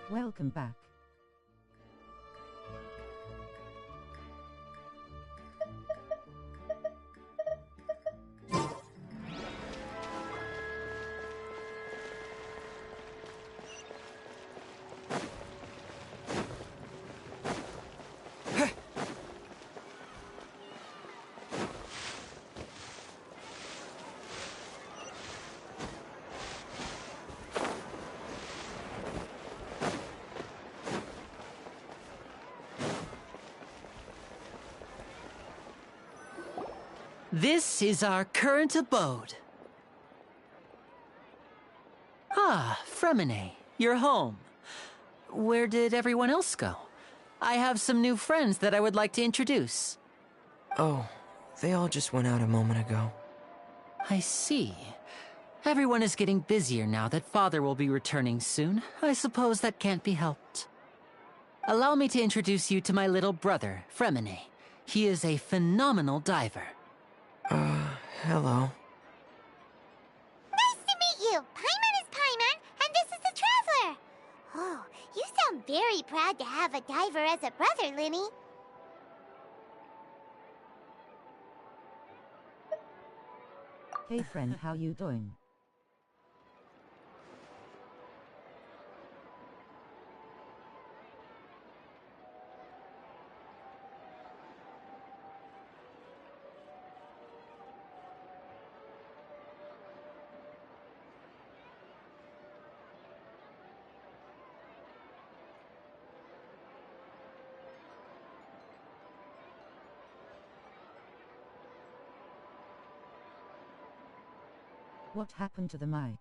Welcome back. This is our current abode. Ah, Fremine, you're home. Where did everyone else go? I have some new friends that I would like to introduce. Oh, they all just went out a moment ago. I see. Everyone is getting busier now that Father will be returning soon. I suppose that can't be helped. Allow me to introduce you to my little brother, Fremine. He is a phenomenal diver. Hello. Nice to meet you! Paimon is Paimon, and this is the Traveler! Oh, you sound very proud to have a diver as a brother, Linny. Hey friend, how you doing? What happened to the mic?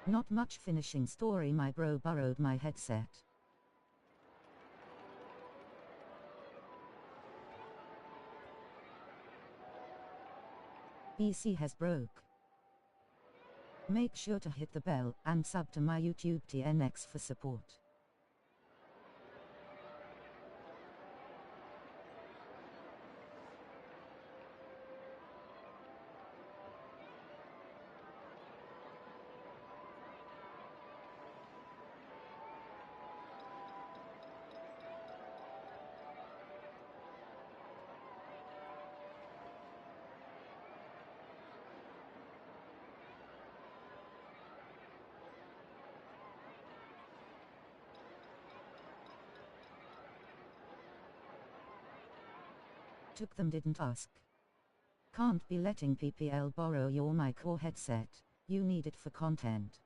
Not much finishing story, my bro borrowed my headset. PC has broke. Make sure to hit the bell and sub to my YouTube TNX for support. Took them, didn't ask. Can't be letting PPL borrow your mic or headset, you need it for content.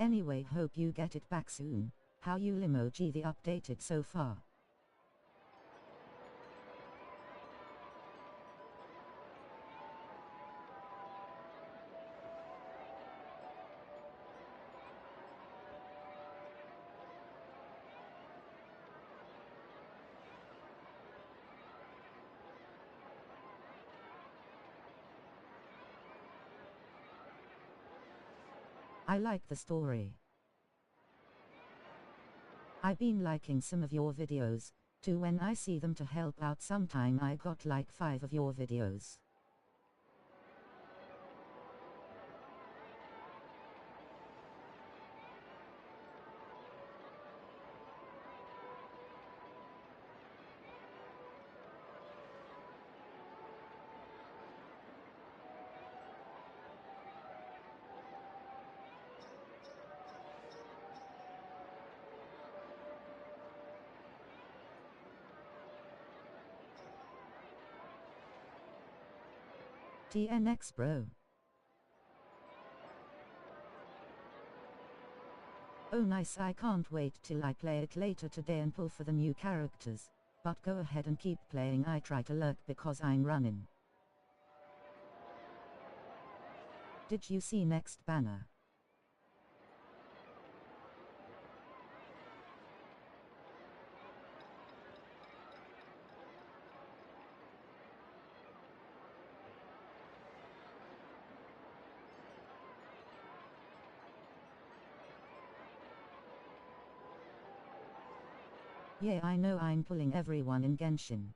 Anyway, hope you get it back soon. How you Limoji the updated so far? I like the story. I've been liking some of your videos, too. When I see them to help out sometime, I got like 5 of your videos. TNX bro. Oh nice, I can't wait till I play it later today and pull for the new characters. But go ahead and keep playing, I try to lurk because I'm running. Did you see next banner? Yeah, I know, I'm pulling everyone in Genshin.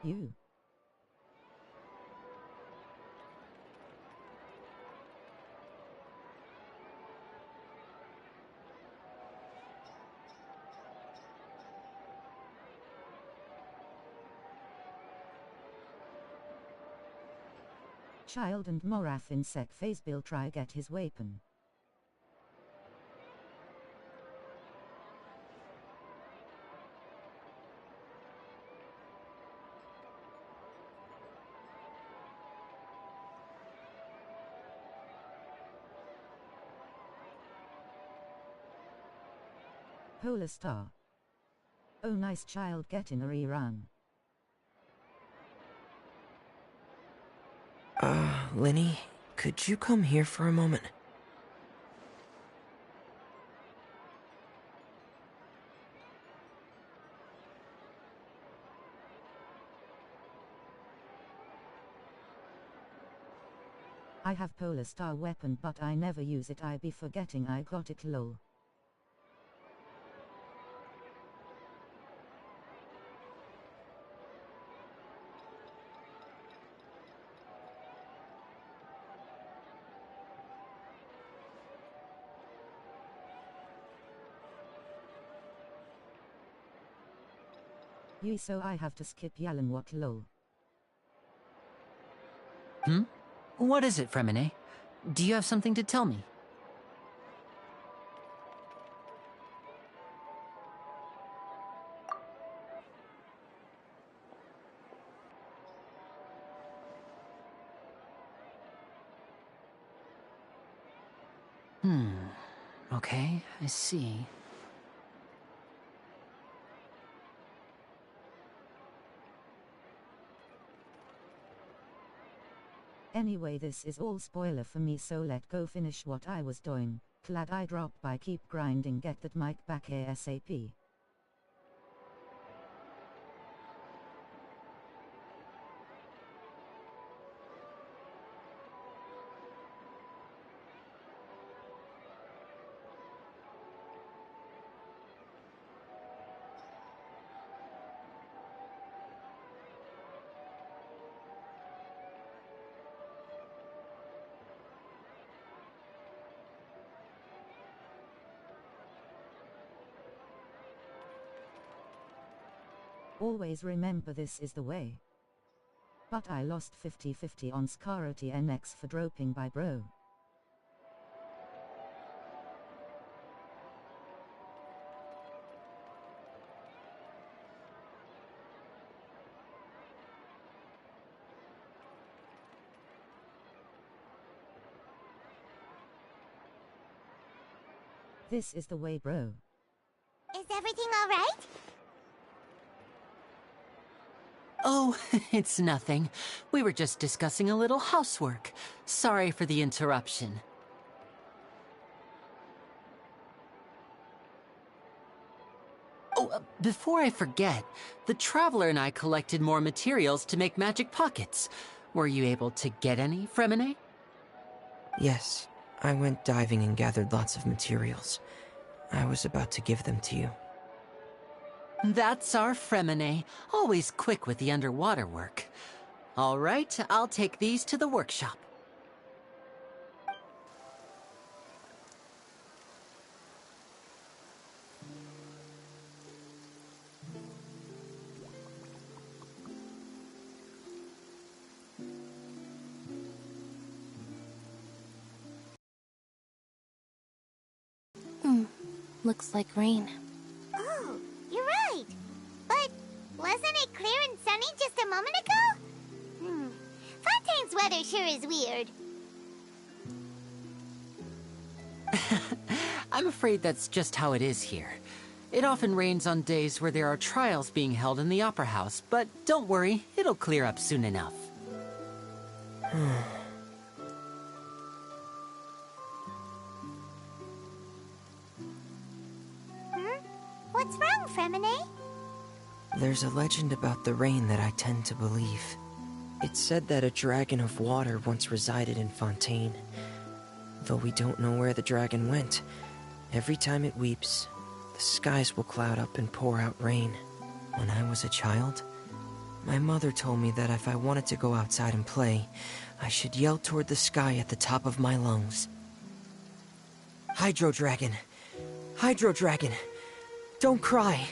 You. Child and Morath in sec phase Bill try get his weapon. Polar Star. Oh nice, child get in a rerun. Lenny, could you come here for a moment? I have Polar Star weapon but I never use it, I be forgetting I got it lol. So I have to skip Yalan what lol. What is it, Fremine? Do you have something to tell me? Okay, I see. Anyway, this is all spoiler for me, so let go finish what I was doing. Glad I dropped by, keep grinding, get that mic back ASAP. Always remember this is the way. But I lost 50-50 on Scara TNX for dropping by bro. This is the way bro. Is everything alright? Oh, it's nothing. We were just discussing a little housework. Sorry for the interruption. Oh, before I forget, the Traveler and I collected more materials to make magic pockets. Were you able to get any, Fremine? Yes, I went diving and gathered lots of materials. I was about to give them to you. That's our Fremine, always quick with the underwater work. All right, I'll take these to the workshop. Looks like rain. Oh, you're right. But wasn't it clear and sunny sunny just a moment ago? Fontaine's weather sure is weird. I'm afraid that's just how it is here. It often rains on days where there are trials being held in the Opera House, but don't worry, it'll clear up soon enough. What's wrong, Fremine? There's a legend about the rain that I tend to believe. It's said that a dragon of water once resided in Fontaine. Though we don't know where the dragon went, every time it weeps, the skies will cloud up and pour out rain. When I was a child, my mother told me that if I wanted to go outside and play, I should yell toward the sky at the top of my lungs. Hydro Dragon! Hydro Dragon! Don't cry!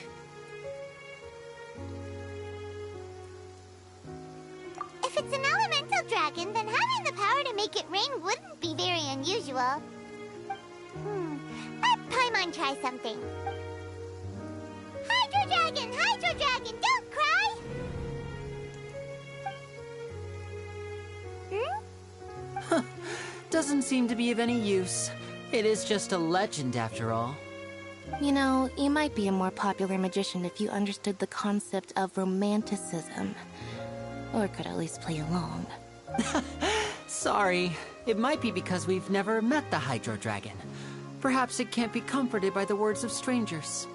If it's an elemental dragon, then having the power to make it rain wouldn't be very unusual. Let Paimon try something. Hydro Dragon, don't cry! Doesn't seem to be of any use. It is just a legend after all. You know, you might be a more popular magician if you understood the concept of romanticism. Or could at least play along. Sorry. It might be because we've never met the Hydro Dragon. Perhaps it can't be comforted by the words of strangers.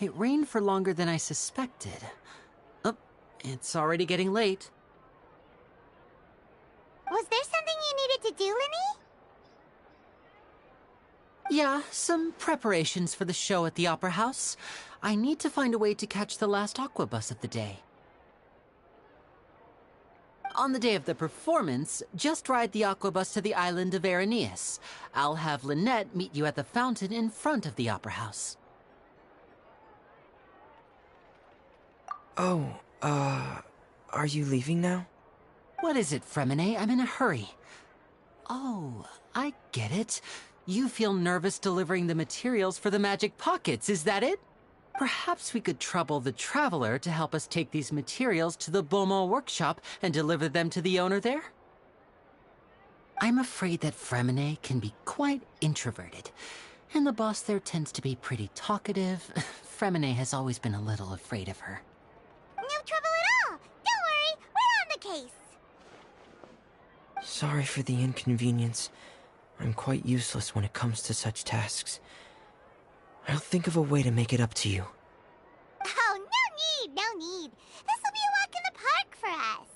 It rained for longer than I suspected. Oh, it's already getting late. Was there something you needed to do, Linny? Yeah, some preparations for the show at the Opera House. I need to find a way to catch the last aqua bus of the day. On the day of the performance, just ride the aqua bus to the island of Araneus. I'll have Lynette meet you at the fountain in front of the Opera House. Oh, are you leaving now? What is it, Fremine? I'm in a hurry. Oh, I get it. You feel nervous delivering the materials for the magic pockets, is that it? Perhaps we could trouble the Traveler to help us take these materials to the Beaumont workshop and deliver them to the owner there? I'm afraid that Fremine can be quite introverted, and the boss there tends to be pretty talkative. Fremine has always been a little afraid of her. No trouble at all! Don't worry, we're on the case! Sorry for the inconvenience. I'm quite useless when it comes to such tasks. I'll think of a way to make it up to you. Oh, no need! This will be a walk in the park for us!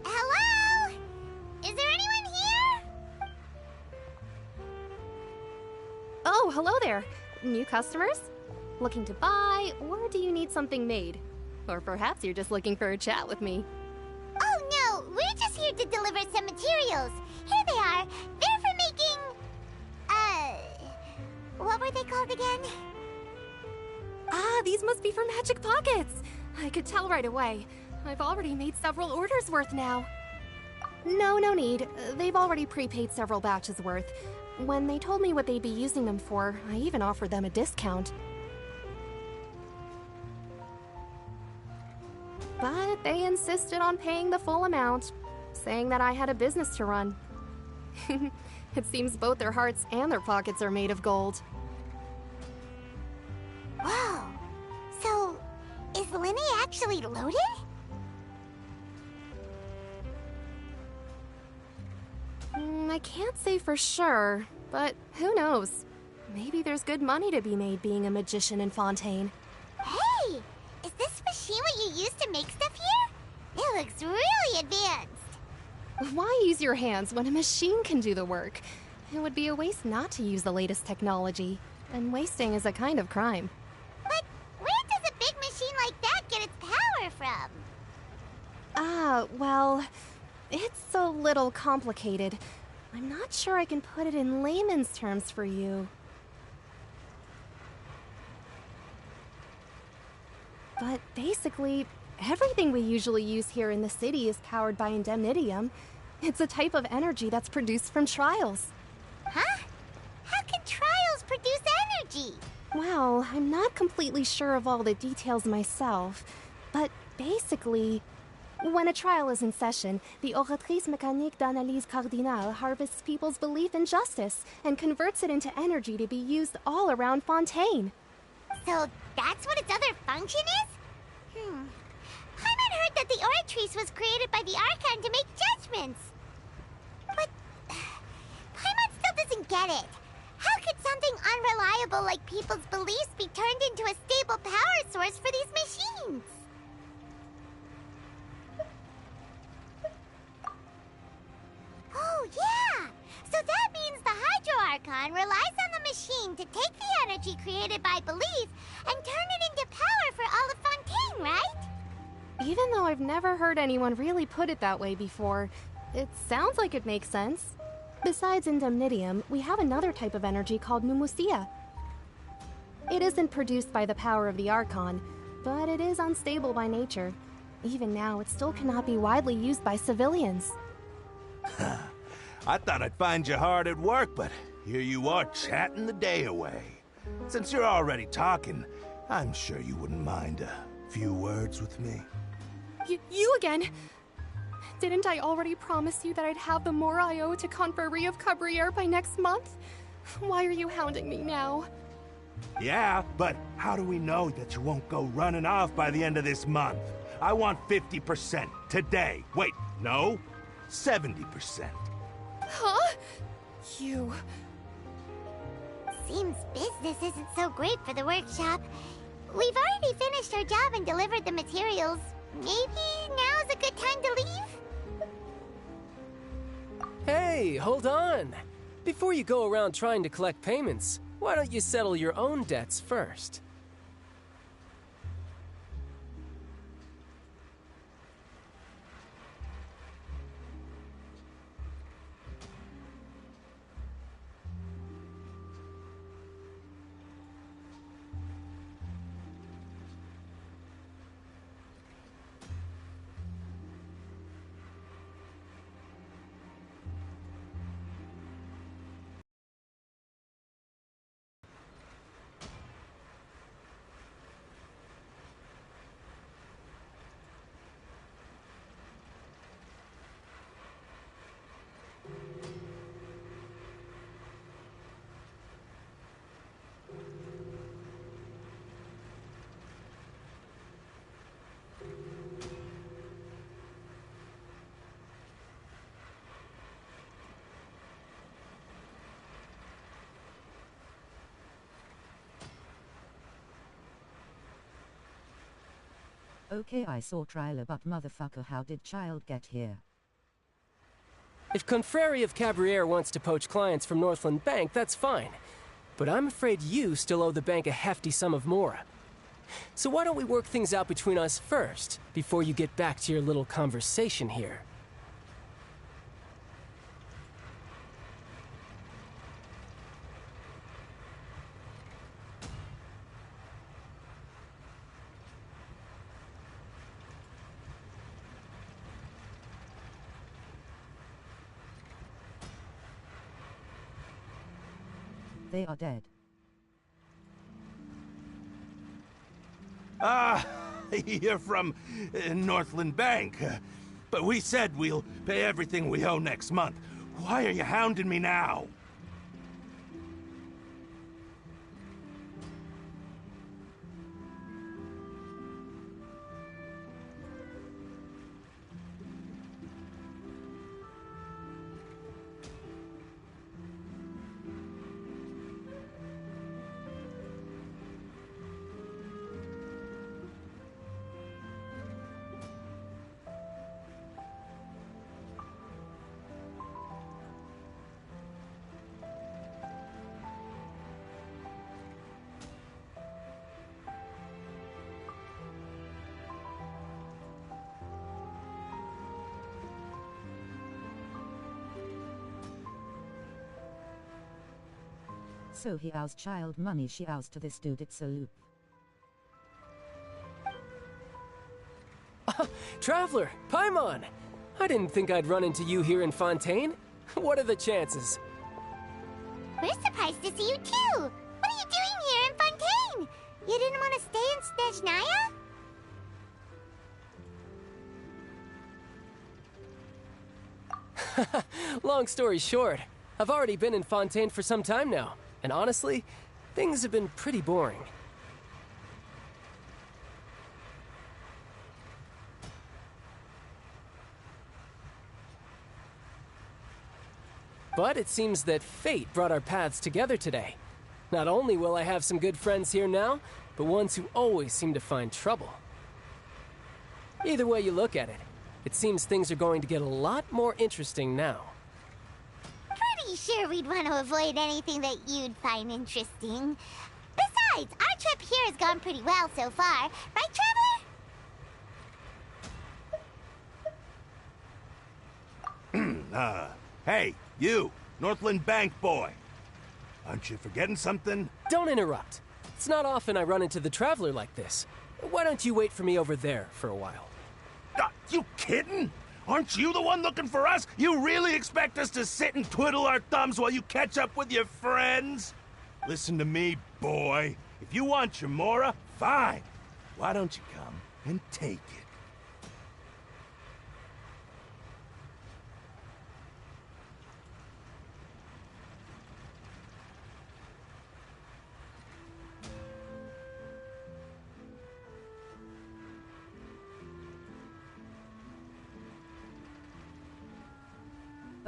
Hello? Is there anyone here? Oh, hello there. New customers? Looking to buy, or do you need something made? Or perhaps you're just looking for a chat with me. Oh no, we're just here to deliver some materials. Here they are. They're for making... what were they called again? Ah, these must be for magic pockets. I could tell right away. I've already made several orders worth now. No need. They've already prepaid several batches worth. When they told me what they'd be using them for, I even offered them a discount. But they insisted on paying the full amount, saying that I had a business to run. It seems both their hearts and their pockets are made of gold. Whoa. So, is Linny actually loaded? I can't say for sure, but who knows? Maybe there's good money to be made being a magician in Fontaine. Hey! Is this machine what you use to make stuff here? It looks really advanced. Why use your hands when a machine can do the work? It would be a waste not to use the latest technology, and wasting is a kind of crime. But where does a big machine like that get its power from? Well, it's a little complicated. I'm not sure I can put it in layman's terms for you. But basically, everything we usually use here in the city is powered by indemnitium. It's a type of energy that's produced from trials. Huh? How can trials produce energy? Well, I'm not completely sure of all the details myself, but basically, when a trial is in session, the Oratrice Mécanique d'Analyse Cardinale harvests people's belief in justice and converts it into energy to be used all around Fontaine. So that's what its other function is? Paimon heard that the Oratrice was created by the Archon to make judgments. But Paimon still doesn't get it. How could something unreliable like people's beliefs be turned into a stable power source for these machines? Oh, yeah! So that means the Hydro Archon relies on the machine to take the energy created by belief and turn it into power for all of Fontaine, right? Even though I've never heard anyone really put it that way before, it sounds like it makes sense. Besides indemnitium, we have another type of energy called Mumusia. It isn't produced by the power of the Archon, but it is unstable by nature. Even now, it still cannot be widely used by civilians. I thought I'd find you hard at work, but here you are chatting the day away. Since you're already talking, I'm sure you wouldn't mind a few words with me. You again? Didn't I already promise you that I'd have the more I owe to Confrérie of Cabriere by next month? Why are you hounding me now? Yeah, but how do we know that you won't go running off by the end of this month? I want 50% today. Wait, no, 70%. Huh? You... Seems business isn't so great for the workshop. We've already finished our job and delivered the materials. Maybe now's a good time to leave? Hey, hold on! Before you go around trying to collect payments, why don't you settle your own debts first? Okay, I saw trailer, but motherfucker, how did child get here? If Confrérie of Cabriere wants to poach clients from Northland Bank, that's fine. But I'm afraid you still owe the bank a hefty sum of mora. So why don't we work things out between us first, before you get back to your little conversation here? They are dead. Ah, you're from Northland Bank. But we said we'll pay everything we owe next month. Why are you hounding me now? So he owes child money, she owes to this dude, it's a loop. Traveler, Paimon! I didn't think I'd run into you here in Fontaine. What are the chances? We're surprised to see you too! What are you doing here in Fontaine? You didn't want to stay in Snezhnaya? Long story short, I've already been in Fontaine for some time now, and honestly, things have been pretty boring. But it seems that fate brought our paths together today. Not only will I have some good friends here now, but ones who always seem to find trouble. Either way you look at it, it seems things are going to get a lot more interesting now. Pretty sure we'd want to avoid anything that you'd find interesting. Besides, our trip here has gone pretty well so far. Right, Traveler? Hey, you, Northland Bank boy. Aren't you forgetting something? Don't interrupt. It's not often I run into the Traveler like this. Why don't you wait for me over there for a while? You kidding? Aren't you the one looking for us? You really expect us to sit and twiddle our thumbs while you catch up with your friends? Listen to me, boy. If you want your Mora, fine. Why don't you come and take it?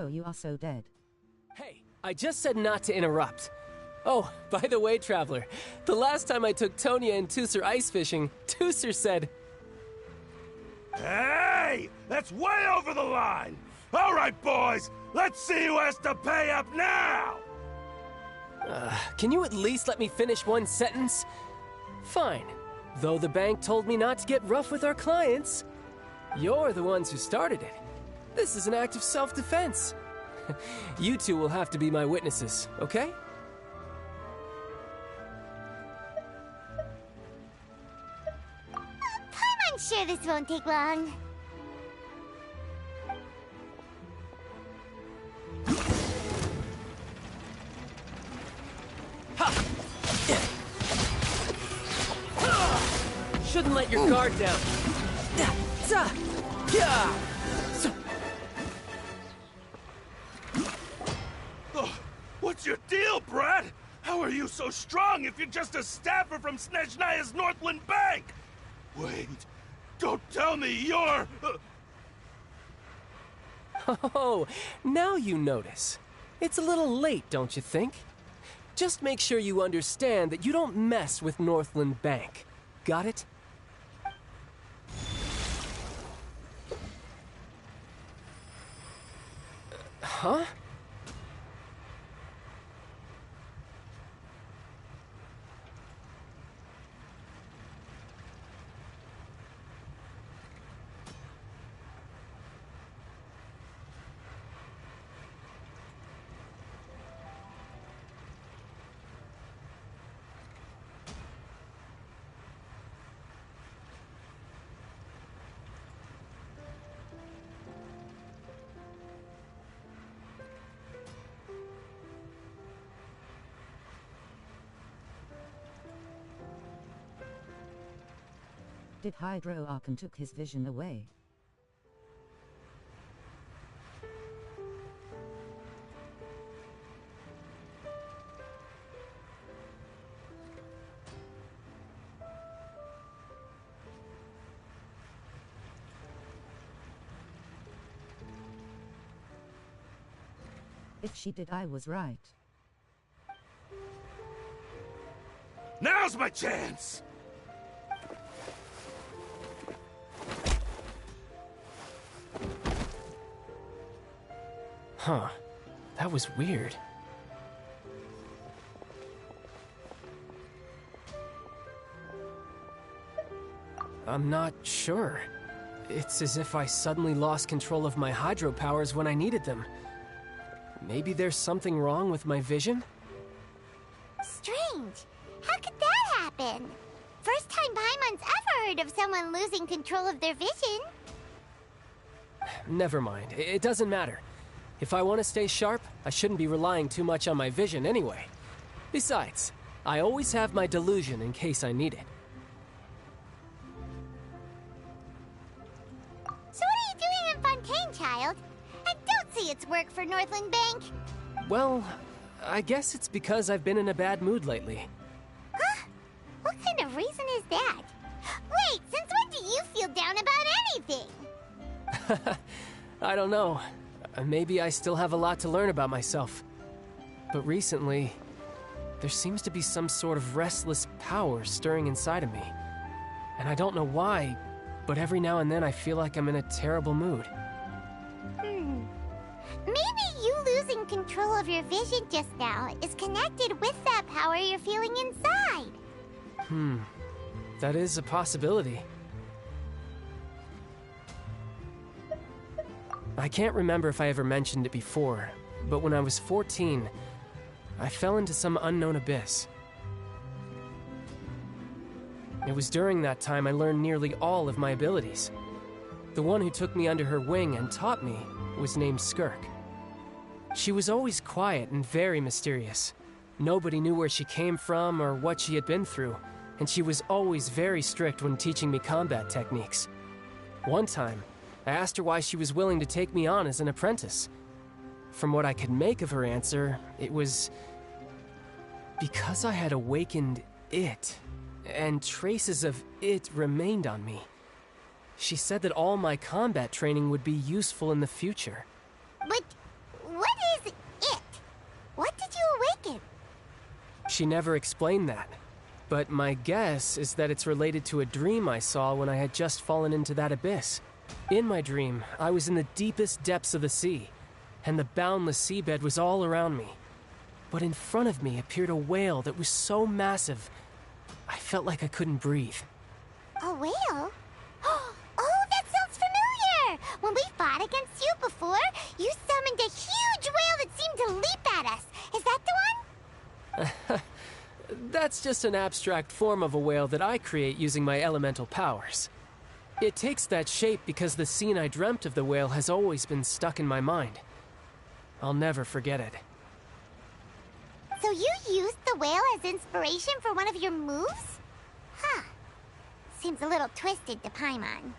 Oh, you are so dead. Hey, I just said not to interrupt. Oh, by the way, Traveler, the last time I took Tonya and Tusser ice fishing, Tusser said... Hey! That's way over the line! All right, boys, let's see who has to pay up now! Can you at least let me finish one sentence? Fine. Though the bank told me not to get rough with our clients, you're the ones who started it. This is an act of self-defense. You two will have to be my witnesses, okay? I'm sure this won't take long. Shouldn't let your guard down. What's your deal, Brad? How are you so strong if you're just a staffer from Snezhnaya's Northland Bank? Wait, don't tell me you're... Oh, now you notice. It's a little late, don't you think? Just make sure you understand that you don't mess with Northland Bank. Got it? Huh? Did Hydro Archon took his vision away? If she did, I was right. Now's my chance! Huh. That was weird. I'm not sure. It's as if I suddenly lost control of my hydro powers when I needed them. Maybe there's something wrong with my vision? strange. How could that happen? First time Paimon's ever heard of someone losing control of their vision. Never mind. It doesn't matter. If I want to stay sharp, I shouldn't be relying too much on my vision anyway. Besides, I always have my delusion in case I need it. So what are you doing in Fontaine, child? I don't see its work for Northland Bank. Well, I guess it's because I've been in a bad mood lately. Huh? What kind of reason is that? Wait, since when do you feel down about anything? I don't know. Maybe I still have a lot to learn about myself. But recently, there seems to be some sort of restless power stirring inside of me. And I don't know why, but every now and then I feel like I'm in a terrible mood. Maybe you losing control of your vision just now is connected with that power you're feeling inside. That is a possibility. I can't remember if I ever mentioned it before, but when I was 14, I fell into some unknown abyss. It was during that time I learned nearly all of my abilities. The one who took me under her wing and taught me was named Skirk. She was always quiet and very mysterious. Nobody knew where she came from or what she had been through, and she was always very strict when teaching me combat techniques. One time, I asked her why she was willing to take me on as an apprentice. From what I could make of her answer, it was because I had awakened it, and traces of it remained on me. She said that all my combat training would be useful in the future. But what is it? What did you awaken? She never explained that, but my guess is that it's related to a dream I saw when I had just fallen into that abyss. In my dream, I was in the deepest depths of the sea, and the boundless seabed was all around me. But in front of me appeared a whale that was so massive, I felt like I couldn't breathe. A whale? Oh, that sounds familiar! When we fought against you before, you summoned a huge whale that seemed to leap at us. Is that the one? That's just an abstract form of a whale that I create using my elemental powers. It takes that shape because the scene I dreamt of the whale has always been stuck in my mind. I'll never forget it. So you used the whale as inspiration for one of your moves? Huh. Seems a little twisted to Paimon.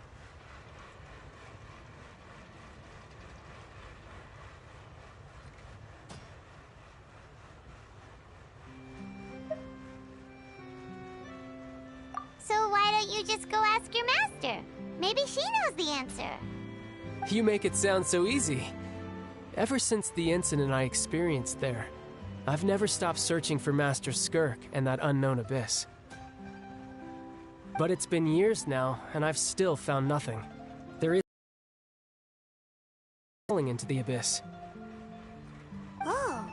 So why don't you just go ask your master? Maybe she knows the answer. You make it sound so easy. Ever since the incident I experienced there, I've never stopped searching for Master Skirk and that unknown abyss. But it's been years now, and I've still found nothing. There is falling into the abyss. Oh,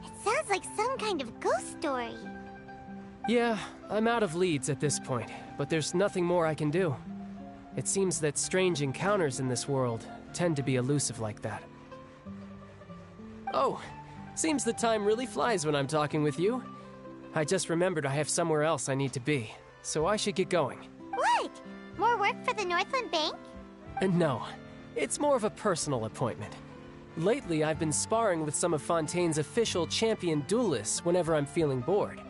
it sounds like some kind of ghost story. Yeah, I'm out of leads at this point, but there's nothing more I can do. It seems that strange encounters in this world tend to be elusive like that. Oh, seems the time really flies when I'm talking with you. I just remembered I have somewhere else I need to be, so I should get going. What? More work for the Northland Bank? No, it's more of a personal appointment. Lately, I've been sparring with some of Fontaine's official champion duelists whenever I'm feeling bored.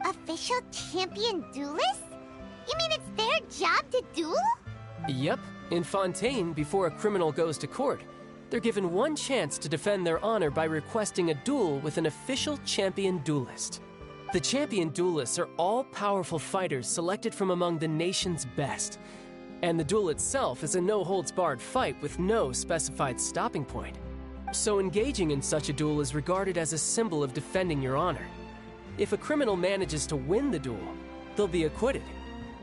Official champion duelists? You mean it's their job to duel? Yep, in Fontaine, before a criminal goes to court, they're given one chance to defend their honor by requesting a duel with an official champion duelist. The champion duelists are all-powerful fighters selected from among the nation's best. And the duel itself is a no-holds-barred fight with no specified stopping point. So engaging in such a duel is regarded as a symbol of defending your honor. If a criminal manages to win the duel, they'll be acquitted.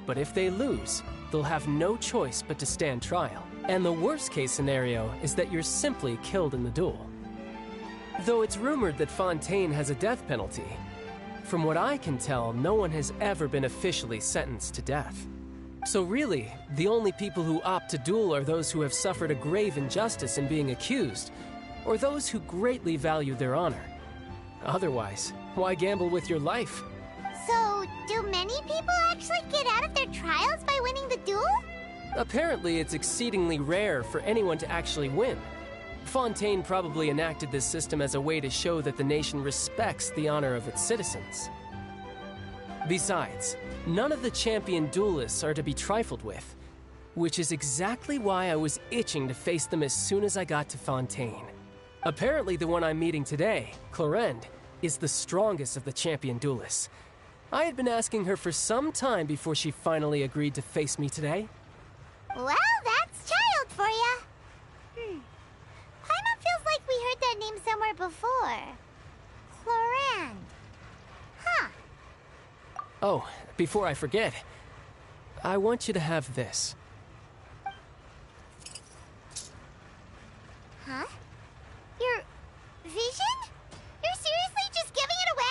But if they lose, they'll have no choice but to stand trial. And the worst-case scenario is that you're simply killed in the duel. Though it's rumored that Fontaine has a death penalty, from what I can tell, no one has ever been officially sentenced to death. So really, the only people who opt to duel are those who have suffered a grave injustice in being accused, or those who greatly value their honor. Otherwise, why gamble with your life? So, do many people actually get out of their trials by winning the duel? Apparently, it's exceedingly rare for anyone to actually win. Fontaine probably enacted this system as a way to show that the nation respects the honor of its citizens. Besides, none of the champion duelists are to be trifled with, which is exactly why I was itching to face them as soon as I got to Fontaine. Apparently, the one I'm meeting today, Clorinde, is the strongest of the champion duelists. I had been asking her for some time before she finally agreed to face me today. Well, that's child for ya. Paimon feels like we heard that name somewhere before. Clorinde. Huh. Oh, before I forget, I want you to have this. Huh? Your vision? You're seriously just giving it away?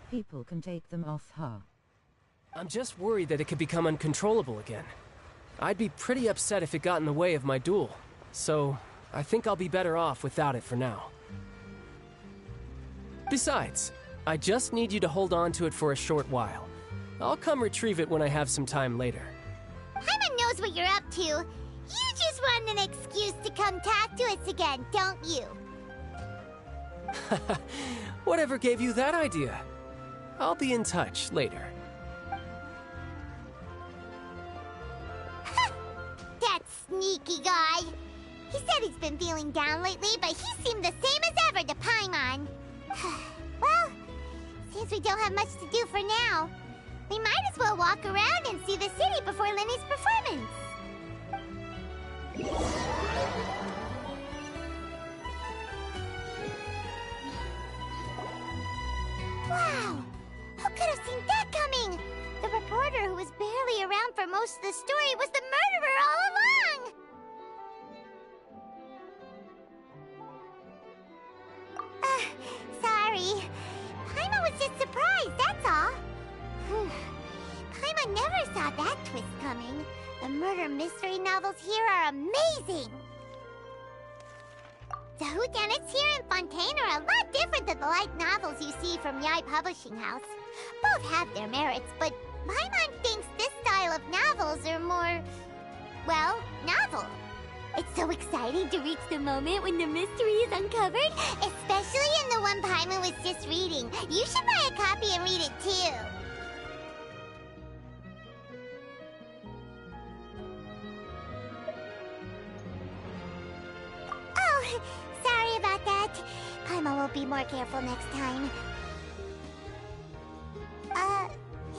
People can take them off her. I'm just worried that it could become uncontrollable again. I'd be pretty upset if it got in the way of my duel, so I think I'll be better off without it for now. Besides, I just need you to hold on to it for a short while. I'll come retrieve it when I have some time later. Paimon knows what you're up to. You just want an excuse to come talk to us again, don't you? Whatever gave you that idea? I'll be in touch later. That sneaky guy. He said he's been feeling down lately, but he seemed the same as ever to Paimon. Well, since we don't have much to do for now, we might as well walk around and see the city before Lenny's performance. Wow! Who could have seen that coming? The reporter who was barely around for most of the story was the murderer all along! Sorry. Paimon was just surprised, that's all. Paimon never saw that twist coming. The murder mystery novels here are amazing! The whodunits here in Fontaine are a lot different than the light novels you see from Yai Publishing House. Both have their merits, but Paimon thinks this style of novels are more, well, novel. It's so exciting to reach the moment when the mystery is uncovered, especially in the one Paimon was just reading. You should buy a copy and read it too. Oh, sorry about that. Paimon will be more careful next time.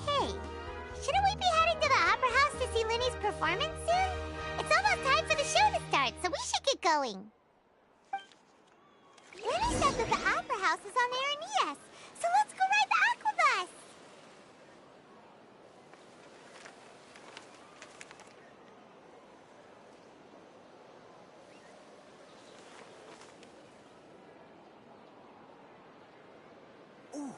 Hey, shouldn't we be heading to the Opera House to see Lenny's performance soon? It's almost time for the show to start, so we should get going. Lenny said that the Opera House is on Aranias, so let's go ride the Aquabus! Ooh,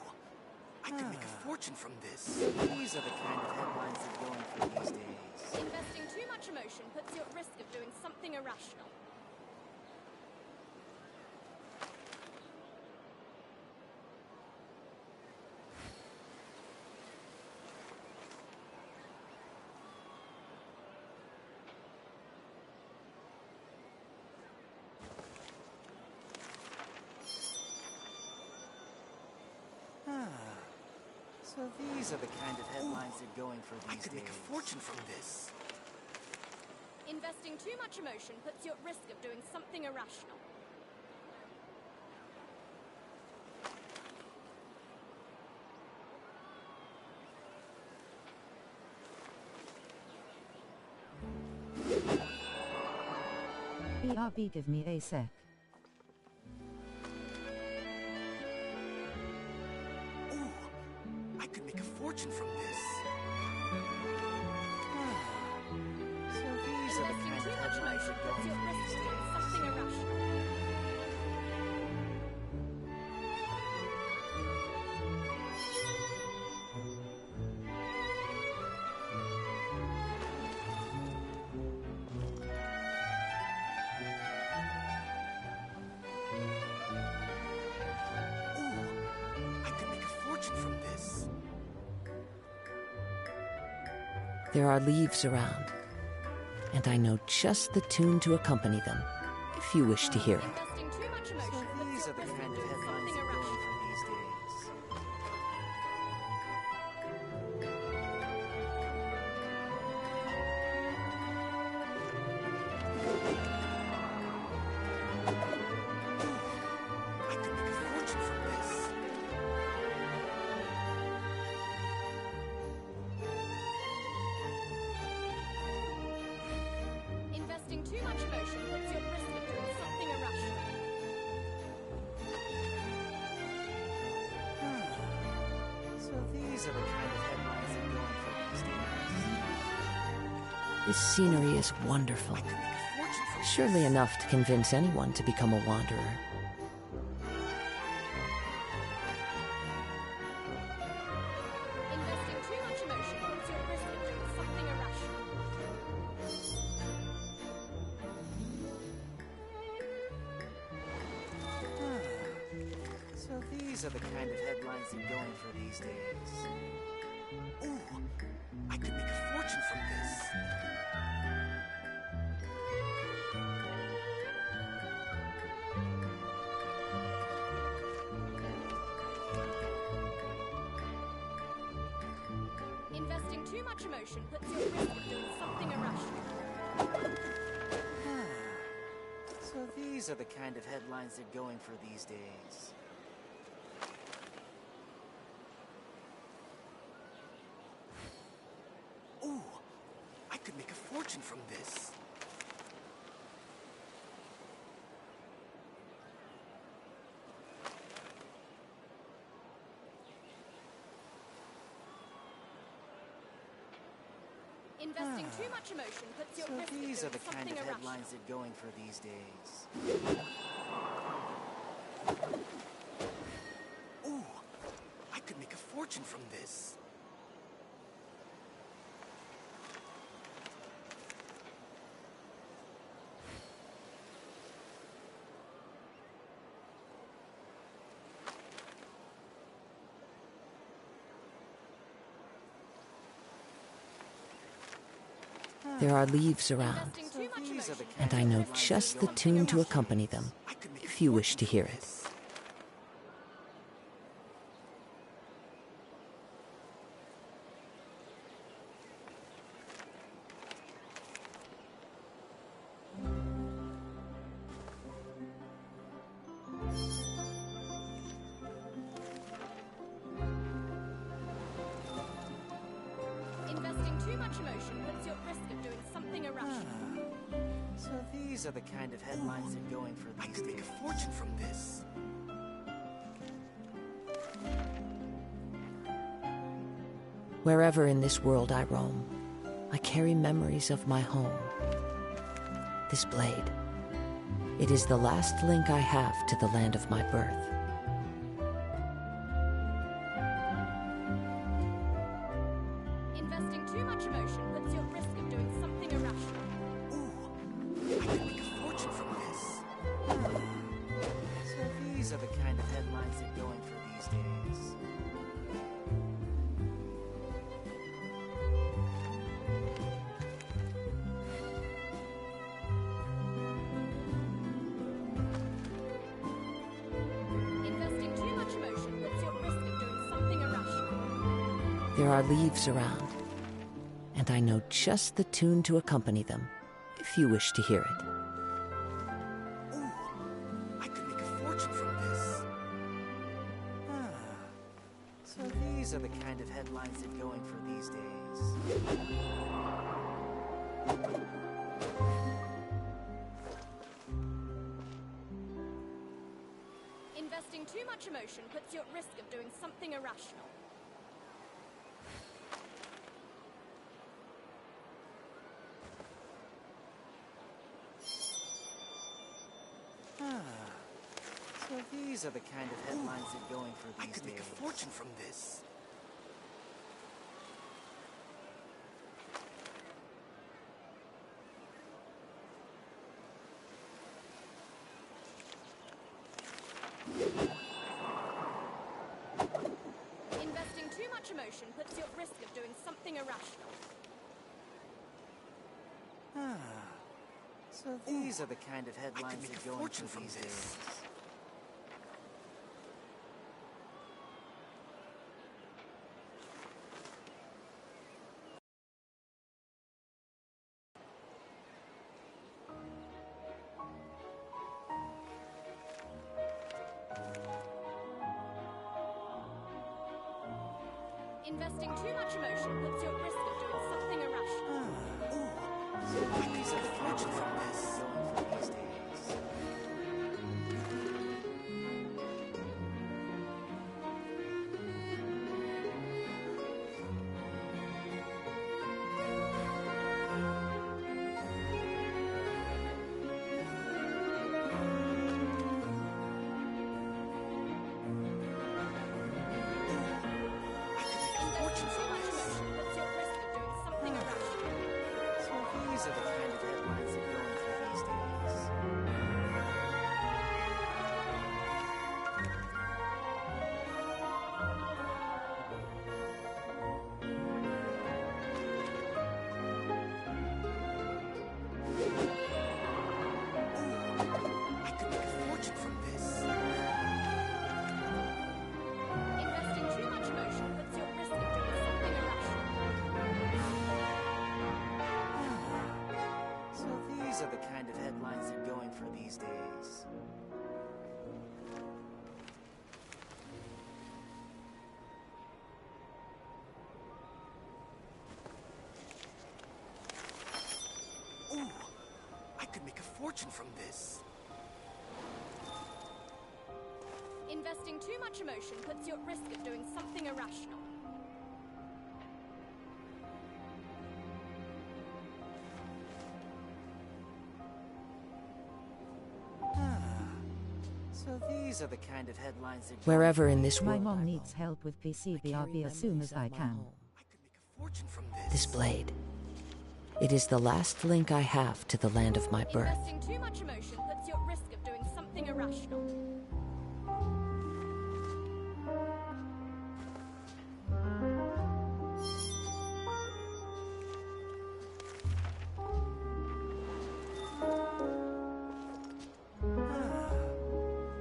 I could make a fortune from this. These are the kind of headlines that are going for these days. Investing too much emotion puts you at risk of doing something irrational. So these are the kind of headlines that are going for these days. I could make a fortune from this. Investing too much emotion puts you at risk of doing something irrational. BRB, give me a sec. puts you at risk of doing something irrational. I could make a fortune from this. There are leaves around, and I know just the tune to accompany them, if you wish to hear it. Investing too much emotion So puts these you are at the risk kind of of doing headlines something that are going irrational. for these days. I could make a fortune from this. Investing too much emotion puts you at risk of doing something irrational. So these are the kind of headlines that are going for these days. This scenery is wonderful. I could make a fortune from Surely this. enough to convince anyone to become a wanderer. Investing too much emotion puts you at risk of doing something irrational. So these are the kind of headlines that are going for these days. Ooh, I could make a fortune from this. Investing too much emotion puts you at risk of doing something irrational. So these are the kind of headlines that are going for these days. Ooh, I could make a fortune from this. Investing too much emotion puts you So at risk of these are doing the kind something of irrational. headlines that are going for these days. Ooh, I could make a fortune from this. There are leaves around, Investing too much These are emotion the and kind I of know headlines just that the are going for tune these to accompany days. them, I could make a if you wish to fortune hear from it. this. Investing too much emotion puts you at risk of doing something irrational. So these are the kind of headlines that are going for these days. I could make a fortune from this. Wherever in this world I roam, I carry memories of my home. This blade, it is the last link I have to the land of my birth. Investing too much emotion puts you at risk of doing something irrational. Ooh, I could make a fortune from this. So these are the kind of headlines that are going for these days. Investing too much emotion puts you at risk of doing something irrational. There are leaves around, and I know just the tune to accompany them, if you wish to hear it. Ooh, I could make a fortune from this. So these are the kind of headlines that are going for these days. Investing too much emotion puts you at risk of doing something irrational. these are the kind of headlines they're going for these days. I could make a fortune from this. Investing too much emotion puts you at risk of doing something irrational. So these are the kind of headlines make a they're going fortune for from these this. days. Investing too much emotion puts you at risk of doing something irrational. I could make a fortune from this. Going for these days. Investing too much emotion puts you at risk of doing something irrational. So these are the kind of headlines they're going for these days. I could make a fortune from this. Investing too much emotion puts you at risk of doing something irrational. So these are the kind of headlines they're going for these days. I could make a fortune from this. Investing too much emotion puts you at risk of doing something irrational. So these are the kind of headlines they're going Wherever for in these this My world I mom roam, needs help with I carry PCBRB as soon memories as I of my can. home. I could make a fortune from this. This blade. It is the last link I have to the land of my birth. Investing too much emotion puts you at risk of doing something irrational.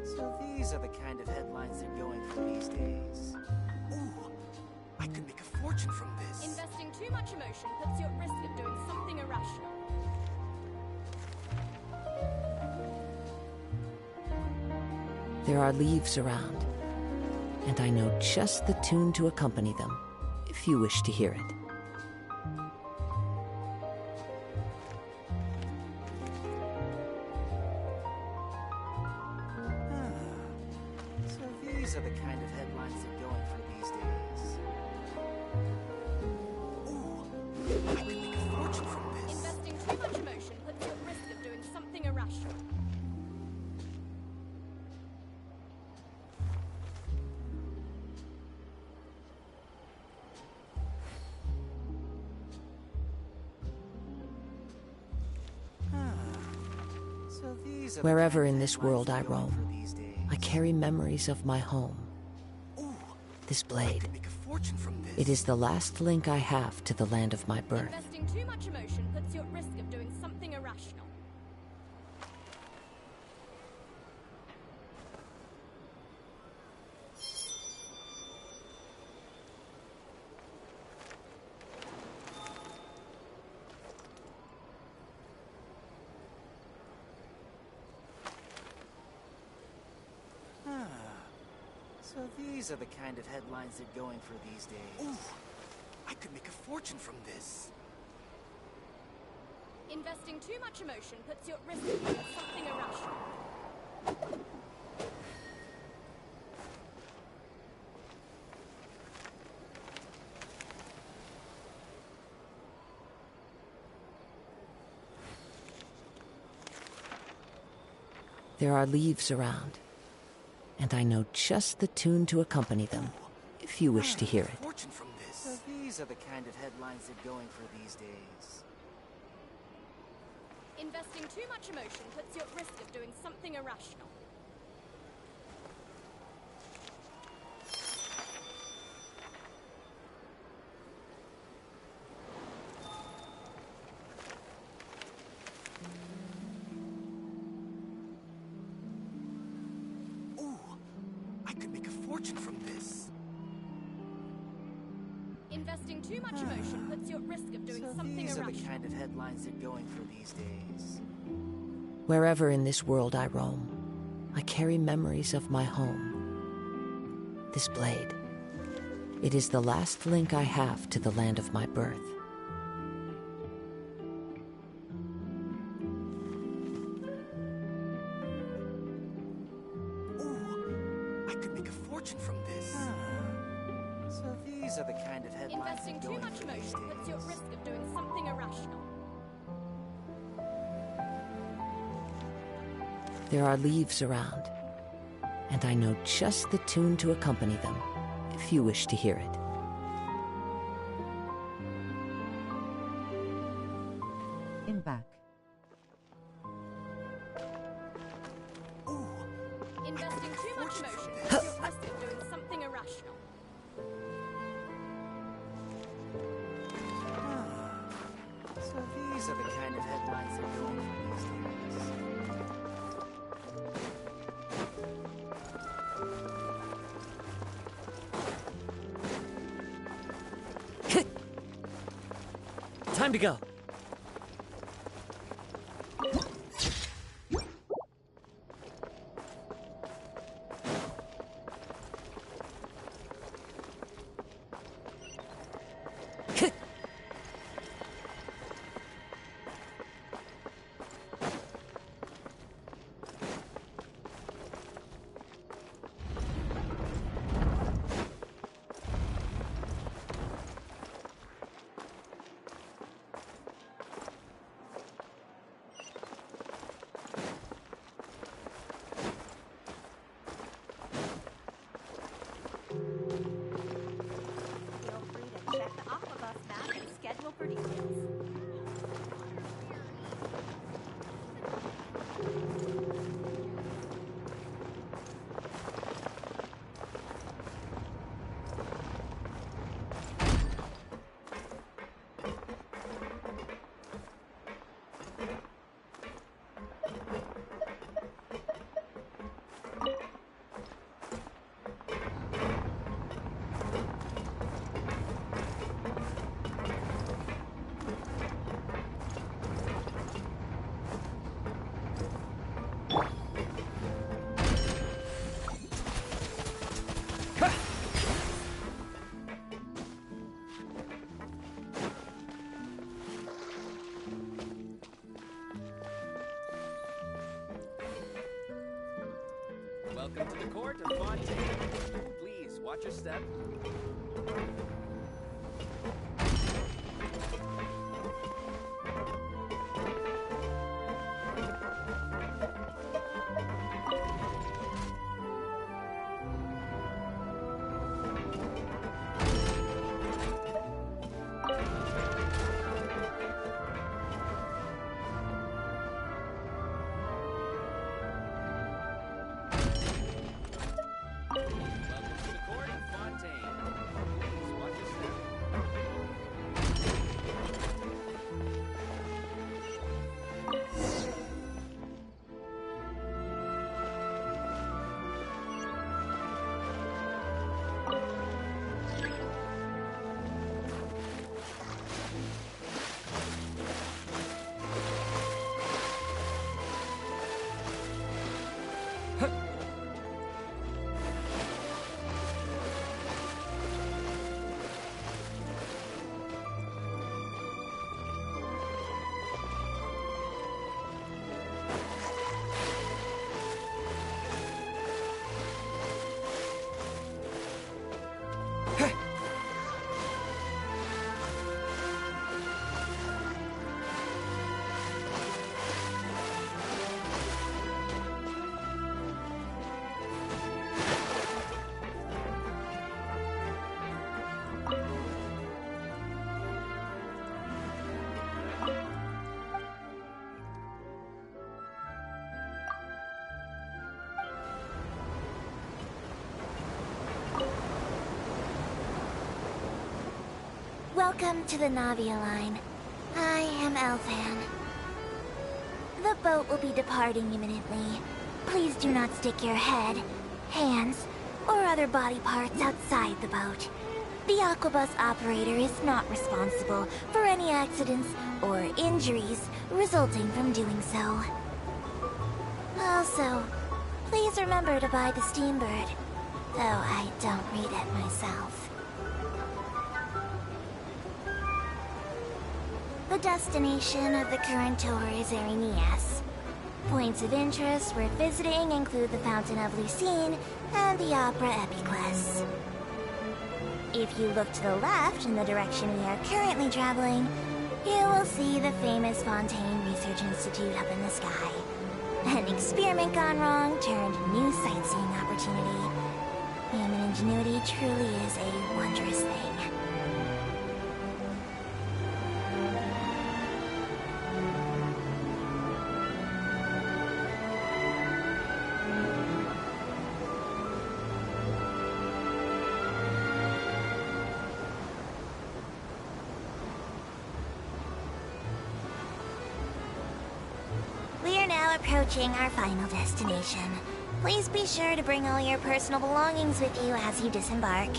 So these are the kind of headlines they're going for these days. I could make a fortune from this. Investing too much emotion puts you at risk of doing something irrational. There are leaves around, and I know just the tune to accompany them, if you wish to hear it. So these are the kind of headlines they're going for these days. I could make a fortune from this. Investing too much emotion puts you at risk of doing something irrational. So these are the Wherever kind of in this headlines world they're I going roam, for these days. I carry memories of my home. This blade. Make a fortune from this. It is the last link I have to the land of my birth. Investing too much emotion puts you at risk of doing something irrational. So these are the kind of headlines they're going for these days. I could make a fortune from this. Investing too much emotion puts you at risk of doing something irrational. There are leaves around, And I know just the tune to accompany them, if you wish to hear it. Fortune from this. So these are the kind of headlines they're going for these days. Investing too much emotion puts you at risk of doing something irrational. I could make a fortune from this. Investing too much emotion puts you at risk of doing something These are irrational. the kind of headlines they're going for these days. Wherever in this world I roam, I carry memories of my home. This blade, it is the last link I have to the land of my birth. I could make a fortune from this. So these are the kind of headlines Investing they're too going much for these emotion puts you at days. risk of doing something irrational. There are leaves around, and I know just the tune to accompany them, if you wish to hear it. In back. Investing too much emotion puts you at risk of doing something irrational. So these are the kind of headlines they're going for these days. Time to go. Feel free to check the Aquabus map and schedule for details. Welcome to the court of Fontaine. Please watch your step. Welcome to the court of Fontaine. Please watch Welcome to the Navia line. I am Elfan. The boat will be departing imminently. Please do not stick your head, hands, or other body parts outside the boat. The Aquabus operator is not responsible for any accidents or injuries resulting from doing so. Also, please remember to buy the Steambird, though I don't read it myself. The destination of the current tour is Erinias. Points of interest worth visiting include the Fountain of Lucine and the Opera Epiclese. If you look to the left in the direction we are currently traveling, you will see the famous Fontaine Research Institute up in the sky. An experiment gone wrong turned new sightseeing opportunity. Human ingenuity truly is a wondrous thing. Approaching our final destination. Please be sure to bring all your personal belongings with you as you disembark.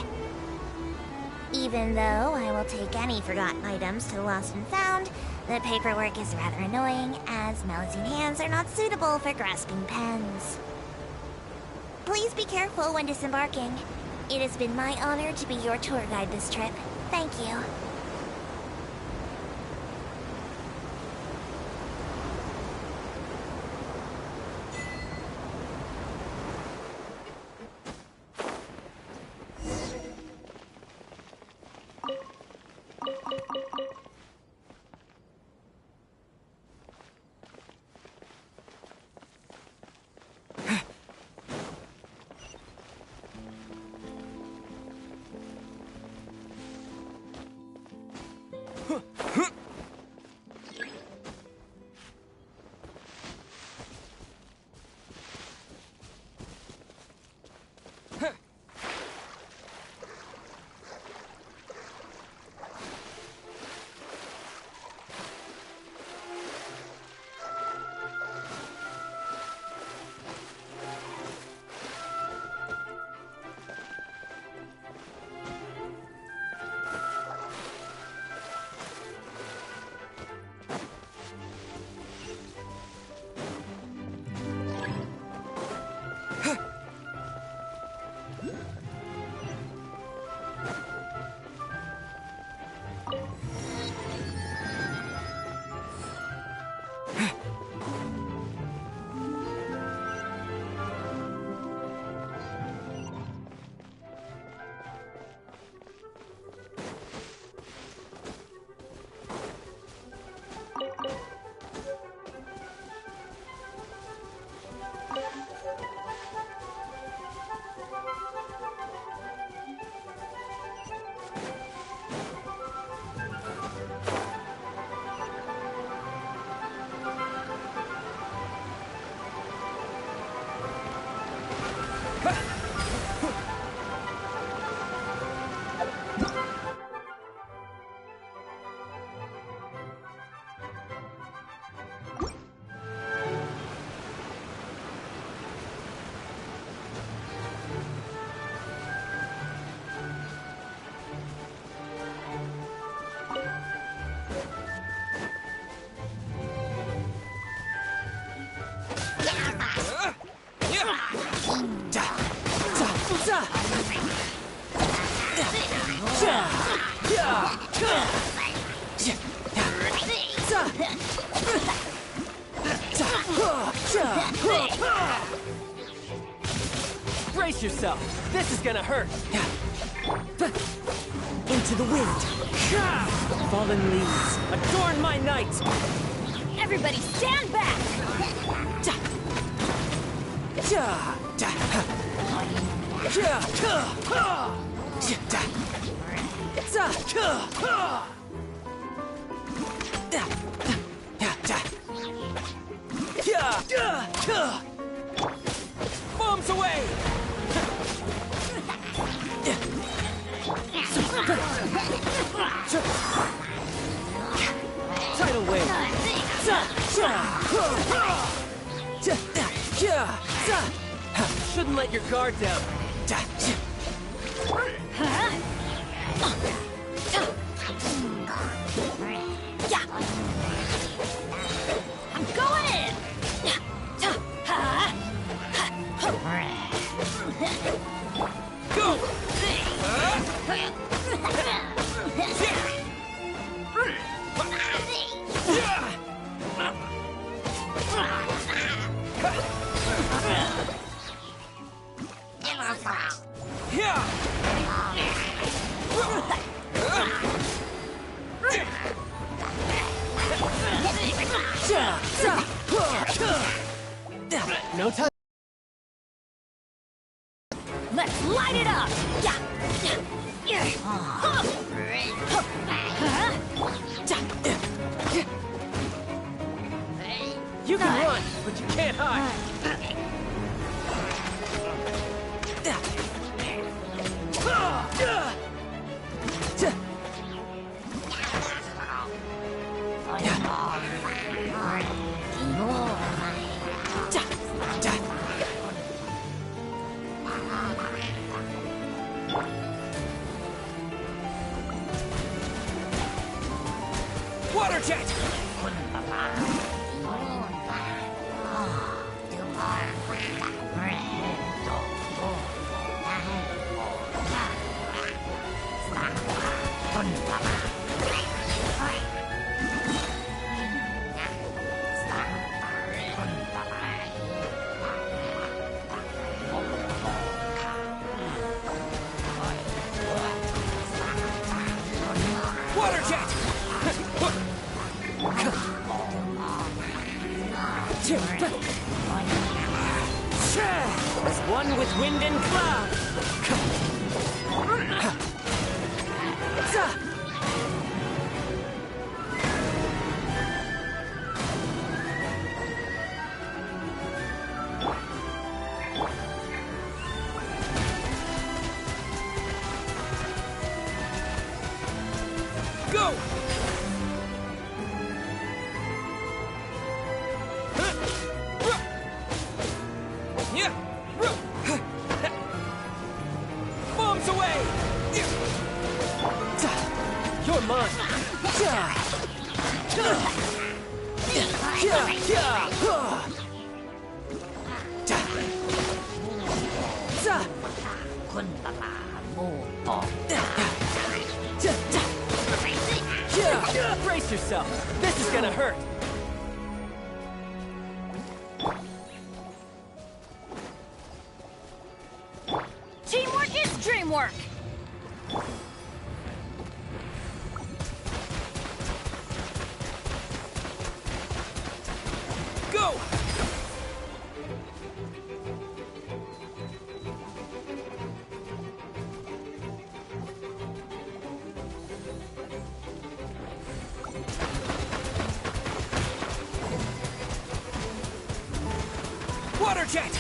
Even though I will take any forgotten items to the lost and found, the paperwork is rather annoying, as Melusine hands are not suitable for grasping pens. Please be careful when disembarking. It has been my honor to be your tour guide this trip. Thank you. Brace yourself. This is gonna hurt. Into the wind. Fallen leaves. Adorn my night. Everybody stand back! Bombs away! Shouldn't let your guard down. I'm going in! Go! No time. Let's light it up! You can run, but you can't hide. Water jet! Water jet! As one with wind and cloud! Go! Bombs away! You're mine! Brace yourself! This is gonna hurt! Teamwork is dreamwork! Go! Water jet!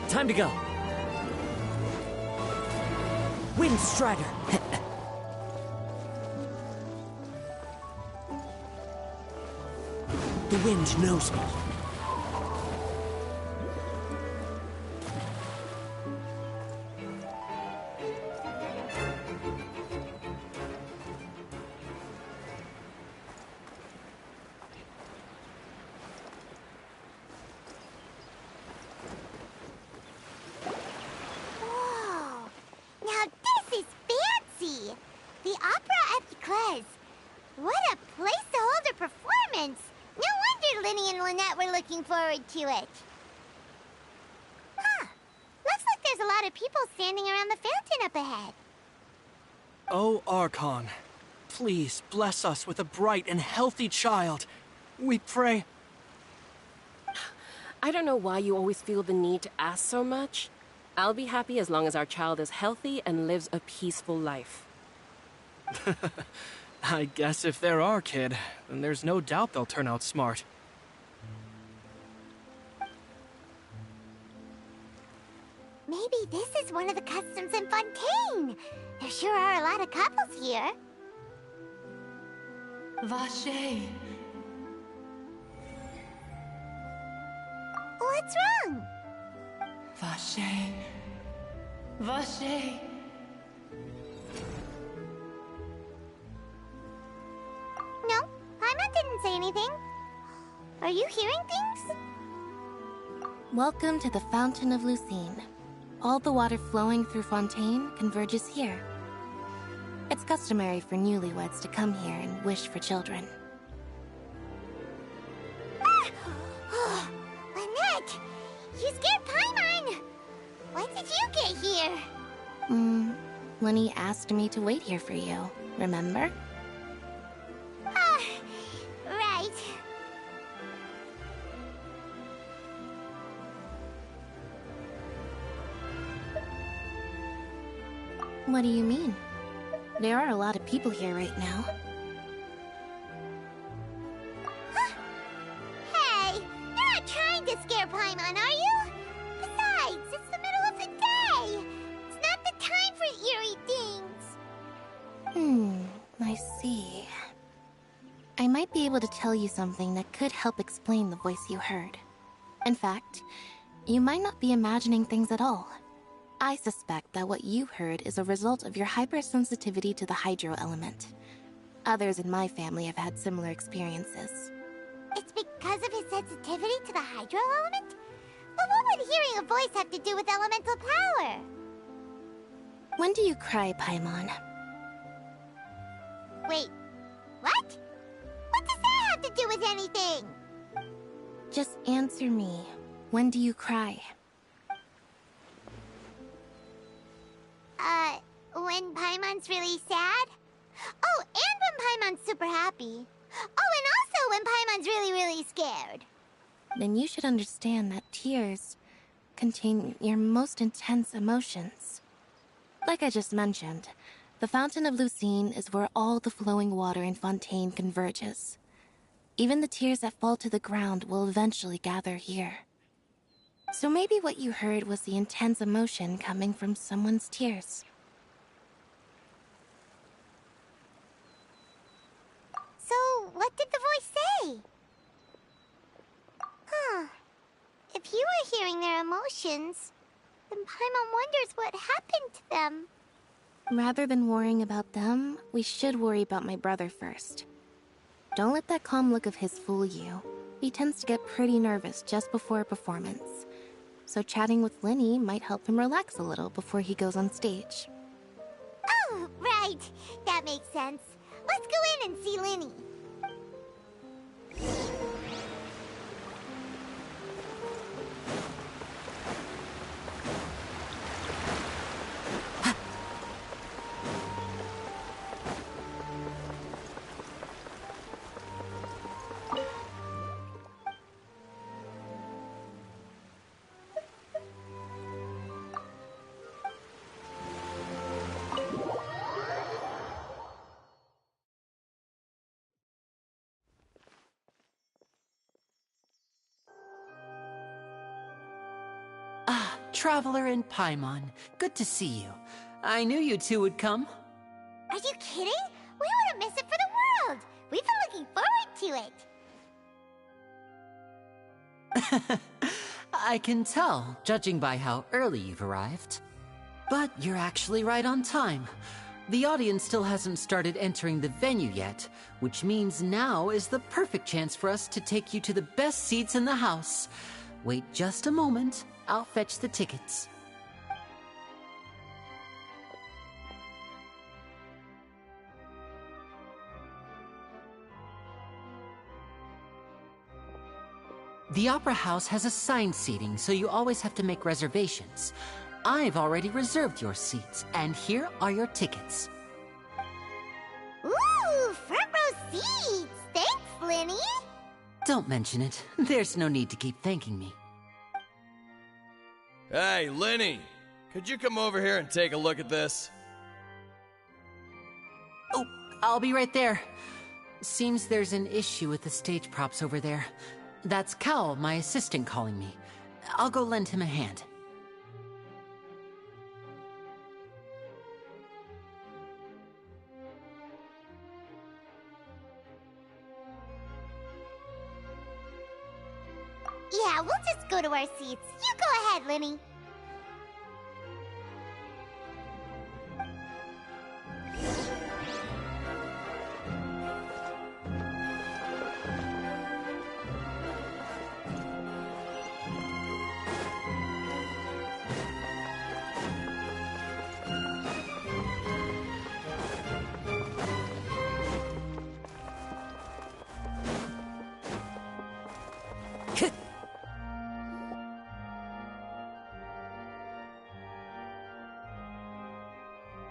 Time to go. Wind Strider. The wind knows me. looking forward to it. Huh. Looks like there's a lot of people standing around the fountain up ahead. Oh, Archon, please bless us with a bright and healthy child. We pray. I don't know why you always feel the need to ask so much. I'll be happy as long as our child is healthy and lives a peaceful life. I guess if they're our kid, then there's no doubt they'll turn out smart. Maybe this is one of the customs in Fontaine. There sure are a lot of couples here. Vache. What's wrong? Vache. Vache. No, Paimon didn't say anything. Are you hearing things? Welcome to the Fountain of Lucine. All the water flowing through Fontaine converges here. It's customary for newlyweds to come here and wish for children. Ah! Lynette! You scared Paimon! When did you get here? Lenny asked me to wait here for you, remember? Ah, right. What do you mean? There are a lot of people here right now. Huh? Hey, you're not trying to scare Paimon, are you? Besides, it's the middle of the day. It's not the time for eerie things. I see. I might be able to tell you something that could help explain the voice you heard. In fact, you might not be imagining things at all. I suspect that what you heard is a result of your hypersensitivity to the hydro element. Others in my family have had similar experiences. It's because of his sensitivity to the hydro element? But what would hearing a voice have to do with elemental power? When do you cry, Paimon? Wait, what? What does that have to do with anything? Just answer me. When do you cry? When Paimon's really sad? Oh, and when Paimon's super happy. Oh, and also when Paimon's really, really scared. Then you should understand that tears contain your most intense emotions. Like I just mentioned, the Fountain of Lucine is where all the flowing water in Fontaine converges. Even the tears that fall to the ground will eventually gather here. So maybe what you heard was the intense emotion coming from someone's tears. So, what did the voice say? Huh. If you were hearing their emotions, then Paimon wonders what happened to them. Rather than worrying about them, we should worry about my brother first. Don't let that calm look of his fool you. He tends to get pretty nervous just before a performance. So chatting with Lenny might help him relax a little before he goes on stage. Oh, right. That makes sense. Let's go in and see Lenny. Traveler in Paimon, good to see you. I knew you two would come. Are you kidding? We wouldn't miss it for the world. We've been looking forward to it. I can tell, judging by how early you've arrived. But you're actually right on time. The audience still hasn't started entering the venue yet, which means now is the perfect chance for us to take you to the best seats in the house. Wait just a moment. I'll fetch the tickets. The Opera House has assigned seating, so you always have to make reservations. I've already reserved your seats, and here are your tickets. Ooh, front row seats! Thanks, Linny! Don't mention it. There's no need to keep thanking me. Hey, Linny! Could you come over here and take a look at this? Oh, I'll be right there. Seems there's an issue with the stage props over there. That's Cal, my assistant, calling me. I'll go lend him a hand. Yeah, we'll just go to our seats. You go ahead, Linny.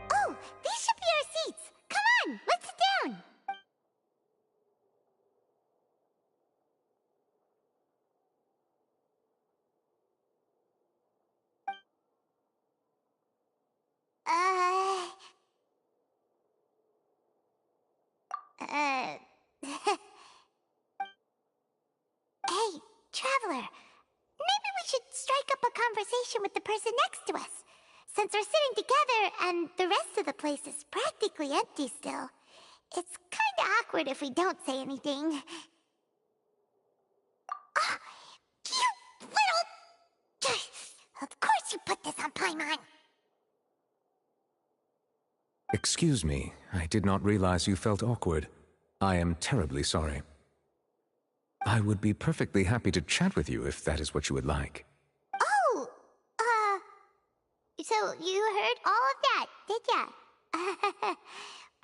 Oh, these should be our seats. Come on, let's sit down. Uh... Uh... Hey, Traveler. Maybe we should strike up a conversation with the person next to us. Since we're sitting together and the rest of the place is practically empty still, it's kinda awkward if we don't say anything. Ah, you little... Of course you put this on Paimon! Excuse me, I did not realize you felt awkward. I am terribly sorry. I would be perfectly happy to chat with you if that is what you would like. Oh, so you heard all of that, did ya?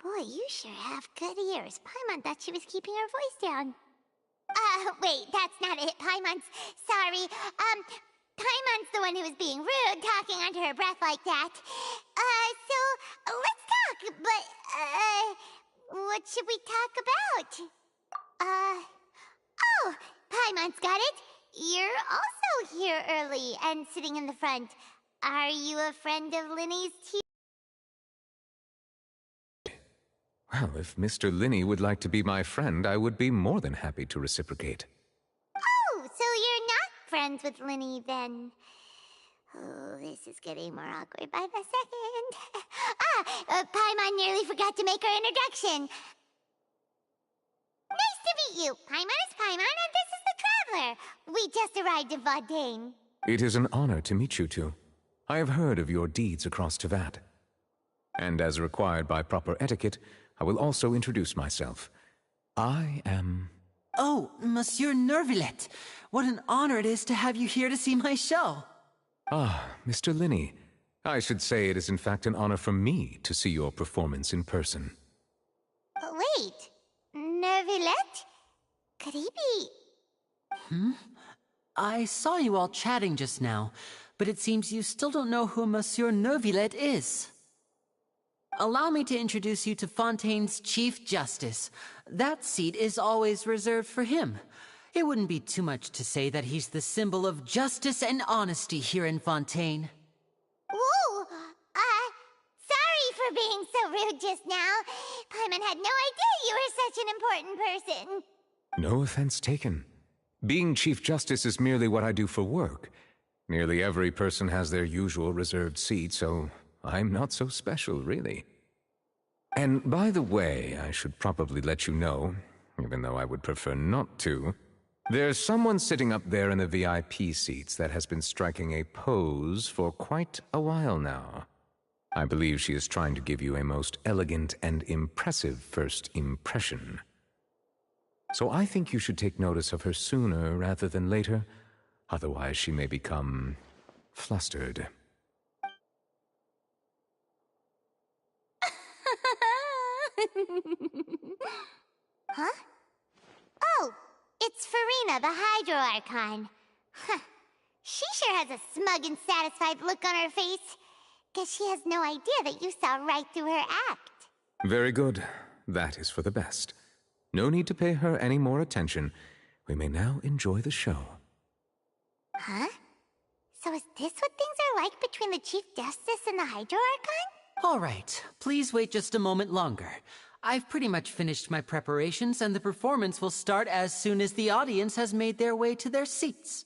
Boy, you sure have good ears. Paimon thought she was keeping her voice down. Wait, that's not it, Paimon's... Sorry, Paimon's the one who was being rude, talking under her breath like that. So, let's talk, but, what should we talk about? Oh, Paimon's got it. You're also here early and sitting in the front. Are you a friend of Linny's too? Well, if Mr. Linny would like to be my friend, I would be more than happy to reciprocate. Oh, so you're not friends with Linny then? Oh, this is getting more awkward by the second. Paimon nearly forgot to make her introduction. Nice to meet you. Paimon is Paimon, and this is the Traveler. We just arrived in Fontaine. It is an honor to meet you two. I have heard of your deeds across Tevat. And as required by proper etiquette, I will also introduce myself. I am... Oh, Monsieur Nervillet. What an honor it is to have you here to see my show. Ah, Mr. Linny. I should say it is in fact an honor for me to see your performance in person. Wait, Nervillet? Could he be... I saw you all chatting just now, but it seems you still don't know who Monsieur Nervillet is. Allow me to introduce you to Fontaine's Chief Justice. That seat is always reserved for him. It wouldn't be too much to say that he's the symbol of justice and honesty here in Fontaine. Whoa! Sorry for being so rude just now. Paimon had no idea you were such an important person. No offense taken. Being Chief Justice is merely what I do for work. Nearly every person has their usual reserved seat, so I'm not so special, really. And by the way, I should probably let you know, even though I would prefer not to, there's someone sitting up there in the VIP seats that has been striking a pose for quite a while now. I believe she is trying to give you a most elegant and impressive first impression. So I think you should take notice of her sooner rather than later, otherwise she may become flustered. Huh? Oh, It's Farina, the Hydro Archon. Huh. She sure has a smug and satisfied look on her face. Guess she has no idea that you saw right through her act. Very good. That is for the best. No need to pay her any more attention. We may now enjoy the show. Huh? So is this what things are like between the Chief Justice and the Hydro Archon? All right, please wait just a moment longer. I've pretty much finished my preparations, and the performance will start as soon as the audience has made their way to their seats.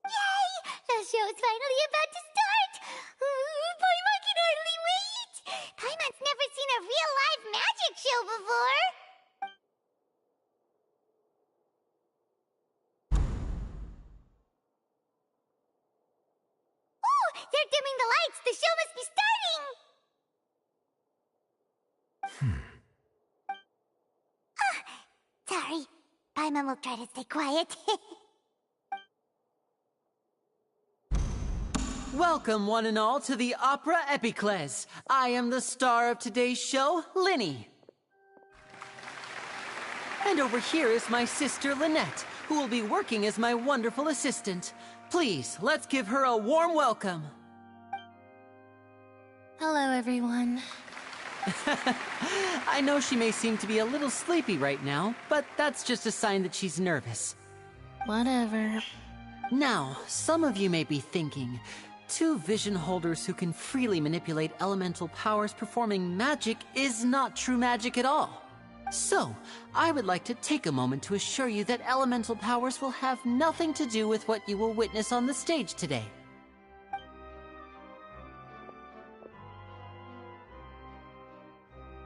Yay! The show's finally about to start! Paimon can hardly wait! Paimon's never seen a real live magic show before! Oh! They're dimming the lights! The show must be starting! Sorry. Paimon will try to stay quiet. Welcome, one and all, to the Opera Epiclese. I am the star of today's show, Linny. And over here is my sister, Lynette, who will be working as my wonderful assistant. Please, let's give her a warm welcome. Hello, everyone. I know she may seem to be a little sleepy right now, but that's just a sign that she's nervous. Whatever. Now, some of you may be thinking, two vision holders who can freely manipulate elemental powers performing magic is not true magic at all. So, I would like to take a moment to assure you that elemental powers will have nothing to do with what you will witness on the stage today.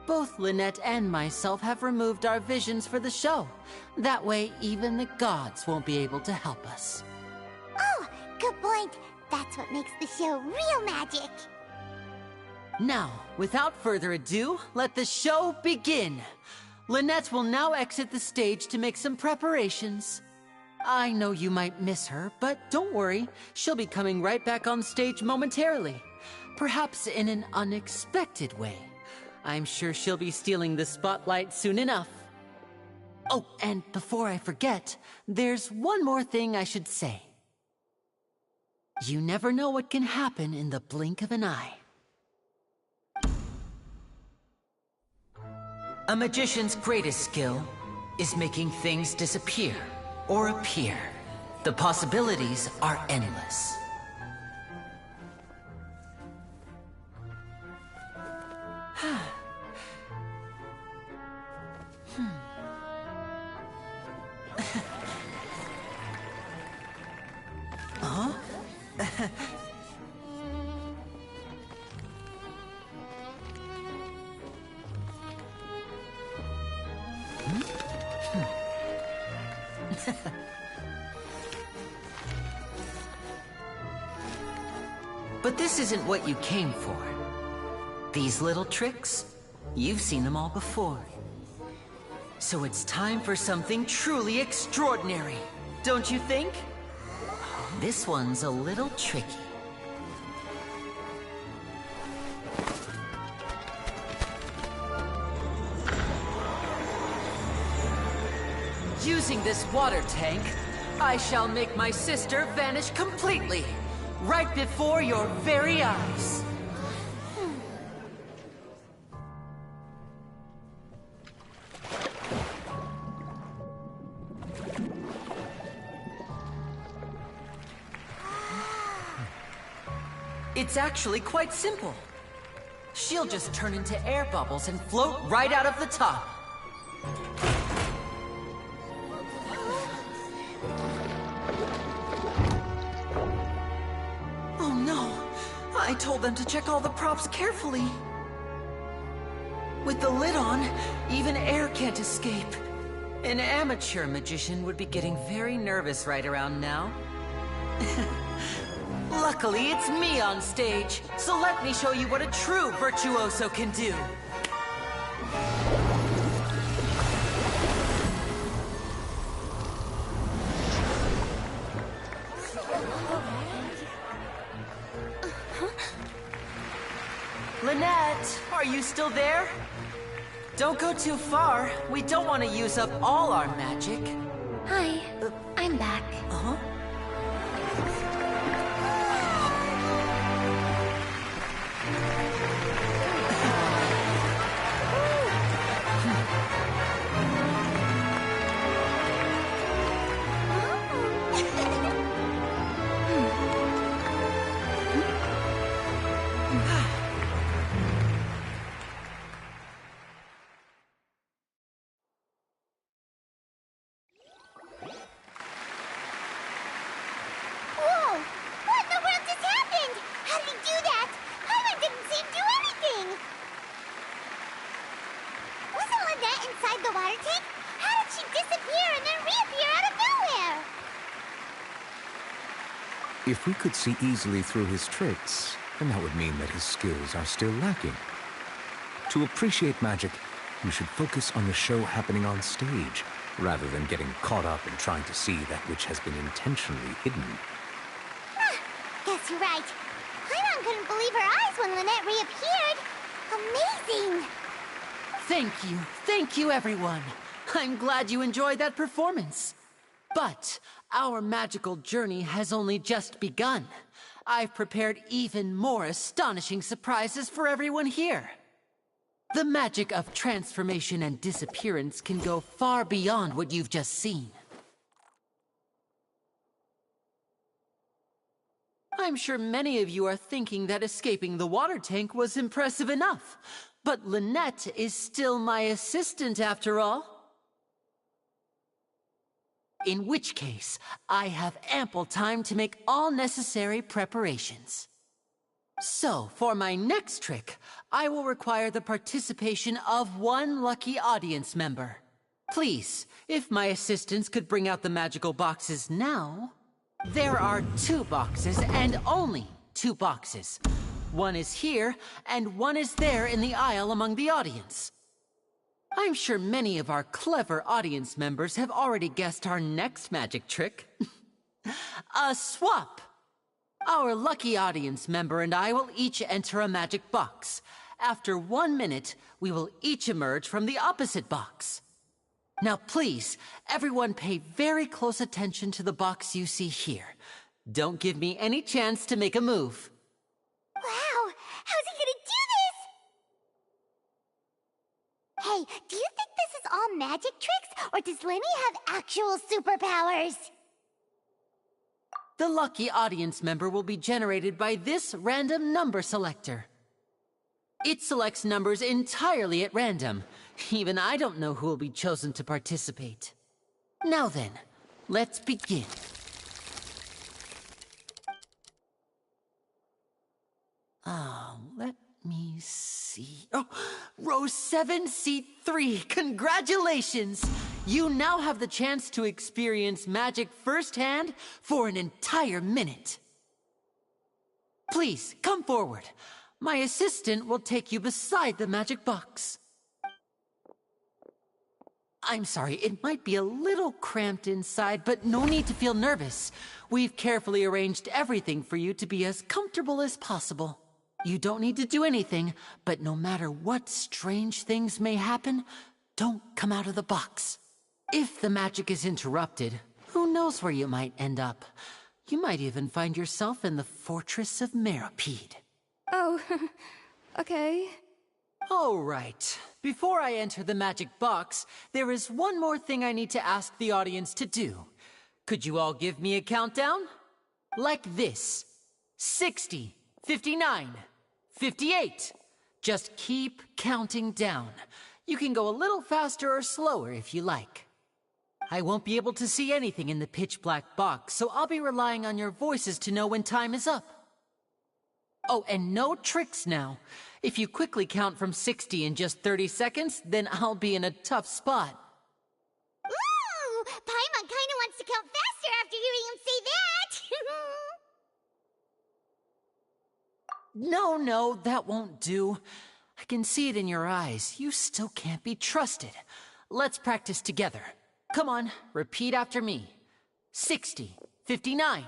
Both Lynette and myself have removed our visions for the show. That way, even the gods won't be able to help us. Oh, good point. That's what makes the show real magic. Now, without further ado, let the show begin. Lynette will now exit the stage to make some preparations. I know you might miss her, but don't worry. She'll be coming right back on stage momentarily. Perhaps in an unexpected way. I'm sure she'll be stealing the spotlight soon enough. Oh, and before I forget, there's one more thing I should say. You never know what can happen in the blink of an eye. A magician's greatest skill is making things disappear or appear. The possibilities are endless. Huh? But this isn't what you came for. These little tricks, you've seen them all before. So it's time for something truly extraordinary, don't you think? This one's a little tricky. Using this water tank, I shall make my sister vanish completely, right before your very eyes. It's actually quite simple. She'll just turn into air bubbles and float right out of the top. Oh no! I told them to check all the props carefully. With the lid on, even air can't escape. An amateur magician would be getting very nervous right around now. Luckily, it's me on stage, so let me show you what a true virtuoso can do. Lynette, are you still there? Don't go too far. We don't want to use up all our magic. Hi, I'm back. Uh-huh. Whoa! What in the world just happened? How did he do that? Paimon didn't see him do anything! Wasn't Lynette inside the water tank? How did she disappear and then reappear out of nowhere? If we could see easily through his tricks, then that would mean that his skills are still lacking. To appreciate magic, you should focus on the show happening on stage, rather than getting caught up in trying to see that which has been intentionally hidden. Guess you're right. Paimon couldn't believe her eyes when Lynette reappeared. Amazing! Thank you everyone. I'm glad you enjoyed that performance. But our magical journey has only just begun. I've prepared even more astonishing surprises for everyone here. The magic of transformation and disappearance can go far beyond what you've just seen. I'm sure many of you are thinking that escaping the water tank was impressive enough, but Lynette is still my assistant after all. In which case, I have ample time to make all necessary preparations. So, for my next trick, I will require the participation of one lucky audience member. Please, if my assistants could bring out the magical boxes now. There are 2 boxes, and only 2 boxes. One is here, and one is there in the aisle among the audience. I'm sure many of our clever audience members have already guessed our next magic trick. A swap! Our lucky audience member and I will each enter a magic box. After 1 minute, we will each emerge from the opposite box. Now please, everyone pay very close attention to the box you see here. Don't give me any chance to make a move. Wow! How's he gonna do this? Hey, do you think this is all magic tricks, or does Lenny have actual superpowers? The lucky audience member will be generated by this random number selector. It selects numbers entirely at random. Even I don't know who will be chosen to participate. Now then, let's begin. Let me see. Oh, row 7, seat 3. Congratulations! You now have the chance to experience magic firsthand for an entire minute. Please, come forward. My assistant will take you beside the magic box. I'm sorry, it might be a little cramped inside, but no need to feel nervous. We've carefully arranged everything for you to be as comfortable as possible. You don't need to do anything, but no matter what strange things may happen, don't come out of the box. If the magic is interrupted, who knows where you might end up? You might even find yourself in the Fortress of Meropide. Oh, okay. All right. Before I enter the magic box, there is one more thing I need to ask the audience to do. Could you all give me a countdown? Like this. 60, 59, 58. Just keep counting down. You can go a little faster or slower if you like. I won't be able to see anything in the pitch-black box, so I'll be relying on your voices to know when time is up. Oh, and no tricks now. If you quickly count from 60 in just 30 seconds, then I'll be in a tough spot. Ooh! Paimon kinda wants to count faster after hearing him say that! No, that won't do. I can see it in your eyes. You still can't be trusted. Let's practice together. Come on, repeat after me. 60, 59,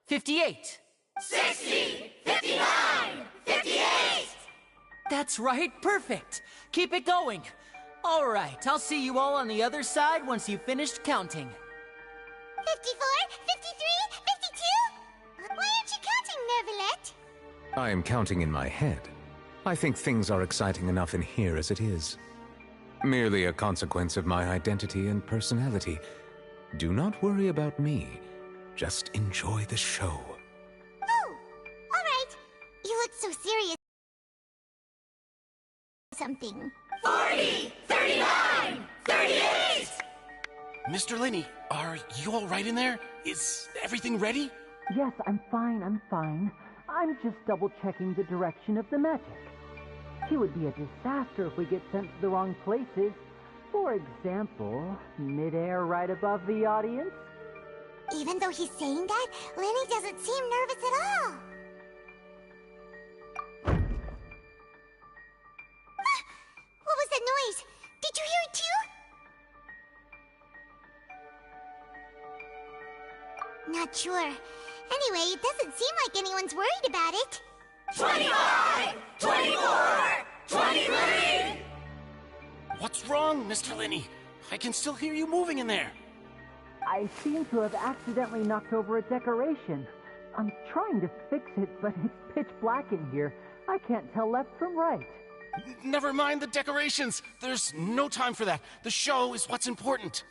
58. 60, 59, 58! That's right, perfect. Keep it going. All right, I'll see you all on the other side once you've finished counting. 54, 53, 52? Why aren't you counting, Nervalet? I am counting in my head. I think things are exciting enough in here as it is. Merely a consequence of my identity and personality. Do not worry about me. Just enjoy the show. Oh, all right. You look so serious. Something. 40, 39, 38! Mr. Linney, are you all right in there? Is everything ready? Yes, I'm fine, I'm just double-checking the direction of the magic. It would be a disaster if we get sent to the wrong places. For example, midair right above the audience. Even though he's saying that, Lenny doesn't seem nervous at all. What was that noise? Did you hear it too? Not sure. Anyway, it doesn't seem like anyone's worried about it. 25, 24, 23! What's wrong, Mr. Linney? I can still hear you moving in there. I seem to have accidentally knocked over a decoration. I'm trying to fix it, but it's pitch black in here. I can't tell left from right. Never mind the decorations. There's no time for that. The show is what's important.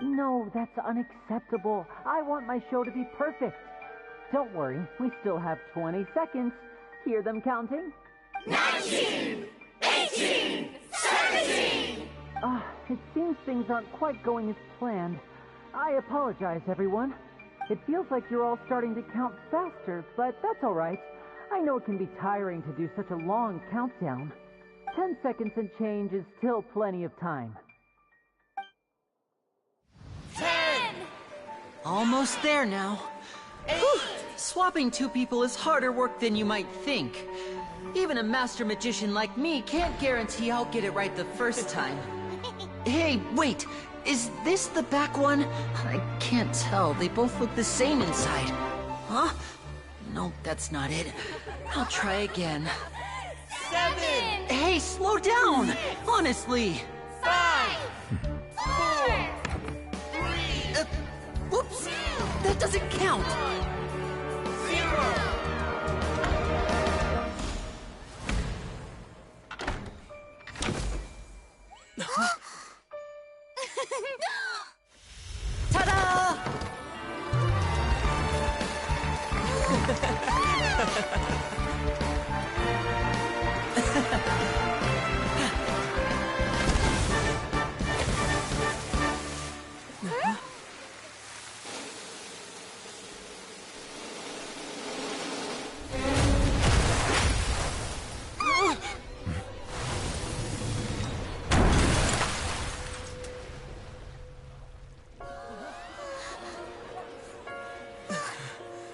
No, that's unacceptable. I want my show to be perfect. Don't worry, we still have 20 seconds. Hear them counting? 19, 18, 17! It seems things aren't quite going as planned. I apologize, everyone. It feels like you're all starting to count faster, but that's all right. I know it can be tiring to do such a long countdown. 10 seconds and change is still plenty of time. 10! Almost there now. Whew. Swapping two people is harder work than you might think. Even a master magician like me can't guarantee I'll get it right the first time. Hey, wait! Is this the back one? I can't tell. They both look the same inside. Huh? No, that's not it. I'll try again. 7! Hey, slow down! Honestly! 5! 4! 3! Whoops! That doesn't count! 0! Ta-da!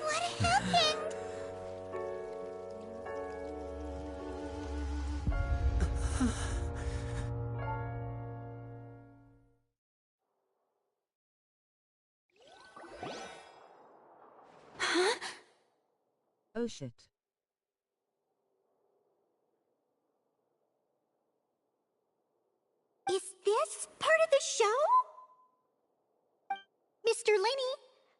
What happened? Oh shit. Is this part of the show? Mr. Linney,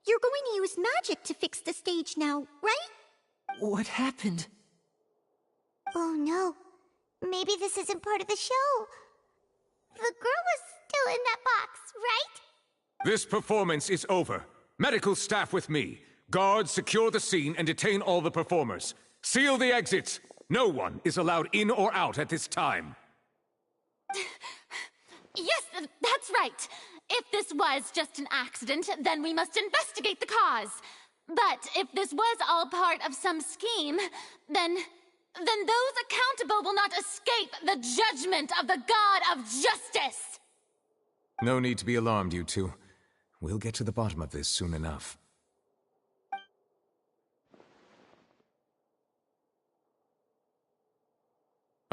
you're going to use magic to fix the stage now, right? What happened? Oh no. Maybe this isn't part of the show. The girl was still in that box, right? This performance is over. Medical staff with me. Guards, secure the scene and detain all the performers. Seal the exits. No one is allowed in or out at this time. Yes, that's right. If this was just an accident, then we must investigate the cause. But if this was all part of some scheme, then those accountable will not escape the judgment of the God of Justice! No need to be alarmed, you two. We'll get to the bottom of this soon enough.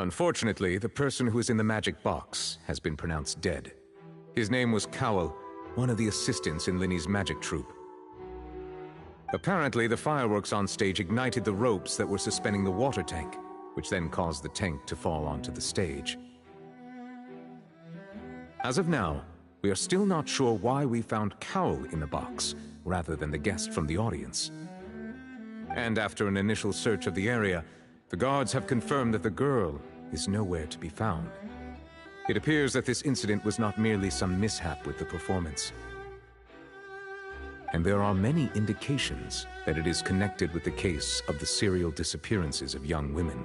Unfortunately, the person who is in the magic box has been pronounced dead. His name was Cowell, one of the assistants in Linney's magic troupe. Apparently, the fireworks on stage ignited the ropes that were suspending the water tank, which then caused the tank to fall onto the stage. As of now, We are still not sure why we found Cowl in the box, rather than the guest from the audience. And after an initial search of the area, the guards have confirmed that the girl is nowhere to be found. It appears that this incident was not merely some mishap with the performance. And there are many indications that it is connected with the case of the serial disappearances of young women.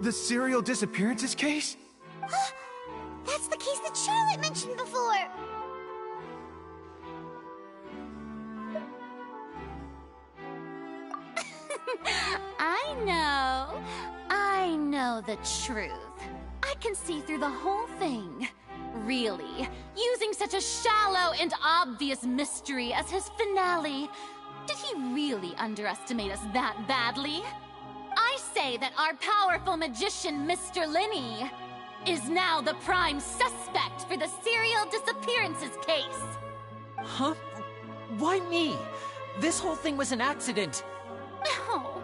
The serial disappearances case? That's the case that Charlotte mentioned before! I know the truth. I can see through the whole thing. Really, using such a shallow and obvious mystery as his finale. Did he really underestimate us that badly? I say that our powerful magician, Mr. Linney, is now the prime suspect for the serial disappearances case. Huh? Why me? This whole thing was an accident. No,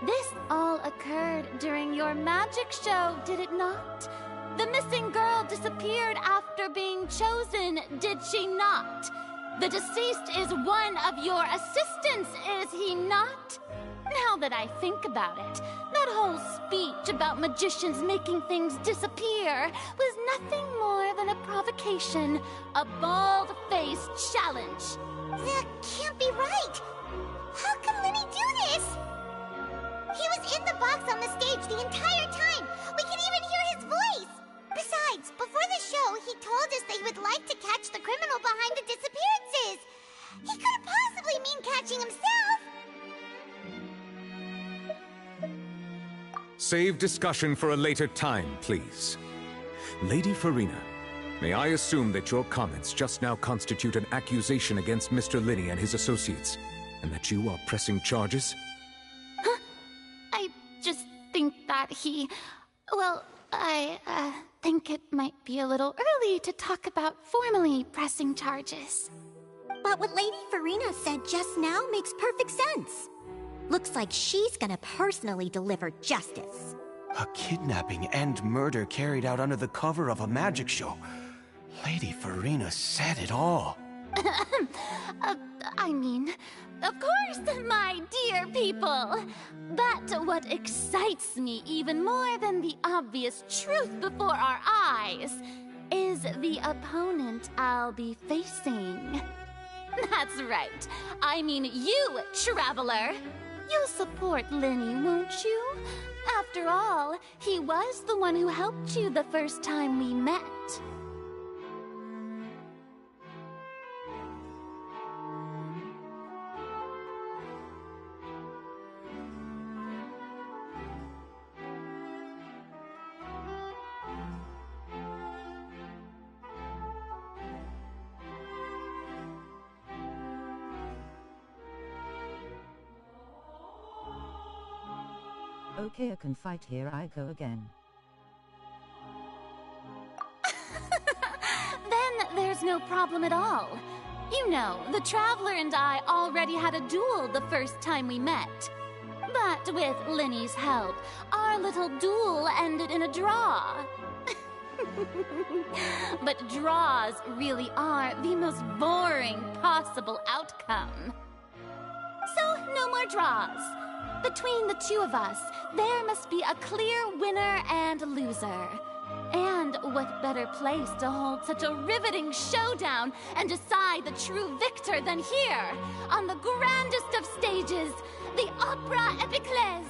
this all occurred during your magic show, did it not? The missing girl disappeared after being chosen, did she not? The deceased is one of your assistants, is he not? Now that I think about it, that whole speech about magicians making things disappear was nothing more than a provocation, a bald-faced challenge. That can't be right! How can Linny do this? He was in the box on the stage the entire time! We can even hear his voice! Besides, before the show, he told us that he would like to catch the criminal behind the disappearances! He couldn't possibly mean catching himself! Save discussion for a later time, please. Lady Farina, may I assume that your comments just now constitute an accusation against Mr. Linney and his associates, and that you are pressing charges? Huh? I just think that I think it might be a little early to talk about formally pressing charges. But what Lady Farina said just now makes perfect sense. Looks like she's gonna personally deliver justice. A kidnapping and murder carried out under the cover of a magic show. Lady Farina said it all. I mean, of course, my dear people. But what excites me even more than the obvious truth before our eyes is the opponent I'll be facing. That's right. I mean you, Traveler. You'll support Linny, won't you? After all, he was the one who helped you the first time we met. Okay, I can fight, here I go again. Then there's no problem at all. You know, the Traveler and I already had a duel the first time we met. But with Linny's help, our little duel ended in a draw. But draws really are the most boring possible outcome. So, no more draws. Between the two of us, there must be a clear winner and loser. And what better place to hold such a riveting showdown and decide the true victor than here, on the grandest of stages, the Opera Epiclese.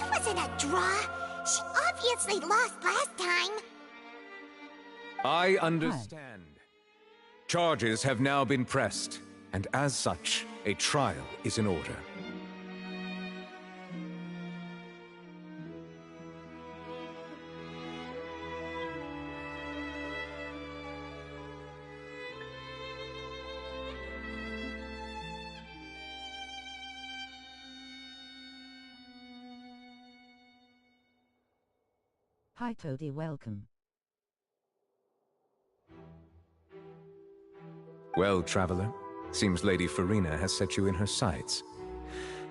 It wasn't a draw. She obviously lost last time. I understand. Charges have now been pressed, and as such, a trial is in order. Hi Toadie, welcome. Well, Traveler, seems Lady Farina has set you in her sights.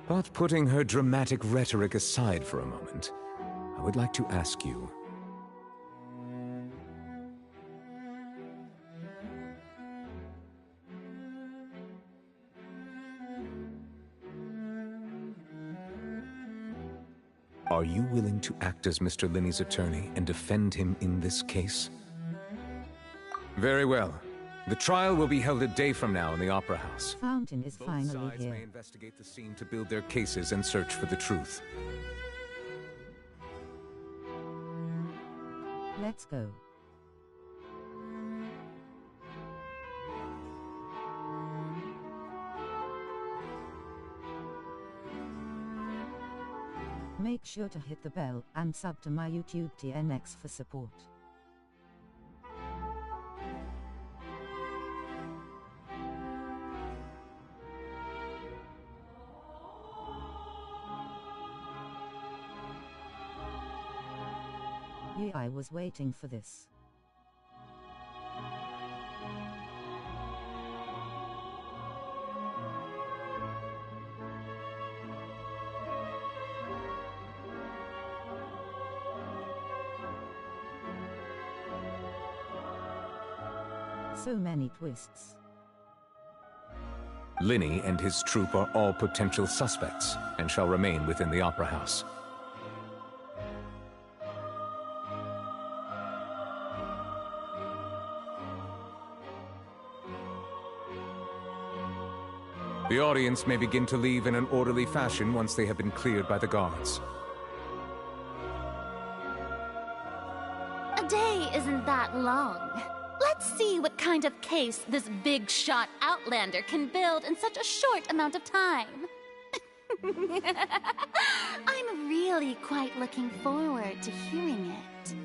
But putting her dramatic rhetoric aside for a moment, would like to ask you. Are you willing to act as Mr. Linney's attorney and defend him in this case? Very well. The trial will be held a day from now in the Opera House. Fountain is Both finally sides here. may investigate the scene to build their cases and search for the truth. Let's go. Make sure to hit the bell and sub to my YouTube TNX for support. Yeah, I was waiting for this. So many twists. Linney and his troop are all potential suspects and shall remain within the Opera House. The audience may begin to leave in an orderly fashion once they have been cleared by the guards. A day isn't that long. Let's see what kind of case this big shot outlander can build in such a short amount of time. I'm really quite looking forward to hearing it.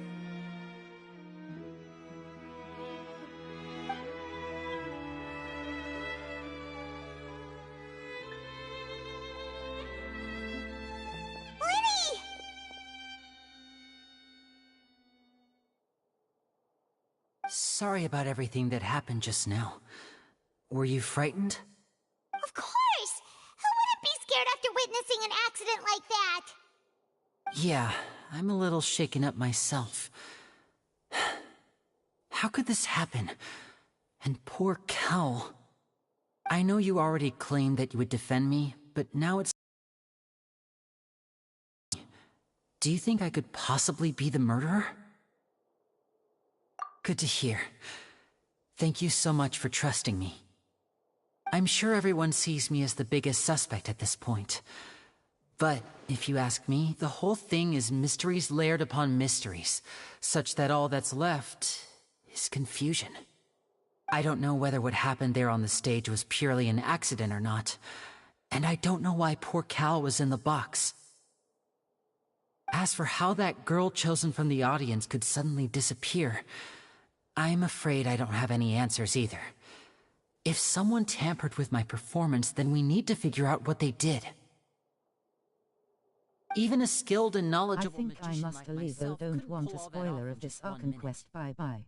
Sorry about everything that happened just now. Were you frightened? Of course! Who wouldn't be scared after witnessing an accident like that? Yeah, I'm a little shaken up myself. How could this happen? And poor Cal. I know you already claimed that you would defend me, but now it's... Do you think I could possibly be the murderer? Good to hear. Thank you so much for trusting me. I'm sure everyone sees me as the biggest suspect at this point. But, if you ask me, the whole thing is mysteries layered upon mysteries, such that all that's left is confusion. I don't know whether what happened there on the stage was purely an accident or not, and I don't know why poor Cal was in the box. As for how that girl chosen from the audience could suddenly disappear, I'm afraid I don't have any answers either. If someone tampered with my performance, then we need to figure out what they did. Even a skilled and knowledgeable magician I think I must leave, though don't want a spoiler of this Archon quest. Bye-bye.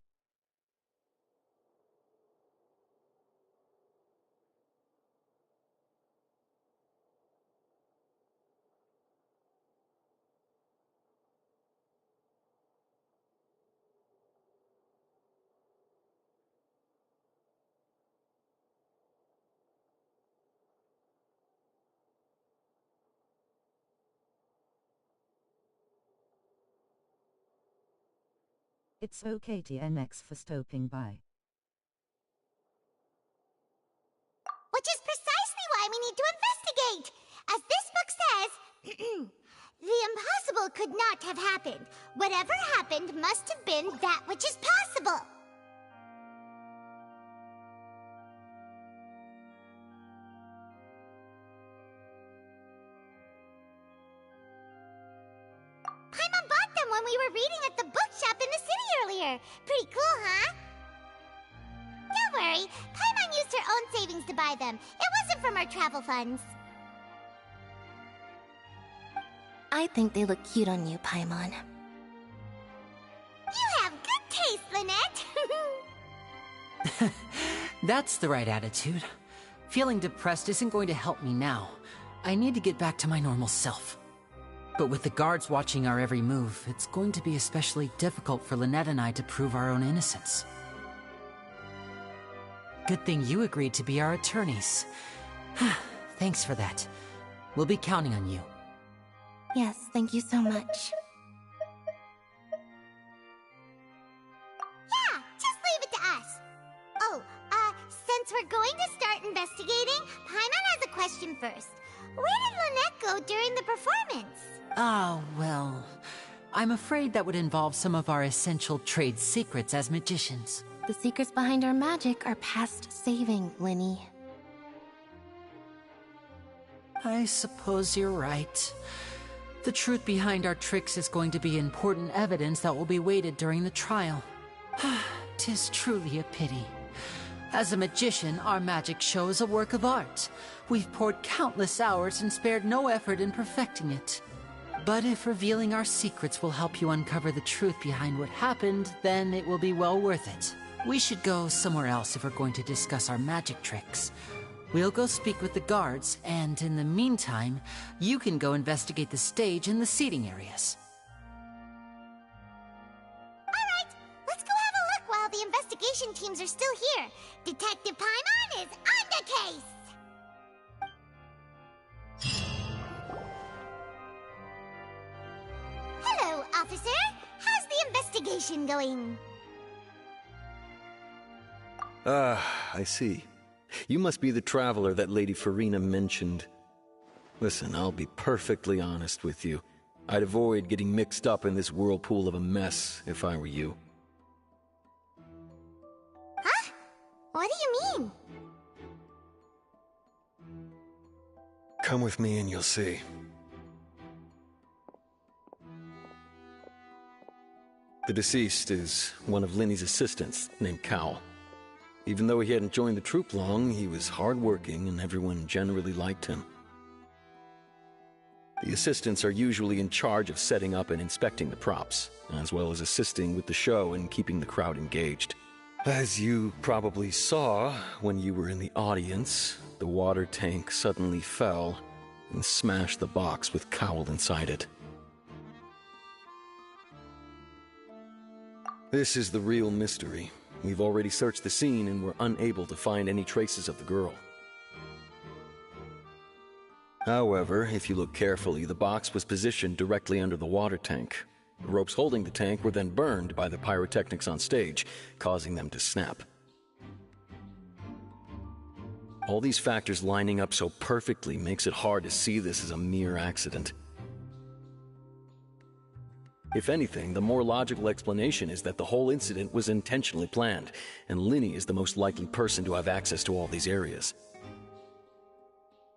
It's okay TNX for stopping by. Which is precisely why we need to investigate! As this book says, the impossible could not have happened. Whatever happened must have been that which is possible. Paimon bought them when we were reading at the bookshop in the city earlier. Pretty cool, huh? Don't worry, Paimon used her own savings to buy them. It wasn't from our travel funds. I think they look cute on you, Paimon. You have good taste, Lynette! That's the right attitude. Feeling depressed isn't going to help me now. I need to get back to my normal self. But with the guards watching our every move, it's going to be especially difficult for Lynette and I to prove our own innocence. Good thing you agreed to be our attorneys. Thanks for that. We'll be counting on you. Yes, thank you so much. Yeah, just leave it to us. Oh, since we're going to start investigating, Paimon has a question first. Where did Lynette go during the performance? Ah, well, I'm afraid that would involve some of our essential trade secrets as magicians. The secrets behind our magic are past saving, Linny. I suppose you're right. The truth behind our tricks is going to be important evidence that will be weighted during the trial. 'Tis truly a pity. As a magician, our magic show is a work of art. We've poured countless hours and spared no effort in perfecting it. But if revealing our secrets will help you uncover the truth behind what happened, then it will be well worth it. We should go somewhere else if we're going to discuss our magic tricks. We'll go speak with the guards, and in the meantime, you can go investigate the stage and the seating areas. Alright, let's go have a look while the investigation teams are still here. Detective Paimon is on the case! Hello, officer. How's the investigation going? I see. You must be the traveler that Lady Farina mentioned. Listen, I'll be perfectly honest with you. I'd avoid getting mixed up in this whirlpool of a mess if I were you. Huh? What do you mean? Come with me and you'll see. The deceased is one of Linny's assistants, named Cal. Even though he hadn't joined the troupe long, he was hardworking and everyone generally liked him. The assistants are usually in charge of setting up and inspecting the props, as well as assisting with the show and keeping the crowd engaged. As you probably saw when you were in the audience, the water tank suddenly fell and smashed the box with Cowl inside it. This is the real mystery. We've already searched the scene and were unable to find any traces of the girl. However, if you look carefully, the box was positioned directly under the water tank. The ropes holding the tank were then burned by the pyrotechnics on stage, causing them to snap. All these factors lining up so perfectly makes it hard to see this as a mere accident. If anything, the more logical explanation is that the whole incident was intentionally planned, and Linny is the most likely person to have access to all these areas.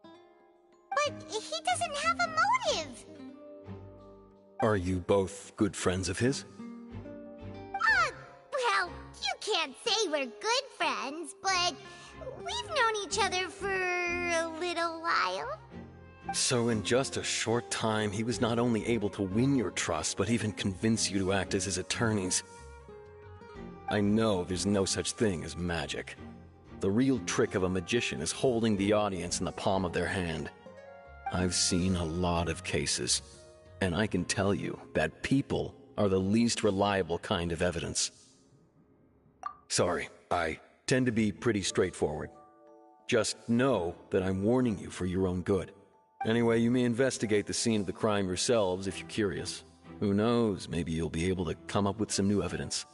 But he doesn't have a motive! Are you both good friends of his? Well, you can't say we're good friends, but we've known each other for a little while. So in just a short time, he was not only able to win your trust, but even convince you to act as his attorneys. I know there's no such thing as magic. The real trick of a magician is holding the audience in the palm of their hand. I've seen a lot of cases, and I can tell you that people are the least reliable kind of evidence. Sorry, I tend to be pretty straightforward. Just know that I'm warning you for your own good. Anyway, you may investigate the scene of the crime yourselves if you're curious. Who knows, maybe you'll be able to come up with some new evidence.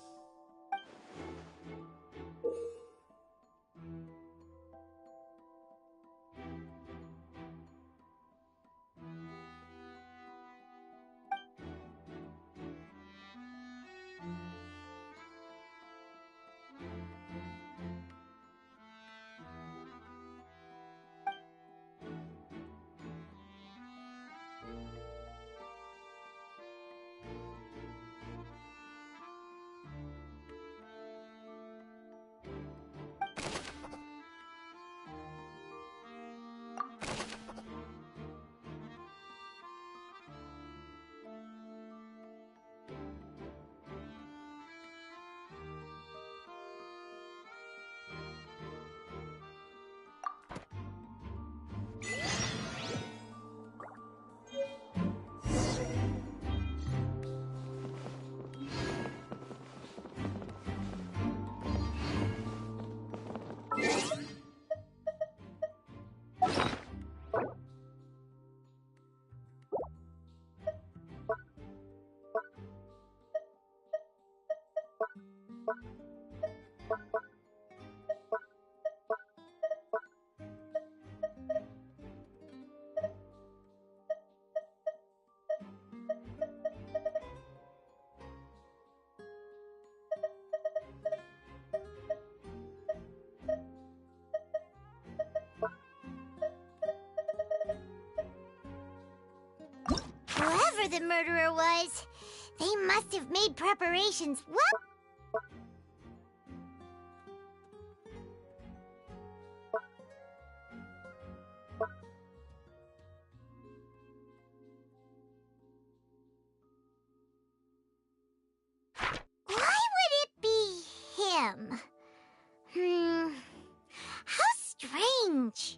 the murderer was. They must have made preparations well. Why would it be him? How strange.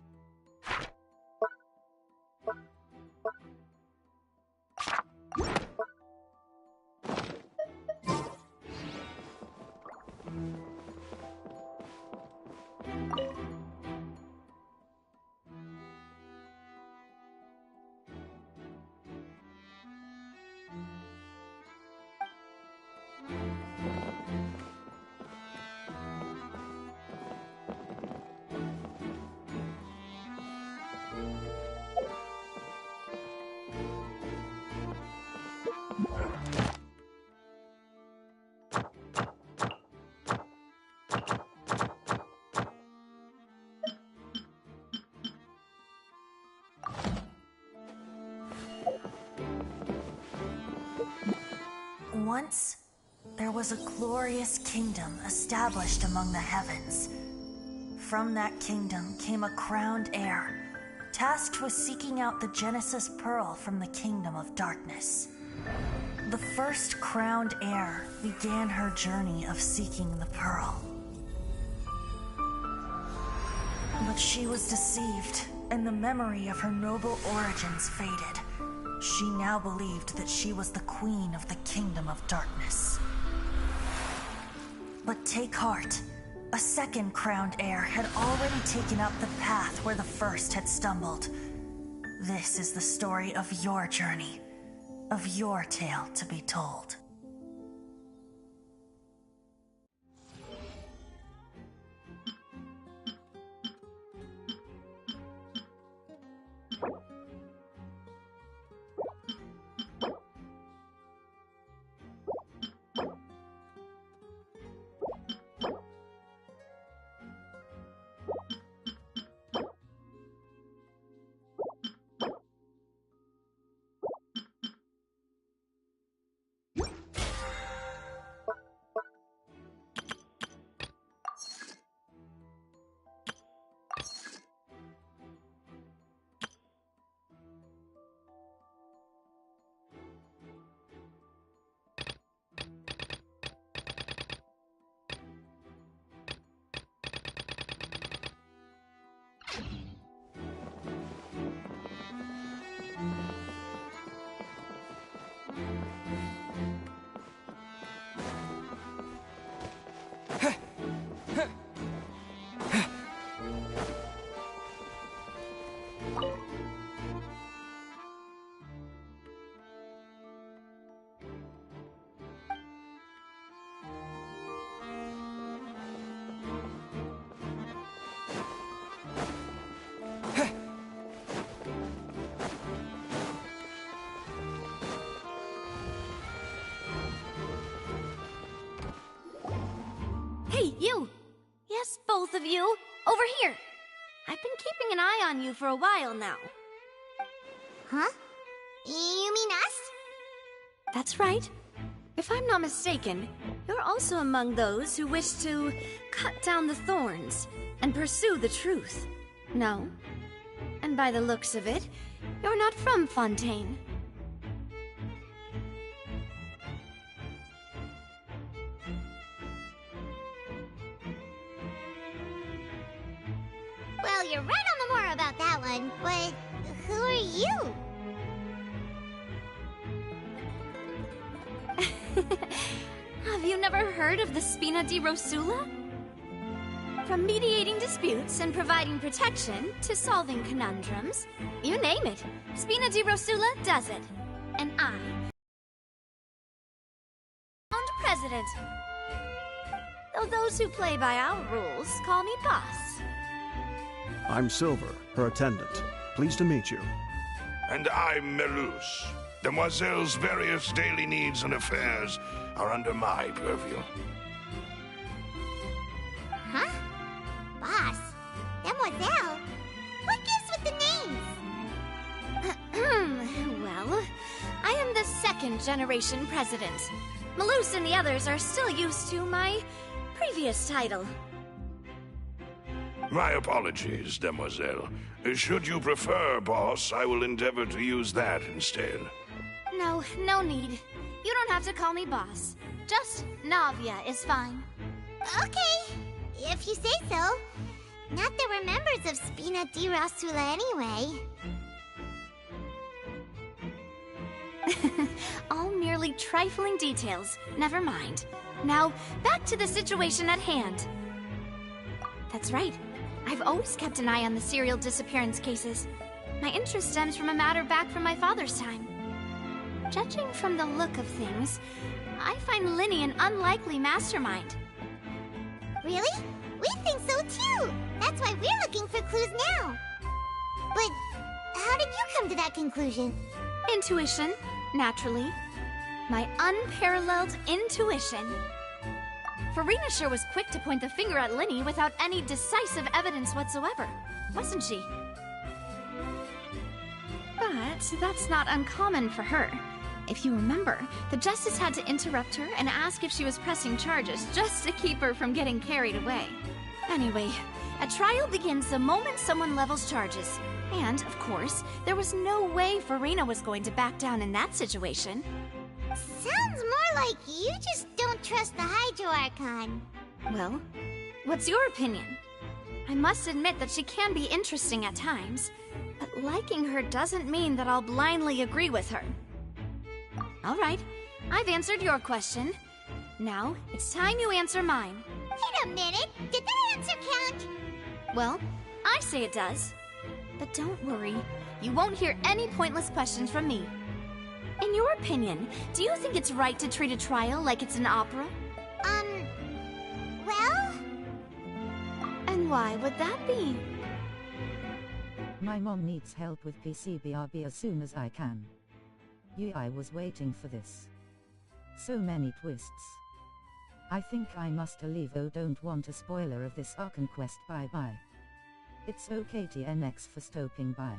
Once, there was a glorious kingdom established among the heavens. From that kingdom came a crowned heir, tasked with seeking out the Genesis Pearl from the kingdom of darkness. The first crowned heir began her journey of seeking the pearl. But she was deceived, and the memory of her noble origins faded. She now believed that she was the queen of the kingdom of darkness. But take heart. A second crowned heir had already taken up the path where the first had stumbled. This is the story of your journey, of your tale to be told. Hey, you! Yes, both of you. Over here. I've been keeping an eye on you for a while now. Huh? You mean us? That's right. If I'm not mistaken, you're also among those who wish to cut down the thorns and pursue the truth. No? And by the looks of it, you're not from Fontaine. Well, you're right on the more about that one, but who are you? Have you never heard of the Spina di Rosula? From mediating disputes and providing protection to solving conundrums, you name it, Spina di Rosula does it. And I, president. Though those who play by our rules call me boss. I'm Silver, her attendant. Pleased to meet you. And I'm Melus. Demoiselle's various daily needs and affairs are under my purview. Huh? Boss? Demoiselle? What gives with the names? Well, I am the generation president. Malus and the others are still used to my previous title. My apologies, demoiselle. Should you prefer, boss, I will endeavor to use that instead. No, no need. You don't have to call me boss. Just Navia is fine. Okay, if you say so. Not that we're members of Spina di Rosula anyway. All merely trifling details. Never mind. Now, back to the situation at hand. That's right. I've always kept an eye on the serial disappearance cases. My interest stems from a matter back from my father's time. Judging from the look of things, I find Linny an unlikely mastermind. Really? We think so too! That's why we're looking for clues now. But how did you come to that conclusion? Intuition, naturally. My unparalleled intuition. Farina sure was quick to point the finger at Linny without any decisive evidence whatsoever, wasn't she? But that's not uncommon for her. If you remember, the Justice had to interrupt her and ask if she was pressing charges just to keep her from getting carried away. Anyway, a trial begins the moment someone levels charges. And, of course, there was no way Farina was going to back down in that situation. Sounds more like you just don't trust the Hydro Archon. Well, what's your opinion? I must admit that she can be interesting at times, but liking her doesn't mean that I'll blindly agree with her. All right, I've answered your question. Now, it's time you answer mine. Wait a minute, did that answer count? Well, I say it does. But don't worry, you won't hear any pointless questions from me. In your opinion, do you think it's right to treat a trial like it's an opera? Well? And why would that be? My mom needs help with PCBRB as soon as I can. I was waiting for this. So many twists. I think I must leave. Oh, don't want a spoiler of this Archon quest. Bye bye. It's okay TNX for stopping by.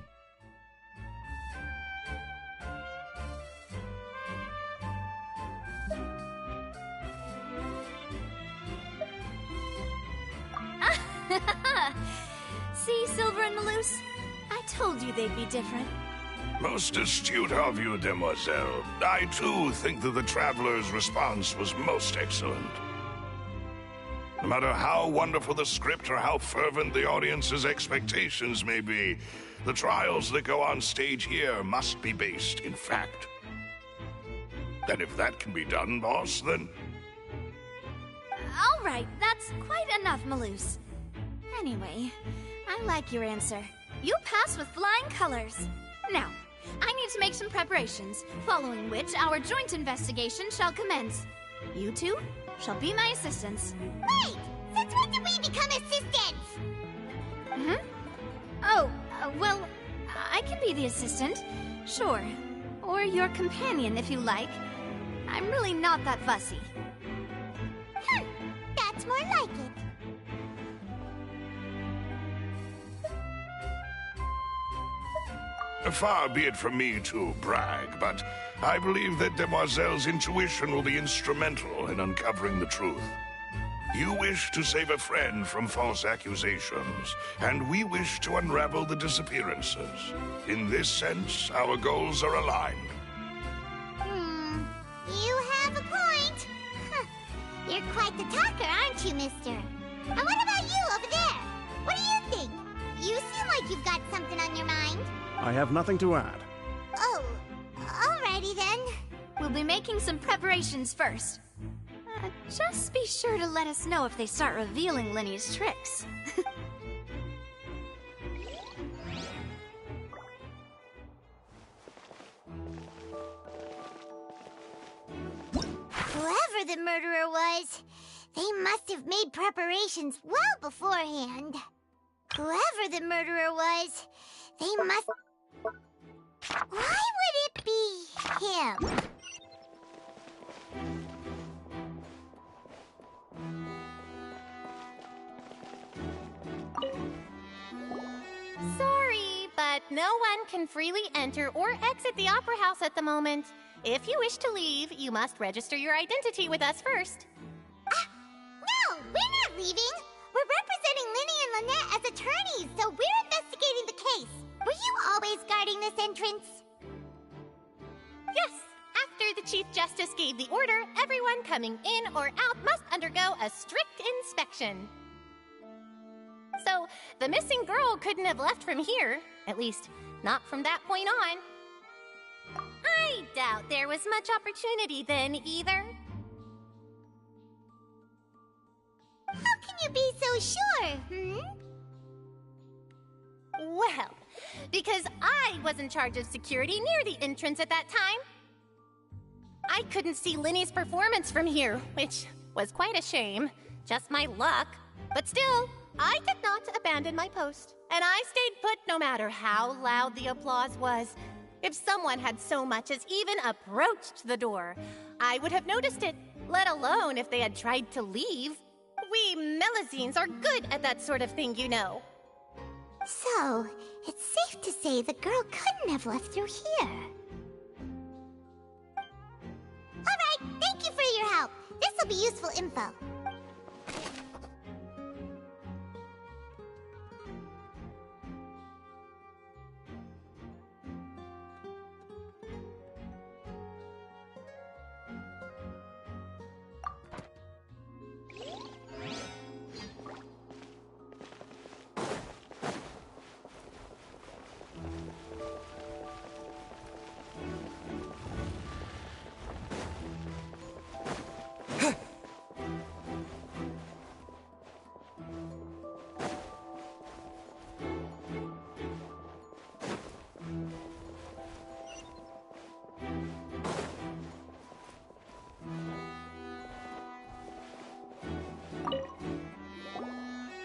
See, Silver and Malus? I told you they'd be different. Most astute of you, demoiselle. I too think that the traveler's response was most excellent. No matter how wonderful the script or how fervent the audience's expectations may be, the trials that go on stage here must be based in fact. And if that can be done, boss, then... All right, that's quite enough, Malus. Anyway, I like your answer. You pass with flying colors. Now, I need to make some preparations, following which our joint investigation shall commence. You two shall be my assistants. Wait! Since when did we become assistants? Oh, well, I can be the assistant, sure. Or your companion, if you like. I'm really not that fussy. That's more like it. Far be it from me to brag, but I believe that Demoiselle's intuition will be instrumental in uncovering the truth. You wish to save a friend from false accusations, and we wish to unravel the disappearances. In this sense, our goals are aligned. You have a point. You're quite the talker, aren't you, mister? And what about you over there? What do you think? You seem like you've got something on your mind. I have nothing to add. Oh, alrighty then. We'll be making some preparations first. Just be sure to let us know if they start revealing Linny's tricks. Whoever the murderer was, they must have made preparations well beforehand. Whoever the murderer was, they must... Why would it be him? Sorry, but no one can freely enter or exit the Opera House at the moment. If you wish to leave, you must register your identity with us first. No, we're not leaving. We're representing Linny and Lynette as attorneys, so we're investigating the case. Were you always guarding this entrance? Yes. After the Chief Justice gave the order, everyone coming in or out must undergo a strict inspection. So, the missing girl couldn't have left from here. At least, not from that point on. I doubt there was much opportunity then, either. How can you be so sure, Well, because I was in charge of security near the entrance at that time. I couldn't see Linny's performance from here, which was quite a shame. Just my luck. But still, I did not abandon my post, and I stayed put no matter how loud the applause was. If someone had so much as even approached the door, I would have noticed it, let alone if they had tried to leave. We Melusines are good at that sort of thing, you know. So, it's safe to say the girl couldn't have left through here. Alright, thank you for your help. This'll be useful info.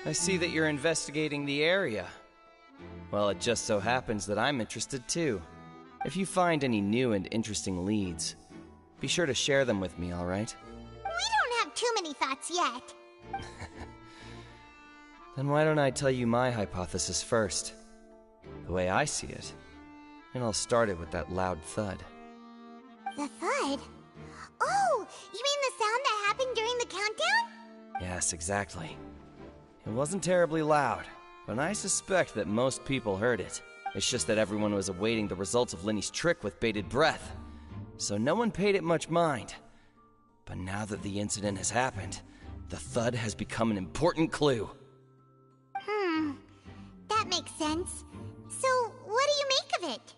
I see that you're investigating the area. Well, it just so happens that I'm interested too. If you find any new and interesting leads, be sure to share them with me, alright? We don't have too many thoughts yet. Then why don't I tell you my hypothesis first? The way I see it. And I'll start it with that loud thud. The thud? Oh, you mean the sound that happened during the countdown? Yes, exactly. It wasn't terribly loud, but I suspect that most people heard it. It's just that everyone was awaiting the results of Linny's trick with bated breath, so no one paid it much mind. But now that the incident has happened, the thud has become an important clue. That makes sense. So, what do you make of it?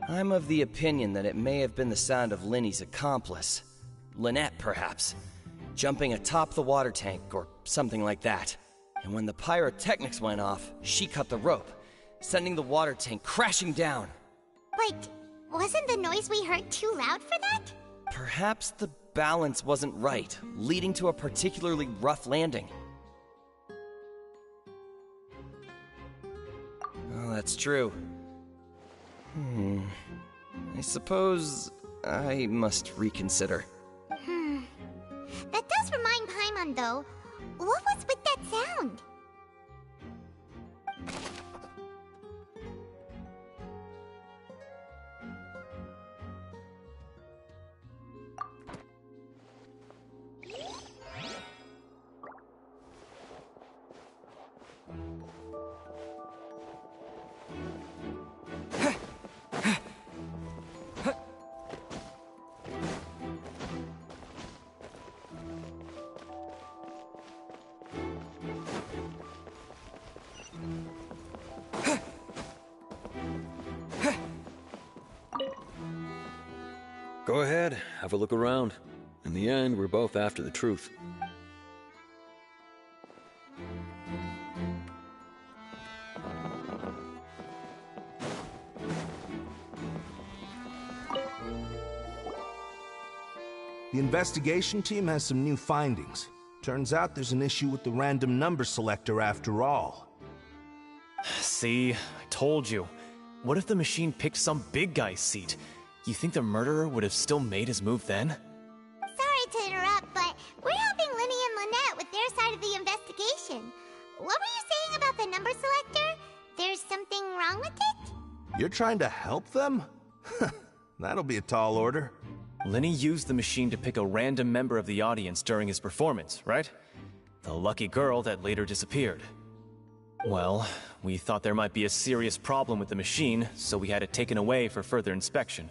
I'm of the opinion that it may have been the sound of Linny's accomplice. Lynette, perhaps. Jumping atop the water tank, or something like that. And when the pyrotechnics went off, she cut the rope, sending the water tank crashing down. But wasn't the noise we heard too loud for that? Perhaps the balance wasn't right, leading to a particularly rough landing. Well, that's true. I suppose I must reconsider. That does remind Paimon, though. What was with that sound? Go ahead, have a look around. In the end, we're both after the truth. The investigation team has some new findings. Turns out there's an issue with the random number selector after all. See, I told you. What if the machine picked some big guy's seat? You think the murderer would have still made his move then? Sorry to interrupt, but we're helping Linny and Lynette with their side of the investigation. What were you saying about the number selector? There's something wrong with it? You're trying to help them? That'll be a tall order. Lenny used the machine to pick a random member of the audience during his performance, right? The lucky girl that later disappeared. Well, we thought there might be a serious problem with the machine, so we had it taken away for further inspection.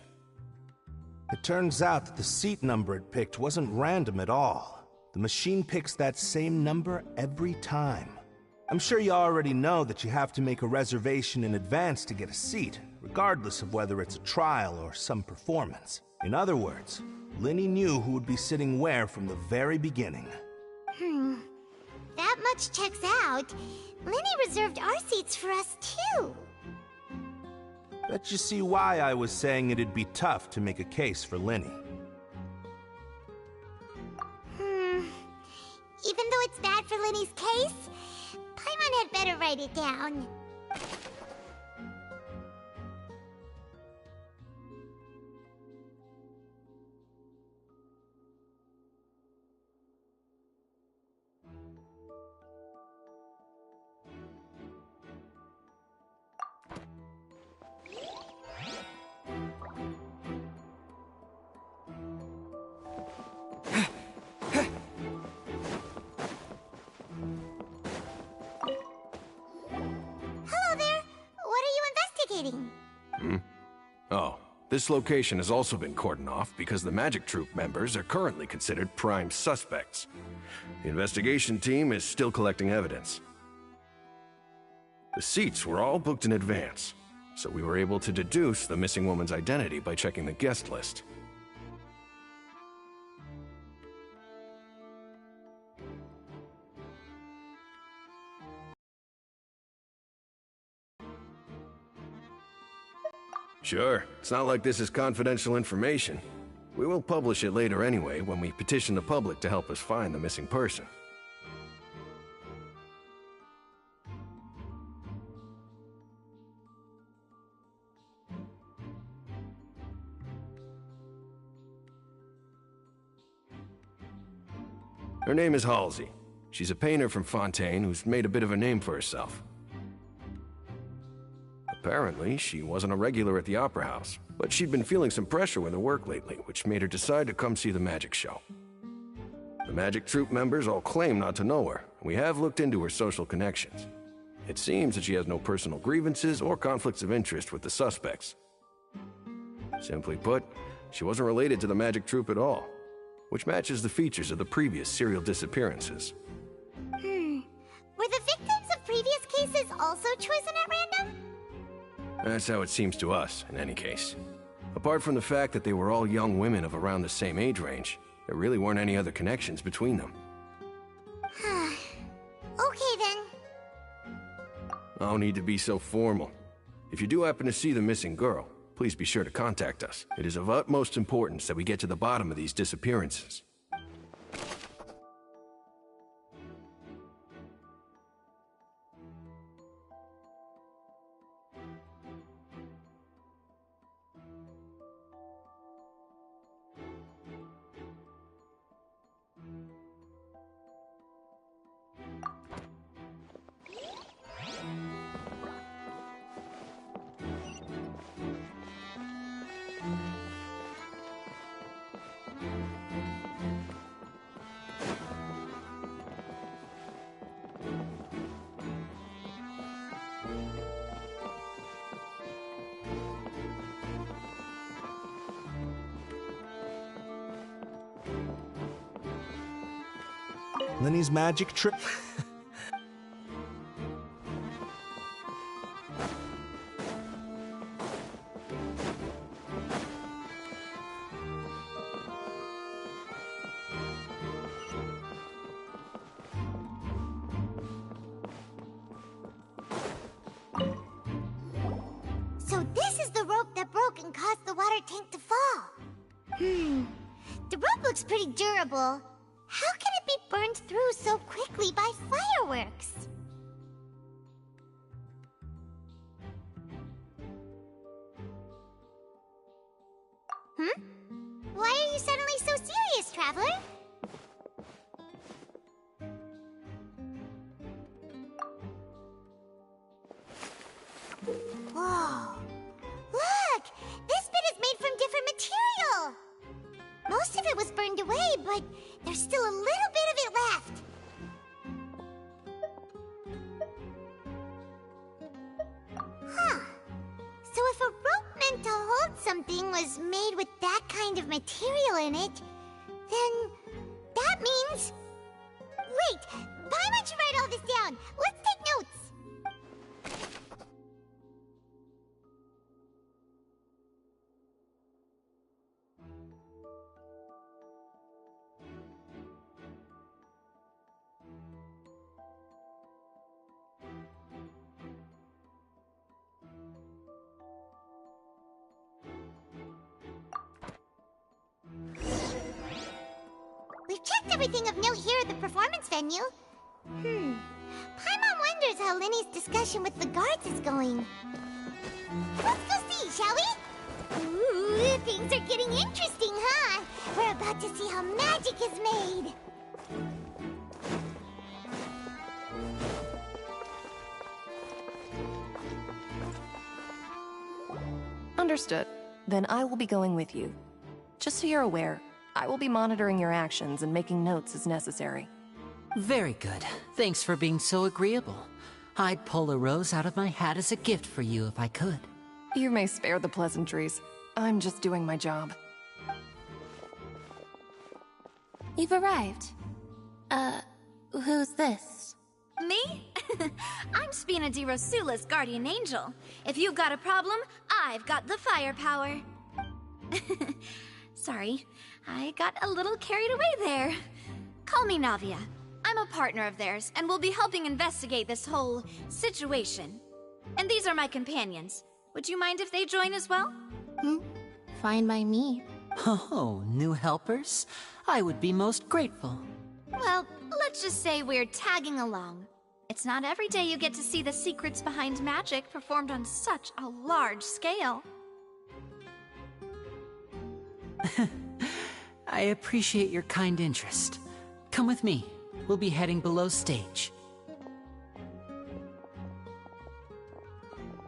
It turns out that the seat number it picked wasn't random at all. The machine picks that same number every time. I'm sure you already know that you have to make a reservation in advance to get a seat, regardless of whether it's a trial or some performance. In other words, Lenny knew who would be sitting where from the very beginning. That much checks out. Lenny reserved our seats for us, too. Bet you see why I was saying it'd be tough to make a case for Lenny. Even though it's bad for Lenny's case, Paimon had better write it down. Oh, this location has also been cordoned off because the Magic Troop members are currently considered prime suspects. The investigation team is still collecting evidence. The seats were all booked in advance, so we were able to deduce the missing woman's identity by checking the guest list. Sure, it's not like this is confidential information. We will publish it later anyway when we petition the public to help us find the missing person. Her name is Halsey. She's a painter from Fontaine who's made a bit of a name for herself. Apparently, she wasn't a regular at the Opera House, but she'd been feeling some pressure with her work lately, which made her decide to come see the magic show. The Magic Troop members all claim not to know her, and we have looked into her social connections. It seems that she has no personal grievances or conflicts of interest with the suspects. Simply put, she wasn't related to the Magic Troop at all, which matches the features of the previous serial disappearances. Were the victims of previous cases also chosen at random? That's how it seems to us, in any case. Apart from the fact that they were all young women of around the same age range, there really weren't any other connections between them. Okay then. No need to be so formal. If you do happen to see the missing girl, please be sure to contact us. It is of utmost importance that we get to the bottom of these disappearances. Lenny's magic trick. So this is the rope that broke and caused the water tank to fall. The rope looks pretty durable. How can it be burned through so quickly by fireworks? Why are you suddenly so serious, Traveler? Whoa! Look! This bit is made from different burned away, but there's still a little bit of it left. Huh. So if a rope meant to hold something was made with that kind of material in it, then that means... Wait! Paimon should write all this down! Let's take notes! We've checked everything of note here at the performance venue. Paimon wonders how Linny's discussion with the guards is going. Let's go see, shall we? Ooh, things are getting interesting, huh? We're about to see how magic is made. Understood. Then I will be going with you. Just so you're aware, I will be monitoring your actions and making notes as necessary. Very good. Thanks for being so agreeable. I'd pull a rose out of my hat as a gift for you if I could. You may spare the pleasantries. I'm just doing my job. You've arrived. Who's this? Me? I'm Spina di Rosula's guardian angel. If you've got a problem, I've got the firepower. Sorry, I got a little carried away there. Call me Navia. I'm a partner of theirs, and will be helping investigate this whole situation. And these are my companions. Would you mind if they join as well? Fine by me. Oh, new helpers? I would be most grateful. Well, let's just say we're tagging along. It's not every day you get to see the secrets behind magic performed on such a large scale. I appreciate your kind interest. Come with me. We'll be heading below stage.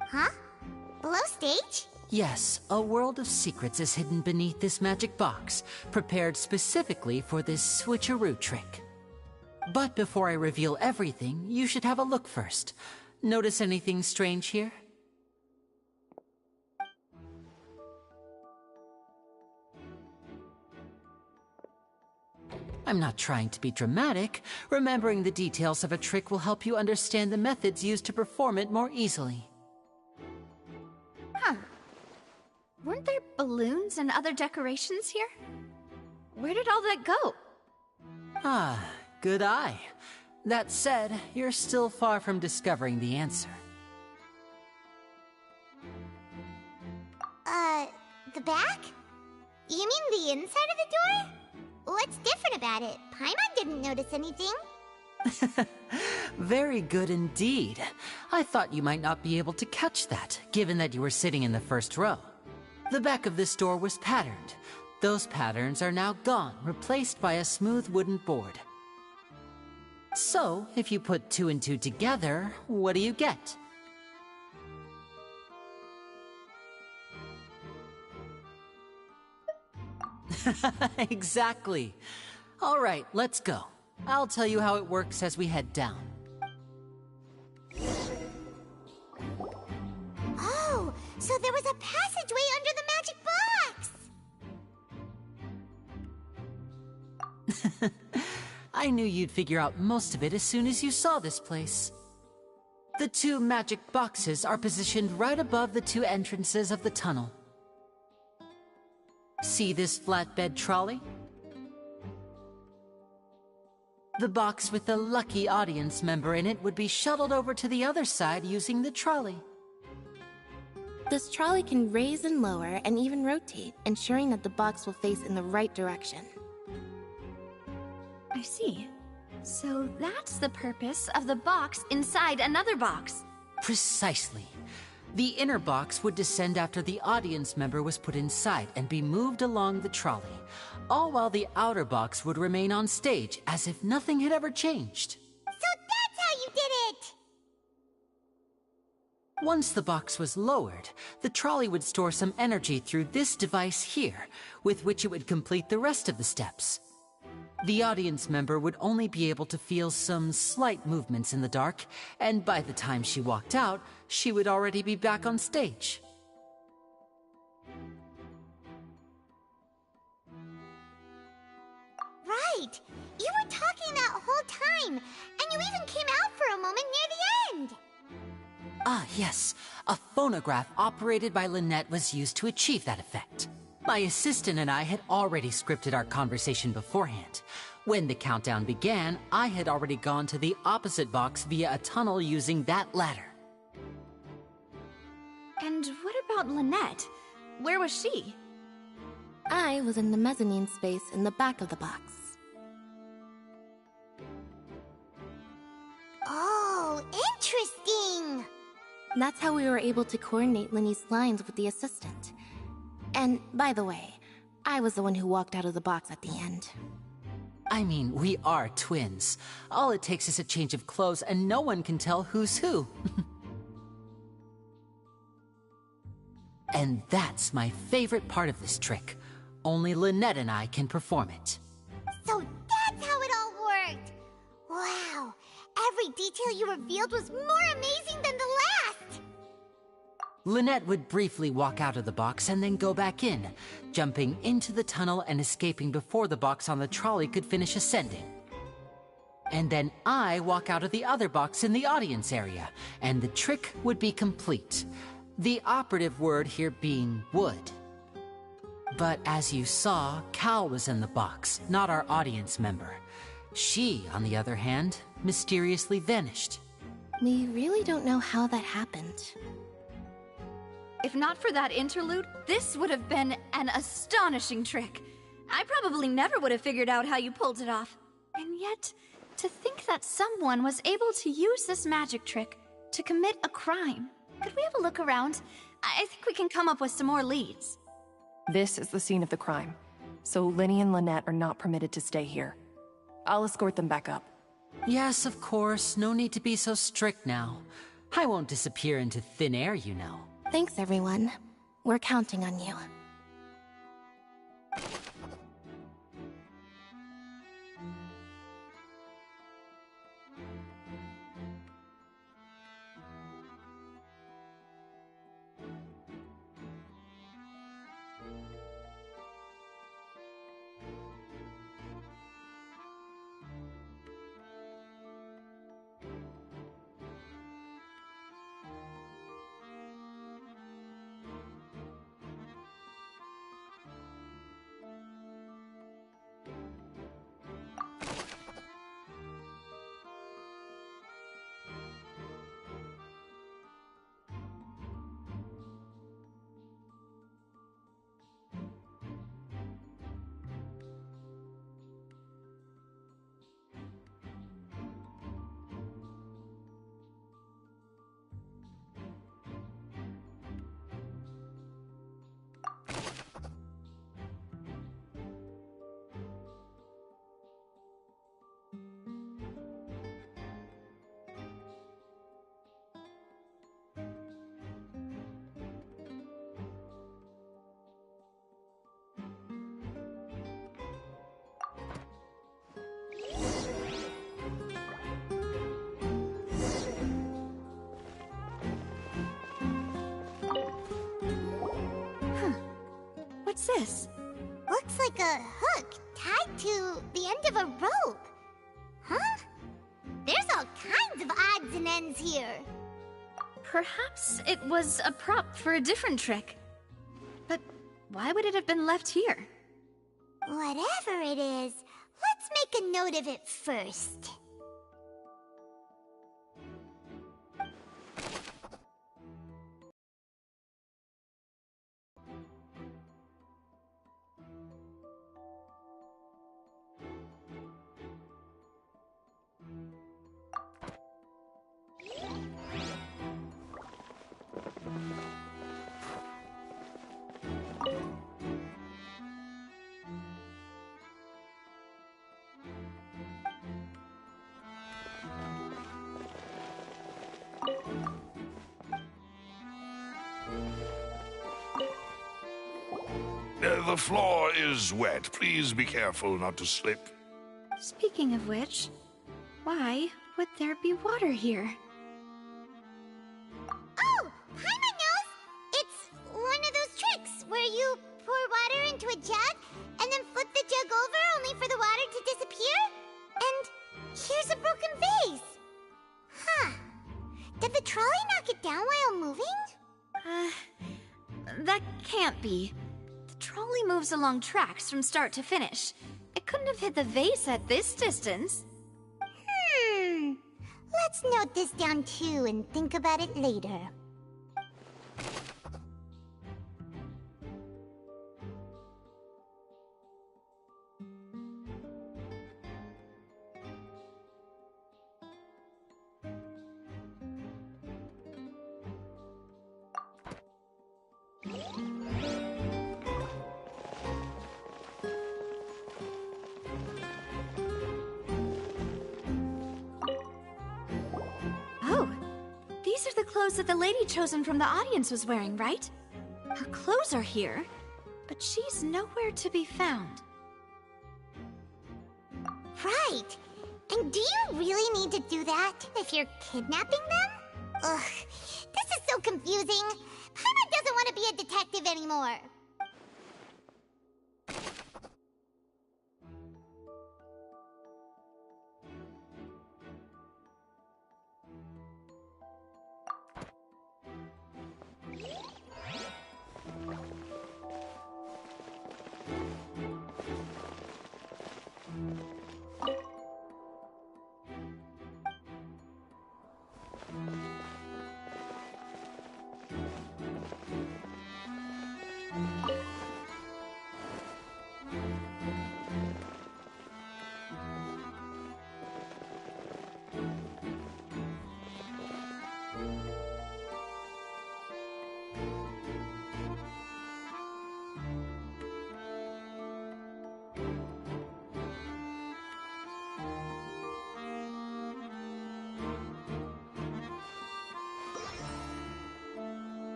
Huh? Below stage? Yes, a world of secrets is hidden beneath this magic box, prepared specifically for this switcheroo trick. But before I reveal everything, you should have a look first. Notice anything strange here? I'm not trying to be dramatic. Remembering the details of a trick will help you understand the methods used to perform it more easily. Huh. Weren't there balloons and other decorations here? Where did all that go? Ah, good eye. That said, you're still far from discovering the answer. The back? You mean the inside of the door? What's different about it? Paimon didn't notice anything. Very good indeed. I thought you might not be able to catch that, given that you were sitting in the first row. The back of this door was patterned. Those patterns are now gone, replaced by a smooth wooden board. So, if you put 2 and 2 together, what do you get? Exactly. All right, let's go. I'll tell you how it works as we head down. Oh, so there was a passageway under the magic box! I knew you'd figure out most of it as soon as you saw this place. The 2 magic boxes are positioned right above the 2 entrances of the tunnel. See this flatbed trolley? The box with the lucky audience member in it would be shuttled over to the other side using the trolley. This trolley can raise and lower and even rotate, ensuring that the box will face in the right direction. I see. So that's the purpose of the box inside another box. Precisely. The inner box would descend after the audience member was put inside and be moved along the trolley, all while the outer box would remain on stage as if nothing had ever changed. So that's how you did Once the box was lowered, the trolley would store some energy through this device here, with which it would complete the rest of the steps. The audience member would only be able to feel some slight movements in the dark, and by the time she walked out, she would already be back on stage. Right! You were talking that whole time, and you even came out for a moment near the end! Ah, yes. A phonograph operated by Lynette was used to achieve that effect. My assistant and I had already scripted our conversation beforehand. When the countdown began, I had already gone to the opposite box via a tunnel using that ladder. And what about Lynette? Where was she? I was in the mezzanine space in the back of the box. Oh, interesting! That's how we were able to coordinate Linny's lines with the assistant. And, by the way, I was the one who walked out of the box at the end. I mean, we are twins. All it takes is a change of clothes and no one can tell who's who. And that's my favorite part of this trick. Only Lynette and I can perform it. So that's how it all worked! Wow! Every detail you revealed was more amazing than the last! Lynette would briefly walk out of the box and then go back in, jumping into the tunnel and escaping before the box on the trolley could finish ascending. And then I walk out of the other box in the audience area, and the trick would be complete. The operative word here being would. But as you saw, Cal was in the box, not our audience member. She, on the other hand, mysteriously vanished. We really don't know how that happened. If not for that interlude, this would have been an astonishing trick. I probably never would have figured out how you pulled it off. And yet, to think that someone was able to use this magic trick to commit a crime. Could we have a look around? I think we can come up with some more leads. This is the scene of the crime, so Linny and Lynette are not permitted to stay here. I'll escort them back up. Yes, of course. No need to be so strict now. I won't disappear into thin air, you know. Thanks, everyone. We're counting on you. What's this? Looks like a hook tied to the end of a rope. Huh? There's all kinds of odds and ends here. Perhaps it was a prop for a different trick. But why would it have been left here? Whatever it is, let's make a note of it first. The floor is wet. Please be careful not to slip. Speaking of which, why would there be water here? Oh! Paimon knows! It's one of those tricks where you pour water into a jug and then flip the jug over only for the water to disappear. And here's a broken vase. Huh. Did the trolley knock it down while moving? That can't be. The trolley moves along tracks from start to finish. It couldn't have hit the vase at this distance. Let's note this down too and think about it later. Oh, these are the clothes that the lady chosen from the audience was wearing, right? Her clothes are here, but she's nowhere to be found. Right. And do you really need to do that if you're kidnapping them? Ugh, this is so confusing. Paimon doesn't want to be a detective anymore.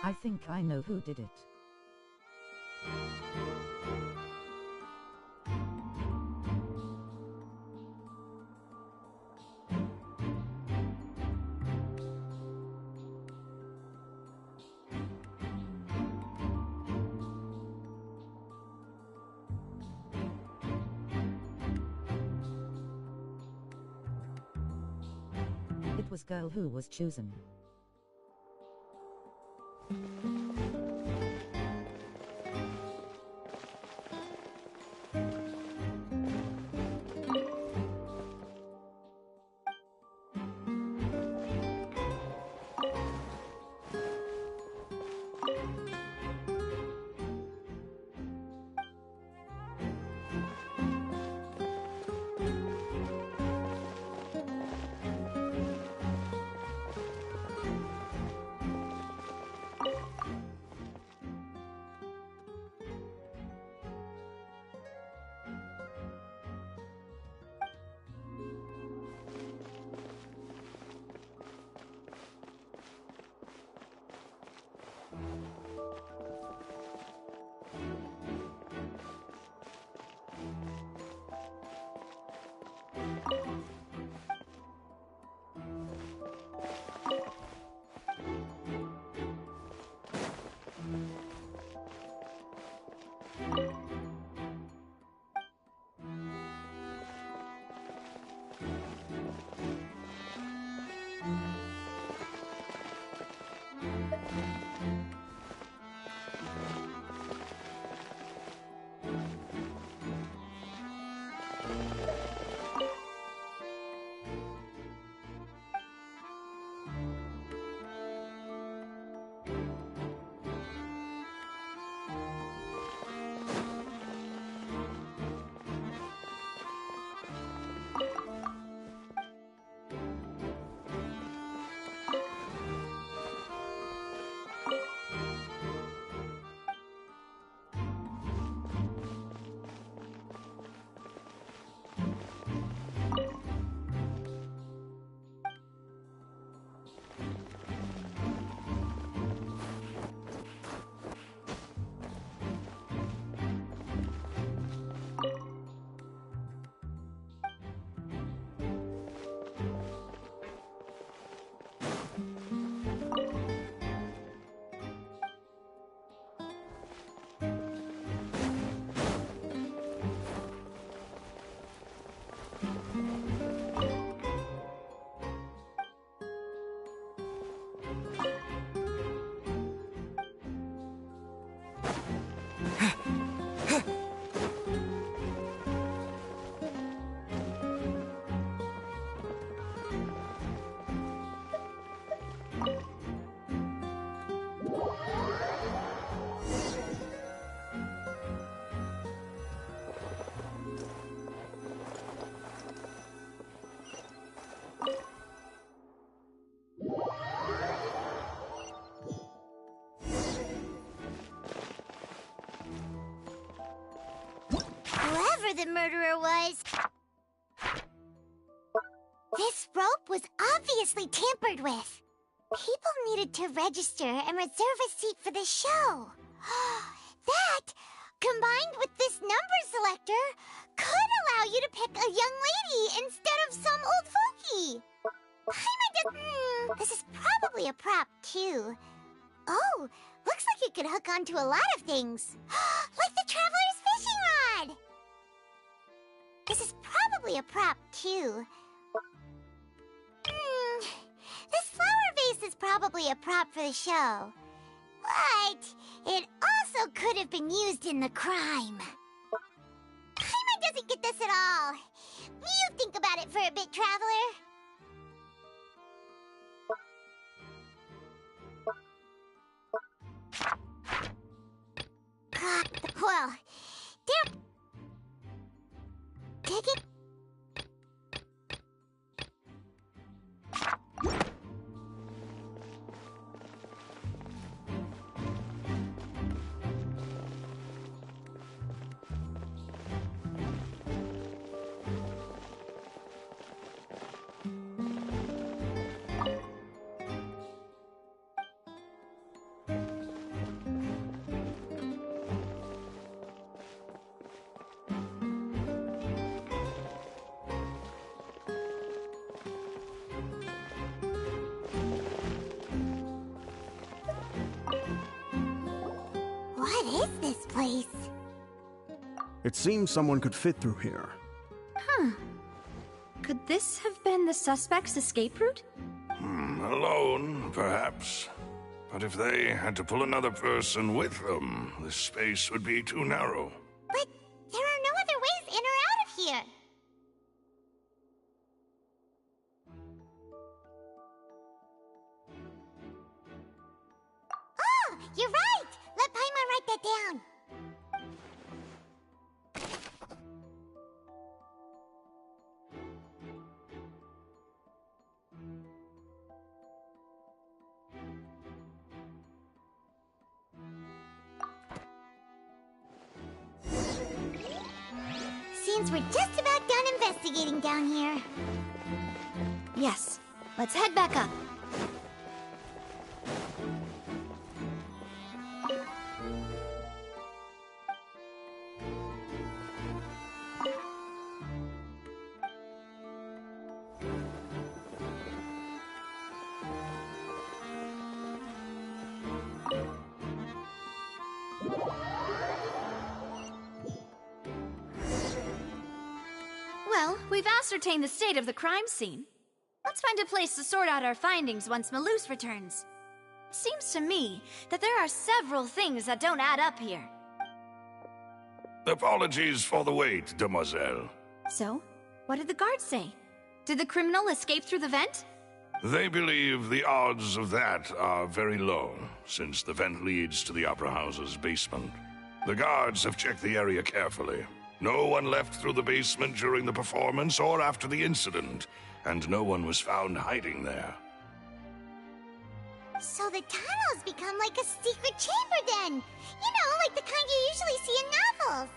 I think I know who did it. It was girl who was chosen. the murderer was. This rope was obviously tampered with. People needed to register and reserve a seat for the show. That, combined with this number selector, could allow you to pick a young lady instead of some old fogey. This is probably a prop, too. Oh, looks like it could hook onto a lot of things. Like the Traveler's fishing rod! This is probably a prop, too. This flower vase is probably a prop for the show. But it also could have been used in the crime. Paimon doesn't get this at all. You think about it for a bit, Traveler. Well, there... Take it... What is this place? It seems someone could fit through here. Huh. Could this have been the suspect's escape route? Alone, perhaps. But if they had to pull another person with them, the space would be too narrow. But there are no other ways in or out of here. Oh, you're right! Let Paimon write that down. Seems we're just about done investigating down here. Yes. Let's head back up. Well, we've ascertained the state of the crime scene. Let's find a place to sort out our findings once Malus returns. It seems to me that there are several things that don't add up here. Apologies for the wait, demoiselle. So, what did the guards say? Did the criminal escape through the vent? They believe the odds of that are very low, since the vent leads to the Opera House's basement. The guards have checked the area carefully. No one left through the basement during the performance or after the incident, and no one was found hiding there. So the tunnels become like a secret chamber then! You know, like the kind you usually see in novels!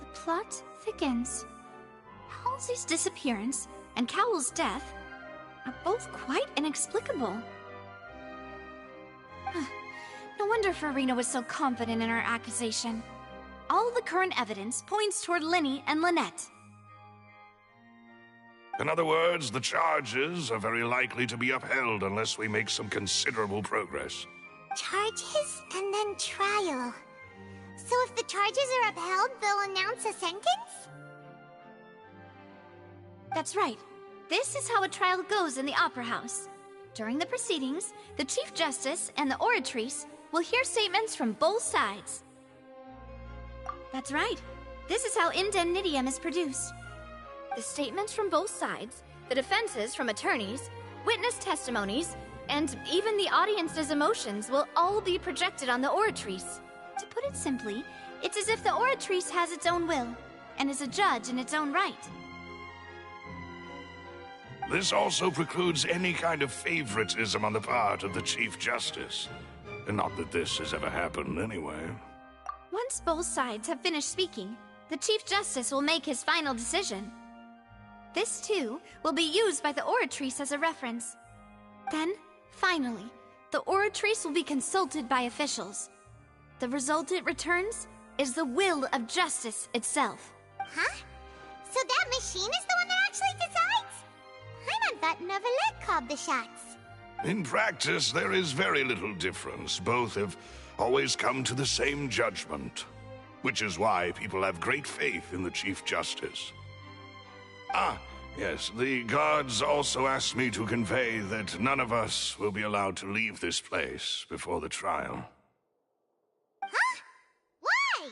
The plot thickens. Halsey's disappearance and Cowell's death are both quite inexplicable. No wonder Farina was so confident in her accusation. All the current evidence points toward Linny and Lynette. In other words, the charges are very likely to be upheld unless we make some considerable progress. Charges and then trial. So if the charges are upheld, they'll announce a sentence? That's right. This is how a trial goes in the Opera House. During the proceedings, the Chief Justice and the Oratrice will hear statements from both sides. That's right. This is how indemnitium is produced. The statements from both sides, the defenses from attorneys, witness testimonies, and even the audience's emotions will all be projected on the Oratrice. To put it simply, it's as if the Oratrice has its own will, and is a judge in its own right. This also precludes any kind of favoritism on the part of the Chief Justice. Not that this has ever happened anyway. Once both sides have finished speaking, the Chief Justice will make his final decision. This, too, will be used by the Oratrice as a reference. Then, finally, the Oratrice will be consulted by officials. The result it returns is the will of justice itself. Huh? So that machine is the one that actually decides? Paimon thought Neuvillette called the shots. In practice, there is very little difference. Both have always come to the same judgment, which is why people have great faith in the Chief Justice. Ah, yes, the guards also asked me to convey that none of us will be allowed to leave this place before the trial. Huh? Why?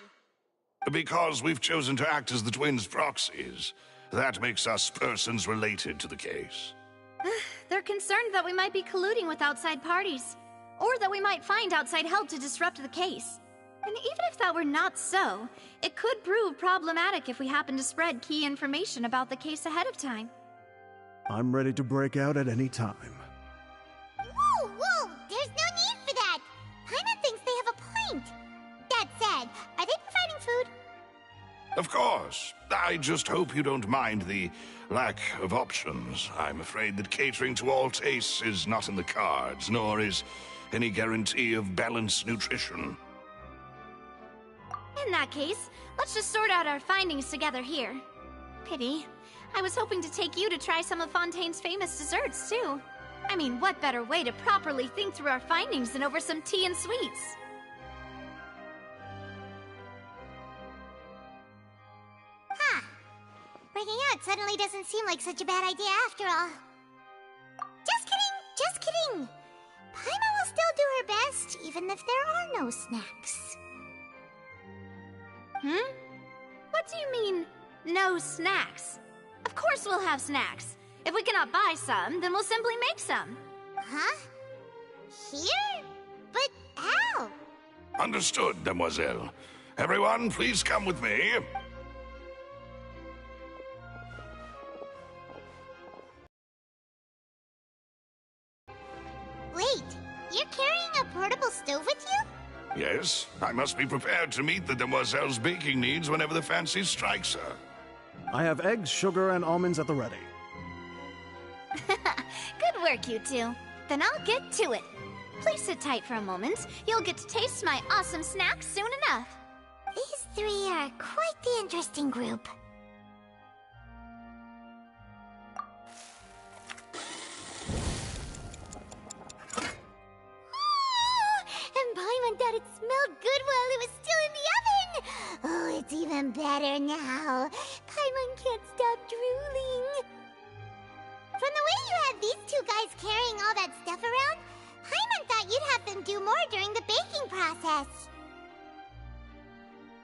Because we've chosen to act as the twins' proxies. That makes us persons related to the case. They're concerned that we might be colluding with outside parties, or that we might find outside help to disrupt the case. And even if that were not so, it could prove problematic if we happen to spread key information about the case ahead of time. I'm ready to break out at any time. Whoa, whoa! There's no need for that! Paimon thinks they have a point. That said, are they providing food? Of course. I just hope you don't mind the lack of options. I'm afraid that catering to all tastes is not in the cards, nor is any guarantee of balanced nutrition. In that case, let's just sort out our findings together here. Pity. I was hoping to take you to try some of Fontaine's famous desserts, too. I mean, what better way to properly think through our findings than over some tea and sweets? Huh. Breaking out suddenly doesn't seem like such a bad idea after all. Just kidding! Just kidding! Paimon will still do her best, even if there are no snacks. What do you mean, no snacks? Of course we'll have snacks. If we cannot buy some, then we'll simply make some. Huh? Here? But how? Understood, Demoiselle. Everyone, please come with me. Wait, you're carrying a portable stove with you? Yes, I must be prepared to meet the Demoiselle's baking needs whenever the fancy strikes her. I have eggs, sugar, and almonds at the ready. Good work, you two. Then I'll get to it. Please sit tight for a moment. You'll get to taste my awesome snacks soon enough. These three are quite the interesting group. And Paimon thought it smelled good while it was still in the oven! Oh, it's even better now. Paimon can't stop drooling. From the way you had these two guys carrying all that stuff around, Paimon thought you'd have them do more during the baking process.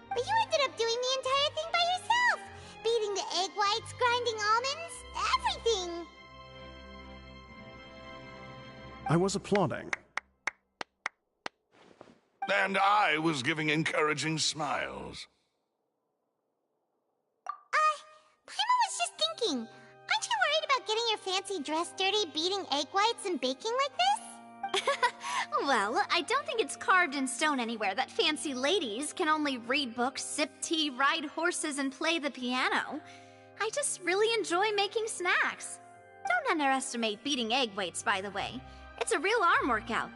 But you ended up doing the entire thing by yourself! Beating the egg whites, grinding almonds, everything! I was applauding. And I was giving encouraging smiles. Paimon was just thinking, aren't you worried about getting your fancy dress dirty, beating egg whites, and baking like this? Well, I don't think it's carved in stone anywhere that fancy ladies can only read books, sip tea, ride horses, and play the piano. I just really enjoy making snacks. Don't underestimate beating egg whites, by the way. It's a real arm workout.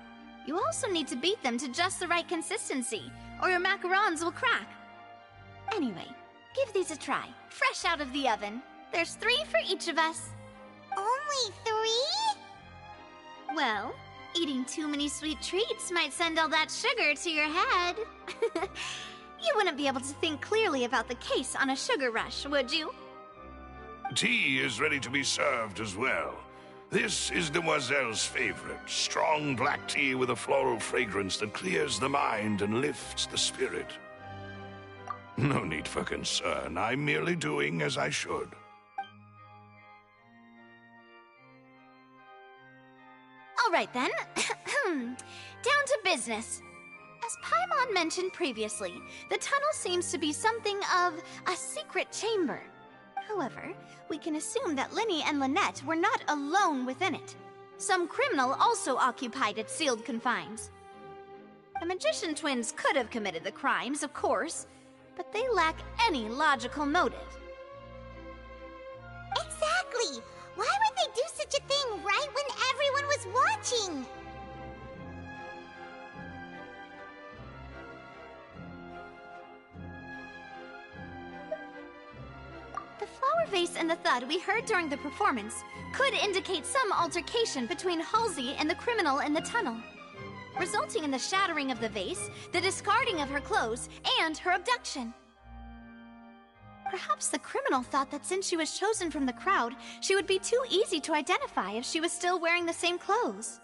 You also need to beat them to just the right consistency, or your macarons will crack. Anyway, give these a try, fresh out of the oven. There's 3 for each of us. Only 3? Well, eating too many sweet treats might send all that sugar to your head. You wouldn't be able to think clearly about the case on a sugar rush, would you? Tea is ready to be served as well. This is Demoiselle's favorite, strong black tea with a floral fragrance that clears the mind and lifts the spirit. No need for concern. I'm merely doing as I should. All right then. Down to business. As Paimon mentioned previously, the tunnel seems to be something of a secret chamber. However, we can assume that Linny and Lynette were not alone within it. Some criminal also occupied its sealed confines. The magician twins could have committed the crimes, of course, but they lack any logical motive. Exactly! Why would they do such a thing right when everyone was watching? The flower vase and the thud we heard during the performance could indicate some altercation between Halsey and the criminal in the tunnel, resulting in the shattering of the vase, the discarding of her clothes, and her abduction. Perhaps the criminal thought that since she was chosen from the crowd, she would be too easy to identify if she was still wearing the same clothes.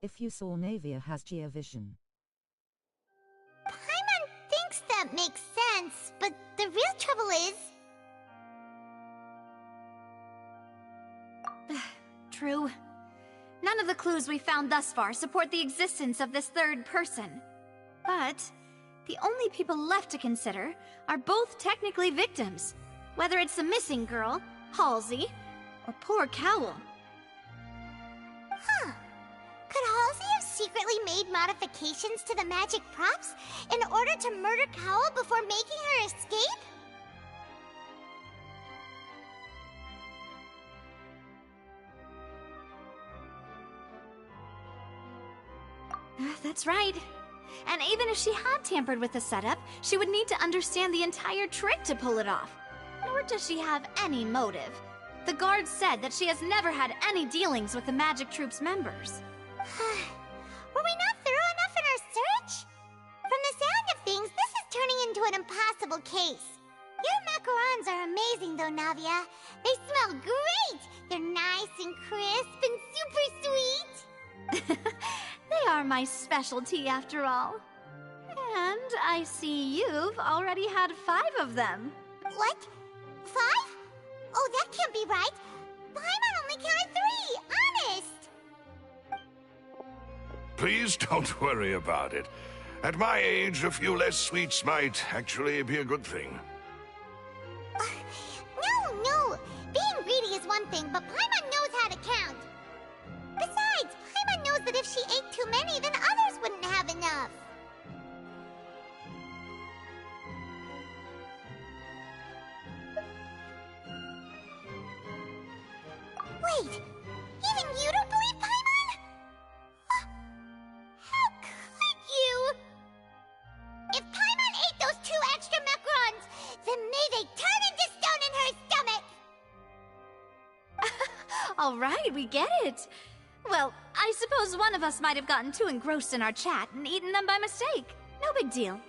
If you saw Navia has Geovision. Paimon thinks that makes sense, but the real trouble is... True. None of the clues we found thus far support the existence of this third person. But the only people left to consider are both technically victims, whether it's the missing girl, Halsey, or poor Cowl. Huh. Could Halsey have secretly made modifications to the magic props in order to murder Cowl before making her escape? That's right. And even if she had tampered with the setup, she would need to understand the entire trick to pull it off. Nor does she have any motive. The guards said that she has never had any dealings with the magic troop's members. Were we not thorough enough in our search? From the sound of things, this is turning into an impossible case. Your macarons are amazing though, Navia. They smell great! They're nice and crisp and super sweet! They are my specialty after all. And I see you've already had 5 of them. What? 5? Oh, that can't be right. Paimon only counted 3, honest! Please don't worry about it. At my age, a few less sweets might actually be a good thing. No! Being greedy is one thing, but Paimon knows how to count. Besides, Paimon knows that if she ate too many, then others wouldn't have enough. Wait, even you don't believe Paimon? How could you? If Paimon ate those 2 extra macarons, then may they turn into stone in her stomach! All right, we get it. Well, I suppose one of us might have gotten too engrossed in our chat and eaten them by mistake. No big deal.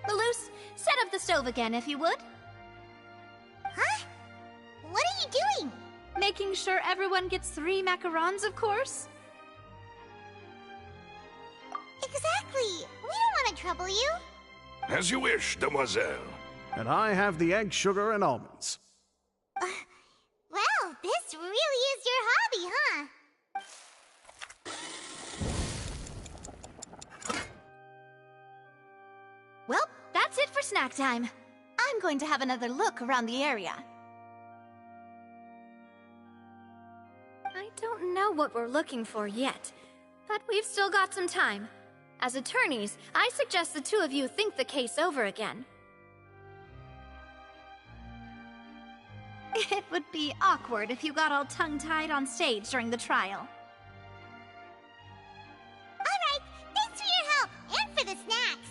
Lelouch, set up the stove again, if you would. Huh? What are you doing? Making sure everyone gets 3 macarons, of course. Exactly. We don't want to trouble you. As you wish, demoiselle. And I have the egg, sugar, and almonds. Well, this really is your hobby, huh? Well, that's it for snack time. I'm going to have another look around the area. I don't know what we're looking for yet, but we've still got some time. As attorneys, I suggest the 2 of you think the case over again. It would be awkward if you got all tongue-tied on stage during the trial. Alright, thanks for your help, and for the snacks.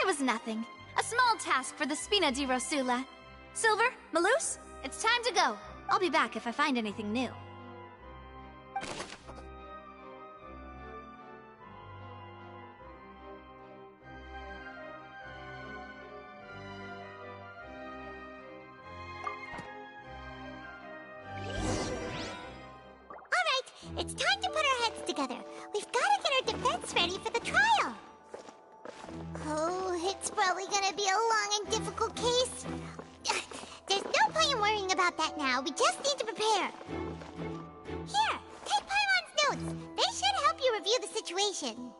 It was nothing. A small task for the Spina di Rosula. Silver, Malus, it's time to go. I'll be back if I find anything new. It's time to put our heads together. We've got to get our defense ready for the trial. Oh, it's probably gonna be a long and difficult case. There's no point in worrying about that now. We just need to prepare. Here, take Paimon's notes. They should help you review the situation.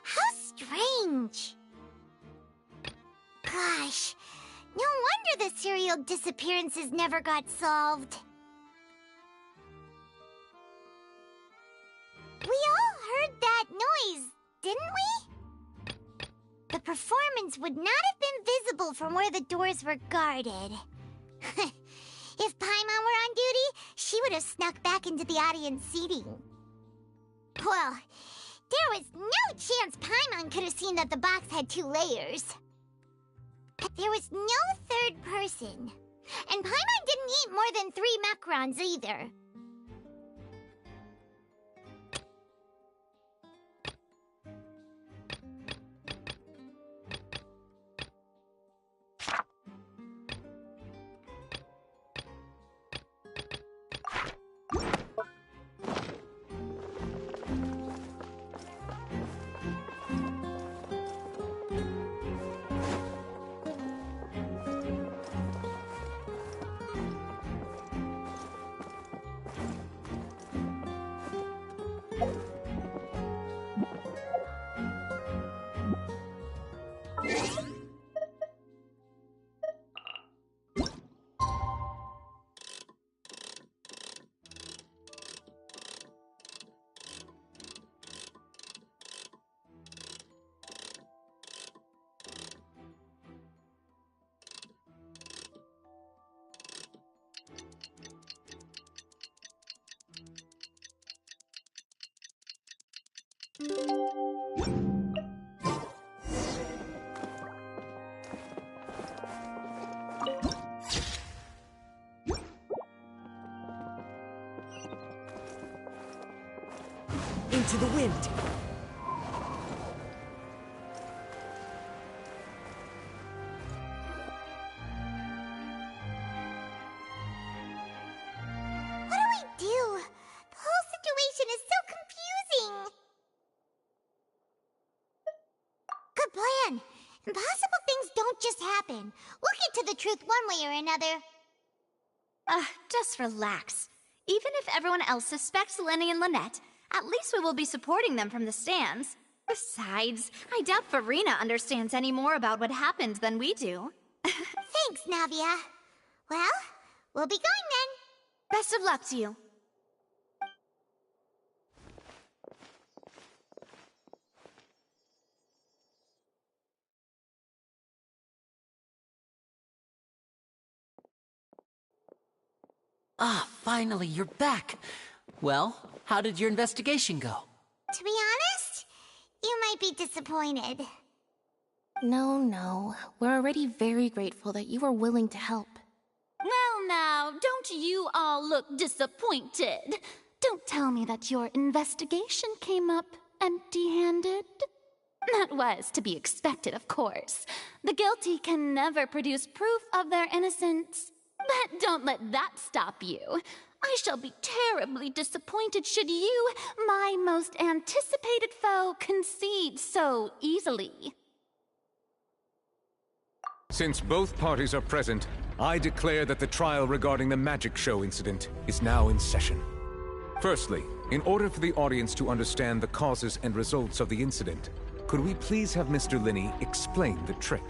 How strange. Gosh, no wonder the serial disappearances never got solved. We all heard that noise, didn't we? The performance would not have been visible from where the doors were guarded. If Paimon were on duty, she would have snuck back into the audience seating. Well, there was no chance Paimon could have seen that the box had 2 layers. But there was no third person. And Paimon didn't eat more than 3 macarons either. Into the wind. What do we do? The whole situation is so confusing. Good plan. Impossible things don't just happen. We'll get to the truth one way or another. Just relax. Even if everyone else suspects Lenny and Lynette, at least we will be supporting them from the stands. Besides, I doubt Farina understands any more about what happened than we do. Thanks, Navia. Well, we'll be going then. Best of luck to you. Ah, finally, you're back. Well, how did your investigation go? To be honest, you might be disappointed. No. We're already very grateful that you were willing to help. Well now, don't you all look disappointed. Don't tell me that your investigation came up empty-handed. That was to be expected, of course. The guilty can never produce proof of their innocence. But don't let that stop you. I shall be terribly disappointed should you, my most anticipated foe, concede so easily. Since both parties are present, I declare that the trial regarding the magic show incident is now in session. Firstly, in order for the audience to understand the causes and results of the incident, could we please have Mr. Linney explain the trick?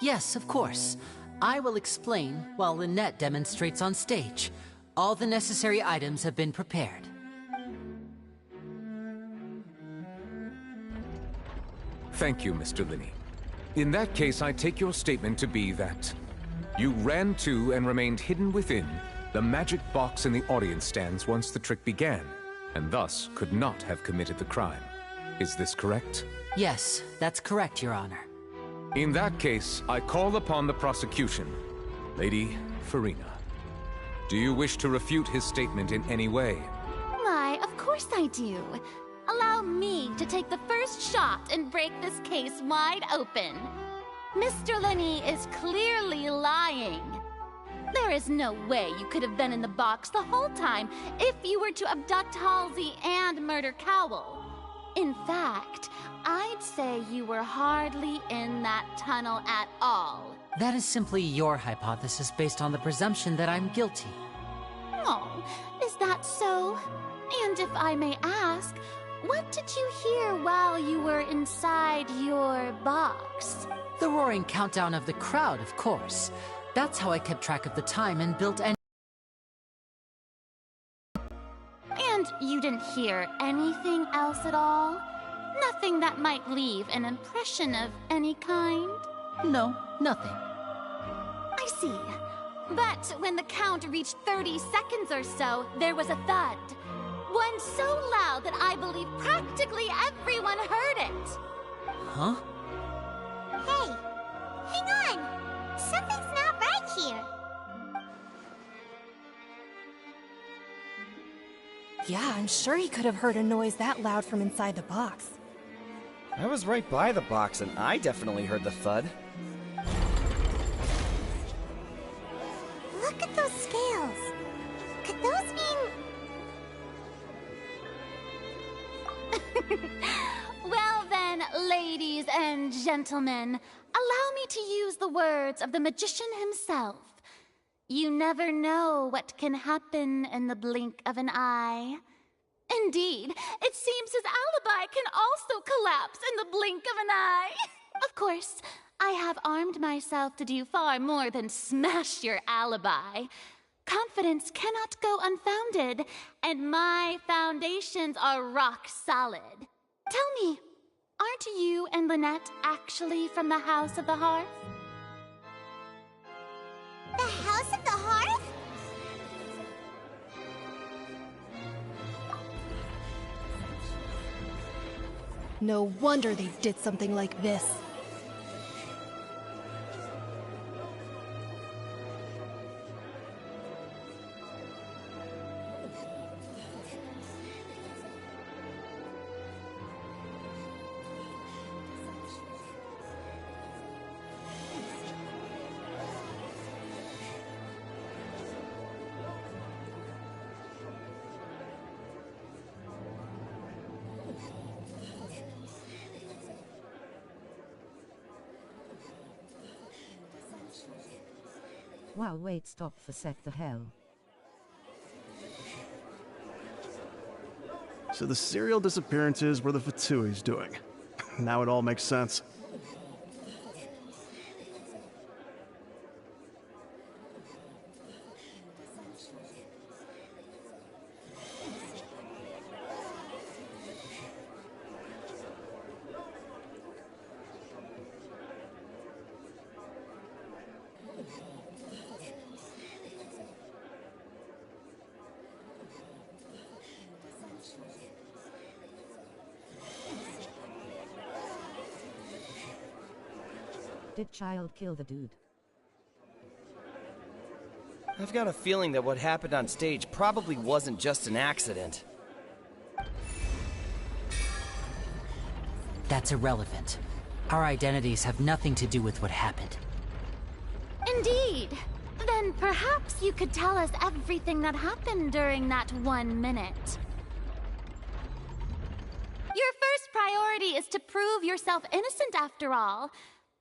Yes, of course. I will explain while Lynette demonstrates on stage. All the necessary items have been prepared. Thank you, Mr. Linney. In that case, I take your statement to be that you ran to and remained hidden within the magic box in the audience stands once the trick began. and thus could not have committed the crime. Is this correct? Yes, that's correct, Your Honor. In that case, I call upon the prosecution. Lady Farina, do you wish to refute his statement in any way? Why, of course I do. Allow me to take the first shot and break this case wide open. Mr. Lenny is clearly lying. There is no way you could have been in the box the whole time if you were to abduct Halsey and murder Cowell. In fact, I'd say you were hardly in that tunnel at all. That is simply your hypothesis based on the presumption that I'm guilty. Oh, is that so? And if I may ask, what did you hear while you were inside your box? The roaring countdown of the crowd, of course. That's how I kept track of the time and built any... And you didn't hear anything else at all? Nothing that might leave an impression of any kind? No, nothing. I see. But when the count reached 30 seconds or so, there was a thud. One so loud that I believe practically everyone heard it. Huh? Hey, hang on! Something's not right here. Yeah, I'm sure he could have heard a noise that loud from inside the box. I was right by the box, and I definitely heard the thud. Look at those scales. Could those mean... Well then, ladies and gentlemen, allow me to use the words of the magician himself. You never know what can happen in the blink of an eye. Indeed, it seems his alibi can also collapse in the blink of an eye. Of course, I have armed myself to do far more than smash your alibi. Confidence cannot go unfounded, and my foundations are rock solid. Tell me, aren't you and Lynette actually from the House of the Hearth? The House of the Hearth? No wonder they did something like this. Wow, wait, stop for sec, the hell. So the serial disappearances were the Fatui's doing. Now it all makes sense. Did child kill the dude? I've got a feeling that what happened on stage probably wasn't just an accident. That's irrelevant. Our identities have nothing to do with what happened. Indeed. Then perhaps you could tell us everything that happened during that 1 minute. Your first priority is to prove yourself innocent after all.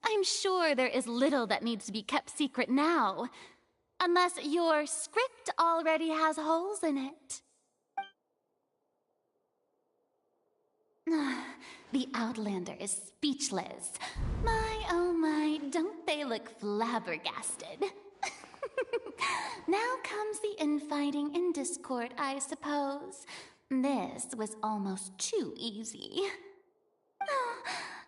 I'm sure there is little that needs to be kept secret now. Unless your script already has holes in it. The Outlander is speechless. My, oh my, don't they look flabbergasted? Now comes the infighting and discord, I suppose. This was almost too easy.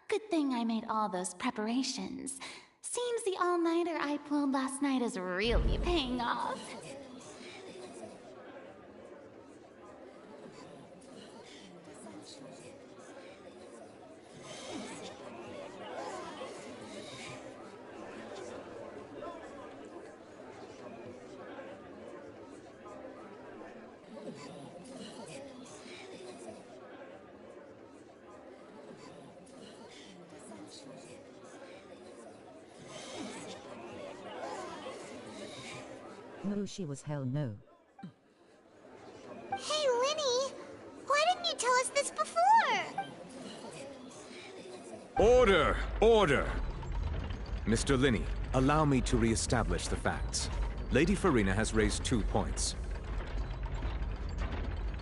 Good thing I made all those preparations. Seems the all-nighter I pulled last night is really paying off. who she was, hell no. Hey, Linny! Why didn't you tell us this before? Order! Order! Mr. Linney, allow me to re-establish the facts. Lady Farina has raised 2 points.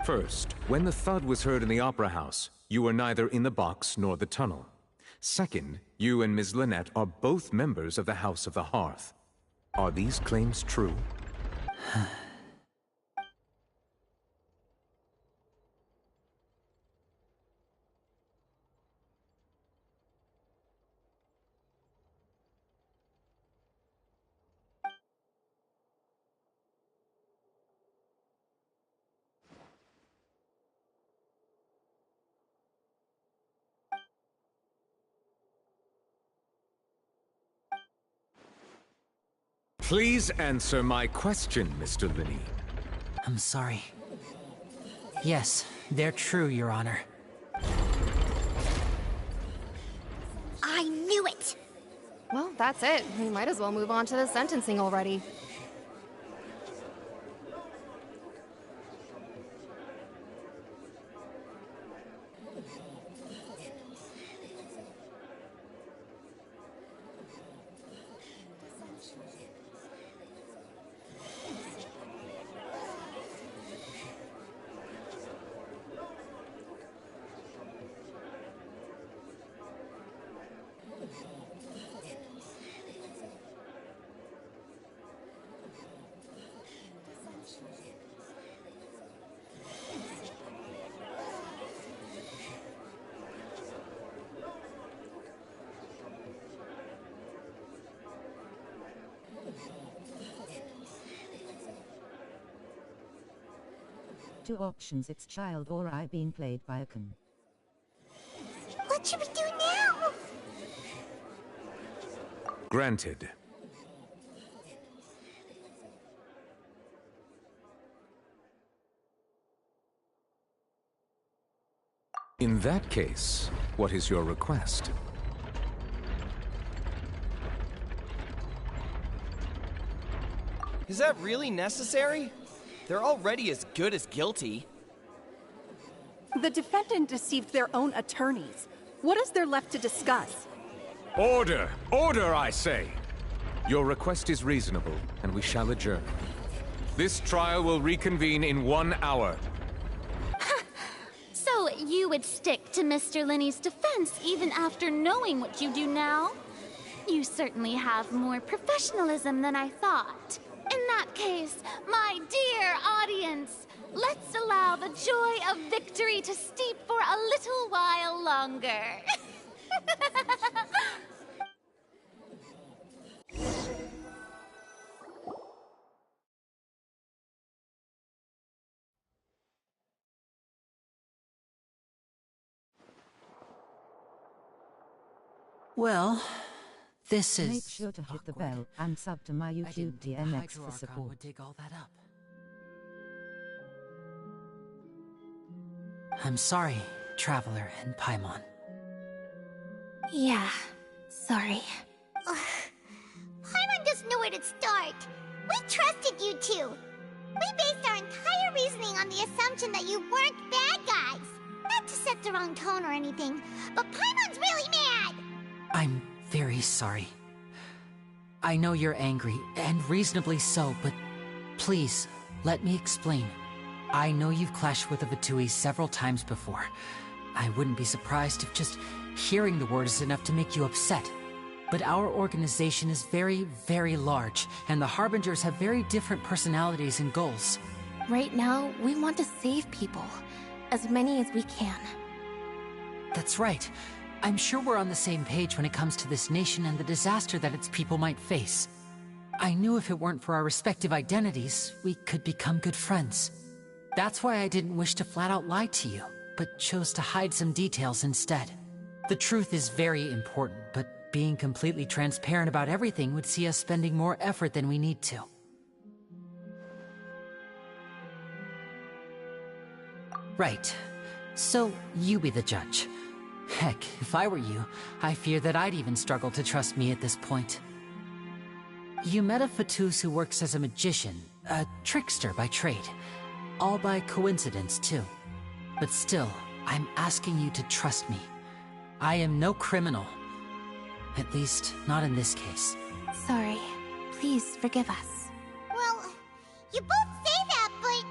First, when the thud was heard in the Opera House, you were neither in the box nor the tunnel. Second, you and Ms. Lynette are both members of the House of the Hearth. Are these claims true? Please answer my question, Mr. Linney. I'm sorry. Yes, they're true, Your Honor. I knew it! Well, that's it. We might as well move on to the sentencing already. Two options: its child or I being played by a con. What should we do now? Granted. In that case, what is your request? Is that really necessary? They're already as good as guilty. The defendant deceived their own attorneys. What is there left to discuss? Order! Order, I say! Your request is reasonable, and we shall adjourn. This trial will reconvene in 1 hour. So you would stick to Mr. Linney's defense even after knowing what you do now? You certainly have more professionalism than I thought. In that case, my dear audience, let's allow the joy of victory to steep for a little while longer. Well, this is... Make sure to hit the bell and sub to my YouTube DNX for support. Would dig all that up. I'm sorry, Traveler and Paimon. Yeah, sorry. Paimon doesn't know where to start. We trusted you two. We based our entire reasoning on the assumption that you weren't bad guys. Not to set the wrong tone or anything, but Paimon's really mad! I'm very sorry. I know you're angry, and reasonably so, but please, let me explain. I know you've clashed with the Vatui several times before. I wouldn't be surprised if just hearing the word is enough to make you upset. But our organization is very, very large, and the Harbingers have very different personalities and goals. Right now, we want to save people. As many as we can. That's right. I'm sure we're on the same page when it comes to this nation and the disaster that its people might face. I knew if it weren't for our respective identities, we could become good friends. That's why I didn't wish to flat out lie to you, but chose to hide some details instead. The truth is very important, but being completely transparent about everything would see us spending more effort than we need to. Right. So, you be the judge. Heck, if I were you, I fear that I'd even struggle to trust me at this point. You met a Fatus who works as a magician, a trickster by trade. All by coincidence, too. But still, I'm asking you to trust me. I am no criminal. At least, not in this case. Sorry. Please forgive us. Well, you both say that, but...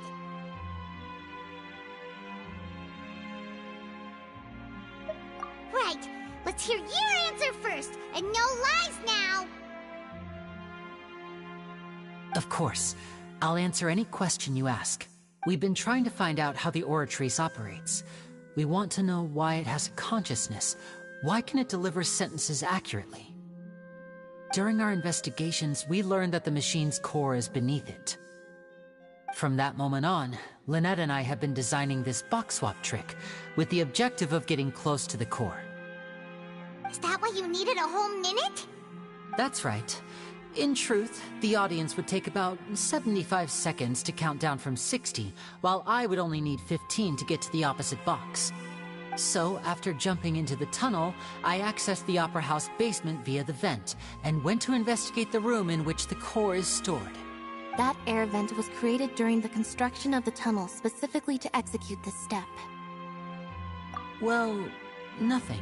Right. Let's hear your answer first, and no lies now! Of course. I'll answer any question you ask. We've been trying to find out how the Oratrice operates. We want to know why it has a consciousness. Why can it deliver sentences accurately? During our investigations, we learned that the machine's core is beneath it. From that moment on, Lynette and I have been designing this box swap trick with the objective of getting close to the core. Is that why you needed a whole minute? That's right. In truth, the audience would take about 75 seconds to count down from 60, while I would only need 15 to get to the opposite box. So, after jumping into the tunnel, I accessed the Opera House basement via the vent, and went to investigate the room in which the core is stored. That air vent was created during the construction of the tunnel specifically to execute this step. Well, nothing.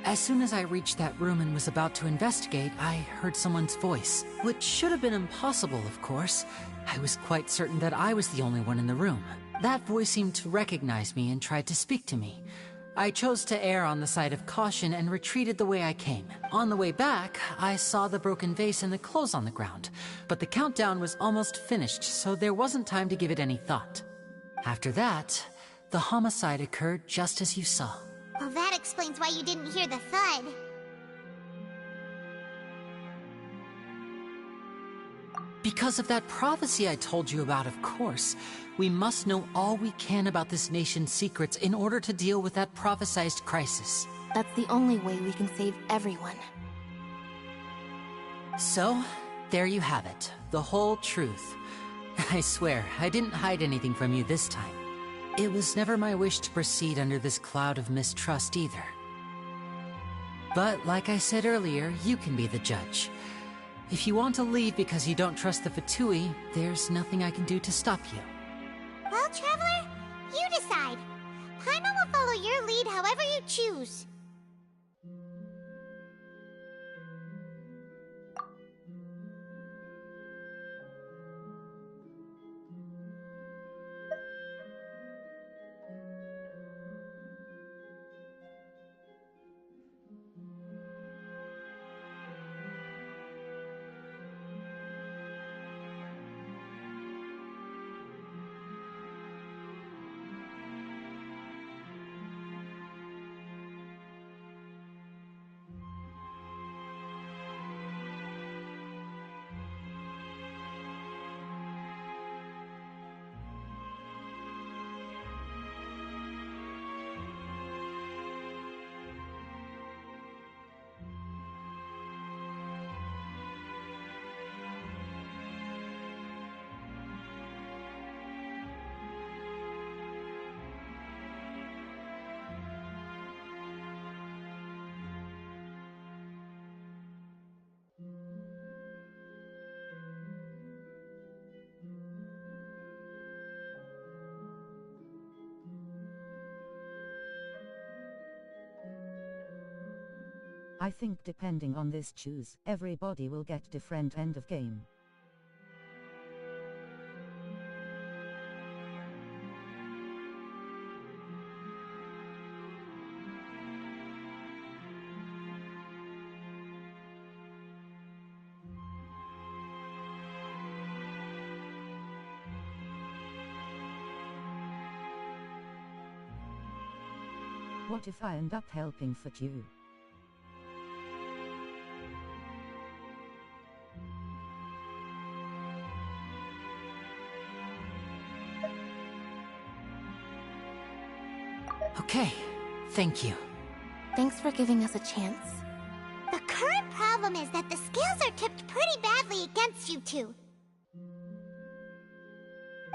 As soon as I reached that room and was about to investigate, I heard someone's voice, which should have been impossible, of course. I was quite certain that I was the only one in the room. That voice seemed to recognize me and tried to speak to me. I chose to err on the side of caution and retreated the way I came. On the way back, I saw the broken vase and the clothes on the ground, but the countdown was almost finished, so there wasn't time to give it any thought. After that, the homicide occurred just as you saw. Well, that explains why you didn't hear the thud. Because of that prophecy I told you about, of course. We must know all we can about this nation's secrets in order to deal with that prophesized crisis. That's the only way we can save everyone. So, there you have it. The whole truth. I swear, I didn't hide anything from you this time. It was never my wish to proceed under this cloud of mistrust either. But like I said earlier, you can be the judge. If you want to leave because you don't trust the Fatui, there's nothing I can do to stop you. Well, Traveler, you decide. Paimon will follow your lead however you choose. I think depending on this choose, everybody will get different end of game. What if I end up helping Fatui? Okay, thank you. Thanks for giving us a chance. The current problem is that the scales are tipped pretty badly against you two.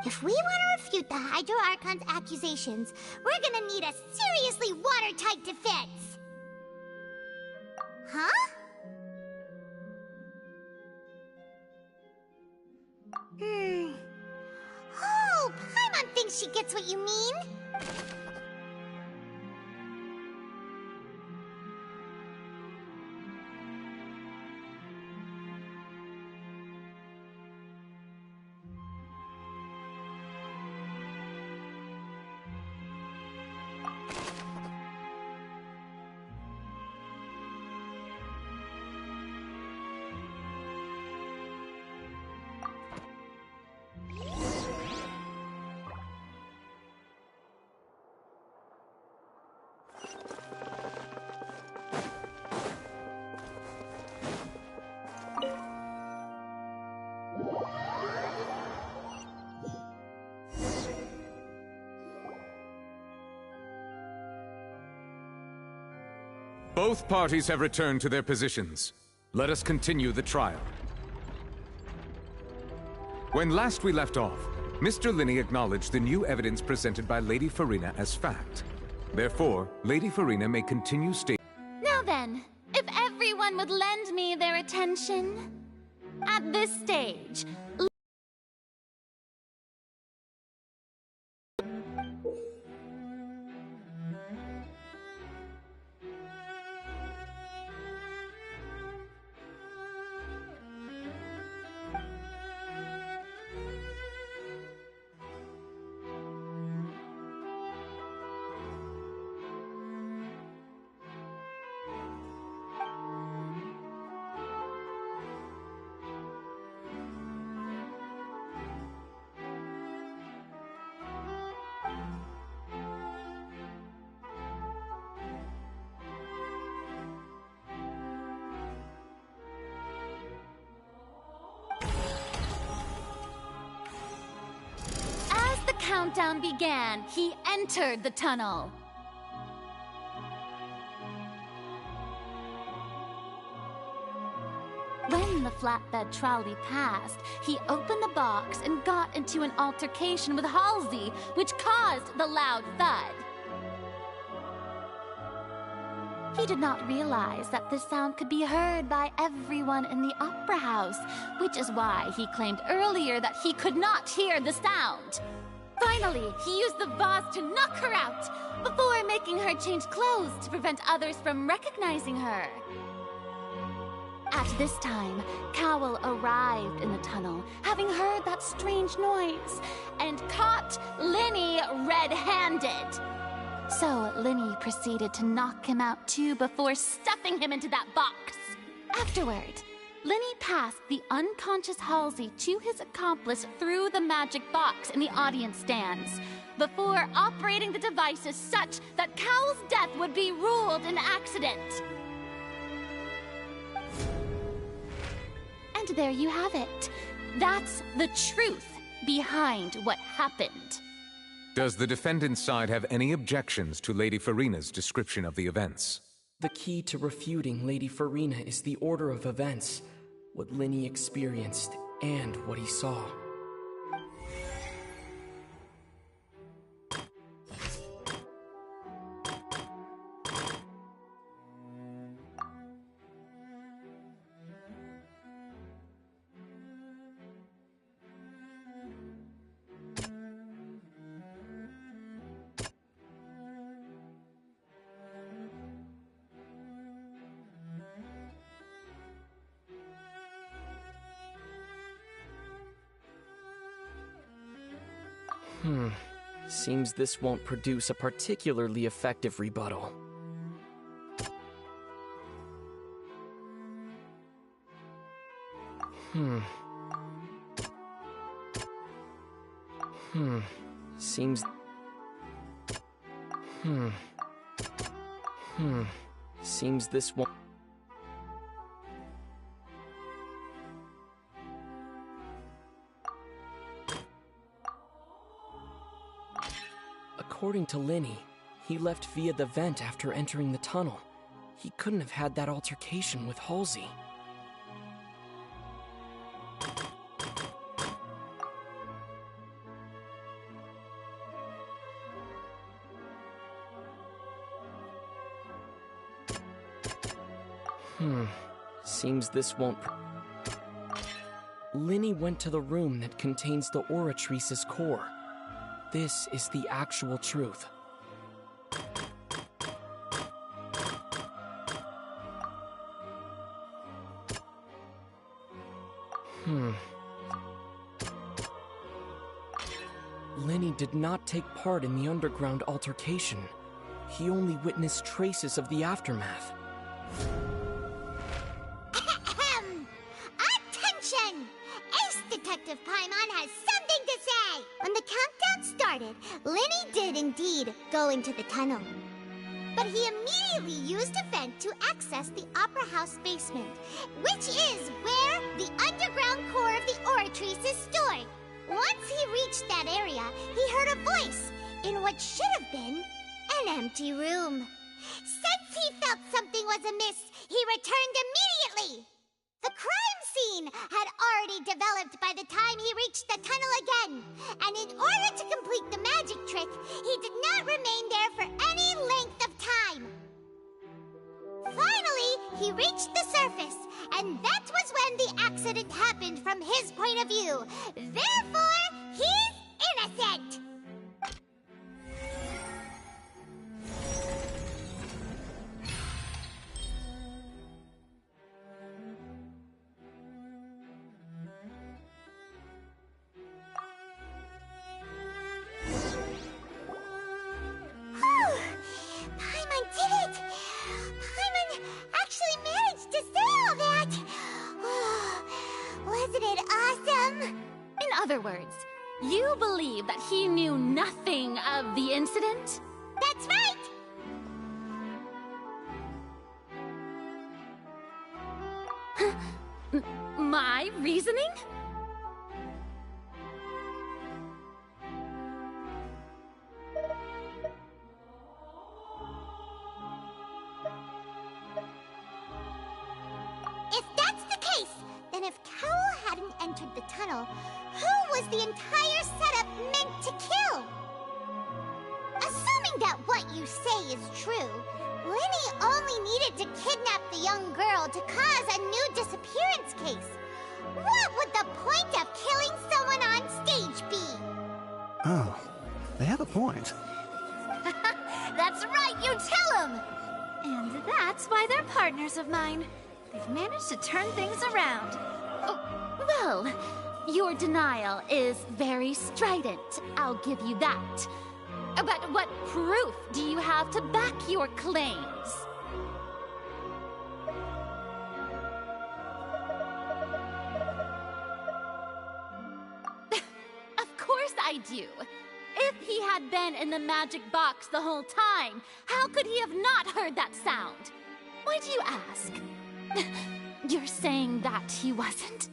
If we want to refute the Hydro Archon's accusations, we're gonna need a seriously watertight defense. Huh? think she gets what you mean? Both parties have returned to their positions. Let us continue the trial. When last we left off, Mr. Linney acknowledged the new evidence presented by Lady Farina as fact. Therefore, Lady Farina may continue stating... Now then, if everyone would lend me their attention. At this stage, countdown began, he entered the tunnel. When the flatbed trolley passed, he opened the box and got into an altercation with Halsey, which caused the loud thud. He did not realize that this sound could be heard by everyone in the opera house, which is why he claimed earlier that he could not hear the sound. Finally, he used the vase to knock her out, before making her change clothes to prevent others from recognizing her. At this time, Cowell arrived in the tunnel, having heard that strange noise, and caught Linny red-handed. So Linny proceeded to knock him out too before stuffing him into that box. Afterward, Linny passed the unconscious Halsey to his accomplice through the magic box in the audience stands, before operating the devices such that Cowell's death would be ruled an accident. And there you have it. That's the truth behind what happened. Does the defendant's side have any objections to Lady Farina's description of the events? The key to refuting Lady Farina is the order of events, what Linny experienced, and what he saw. Seems this won't produce a particularly effective rebuttal. Seems... Seems this won't... According to Linny, he left via the vent after entering the tunnel. He couldn't have had that altercation with Halsey. Seems this won't... Linny went to the room that contains the Oratrice's core. this is the actual truth. Lenny did not take part in the underground altercation. He only witnessed traces of the aftermath. Attention! Ace Detective Paimon has something to say! When the countdown started, Lenny did indeed go into the tunnel. But he immediately used a vent to access the Opera House basement, which is where the underground core of the Oratrice is stored. Once he reached that area, he heard a voice in what should have been an empty room. Since he felt something was amiss, he returned immediately. The crime scene had already developed by the time he reached the tunnel again, and in order to complete the magic trick, he did not remain there for any length of time. Finally, he reached the surface, and that was when the accident happened from his point of view. Therefore, he's innocent! Paimon did it! Paimon actually managed to say all that! Wasn't it awesome? In other words, you believe that he knew nothing of the incident? That's right! My reasoning? If that's the case, then if Carol hadn't entered the tunnel, who was the entire setup meant to kill? Assuming that what you say is true, Lenny only needed to kidnap the young girl to cause a new disappearance case. What would the point of killing someone on stage be? Oh, they have a point. That's right, you tell him! And that's why they're partners of mine. They've managed to turn things around. Well, your denial is very strident, I'll give you that. But what proof do you have to back your claims? Of course I do. If he had been in the magic box the whole time, how could he have not heard that sound? Why do you ask? You're saying that he wasn't?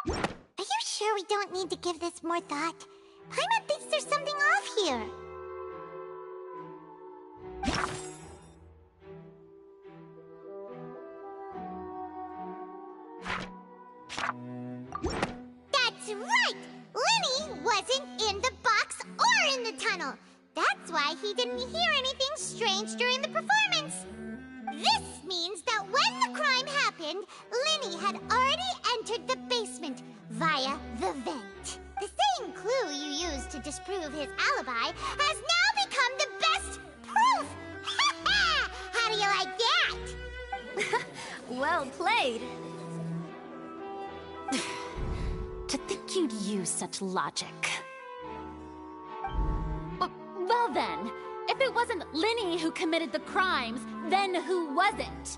Are you sure we don't need to give this more thought? Paimon thinks there's something off here. That's right! Lenny wasn't in the box or in the tunnel. That's why he didn't hear anything strange during the performance. This means that when the crime happened, Lenny had already entered the basement via the vent. The same clue you used to disprove his alibi has now become the best proof! How do you like that? Well played. To think you'd use such logic. Well then, if it wasn't Lenny who committed the crimes, then who was it?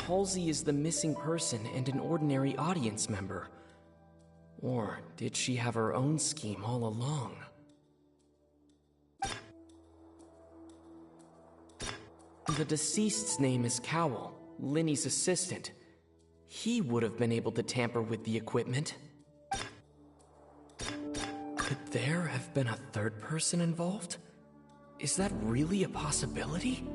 Halsey is the missing person and an ordinary audience member. Or did she have her own scheme all along? The deceased's name is Cowell, Linny's assistant. He would have been able to tamper with the equipment. Could there have been a third person involved? Is that really a possibility?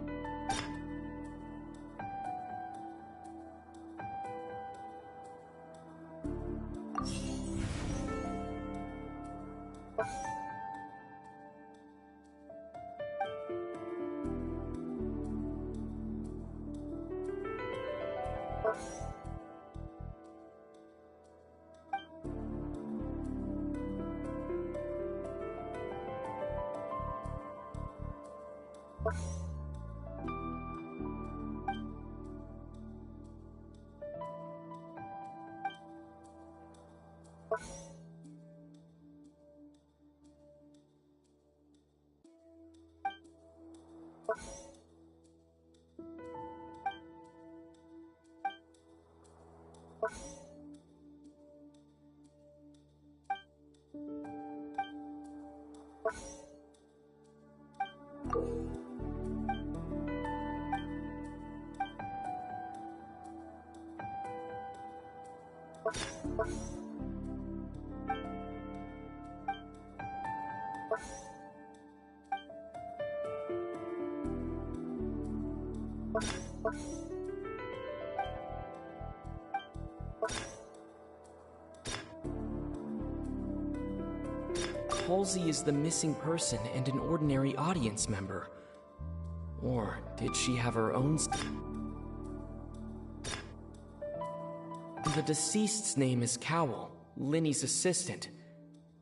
Halsey is the missing person and an ordinary audience member. Or did she have her own... The deceased's name is Cowell, Linny's assistant.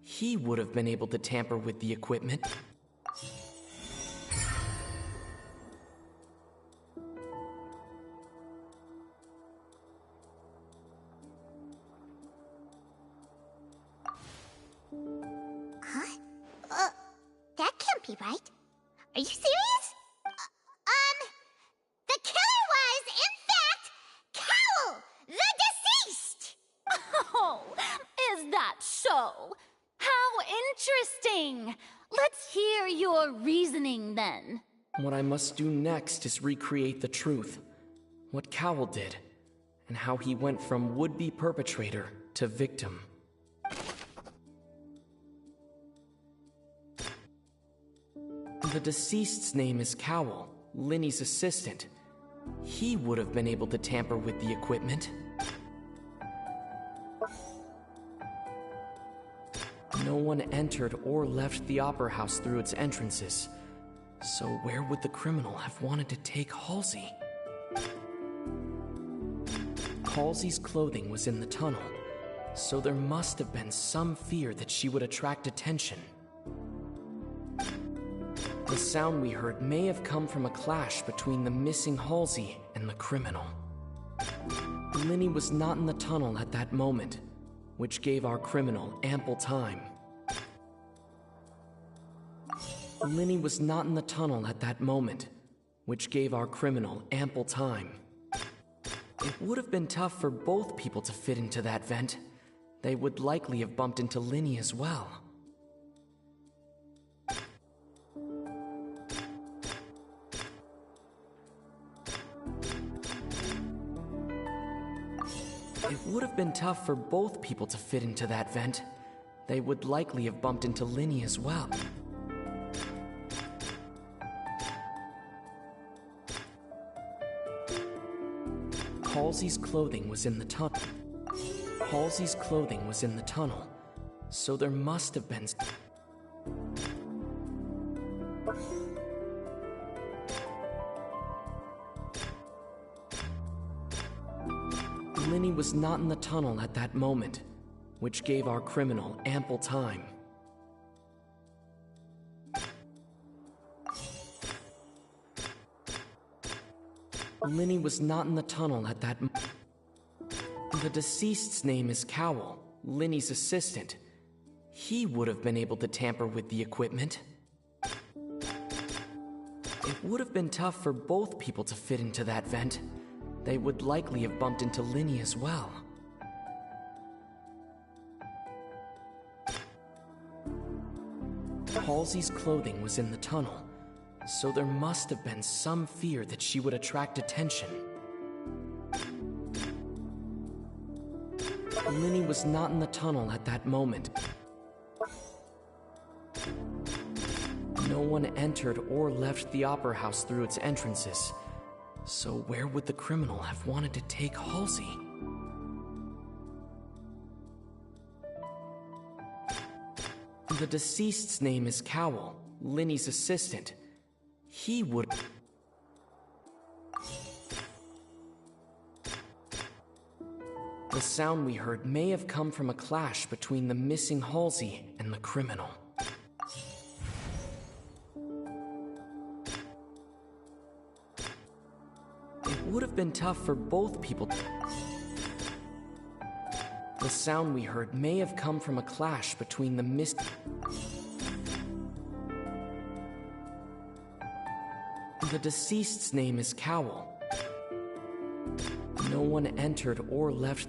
He would have been able to tamper with the equipment. That can't be right. Are you serious? The killer was, in fact, Cowell, the deceased! Oh, is that so? How interesting! Let's hear your reasoning then. What I must do next is recreate the truth. What Cowell did, and how he went from would-be perpetrator to victim. The deceased's name is Cowell, Linny's assistant. He would have been able to tamper with the equipment. No one entered or left the Opera House through its entrances. So where would the criminal have wanted to take Halsey? Halsey's clothing was in the tunnel, so there must have been some fear that she would attract attention. The sound we heard may have come from a clash between the missing Halsey and the criminal. Linny was not in the tunnel at that moment, which gave our criminal ample time. Linny was not in the tunnel at that moment, which gave our criminal ample time. It would have been tough for both people to fit into that vent. They would likely have bumped into Linny as well. It would have been tough for both people to fit into that vent. They would likely have bumped into Linny as well. Halsey's clothing was in the tunnel. Halsey's clothing was in the tunnel, so there must have been... Linny was not in the tunnel at that moment, which gave our criminal ample time. Linny was not in the tunnel at that moment. The deceased's name is Cowell, Linny's assistant. He would have been able to tamper with the equipment. It would have been tough for both people to fit into that vent. they would likely have bumped into Linny as well. Halsey's clothing was in the tunnel, so there must have been some fear that she would attract attention. Linny was not in the tunnel at that moment. No one entered or left the Opera House through its entrances, so where would the criminal have wanted to take Halsey? The deceased's name is Cowell, Linny's assistant. He would... The sound we heard may have come from a clash between the missing Halsey and the criminal. It would have been tough for both people to... The sound we heard may have come from a clash between the The deceased's name is Cowell. No one entered or left.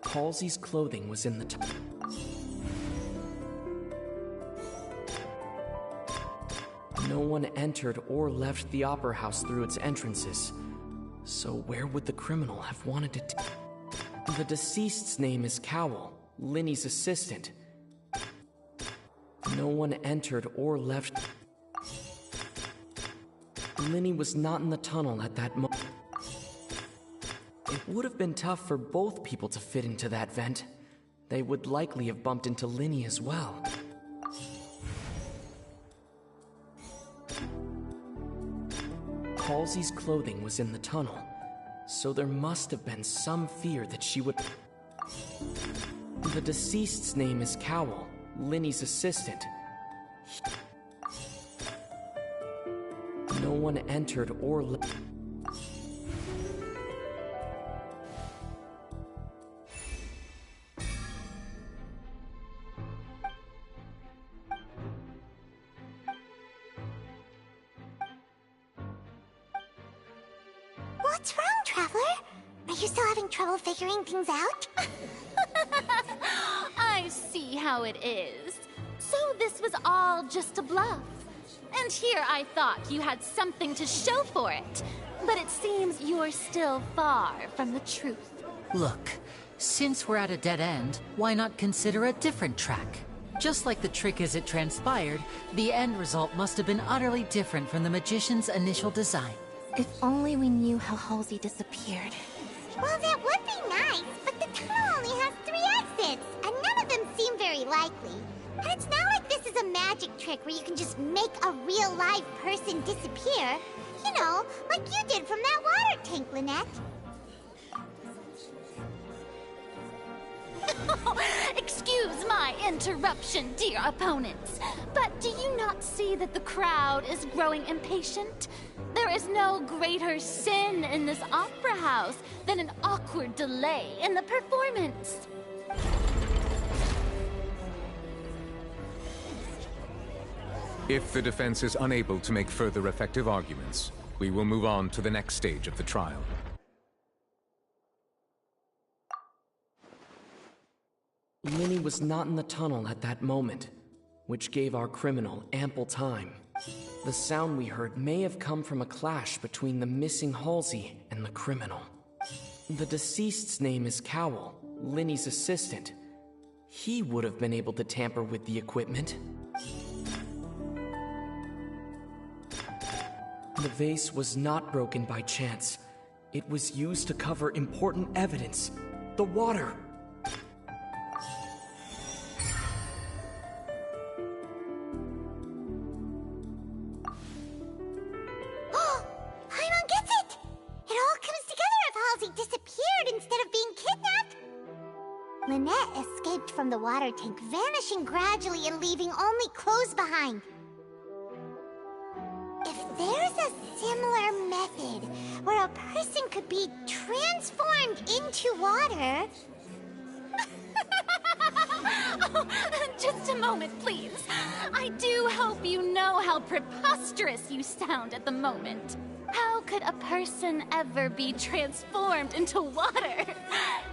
Halsey's clothing was in the No one entered or left the Opera House through its entrances. So where would the criminal have wanted to The deceased's name is Cowell, Linny's assistant. No one entered or left. Linny was not in the tunnel at that moment. It would have been tough for both people to fit into that vent. They would likely have bumped into Linny as well. Halsey's clothing was in the tunnel, so there must have been some fear that she would... The deceased's name is Cowell, Linny's assistant. No one entered or left. What's wrong, Traveler? Are you still having trouble figuring things out? I see how it is. So this was all just a bluff. And here I thought you had something to show for it. But it seems you're still far from the truth. Look, since we're at a dead end, why not consider a different track? Just like the trick as it transpired, the end result must have been utterly different from the magician's initial design. If only we knew how Halsey disappeared. Well, that would be nice, but the tunnel only has 3 exits, and none of them seem very likely. And it's not like this is a magic trick where you can just make a real live person disappear. You know, like you did from that water tank, Lynette. Excuse my interruption, dear opponents, but do you not see that the crowd is growing impatient? There is no greater sin in this opera house than an awkward delay in the performance. If the defense is unable to make further effective arguments, we will move on to the next stage of the trial. Linny was not in the tunnel at that moment, which gave our criminal ample time. The sound we heard may have come from a clash between the missing Halsey and the criminal. The deceased's name is Cowell, Linny's assistant. He would have been able to tamper with the equipment. The vase was not broken by chance. It was used to cover important evidence. The water. Paimon gets it! It all comes together if Halsey disappeared instead of being kidnapped. Lynette escaped from the water tank, vanishing gradually and leaving only clothes behind. If there's a similar method where a person could be transformed into water... Oh, just a moment, please. I do hope you know how preposterous you sound at the moment. How could a person ever be transformed into water?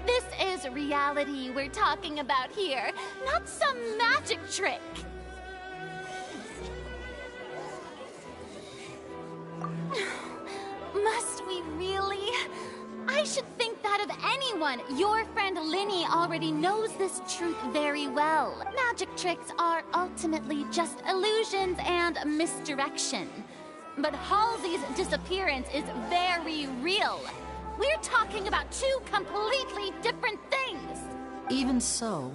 This is reality we're talking about here, not some magic trick. Must we really? I should think that of anyone. Your friend Linny already knows this truth very well. Magic tricks are ultimately just illusions and misdirection. But Halsey's disappearance is very real. We're talking about two completely different things. Even so,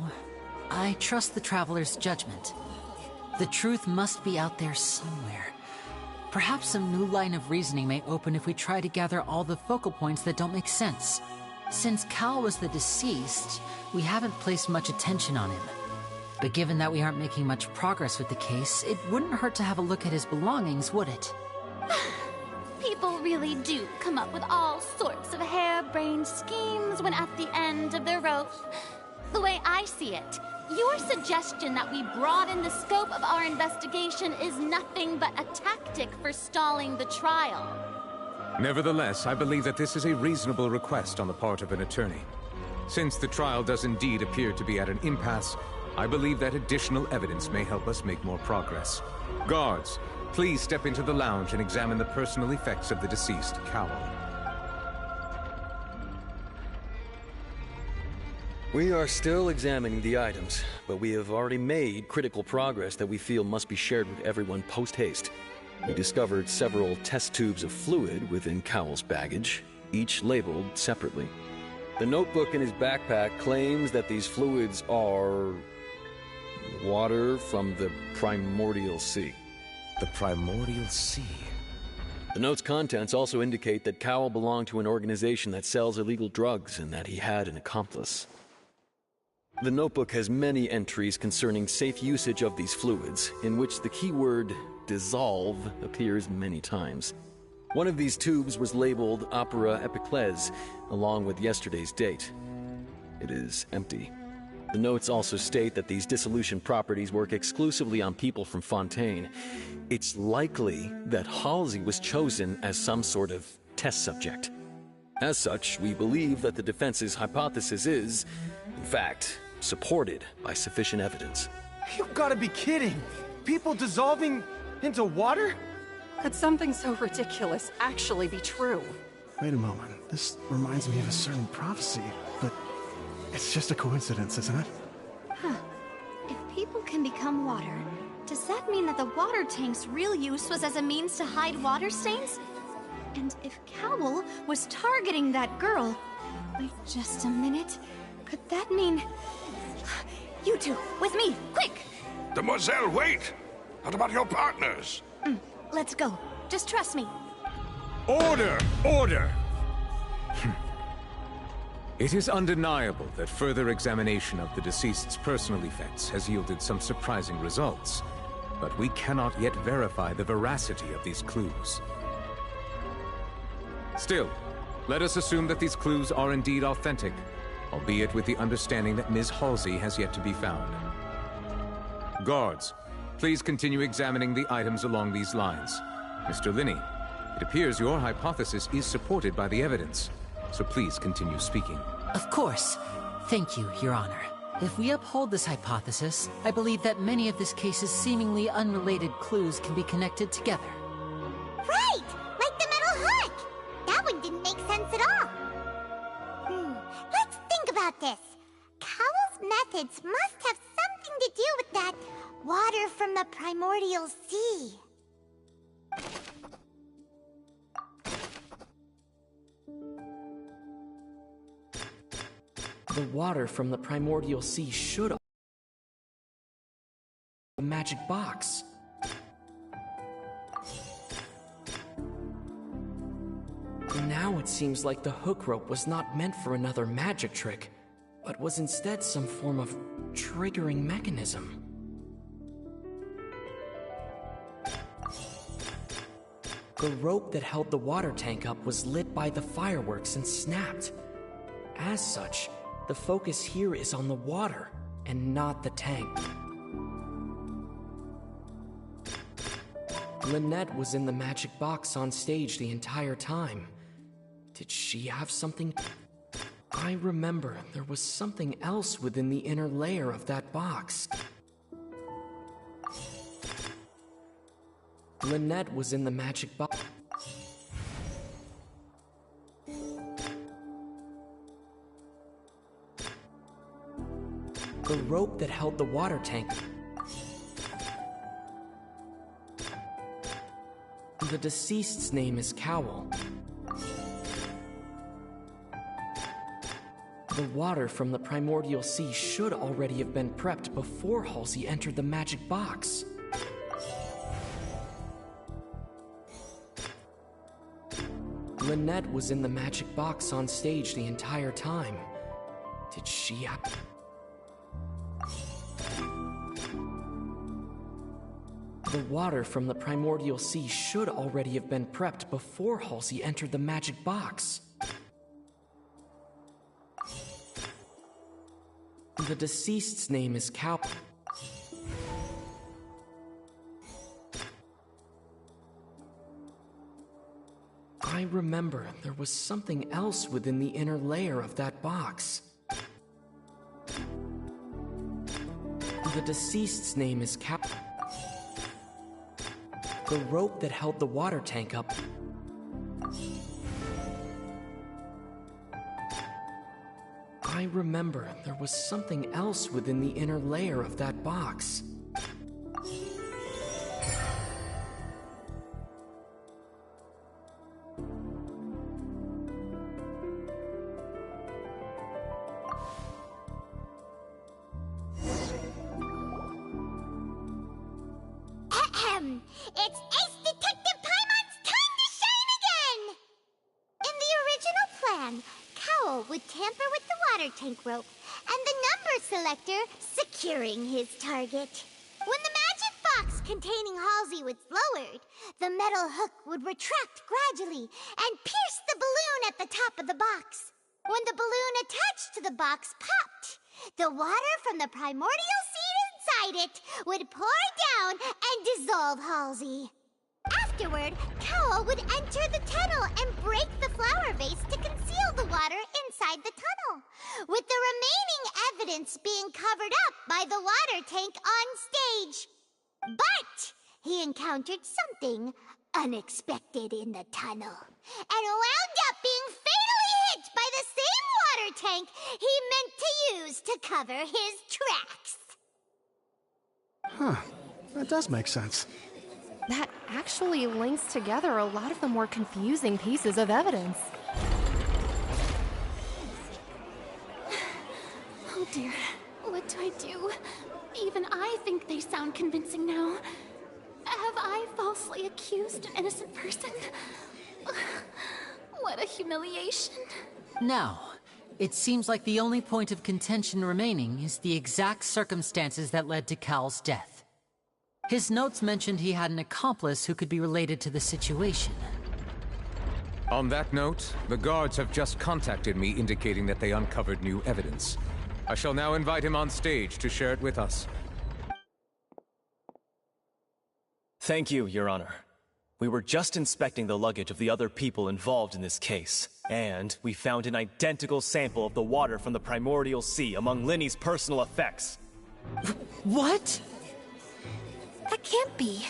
I trust the Traveler's judgment. The truth must be out there somewhere. Perhaps some new line of reasoning may open if we try to gather all the focal points that don't make sense. Since Cal was the deceased, we haven't placed much attention on him. But given that we aren't making much progress with the case, it wouldn't hurt to have a look at his belongings, would it? People really do come up with all sorts of harebrained schemes when at the end of their rope. The way I see it, your suggestion that we broaden the scope of our investigation is nothing but a tactic for stalling the trial. Nevertheless, I believe that this is a reasonable request on the part of an attorney. Since the trial does indeed appear to be at an impasse, I believe that additional evidence may help us make more progress. Guards, please step into the lounge and examine the personal effects of the deceased Cowl. We are still examining the items, but we have already made critical progress that we feel must be shared with everyone post-haste. We discovered several test tubes of fluid within Cowell's baggage, each labeled separately. The notebook in his backpack claims that these fluids are water from the primordial sea. The primordial sea? The note's contents also indicate that Cowell belonged to an organization that sells illegal drugs and that he had an accomplice. The notebook has many entries concerning safe usage of these fluids, in which the keyword dissolve appears many times. One of these tubes was labeled Opera Epiclese, along with yesterday's date. It is empty. The notes also state that these dissolution properties work exclusively on people from Fontaine. It's likely that Halsey was chosen as some sort of test subject. As such, we believe that the defense's hypothesis is, in fact, supported by sufficient evidence. You've got to be kidding! People dissolving into water? Could something so ridiculous actually be true? Wait a moment. This reminds me of a certain prophecy, but it's just a coincidence, isn't it? Huh. If people can become water, does that mean that the water tank's real use was as a means to hide water stains? And if Cowell was targeting that girl... Wait just a minute. Could that mean... You two, with me, quick! Demoiselle, wait! What about your partners? Let's go. Just trust me. Order! Order! It is undeniable that further examination of the deceased's personal effects has yielded some surprising results, but we cannot yet verify the veracity of these clues. Still, let us assume that these clues are indeed authentic, albeit with the understanding that Ms. Halsey has yet to be found. Guards, please continue examining the items along these lines. Mr. Linney, it appears your hypothesis is supported by the evidence, so please continue speaking. Of course. Thank you, Your Honor. If we uphold this hypothesis, I believe that many of this case's seemingly unrelated clues can be connected together. Right! Like the metal hook! That one didn't make sense at all. Let's think about this. Cowell's methods must have something to do with that water from the primordial sea. The water from the primordial sea should have a magic box. Now it seems like the hook rope was not meant for another magic trick, but was instead some form of triggering mechanism. The rope that held the water tank up was lit by the fireworks and snapped. As such, the focus here is on the water and not the tank. Lynette was in the magic box on stage the entire time. Did she have something? I remember there was something else within the inner layer of that box. Lynette was in the magic box. The rope that held the water tank. The deceased's name is Cowl. The water from the primordial sea should already have been prepped before Halsey entered the magic box. Lynette was in the magic box on stage the entire time. Did she have... The water from the primordial sea should already have been prepped before Halsey entered the magic box. The deceased's name is Cow. I remember there was something else within the inner layer of that box. The deceased's name is Cow. The rope that held the water tank up. I remember there was something else within the inner layer of that box. It's Ace Detective Paimon's time to shine again! In the original plan, Cowl would tamper with the water tank rope and the number selector securing his target. When the magic box containing Halsey was lowered, the metal hook would retract gradually and pierce the balloon at the top of the box. When the balloon attached to the box popped, the water from the primordial seed inside it would pour down and dissolve Halsey. Afterward, Cowl would enter the tunnel and break the flower vase to conceal the water inside the tunnel, with the remaining evidence being covered up by the water tank on stage. But he encountered something unexpected in the tunnel and wound up being fatally hit by the same water tank he meant to use to cover his tracks. Huh. That does make sense. That actually links together a lot of the more confusing pieces of evidence. Oh dear, what do I do? Even I think they sound convincing now. Have I falsely accused an innocent person? What a humiliation. Now, it seems like the only point of contention remaining is the exact circumstances that led to Cal's death. His notes mentioned he had an accomplice who could be related to the situation. On that note, the guards have just contacted me indicating that they uncovered new evidence. I shall now invite him on stage to share it with us. Thank you, Your Honor. We were just inspecting the luggage of the other people involved in this case, and we found an identical sample of the water from the primordial sea among Linny's personal effects. What? That can't be.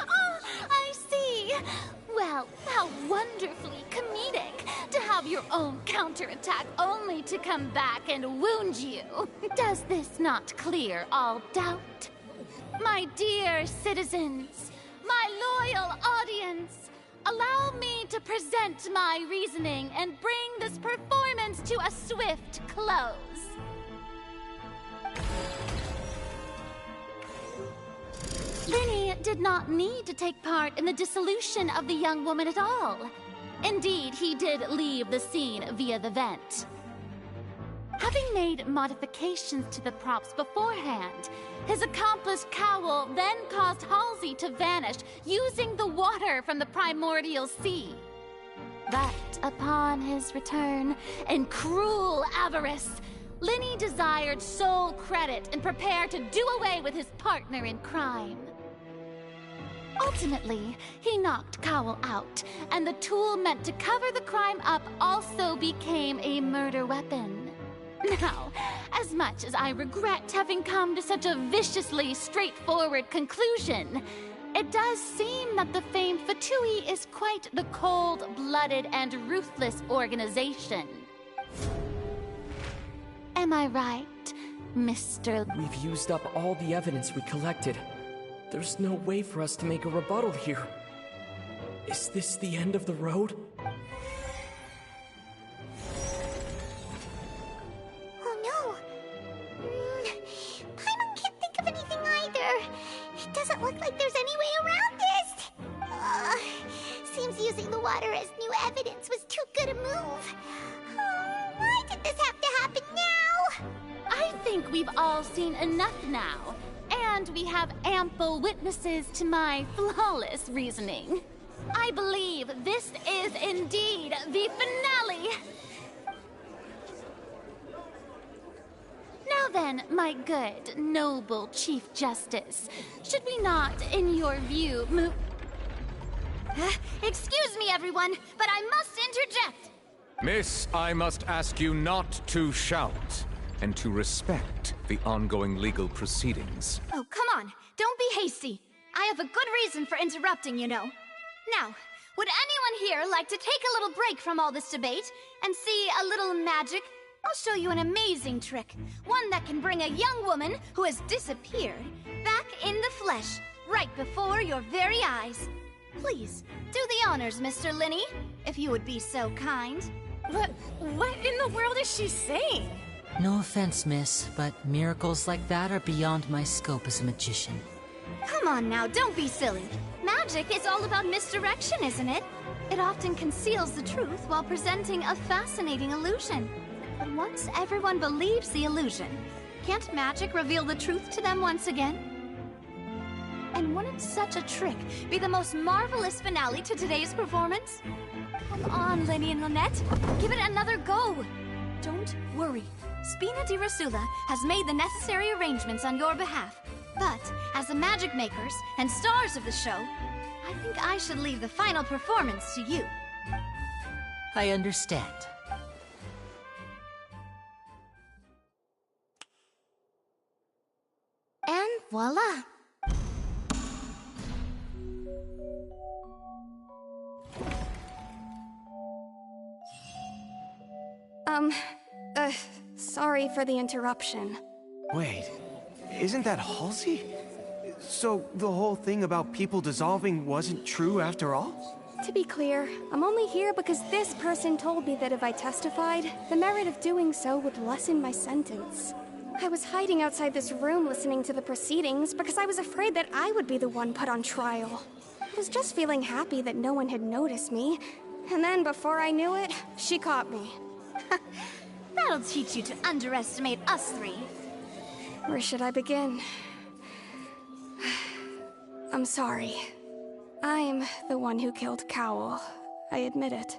Oh, I see. Well, how wonderfully comedic to have your own counterattack only to come back and wound you. Does this not clear all doubt? My dear citizens, my loyal audience, allow me to present my reasoning and bring this performance to a swift close. Linny did not need to take part in the dissolution of the young woman at all. Indeed, he did leave the scene via the vent. Having made modifications to the props beforehand, his accomplice Cowl then caused Halsey to vanish using the water from the primordial sea. But upon his return, in cruel avarice, Linny desired sole credit and prepared to do away with his partner in crime. Ultimately, he knocked Cowell out, and the tool meant to cover the crime up also became a murder weapon. Now, as much as I regret having come to such a viciously straightforward conclusion, it does seem that the famed Fatui is quite the cold-blooded and ruthless organization. Am I right, Mr. We've used up all the evidence we collected. There's no way for us to make a rebuttal here. Is this the end of the road? Oh no! Paimon can't think of anything either. It doesn't look like there's any way around this. Seems using the water as new evidence was too good a move. Why did this have to happen now? I think we've all seen enough now, and we have ample witnesses to my flawless reasoning. I believe this is indeed the finale. Now then, my good, noble Chief Justice, should we not, in your view, move... Excuse me, everyone, but I must interject. Miss, I must ask you not to shout, and to respect the ongoing legal proceedings. Oh, come on. Don't be hasty. I have a good reason for interrupting, you know. Now, would anyone here like to take a little break from all this debate and see a little magic? I'll show you an amazing trick. One that can bring a young woman who has disappeared back in the flesh, right before your very eyes. Please, do the honors, Mr. Linny, if you would be so kind. What in the world is she saying? No offense, miss, but miracles like that are beyond my scope as a magician. Come on now, don't be silly. Magic is all about misdirection, isn't it? It often conceals the truth while presenting a fascinating illusion. But once everyone believes the illusion, can't magic reveal the truth to them once again? And wouldn't such a trick be the most marvelous finale to today's performance? Come on, Linny and Lynette. Give it another go. Don't worry. Spina di Rasula has made the necessary arrangements on your behalf. But, as the magic makers and stars of the show, I think I should leave the final performance to you. I understand. And voila! Sorry for the interruption. Wait, isn't that Halsey? So the whole thing about people dissolving wasn't true after all? To be clear, I'm only here because this person told me that if I testified, the merit of doing so would lessen my sentence. I was hiding outside this room listening to the proceedings because I was afraid that I would be the one put on trial. I was just feeling happy that no one had noticed me, and then before I knew it, she caught me. That'll teach you to underestimate us three. Where should I begin? I'm sorry. I'm the one who killed Cowell. I admit it.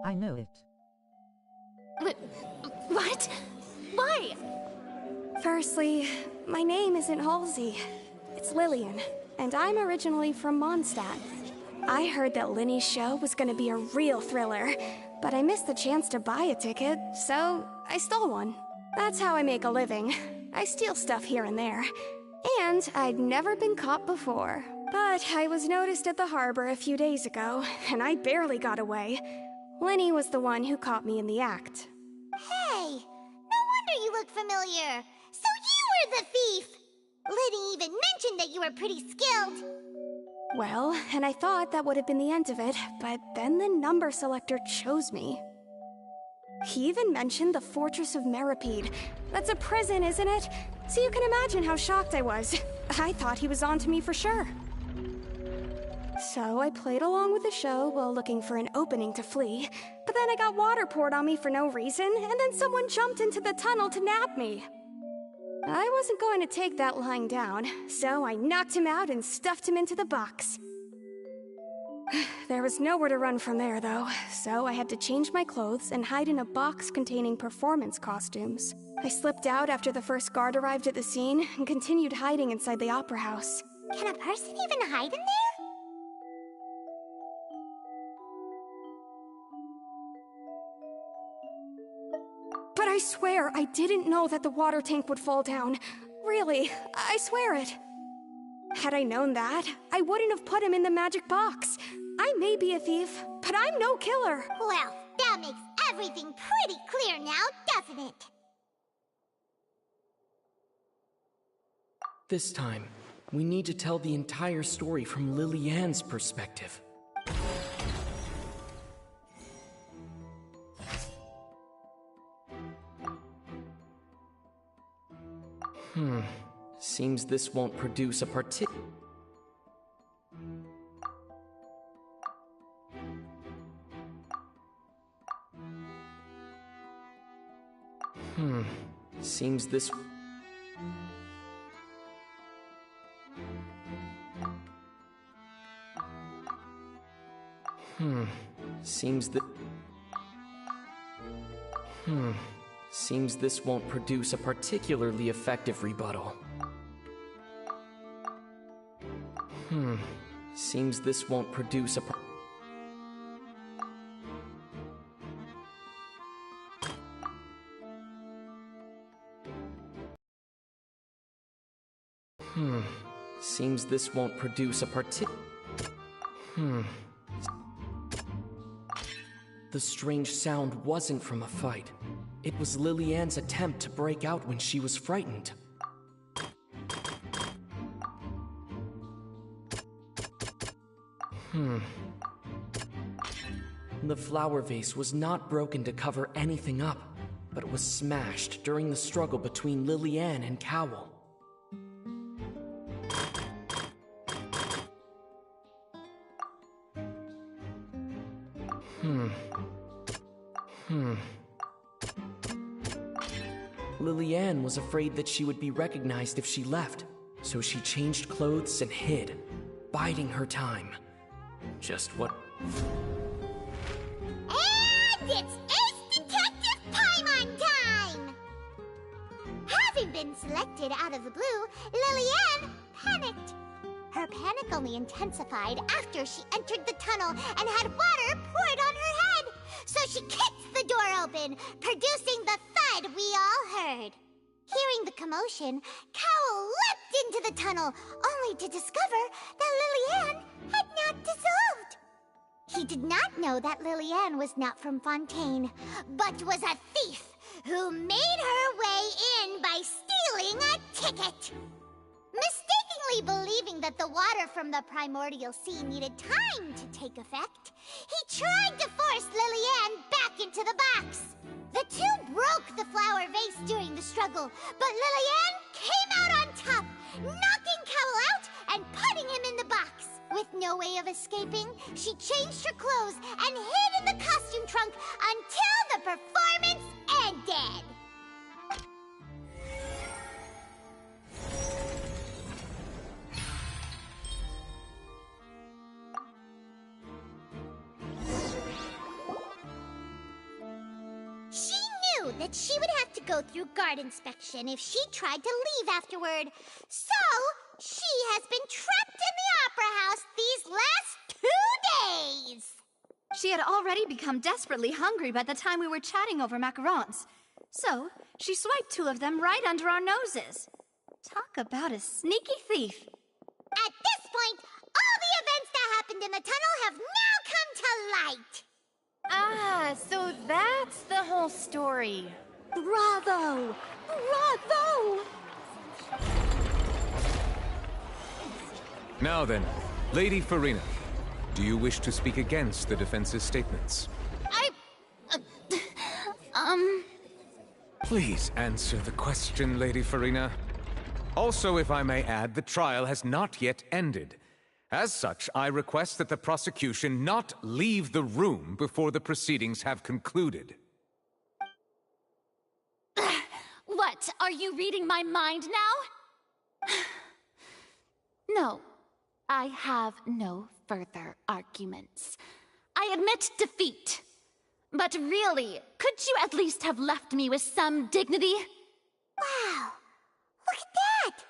I know it. What? Why? Firstly, my name isn't Halsey. It's Lillian, and I'm originally from Mondstadt. I heard that Linny's show was gonna be a real thriller, but I missed the chance to buy a ticket, so I stole one. That's how I make a living. I steal stuff here and there. And I'd never been caught before. But I was noticed at the harbor a few days ago, and I barely got away. Linny was the one who caught me in the act. Hey, no wonder you look familiar. So you were the thief! Liddy even mentioned that you were pretty skilled. Well, and I thought that would have been the end of it, but then the number selector chose me. He even mentioned the Fortress of Meripede. That's a prison, isn't it? So you can imagine how shocked I was. I thought he was on to me for sure. So I played along with the show while looking for an opening to flee, but then I got water poured on me for no reason, and then someone jumped into the tunnel to nab me. I wasn't going to take that lying down, so I knocked him out and stuffed him into the box. There was nowhere to run from there, though, so I had to change my clothes and hide in a box containing performance costumes. I slipped out after the first guard arrived at the scene and continued hiding inside the opera house. Can a person even hide in there? But I swear I didn't know that the water tank would fall down. Really, I swear it. Had I known that, I wouldn't have put him in the magic box. I may be a thief, but I'm no killer. Well, that makes everything pretty clear now, doesn't it? This time, we need to tell the entire story from Lily-Ann's perspective. Seems this won't produce a Seems this... Seems that... Seems this won't produce a particularly effective rebuttal. Seems this won't produce a Seems this won't produce a The strange sound wasn't from a fight. It was Lily-Ann's attempt to break out when she was frightened. The flower vase was not broken to cover anything up, but it was smashed during the struggle between Lily-Ann and Cowell. Lily-Ann was afraid that she would be recognized if she left, so she changed clothes and hid, biding her time. Just what... And it's Ace Detective Paimon time! Having been selected out of the blue, Lily-Ann panicked. Her panic only intensified after she entered the tunnel and had water poured on her head. So she kicked the door open, producing the thud we all heard. Hearing the commotion, Cowell leapt into the tunnel, only to discover that Lily-Ann had not dissolved. He did not know that Lily-Ann was not from Fontaine, but was a thief who made her way in by stealing a ticket. Mistakenly believing that the water from the primordial sea needed time to take effect, he tried to force Lily-Ann back into the box. The two broke the flower vase during the struggle, but Lily-Ann came out on top, knocking Cowell out and putting him in the box. With no way of escaping, she changed her clothes and hid in the costume trunk until the performance ended. That she would have to go through guard inspection if she tried to leave afterward. So, she has been trapped in the opera house these last 2 days. She had already become desperately hungry by the time we were chatting over macarons. So, she swiped 2 of them right under our noses. Talk about a sneaky thief. At this point, all the events that happened in the tunnel have now come to light. Ah, so that's the whole story. Bravo! Bravo! Now then, Lady Farina, do you wish to speak against the defense's statements? Please answer the question, Lady Farina. Also, if I may add, the trial has not yet ended. As such, I request that the prosecution not leave the room before the proceedings have concluded. What, are you reading my mind now? No, I have no further arguments. I admit defeat. But really, could you at least have left me with some dignity? Wow, look at that!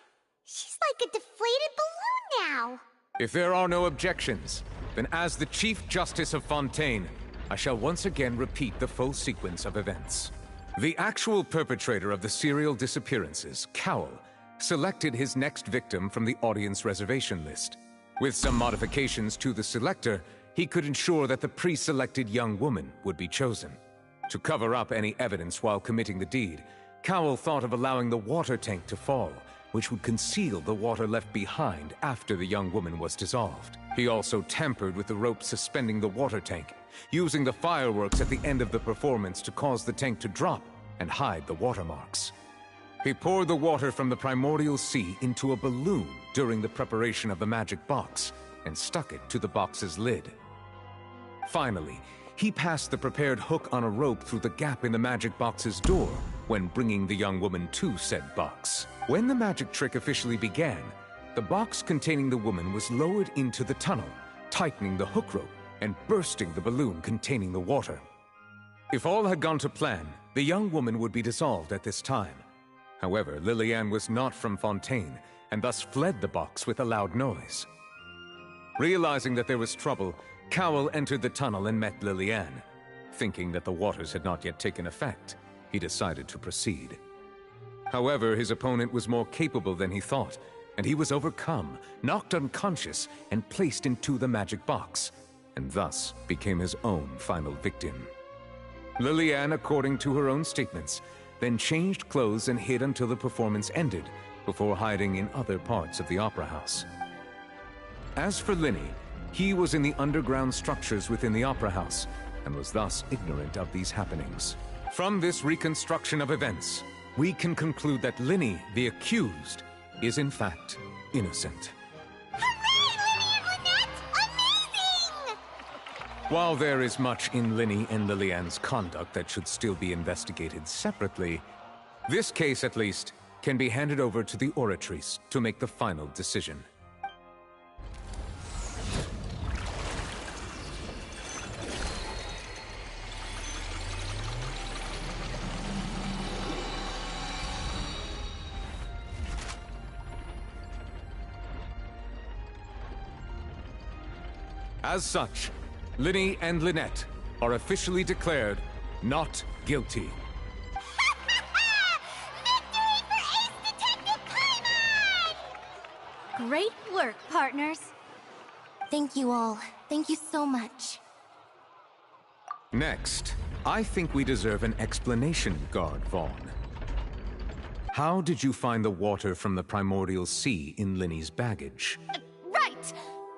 She's like a deflated balloon now. If there are no objections, then as the Chief Justice of Fontaine, I shall once again repeat the full sequence of events. The actual perpetrator of the serial disappearances, Cowell, selected his next victim from the audience reservation list. With some modifications to the selector, he could ensure that the pre-selected young woman would be chosen. To cover up any evidence while committing the deed, Cowell thought of allowing the water tank to fall, which would conceal the water left behind after the young woman was dissolved. He also tampered with the rope suspending the water tank, using the fireworks at the end of the performance to cause the tank to drop and hide the watermarks. He poured the water from the primordial sea into a balloon during the preparation of the magic box and stuck it to the box's lid. Finally, he passed the prepared hook on a rope through the gap in the magic box's door when bringing the young woman to said box. When the magic trick officially began, the box containing the woman was lowered into the tunnel, tightening the hook rope and bursting the balloon containing the water. If all had gone to plan, the young woman would be dissolved at this time. However, Lillian was not from Fontaine, and thus fled the box with a loud noise. Realizing that there was trouble, Cowell entered the tunnel and met Lillian. Thinking that the waters had not yet taken effect, he decided to proceed. However, his opponent was more capable than he thought, and he was overcome, knocked unconscious, and placed into the magic box, and thus became his own final victim. Lillian, according to her own statements, then changed clothes and hid until the performance ended, before hiding in other parts of the opera house. As for Linny, he was in the underground structures within the opera house, and was thus ignorant of these happenings. From this reconstruction of events, we can conclude that Linny, the accused, is in fact innocent. While there is much in Linny and Lillian's conduct that should still be investigated separately, this case, at least, can be handed over to the Oratrice to make the final decision. As such, Linny and Lynette are officially declared not guilty. Great work, partners. Thank you all. Thank you so much. Next, I think we deserve an explanation, Guard Vaughn. How did you find the water from the primordial sea in Linny's baggage? Right!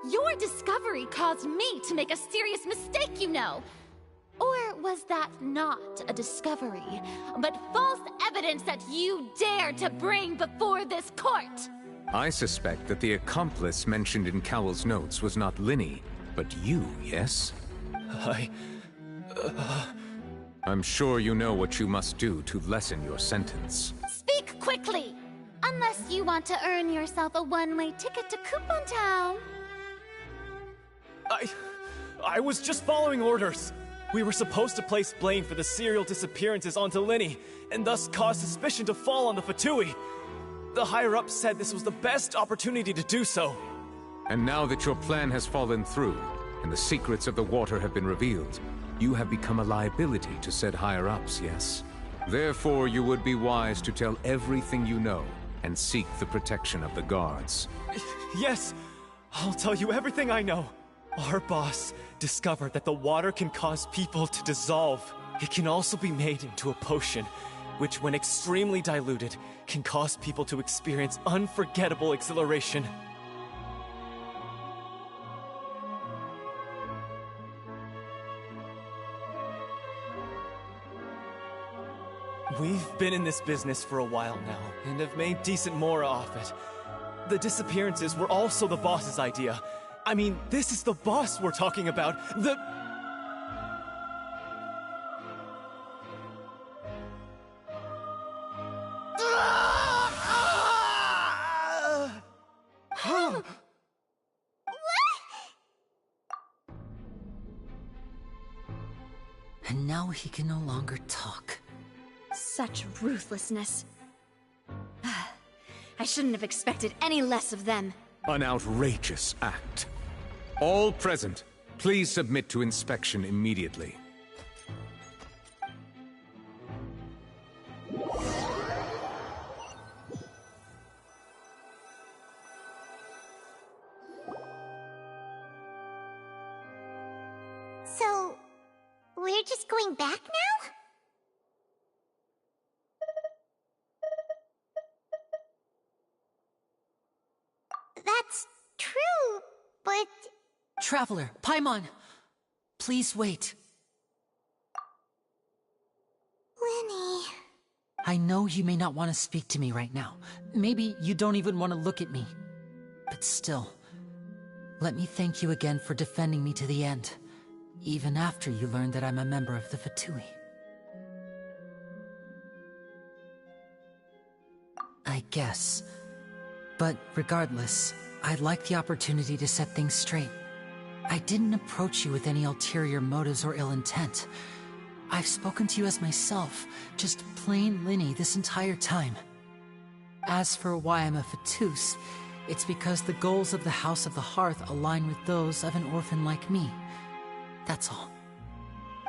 Your discovery caused me to make a serious mistake, you know. Or was that not a discovery, but false evidence that you dared to bring before this court? I suspect that the accomplice mentioned in Cowell's notes was not Linny, but you, yes? I'm sure you know what you must do to lessen your sentence. Speak quickly! Unless you want to earn yourself a one-way ticket to Coupon Town. I was just following orders. We were supposed to place blame for the serial disappearances onto Linny, and thus cause suspicion to fall on the Fatui. The higher-ups said this was the best opportunity to do so. And now that your plan has fallen through, and the secrets of the water have been revealed, you have become a liability to said higher-ups, yes? Therefore, you would be wise to tell everything you know, and seek the protection of the guards. Yes, I'll tell you everything I know. Our boss discovered that the water can cause people to dissolve. It can also be made into a potion, which when extremely diluted, can cause people to experience unforgettable exhilaration. We've been in this business for a while now, and have made decent more off it. The disappearances were also the boss's idea. I mean, this is the boss we're talking about. And now he can no longer talk. Such ruthlessness. I shouldn't have expected any less of them. An outrageous act. All present, please submit to inspection immediately. So, we're just going back now? That's true, but... Traveler, Paimon! Please wait. Lenny... I know you may not want to speak to me right now. Maybe you don't even want to look at me. But still, let me thank you again for defending me to the end, even after you learned that I'm a member of the Fatui. I guess. But regardless, I'd like the opportunity to set things straight. I didn't approach you with any ulterior motives or ill intent. I've spoken to you as myself, just plain Linny this entire time. As for why I'm a Fatus, it's because the goals of the House of the Hearth align with those of an orphan like me. That's all.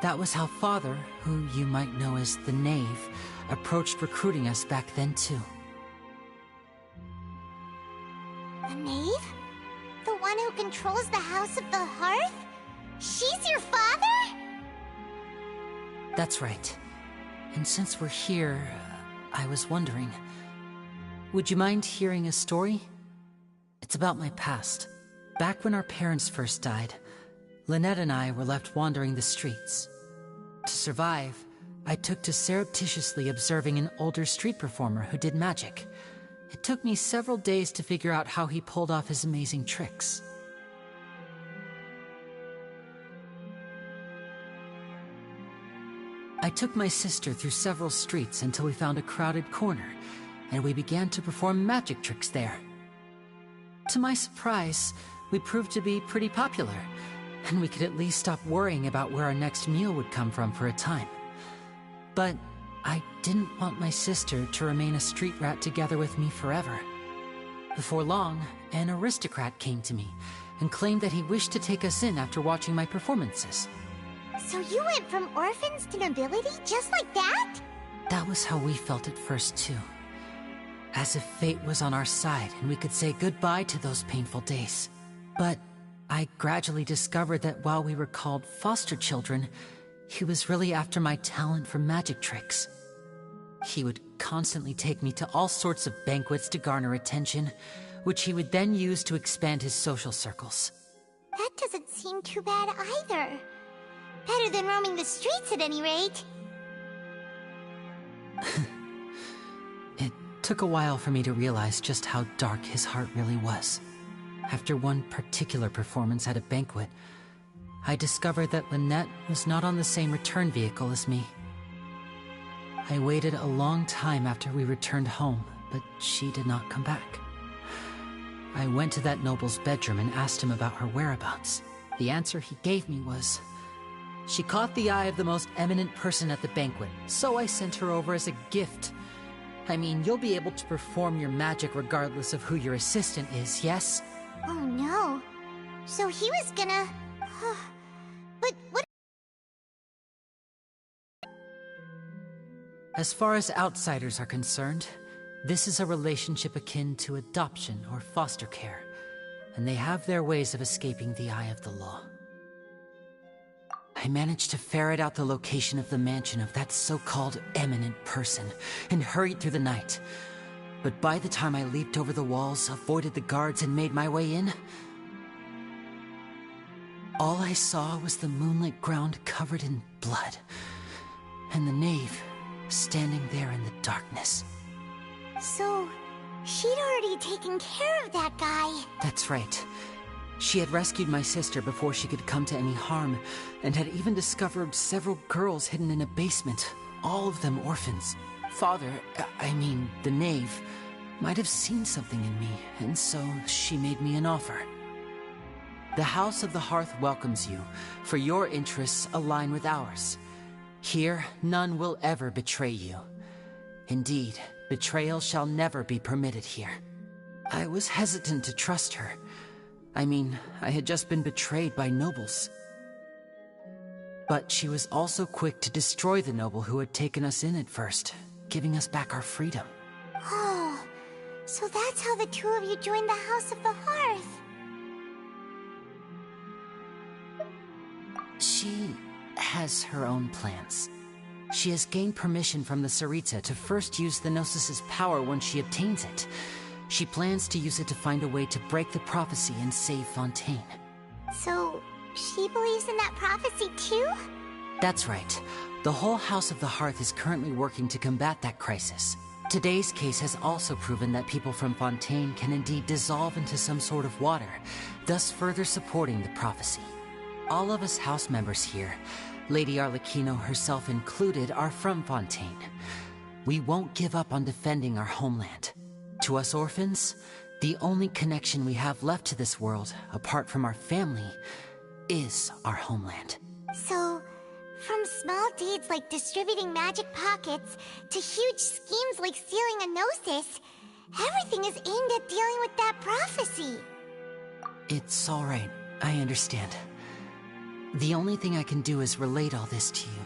That was how Father, who you might know as the Knave, approached recruiting us back then too. The Knave? The one who controls the House of the Hearth? She's your father? That's right. And since we're here, I was wondering, would you mind hearing a story? It's about my past. Back when our parents first died, Lynette and I were left wandering the streets. To survive, I took to surreptitiously observing an older street performer who did magic. It took me several days to figure out how he pulled off his amazing tricks. I took my sister through several streets until we found a crowded corner, and we began to perform magic tricks there. To my surprise, we proved to be pretty popular, and we could at least stop worrying about where our next meal would come from for a time. But I didn't want my sister to remain a street rat together with me forever. Before long, an aristocrat came to me and claimed that he wished to take us in after watching my performances. So you went from orphans to nobility just like that? That was how we felt at first too. As if fate was on our side and we could say goodbye to those painful days. But I gradually discovered that while we were called foster children, he was really after my talent for magic tricks. He would constantly take me to all sorts of banquets to garner attention, which he would then use to expand his social circles. That doesn't seem too bad either. Better than roaming the streets at any rate. It took a while for me to realize just how dark his heart really was. After one particular performance at a banquet, I discovered that Lynette was not on the same return vehicle as me. I waited a long time after we returned home, but she did not come back. I went to that noble's bedroom and asked him about her whereabouts. The answer he gave me was, she caught the eye of the most eminent person at the banquet, so I sent her over as a gift. I mean, you'll be able to perform your magic regardless of who your assistant is, yes? Oh no. So he was gonna... But what... As far as outsiders are concerned, this is a relationship akin to adoption or foster care, and they have their ways of escaping the eye of the law. I managed to ferret out the location of the mansion of that so-called eminent person and hurried through the night. But by the time I leaped over the walls, avoided the guards, and made my way in, all I saw was the moonlit ground covered in blood, and the knave standing there in the darkness. So, she'd already taken care of that guy. That's right. She had rescued my sister before she could come to any harm, and had even discovered several girls hidden in a basement, all of them orphans. Father, I mean, the knave, might have seen something in me, and so she made me an offer. The House of the Hearth welcomes you, for your interests align with ours. Here, none will ever betray you. Indeed, betrayal shall never be permitted here. I was hesitant to trust her. I mean, I had just been betrayed by nobles. But she was also quick to destroy the noble who had taken us in at first, giving us back our freedom. Oh, so that's how the two of you joined the House of the Hearth. She has her own plans. She has gained permission from the Tsaritsa to first use the Gnosis' power when she obtains it. She plans to use it to find a way to break the prophecy and save Fontaine. So, she believes in that prophecy too? That's right. The whole House of the Hearth is currently working to combat that crisis. Today's case has also proven that people from Fontaine can indeed dissolve into some sort of water, thus further supporting the prophecy. All of us house members here, Lady Arlecchino herself included, are from Fontaine. We won't give up on defending our homeland. To us orphans, the only connection we have left to this world, apart from our family, is our homeland. So, from small deeds like distributing magic pockets to huge schemes like stealing a Gnosis, everything is aimed at dealing with that prophecy. It's all right. I understand. The only thing I can do is relate all this to you.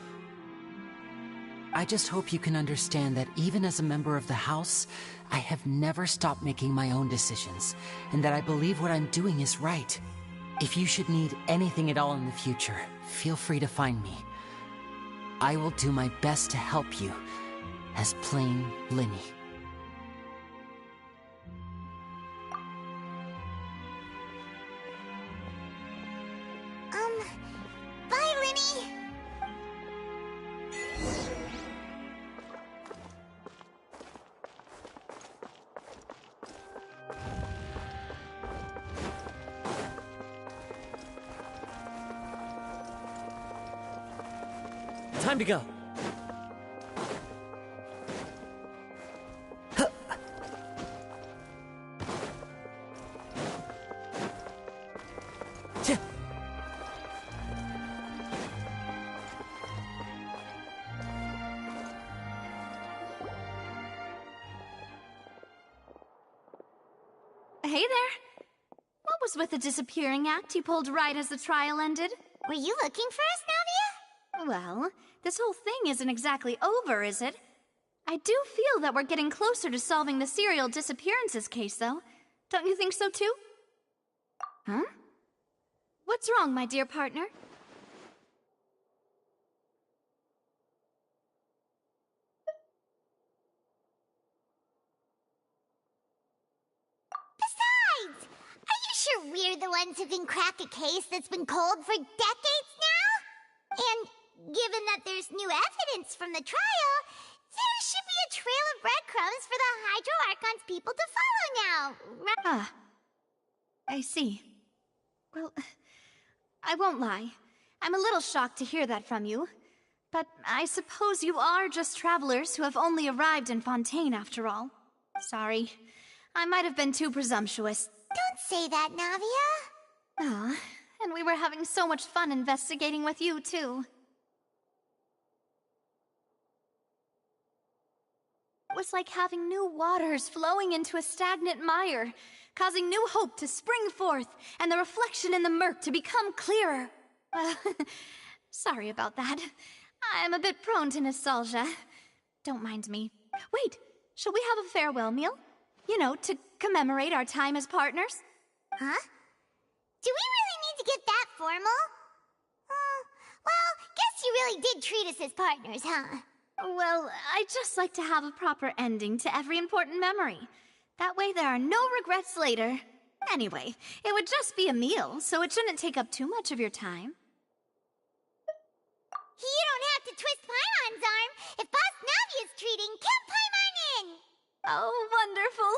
I just hope you can understand that even as a member of the House, I have never stopped making my own decisions, and that I believe what I'm doing is right. If you should need anything at all in the future, feel free to find me. I will do my best to help you, as plain Linny. Bye, Linny! Time to go. Hey there. What was with the disappearing act you pulled right as the trial ended? Were you looking for us, Navia? Well, this whole thing isn't exactly over, is it? I do feel that we're getting closer to solving the serial disappearances case, though. Don't you think so, too? Huh? What's wrong, my dear partner? Besides, are you sure we're the ones who can crack a case that's been cold for decades now? And given that there's new evidence from the trial, there should be a trail of breadcrumbs for the Hydro Archon's people to follow now, right? Ah. I see. Well, I won't lie. I'm a little shocked to hear that from you. But I suppose you are just travelers who have only arrived in Fontaine after all. Sorry. I might have been too presumptuous. Don't say that, Navia. Ah, and we were having so much fun investigating with you, too. It was like having new waters flowing into a stagnant mire, causing new hope to spring forth, and the reflection in the murk to become clearer. Sorry about that. I'm a bit prone to nostalgia. Don't mind me. Wait, shall we have a farewell meal? You know, to commemorate our time as partners? Huh? Do we really need to get that formal? Well, guess you really did treat us as partners, huh? Well, I'd just like to have a proper ending to every important memory. That way there are no regrets later. Anyway, it would just be a meal, so it shouldn't take up too much of your time. You don't have to twist Paimon's arm. If Boss Navi is treating, count Paimon in! Oh, wonderful.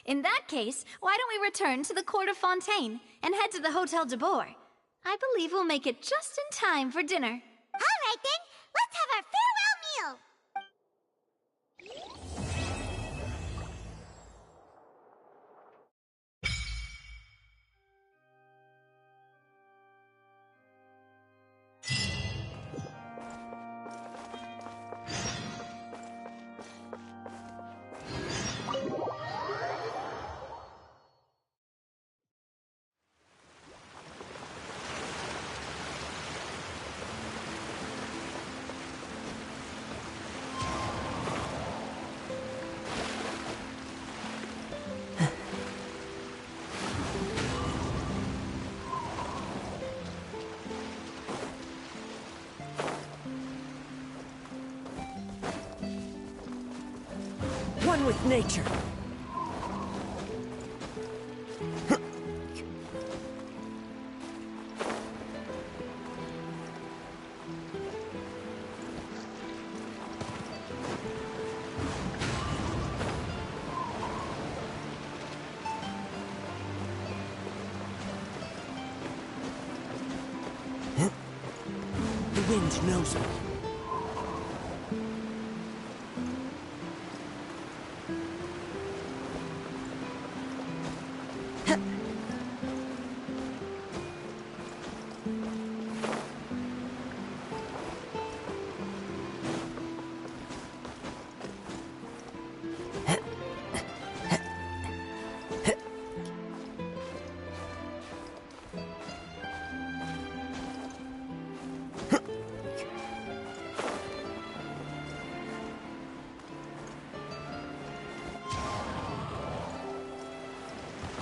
in that case, why don't we return to the Court of Fontaine and head to the Hotel de Boer? I believe we'll make it just in time for dinner. All right then, let's have our farewell meal. One with nature. The wind knows me.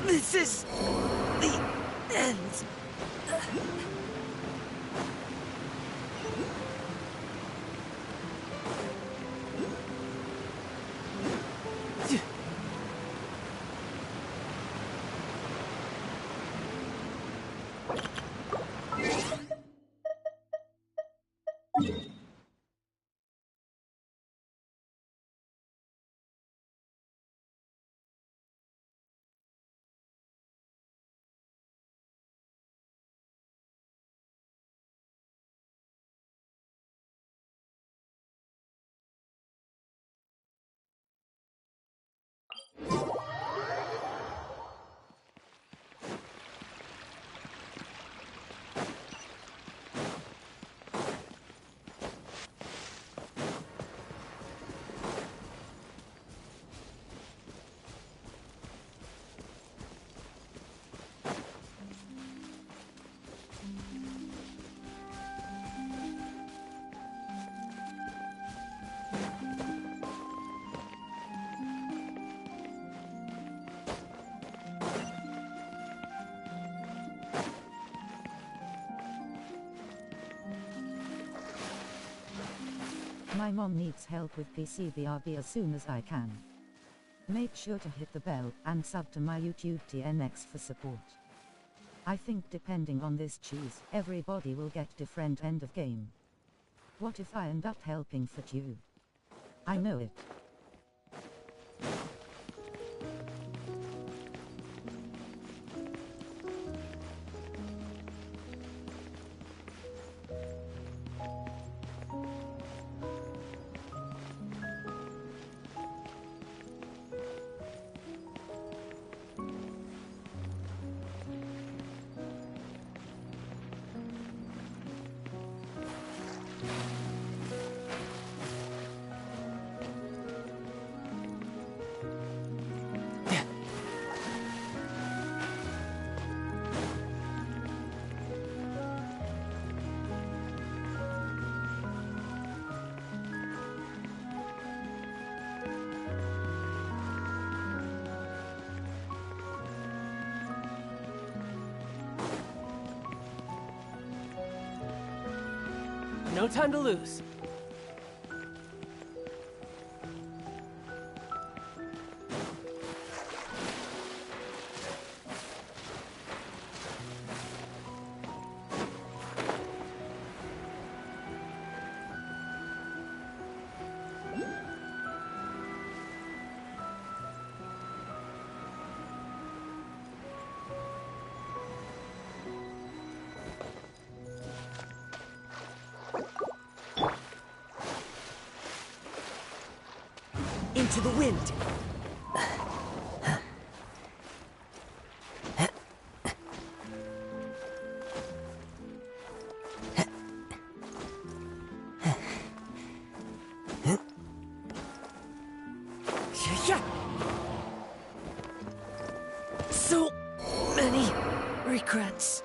This is the end. My mom needs help with PCBRB as soon as I can. Make sure to hit the bell and sub to my YouTube TNX for support. I think depending on this cheese, everybody will get different end of game. What if I end up helping fit you? I know it. No time to lose. into the wind. So many regrets.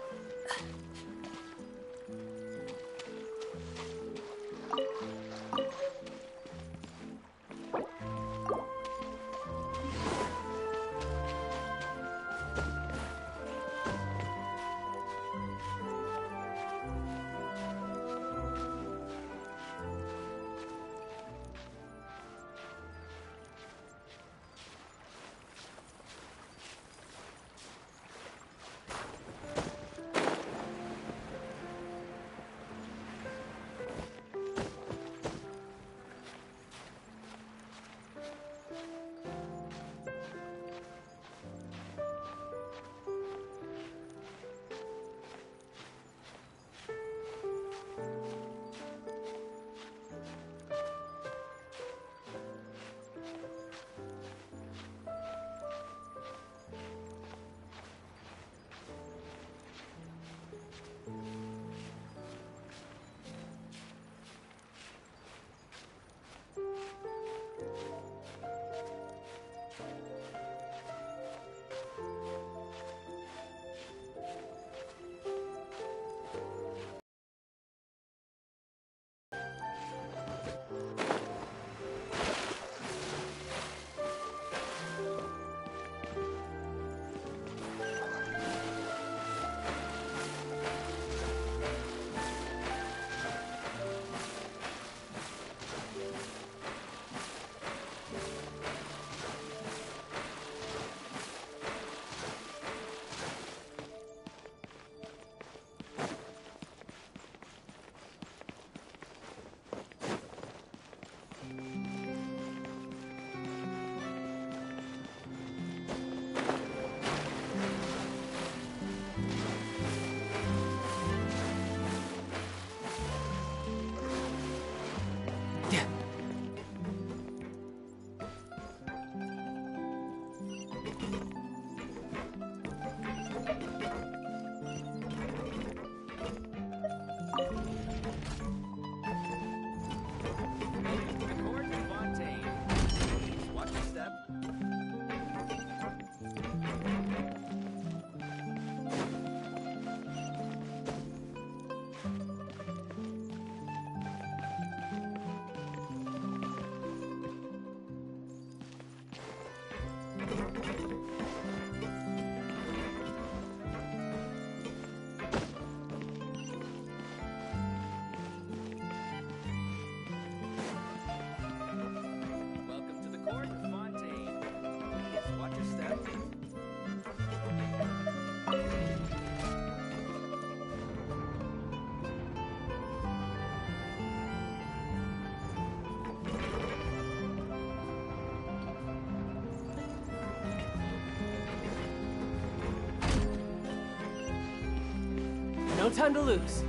No time to lose.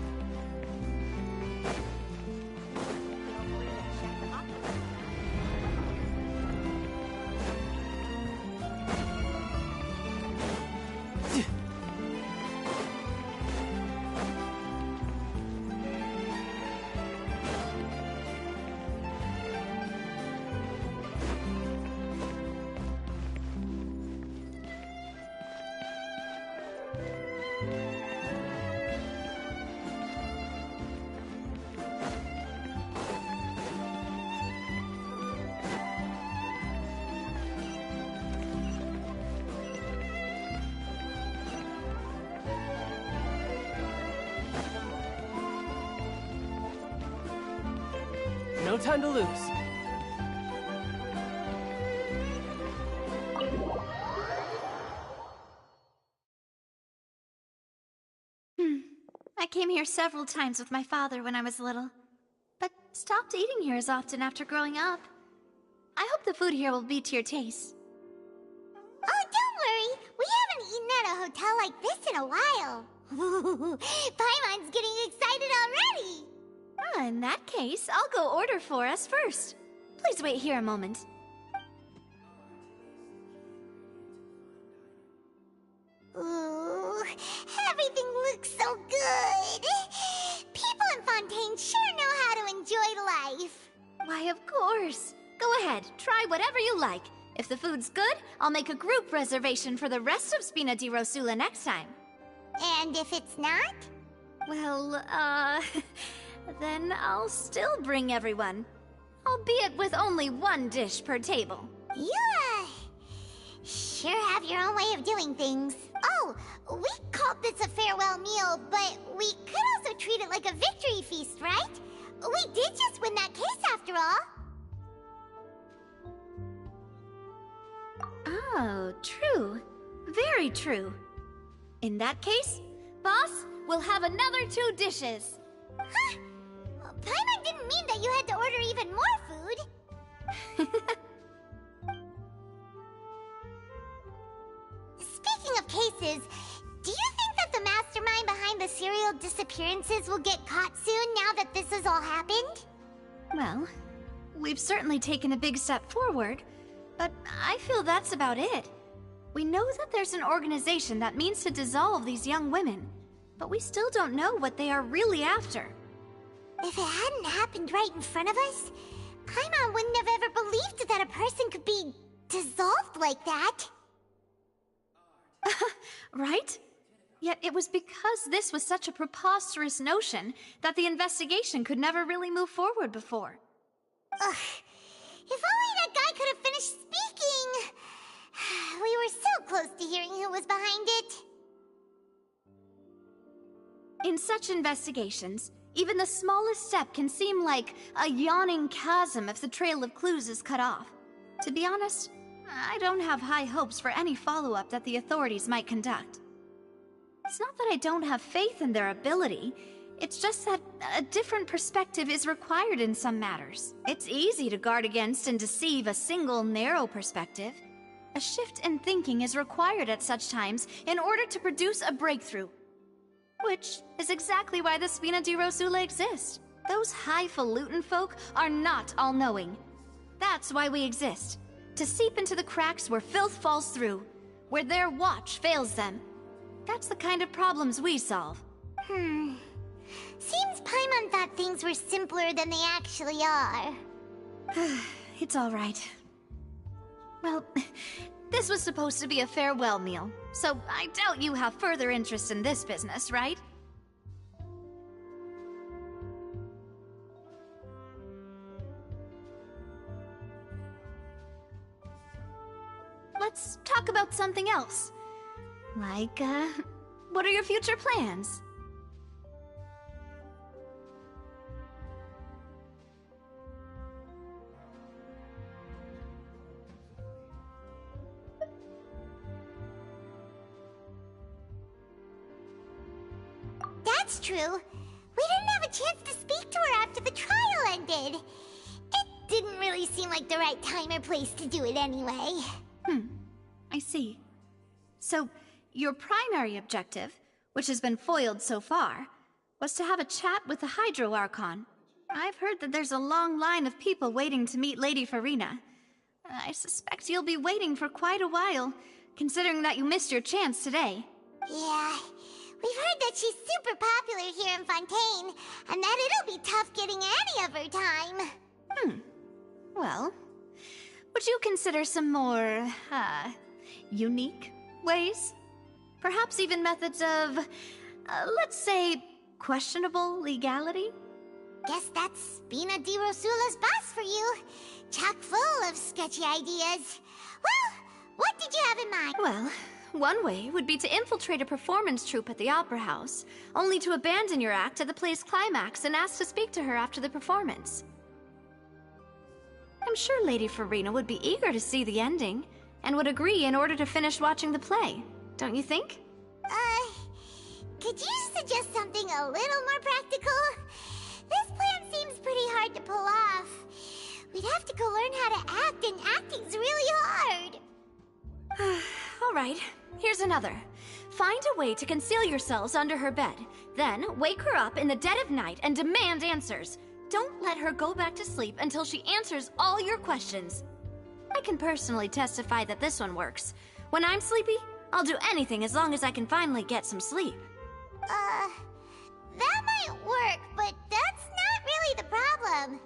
No time to lose. I came here several times with my father when I was little, but stopped eating here as often after growing up. I hope the food here will be to your taste. Oh, don't worry. We haven't eaten at a hotel like this in a while. Paimon's getting excited already. In that case, I'll go order for us first. Please wait here a moment. looks so good. People in Fontaine sure know how to enjoy life. Why, of course. Go ahead, try whatever you like. If the food's good, I'll make a group reservation for the rest of Spina di Rosula next time. And if it's not? Well, then I'll still bring everyone. Albeit with only one dish per table. You, sure have your own way of doing things. Oh, we called this a farewell meal, but we could also treat it like a victory feast, right? We did just win that case after all. Oh, true. Very true. In that case, boss, we'll have another 2 dishes. Huh? Paimon didn't mean that you had to order even more food. Speaking of cases, do you think that the mastermind behind the serial disappearances will get caught soon now that this has all happened? Well, we've certainly taken a big step forward, but I feel that's about it. We know that there's an organization that means to dissolve these young women, but we still don't know what they are really after. If it hadn't happened right in front of us, Paimon wouldn't have ever believed that a person could be dissolved like that. Right? Yet it was because this was such a preposterous notion that the investigation could never really move forward before. Ugh. If only that guy could have finished speaking! We were so close to hearing who was behind it. In such investigations, even the smallest step can seem like a yawning chasm if the trail of clues is cut off. To be honest, I don't have high hopes for any follow-up that the authorities might conduct. It's not that I don't have faith in their ability, it's just that a different perspective is required in some matters. It's easy to guard against and deceive a single narrow perspective. A shift in thinking is required at such times in order to produce a breakthrough. Which is exactly why the Spina di Rosula exist. Those highfalutin folk are not all-knowing. That's why we exist. To seep into the cracks where filth falls through, where their watch fails them. That's the kind of problems we solve. Seems Paimon thought things were simpler than they actually are. It's all right. Well, this was supposed to be a farewell meal, so I doubt you have further interest in this business, right? Let's talk about something else. Like, what are your future plans? That's true. We didn't have a chance to speak to her after the trial ended. It didn't really seem like the right time or place to do it anyway. I see. So, your primary objective, which has been foiled so far, was to have a chat with the Hydro Archon. I've heard that there's a long line of people waiting to meet Lady Farina. I suspect you'll be waiting for quite a while, considering that you missed your chance today. Yeah, we've heard that she's super popular here in Fontaine, and that it'll be tough getting any of her time. Well, would you consider some more, unique ways? Perhaps even methods of, let's say, questionable legality? Guess that's Spina di Rosula's boss for you. Chock full of sketchy ideas. Well, what did you have in mind? Well, one way would be to infiltrate a performance troupe at the Opera House, only to abandon your act at the play's climax and ask to speak to her after the performance. I'm sure Lady Farina would be eager to see the ending, and would agree in order to finish watching the play, don't you think? Could you suggest something a little more practical? This plan seems pretty hard to pull off. We'd have to go learn how to act, and acting's really hard. All right, here's another. Find a way to conceal yourselves under her bed. Then wake her up in the dead of night and demand answers. Don't let her go back to sleep until she answers all your questions. I can personally testify that this one works. When I'm sleepy, I'll do anything as long as I can finally get some sleep. That might work, but that's not really the problem.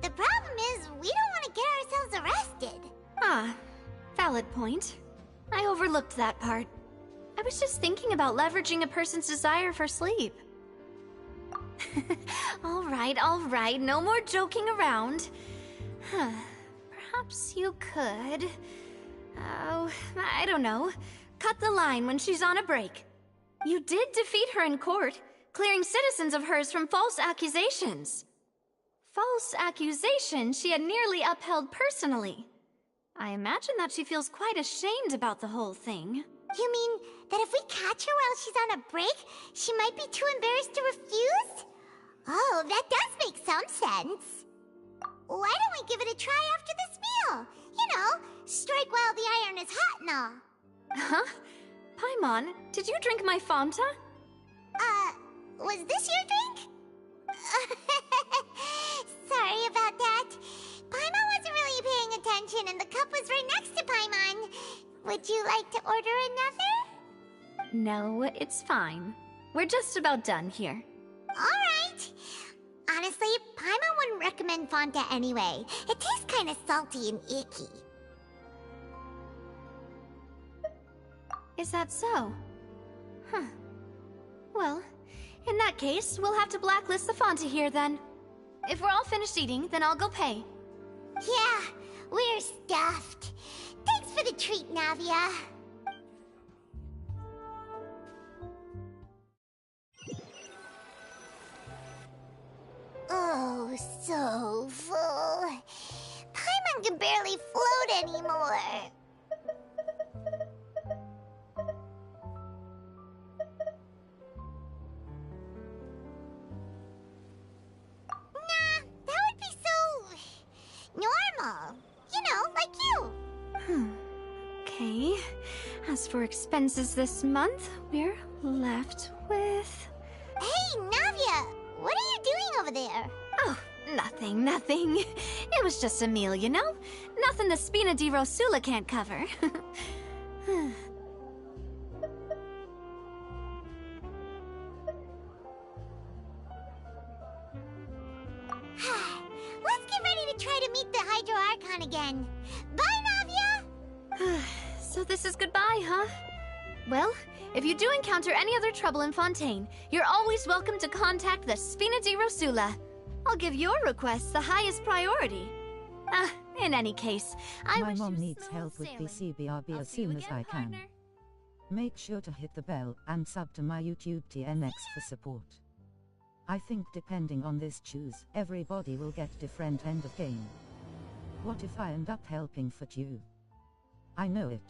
The problem is we don't want to get ourselves arrested. Ah, valid point. I overlooked that part. I was just thinking about leveraging a person's desire for sleep. all right, no more joking around. Perhaps you could... Oh, I don't know. Cut the line when she's on a break. You did defeat her in court, clearing citizens of hers from false accusations. False accusations she had nearly upheld personally. I imagine that she feels quite ashamed about the whole thing. You mean that if we catch her while she's on a break, she might be too embarrassed to refuse? Oh, that does make some sense. Why don't we give it a try after this meal? You know, strike while the iron is hot and all. Huh? Paimon, did you drink my Fanta? Was this your drink? Sorry about that. Paimon wasn't really paying attention and the cup was right next to Paimon. Would you like to order another? No, it's fine. We're just about done here. Alright. Honestly, Paimon wouldn't recommend Fanta anyway. It tastes kind of salty and icky. Is that so? Huh. Well, in that case, we'll have to blacklist the Fanta here then. If we're all finished eating, then I'll go pay. Yeah, we're stuffed. Thanks for the treat, Navia. Oh, so full. Paimon can barely float anymore. Nah, that would be so... normal. You know, like you. Okay. As for expenses this month, we're left with... Hey, Navia! What are you doing over there? Oh, nothing. It was just a meal, you know? Nothing the Spina di Rosula can't cover. Let's get ready to try to meet the Hydro Archon again. Bye, Navia! So this is goodbye, huh? Well, if you do encounter any other trouble in Fontaine, you're always welcome to contact the Spina di Rosula. I'll give your requests the highest priority. In any case, My mom needs help with PCBRB as soon as I can. Make sure to hit the bell and sub to my YouTube TNX for support. I think depending on this choose, everybody will get different end of game. What if I end up helping for you? I know it.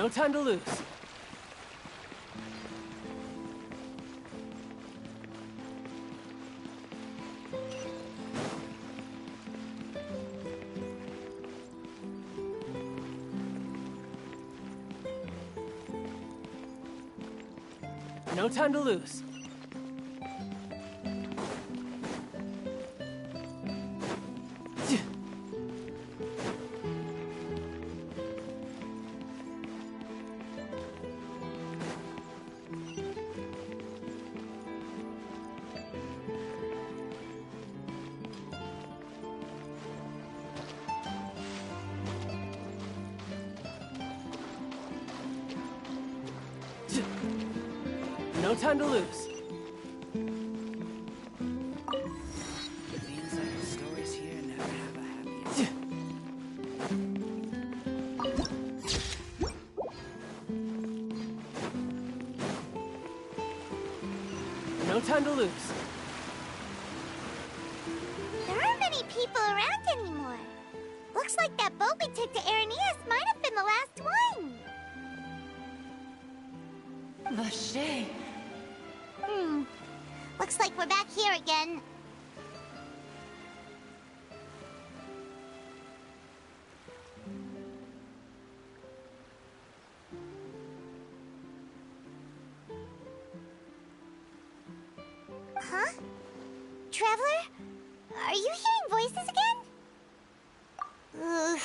No time to lose. No time to lose. No time to lose. Stories here never have a happy No time to lose. There aren't many people around anymore. Looks like that boat we took to Araneas might have been the last one. Vache. Looks like we're back here again. Huh? Traveler? Are you hearing voices again? Ugh.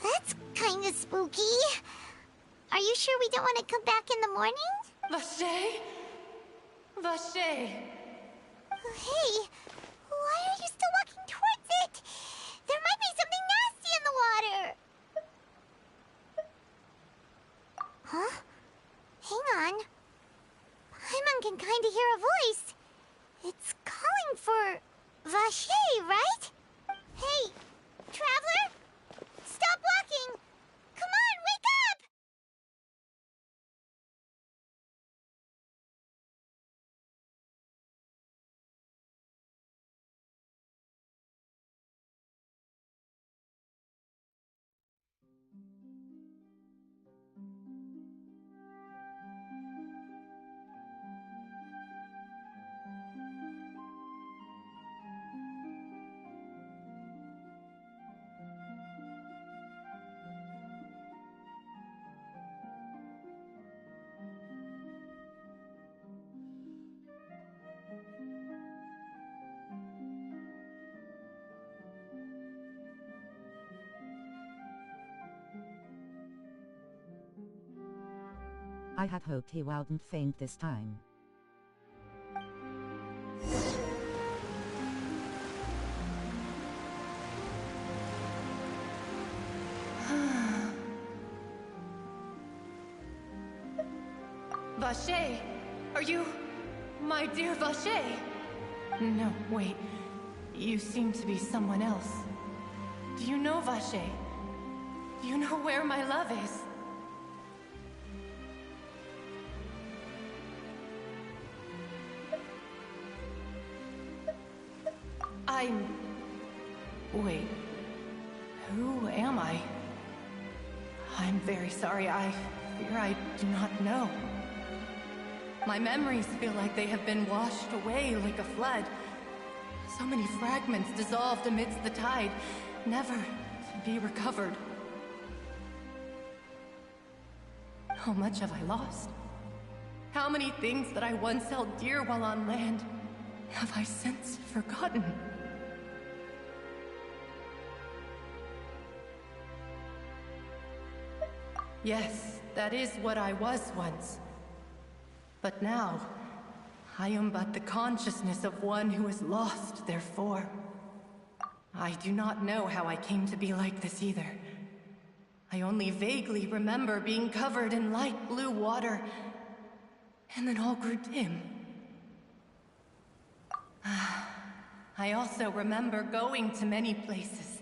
That's kinda spooky. Are you sure we don't want to come back in the morning? Vache? Vache. Hey, why are you still walking towards it? There might be something nasty in the water. Huh? Hang on. Paimon can kinda hear a voice. It's calling for Vache, right? Hey, Traveler? Stop walking! Come on, wake up! I had hoped he wouldn't faint this time. Vache, are you... my dear Vache? No, wait. You seem to be someone else. Do you know Vache? Do you know where my love is? Wait. Who am I? I'm very sorry. I fear I do not know. My memories feel like they have been washed away like a flood. So many fragments dissolved amidst the tide, never to be recovered. How much have I lost? How many things that I once held dear while on land have I since forgotten? Yes, that is what I was once. But now, I am but the consciousness of one who is lost, therefore. I do not know how I came to be like this either. I only vaguely remember being covered in light blue water, and then all grew dim. I also remember going to many places.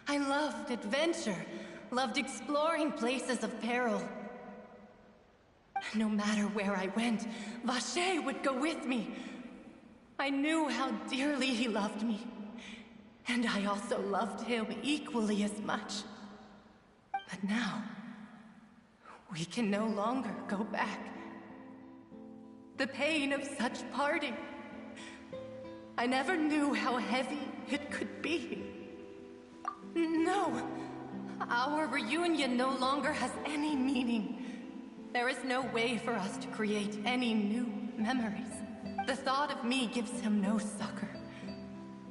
I loved adventure, loved exploring places of peril. No matter where I went, Vache would go with me. I knew how dearly he loved me, and I also loved him equally as much. But now, We can no longer go back. The pain of such parting. I never knew how heavy it could be. No. Our reunion no longer has any meaning. There is no way for us to create any new memories. The thought of me gives him no succor.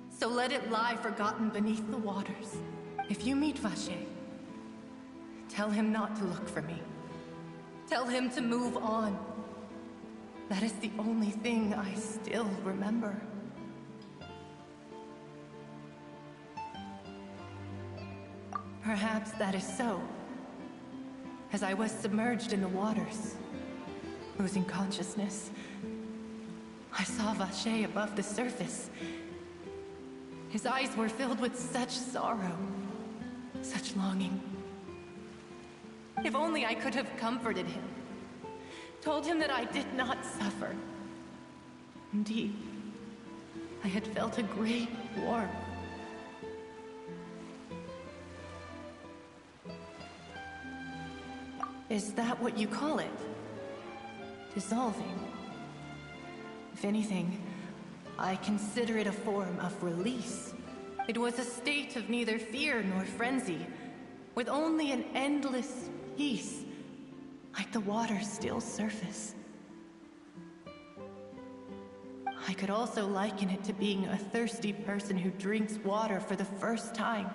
So let it lie forgotten beneath the waters. If you meet Vache, tell him not to look for me. Tell him to move on. That is the only thing I still remember. Perhaps that is so. As I was submerged in the waters, losing consciousness, I saw Vache above the surface. His eyes were filled with such sorrow, such longing. If only I could have comforted him, told him that I did not suffer. Indeed, I had felt a great warmth. Is that what you call it? Dissolving? If anything, I consider it a form of release. It was a state of neither fear nor frenzy, with only an endless peace, like the water's still surface. I could also liken it to being a thirsty person who drinks water for the first time,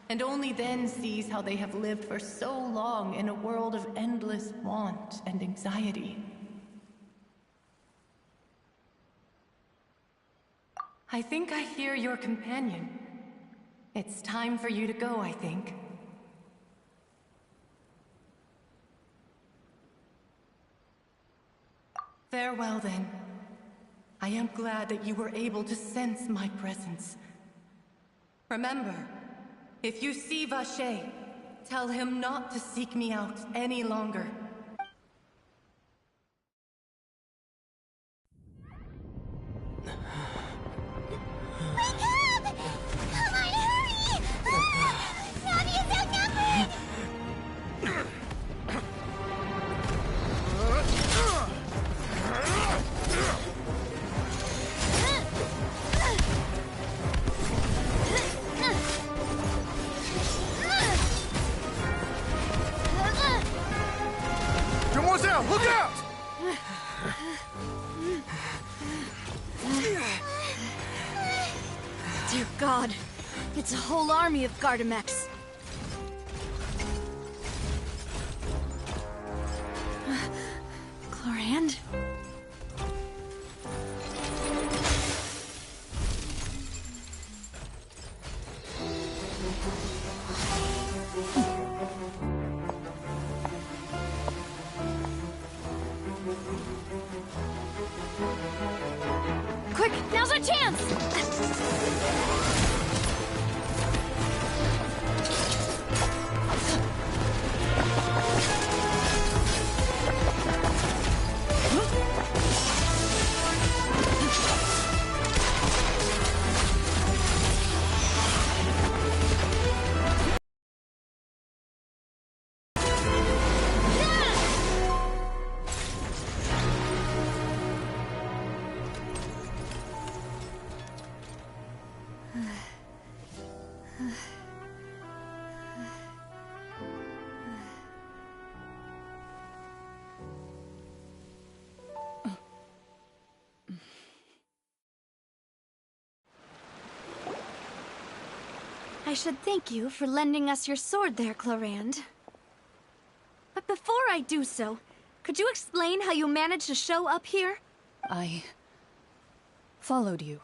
and only then sees how they have lived for so long in a world of endless want and anxiety. I think I hear your companion. It's time for you to go, I think. Farewell, then. I am glad that you were able to sense my presence. Remember, if you see Vache, tell him not to seek me out any longer. Wake up! Come on, hurry! Navi is outnumbered! Demoiselle, look out! Dear God, it's a whole army of Gardamex. Chlorand? Quick, now's our chance! I should thank you for lending us your sword there, Chlorand. But before I do so, could you explain how you managed to show up here? I followed you.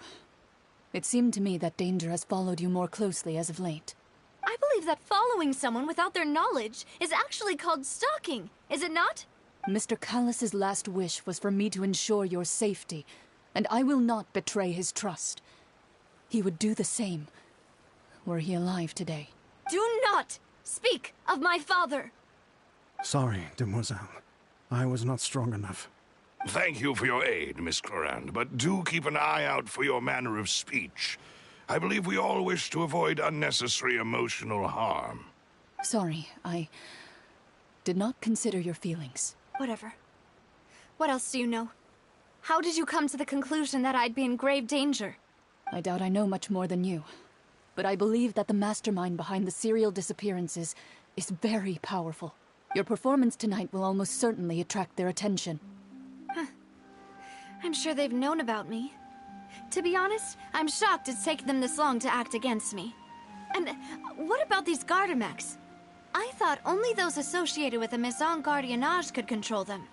It seemed to me that danger has followed you more closely as of late. I believe that following someone without their knowledge is actually called stalking, is it not? Mr. Callus's last wish was for me to ensure your safety, and I will not betray his trust. He would do the same, were he alive today. Do not speak of my father! Sorry, Demoiselle. I was not strong enough. Thank you for your aid, Miss Clorand, but do keep an eye out for your manner of speech. I believe we all wish to avoid unnecessary emotional harm. Sorry, I did not consider your feelings. Whatever. What else do you know? How did you come to the conclusion that I'd be in grave danger? I doubt I know much more than you, but I believe that the mastermind behind the serial disappearances is very powerful. Your performance tonight will almost certainly attract their attention. Huh. I'm sure they've known about me. To be honest, I'm shocked it's taken them this long to act against me. And what about these Gardamex? I thought only those associated with the Maison Gardiennage could control them.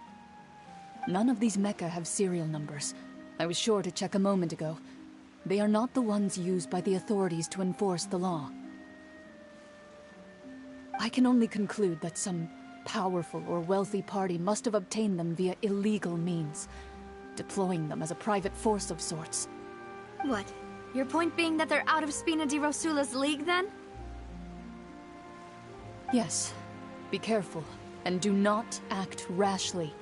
None of these mecha have serial numbers. I was sure to check a moment ago. They are not the ones used by the authorities to enforce the law. I can only conclude that some powerful or wealthy party must have obtained them via illegal means, deploying them as a private force of sorts. What? Your point being that they're out of Spina di Rosula's league, then? Yes. Be careful, and do not act rashly.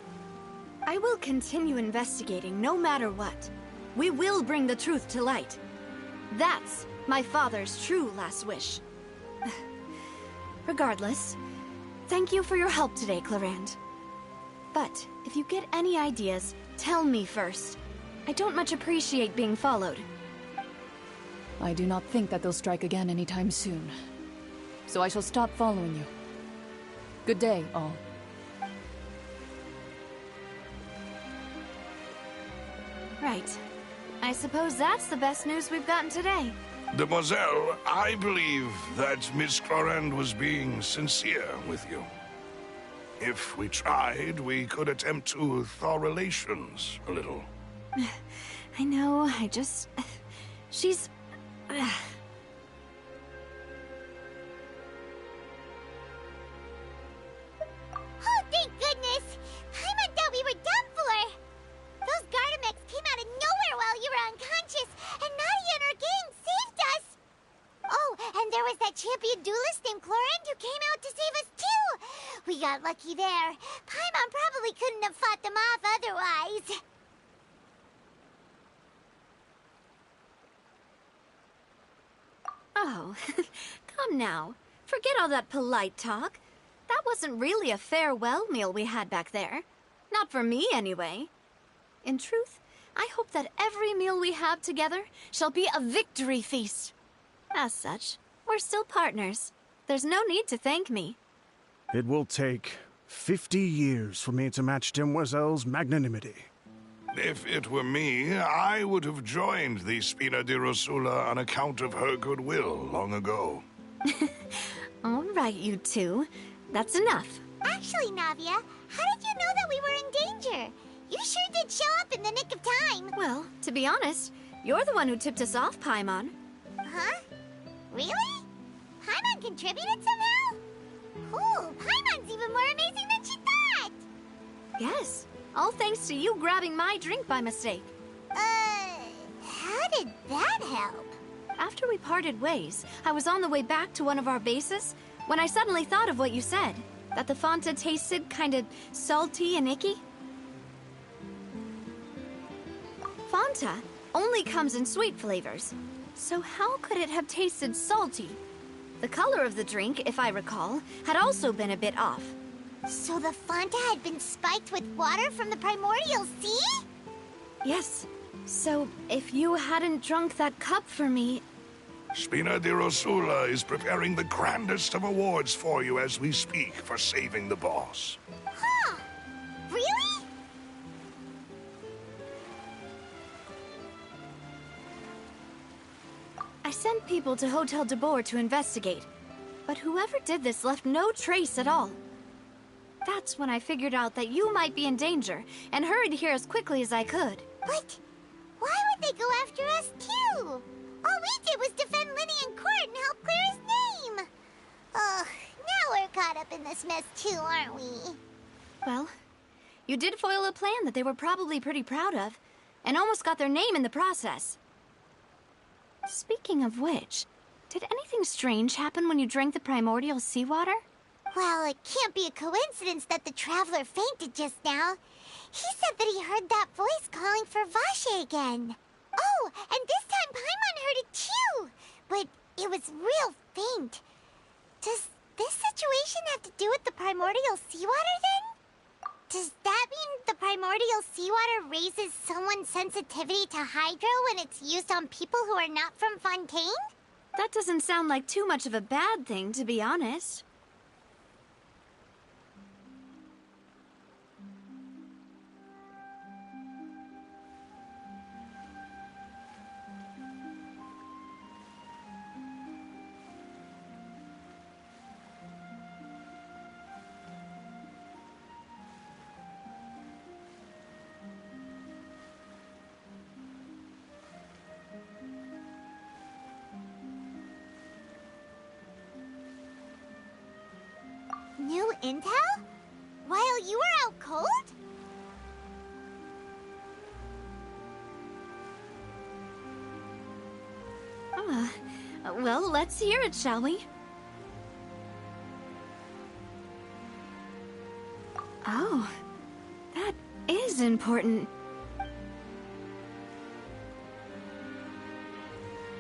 I will continue investigating no matter what. We will bring the truth to light. That's my father's true last wish. Regardless, thank you for your help today, Clarande. But if you get any ideas, tell me first. I don't much appreciate being followed. I do not think that they'll strike again anytime soon. So I shall stop following you. Good day, all. Right. I suppose that's the best news we've gotten today. Demoiselle, I believe that Miss Clarande was being sincere with you. If we tried, we could attempt to thaw relations a little. I know, she's... Oh, thank goodness! Paimon thought we were done for! Those Gardamex came out of nowhere while you were unconscious, and Nadia and her gang saved us! Oh, and there was that champion duelist named Clarande who came out to save us too! We got lucky there. Paimon probably couldn't have fought them off otherwise. Oh, come now. Forget all that polite talk. That wasn't really a farewell meal we had back there. Not for me, anyway. In truth, I hope that every meal we have together shall be a victory feast. As such, we're still partners. There's no need to thank me. It will take 50 years for me to match Demoiselle's magnanimity. If it were me, I would have joined the Spina di Rosula on account of her goodwill long ago. All right, you two. That's enough. Actually, Navia, how did you know that we were in danger? You sure did show up in the nick of time. Well, to be honest, you're the one who tipped us off, Paimon. Huh? Really? Paimon contributed somehow? Cool, Paimon's even more amazing than she thought! Yes, all thanks to you grabbing my drink by mistake. How did that help? After we parted ways, I was on the way back to one of our bases when I suddenly thought of what you said. That the Fanta tasted kinda salty and icky. Fanta only comes in sweet flavors, so how could it have tasted salty? The color of the drink, if I recall, had also been a bit off. So the Fanta had been spiked with water from the primordial sea? Yes. So, if you hadn't drunk that cup for me... Spina di Rosula is preparing the grandest of awards for you as we speak for saving the boss. Huh? Really? I sent people to Hotel de Boer to investigate, but whoever did this left no trace at all. That's when I figured out that you might be in danger, and hurried here as quickly as I could. But why would they go after us, too? All we did was defend Linny in court and help clear his name. Ugh, now we're caught up in this mess, too, aren't we? Well, you did foil a plan that they were probably pretty proud of, and almost got their name in the process. Speaking of which, did anything strange happen when you drank the primordial seawater? Well, it can't be a coincidence that the traveler fainted just now. He said that he heard that voice calling for Vache again. Oh, and this time Paimon heard it too, but it was real faint. Does this situation have to do with the primordial seawater then? Does that mean the primordial seawater raises someone's sensitivity to hydro when it's used on people who are not from Fontaine? That doesn't sound like too much of a bad thing, to be honest. New intel? While you were out cold? Well, let's hear it, shall we? Oh, that is important.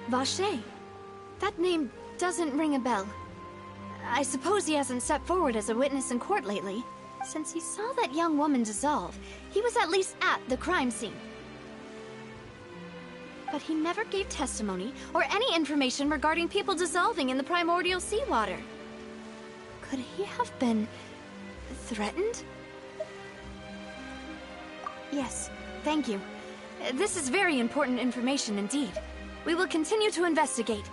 Vache. That name doesn't ring a bell. I suppose he hasn't stepped forward as a witness in court lately. Since he saw that young woman dissolve, he was at least at the crime scene. But he never gave testimony or any information regarding people dissolving in the primordial seawater. Could he have been threatened? Yes, thank you. This is very important information indeed. We will continue to investigate.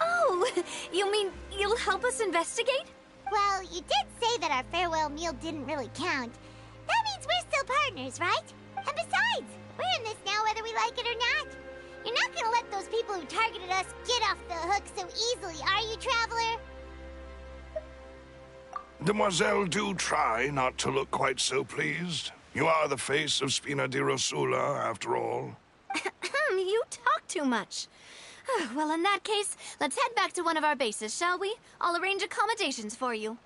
Oh, you mean you'll help us investigate? Well, you did say that our farewell meal didn't really count. That means we're still partners, right? And besides, we're in this now whether we like it or not. You're not gonna let those people who targeted us get off the hook so easily, are you, Traveler? Demoiselle, do try not to look quite so pleased. You are the face of Spina di Rosula, after all. You talk too much. Well, in that case, let's head back to one of our bases, shall we? I'll arrange accommodations for you.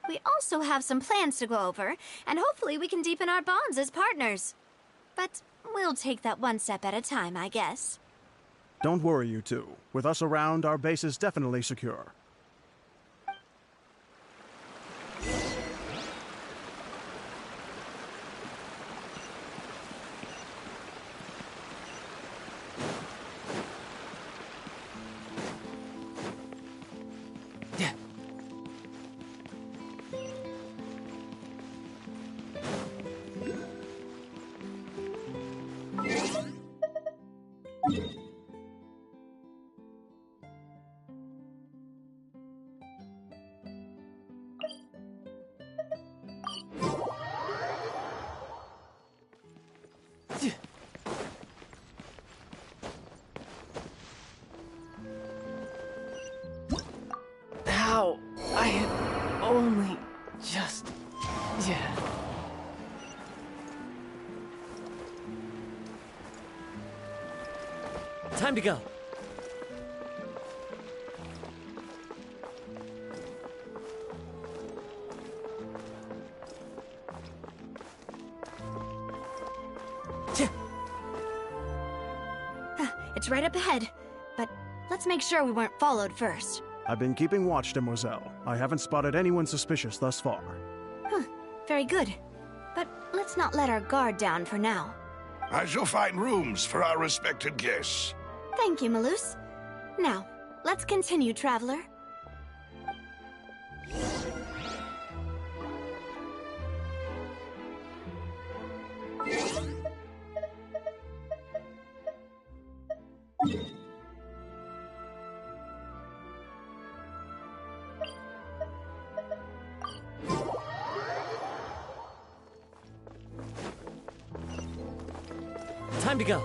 We also have some plans to go over, and hopefully we can deepen our bonds as partners. But we'll take that one step at a time, I guess. Don't worry, you two. With us around, our base is definitely secure. How? I had only just... Yeah. Time to go. It's right up ahead, but let's make sure we weren't followed first. I've been keeping watch, Demoiselle. I haven't spotted anyone suspicious thus far. Very good. But let's not let our guard down for now. I shall find rooms for our respected guests. Thank you, Malus. Now, let's continue, Traveler. Time to go.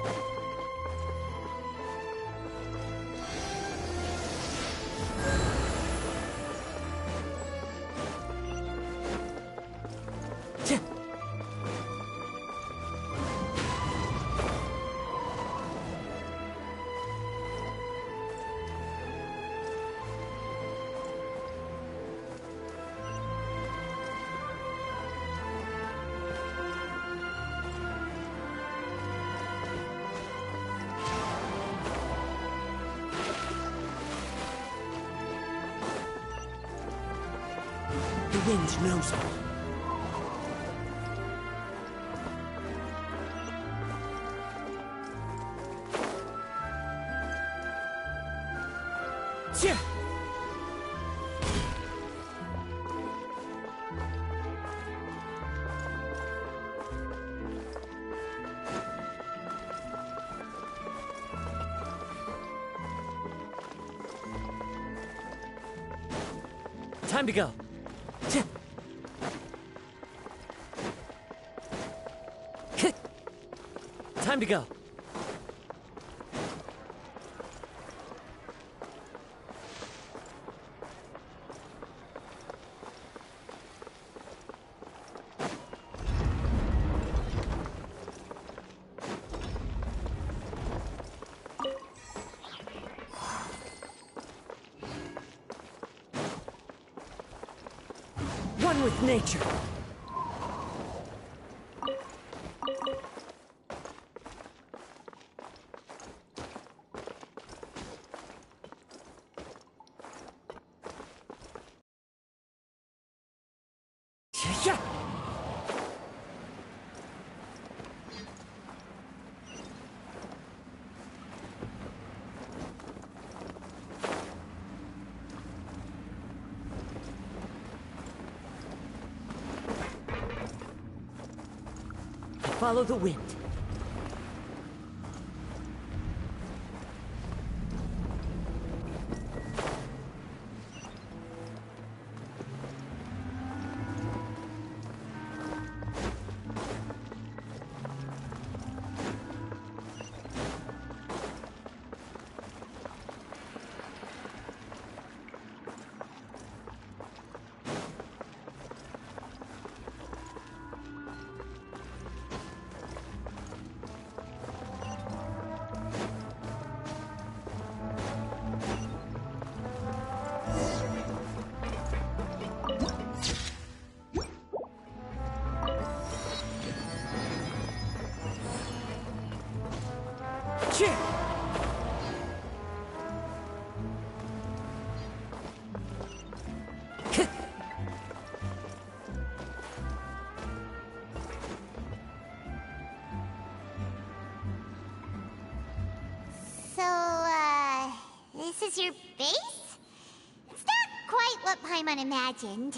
the wind knows me. Time to go. Time to go. One with nature. Follow the wind. This is your base? It's not quite what Paimon imagined.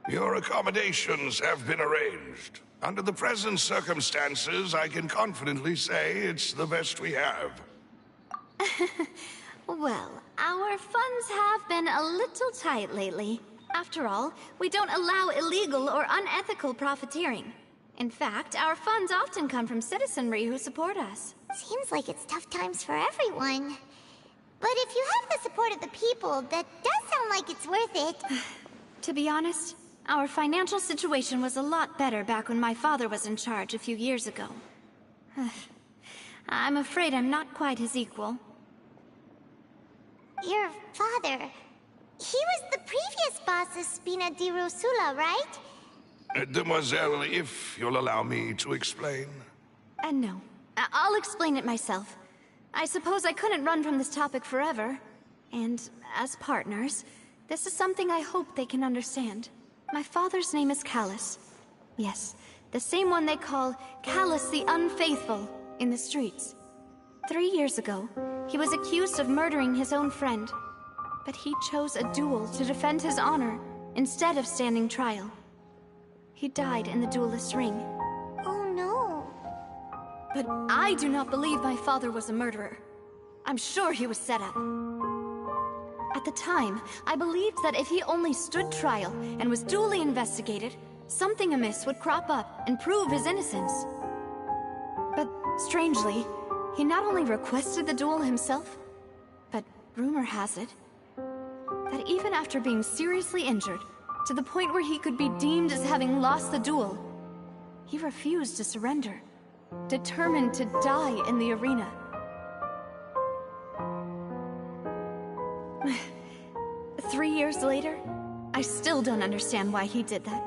Your accommodations have been arranged. Under the present circumstances, I can confidently say it's the best we have. Well, our funds have been a little tight lately. After all, we don't allow illegal or unethical profiteering. In fact, our funds often come from citizenry who support us. Seems like it's tough times for everyone. But if you have the support of the people, that does sound like it's worth it. To be honest, our financial situation was a lot better back when my father was in charge a few years ago. I'm afraid I'm not quite his equal. Your father... he was the previous boss of Spina di Rosula, right? Demoiselle, if you'll allow me to explain. No. I'll explain it myself. I suppose I couldn't run from this topic forever. And as partners, this is something I hope they can understand. My father's name is Callus. Yes, the same one they call Callus the Unfaithful in the streets. 3 years ago, he was accused of murdering his own friend. But he chose a duel to defend his honor, instead of standing trial. He died in the duelist's ring. Oh no. But I do not believe my father was a murderer. I'm sure he was set up. At the time, I believed that if he only stood trial and was duly investigated, something amiss would crop up and prove his innocence. But strangely, he not only requested the duel himself, but rumor has it that even after being seriously injured, to the point where he could be deemed as having lost the duel, he refused to surrender, determined to die in the arena. 3 years later, I still don't understand why he did that.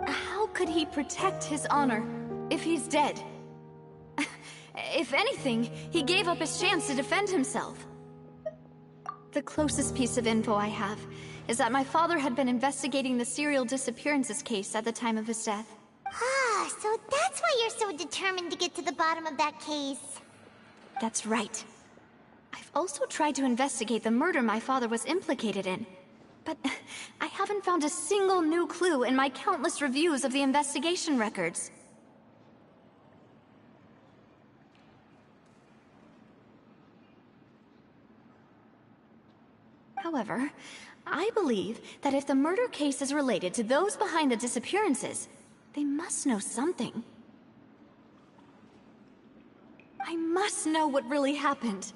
How could he protect his honor if he's dead? If anything, he gave up his chance to defend himself. The closest piece of info I have is that my father had been investigating the serial disappearances case at the time of his death. Ah, so that's why you're so determined to get to the bottom of that case. That's right. I've also tried to investigate the murder my father was implicated in, but I haven't found a single new clue in my countless reviews of the investigation records. However, I believe that if the murder case is related to those behind the disappearances, they must know something. I must know what really happened.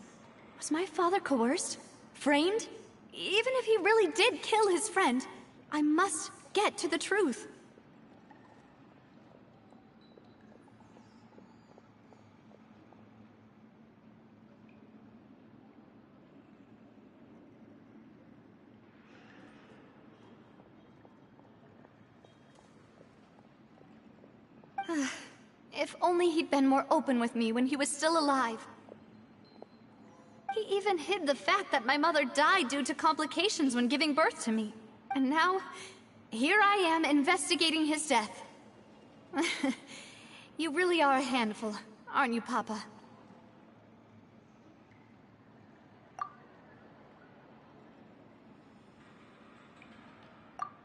Was my father coerced? Framed? Even if he really did kill his friend, I must get to the truth. If only he'd been more open with me when he was still alive. He even hid the fact that my mother died due to complications when giving birth to me. And now, here I am investigating his death. You really are a handful, aren't you, Papa?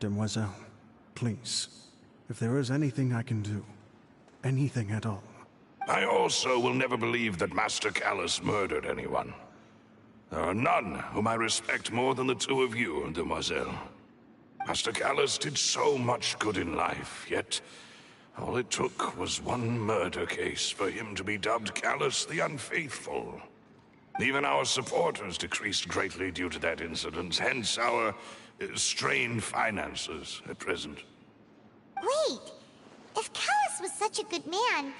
Demoiselle, please, if there is anything I can do, anything at all. I also will never believe that Master Callus murdered anyone. There are none whom I respect more than the two of you, Demoiselle. Master Callus did so much good in life, yet all it took was one murder case for him to be dubbed Callus the Unfaithful. Even our supporters decreased greatly due to that incident, hence our strained finances at present. Wait, if Callus was such a good man,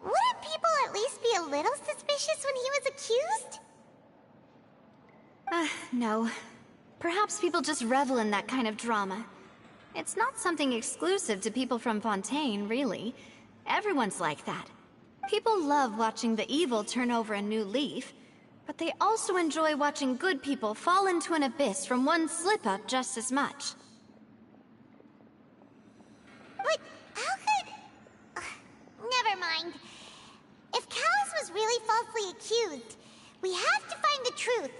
wouldn't people at least be a little suspicious when he was accused? No. Perhaps people just revel in that kind of drama. It's not something exclusive to people from Fontaine, really. Everyone's like that. People love watching the evil turn over a new leaf, but they also enjoy watching good people fall into an abyss from one slip-up just as much. But how could... never mind. If Callus was really falsely accused, we have to find the truth.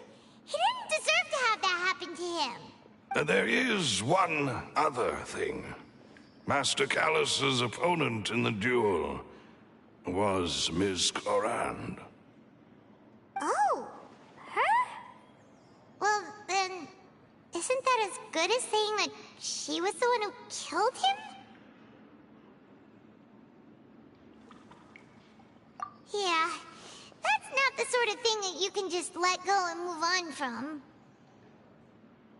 He didn't deserve to have that happen to him. There is one other thing. Master Callus's opponent in the duel was Ms. Clorand. Oh, her? Well, then, isn't that as good as saying that she was the one who killed him? Yeah, that's not the sort of thing that you can just let go and move on from.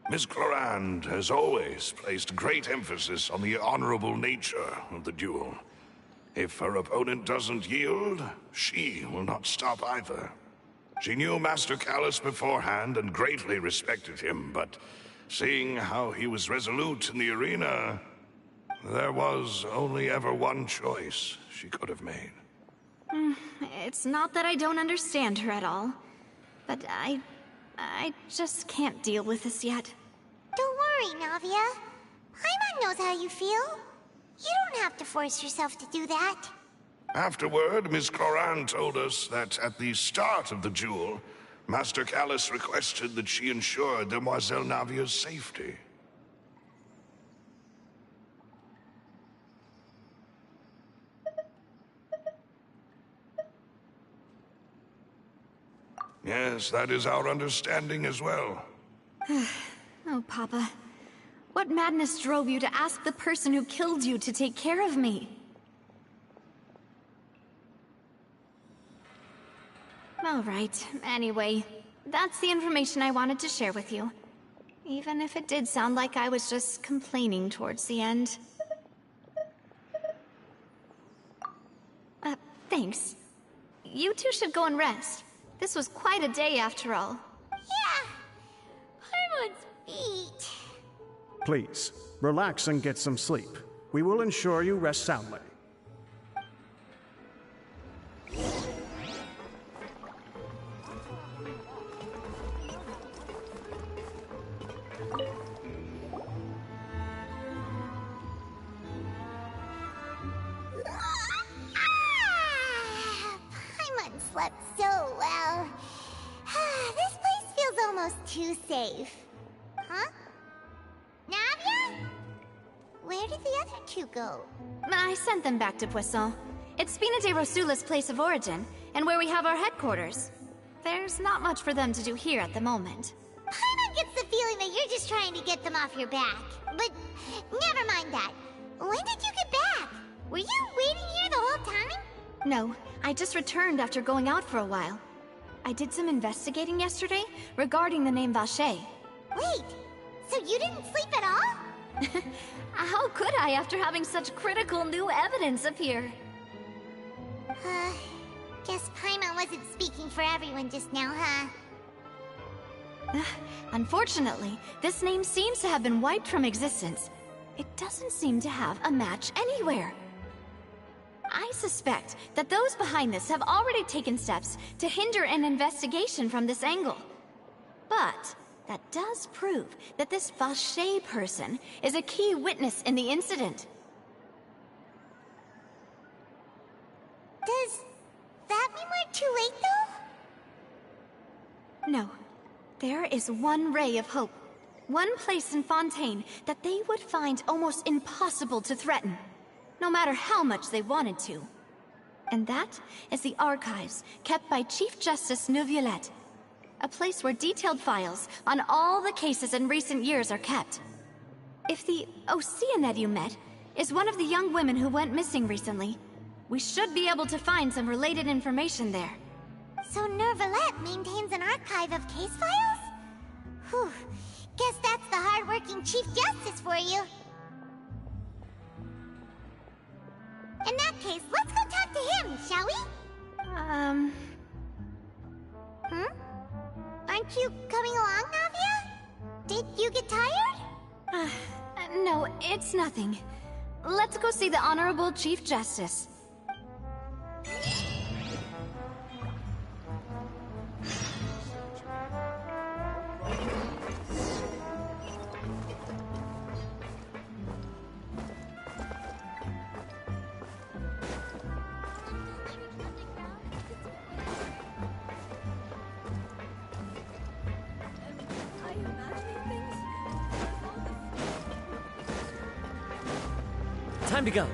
Ms. Clorand has always placed great emphasis on the honorable nature of the duel. If her opponent doesn't yield, she will not stop either. She knew Master Callus beforehand and greatly respected him, but seeing how he was resolute in the arena, there was only ever one choice she could have made. It's not that I don't understand her at all, but I just can't deal with this yet. Don't worry, Navia. Paimon knows how you feel. You don't have to force yourself to do that. Afterward, Ms. Clorand told us that at the start of the duel, Master Callus requested that she ensure Demoiselle Navia's safety. Yes, that is our understanding as well. Oh, Papa. What madness drove you to ask the person who killed you to take care of me? All right. Anyway, that's the information I wanted to share with you. Even if it did sound like I was just complaining towards the end. Thanks. You two should go and rest. This was quite a day after all. Yeah! Paimon's feet. Please, relax and get some sleep. We will ensure you rest soundly. so well. This place feels almost too safe. Huh? Navia? Where did the other two go? I sent them back to Poisson. It's Spina de Rosula's place of origin, and where we have our headquarters. There's not much for them to do here at the moment. Paimon gets the feeling that you're just trying to get them off your back. But never mind that. When did you get back? Were you waiting here the whole time? No, I just returned after going out for a while. I did some investigating yesterday regarding the name Vache. Wait, so you didn't sleep at all? How could I after having such critical new evidence appear? Guess Paimon wasn't speaking for everyone just now, huh? Unfortunately, this name seems to have been wiped from existence. It doesn't seem to have a match anywhere. I suspect that those behind this have already taken steps to hinder an investigation from this angle. But that does prove that this Vache person is a key witness in the incident. Does that mean we're too late, though? No. There is one ray of hope. One place in Fontaine that they would find almost impossible to threaten, no matter how much they wanted to. And that is the archives kept by Chief Justice Neuvillette. A place where detailed files on all the cases in recent years are kept. If the Oceanid you met is one of the young women who went missing recently, we should be able to find some related information there. So Neuvillette maintains an archive of case files? Whew. Guess that's the hard-working Chief Justice for you. In that case, let's go talk to him, shall we? Aren't you coming along, Navia? Did you get tired? No, it's nothing. Let's go see the Honorable Chief Justice. Time to go.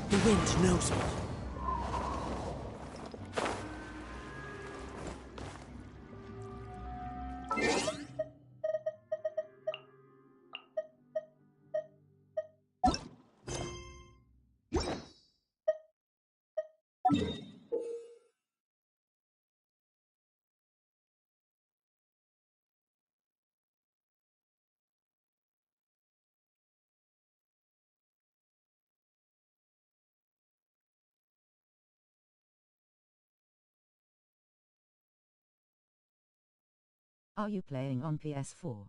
The wind knows me. Are you playing on PS4?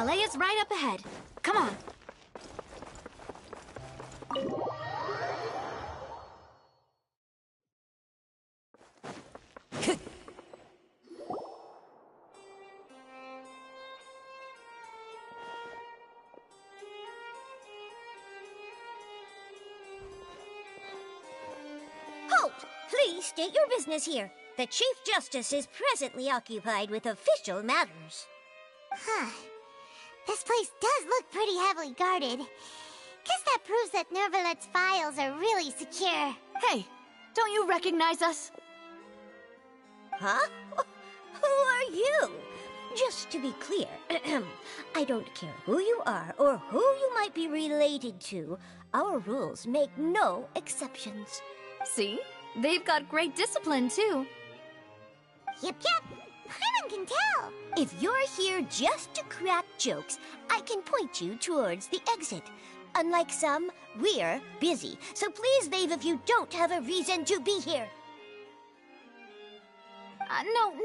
Ballet is right up ahead. Come on. Halt! Please state your business here. The Chief Justice is presently occupied with official matters. Huh. This place does look pretty heavily guarded. Guess that proves that Nervalet's files are really secure. Hey, don't you recognize us? Huh? Who are you? Just to be clear, I don't care who you are or who you might be related to. Our rules make no exceptions. See? They've got great discipline, too. Yep. Paimon can tell. If you're here just to crack jokes, I can point you towards the exit. Unlike some, we're busy, so please leave if you don't have a reason to be here.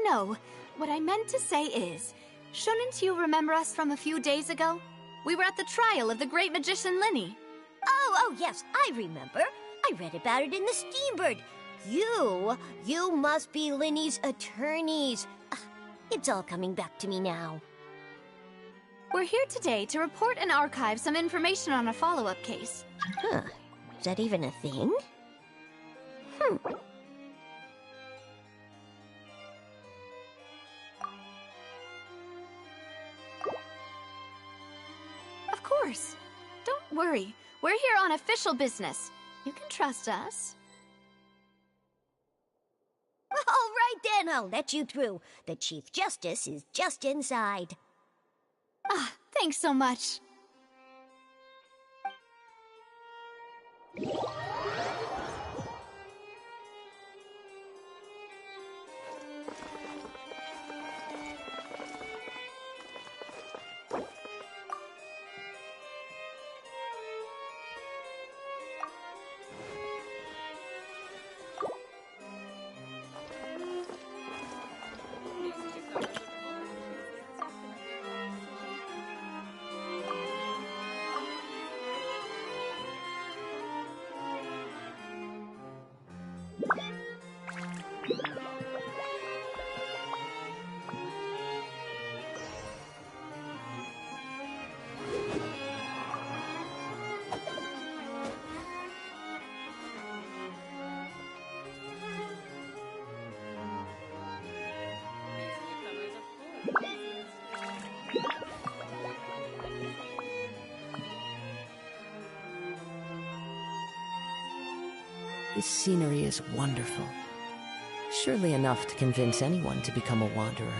No. What I meant to say is, shouldn't you remember us from a few days ago? We were at the trial of the great magician Linny. Oh, yes, I remember. I read about it in the Steambird. You must be Linny's attorneys. It's all coming back to me now. We're here today to report and archive some information on a follow-up case. Huh. Is that even a thing? Of course. Don't worry. We're here on official business. You can trust us. All right then, I'll let you through. The Chief Justice is just inside. Thanks so much. This scenery is wonderful. Surely enough to convince anyone to become a wanderer.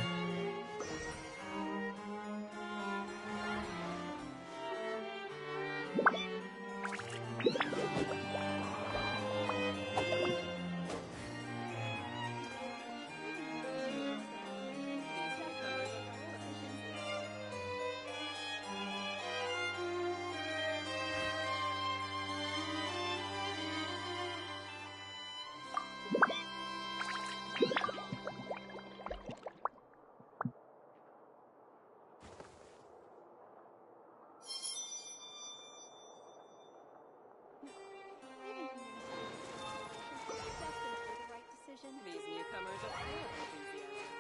These newcomers are full of enthusiasm.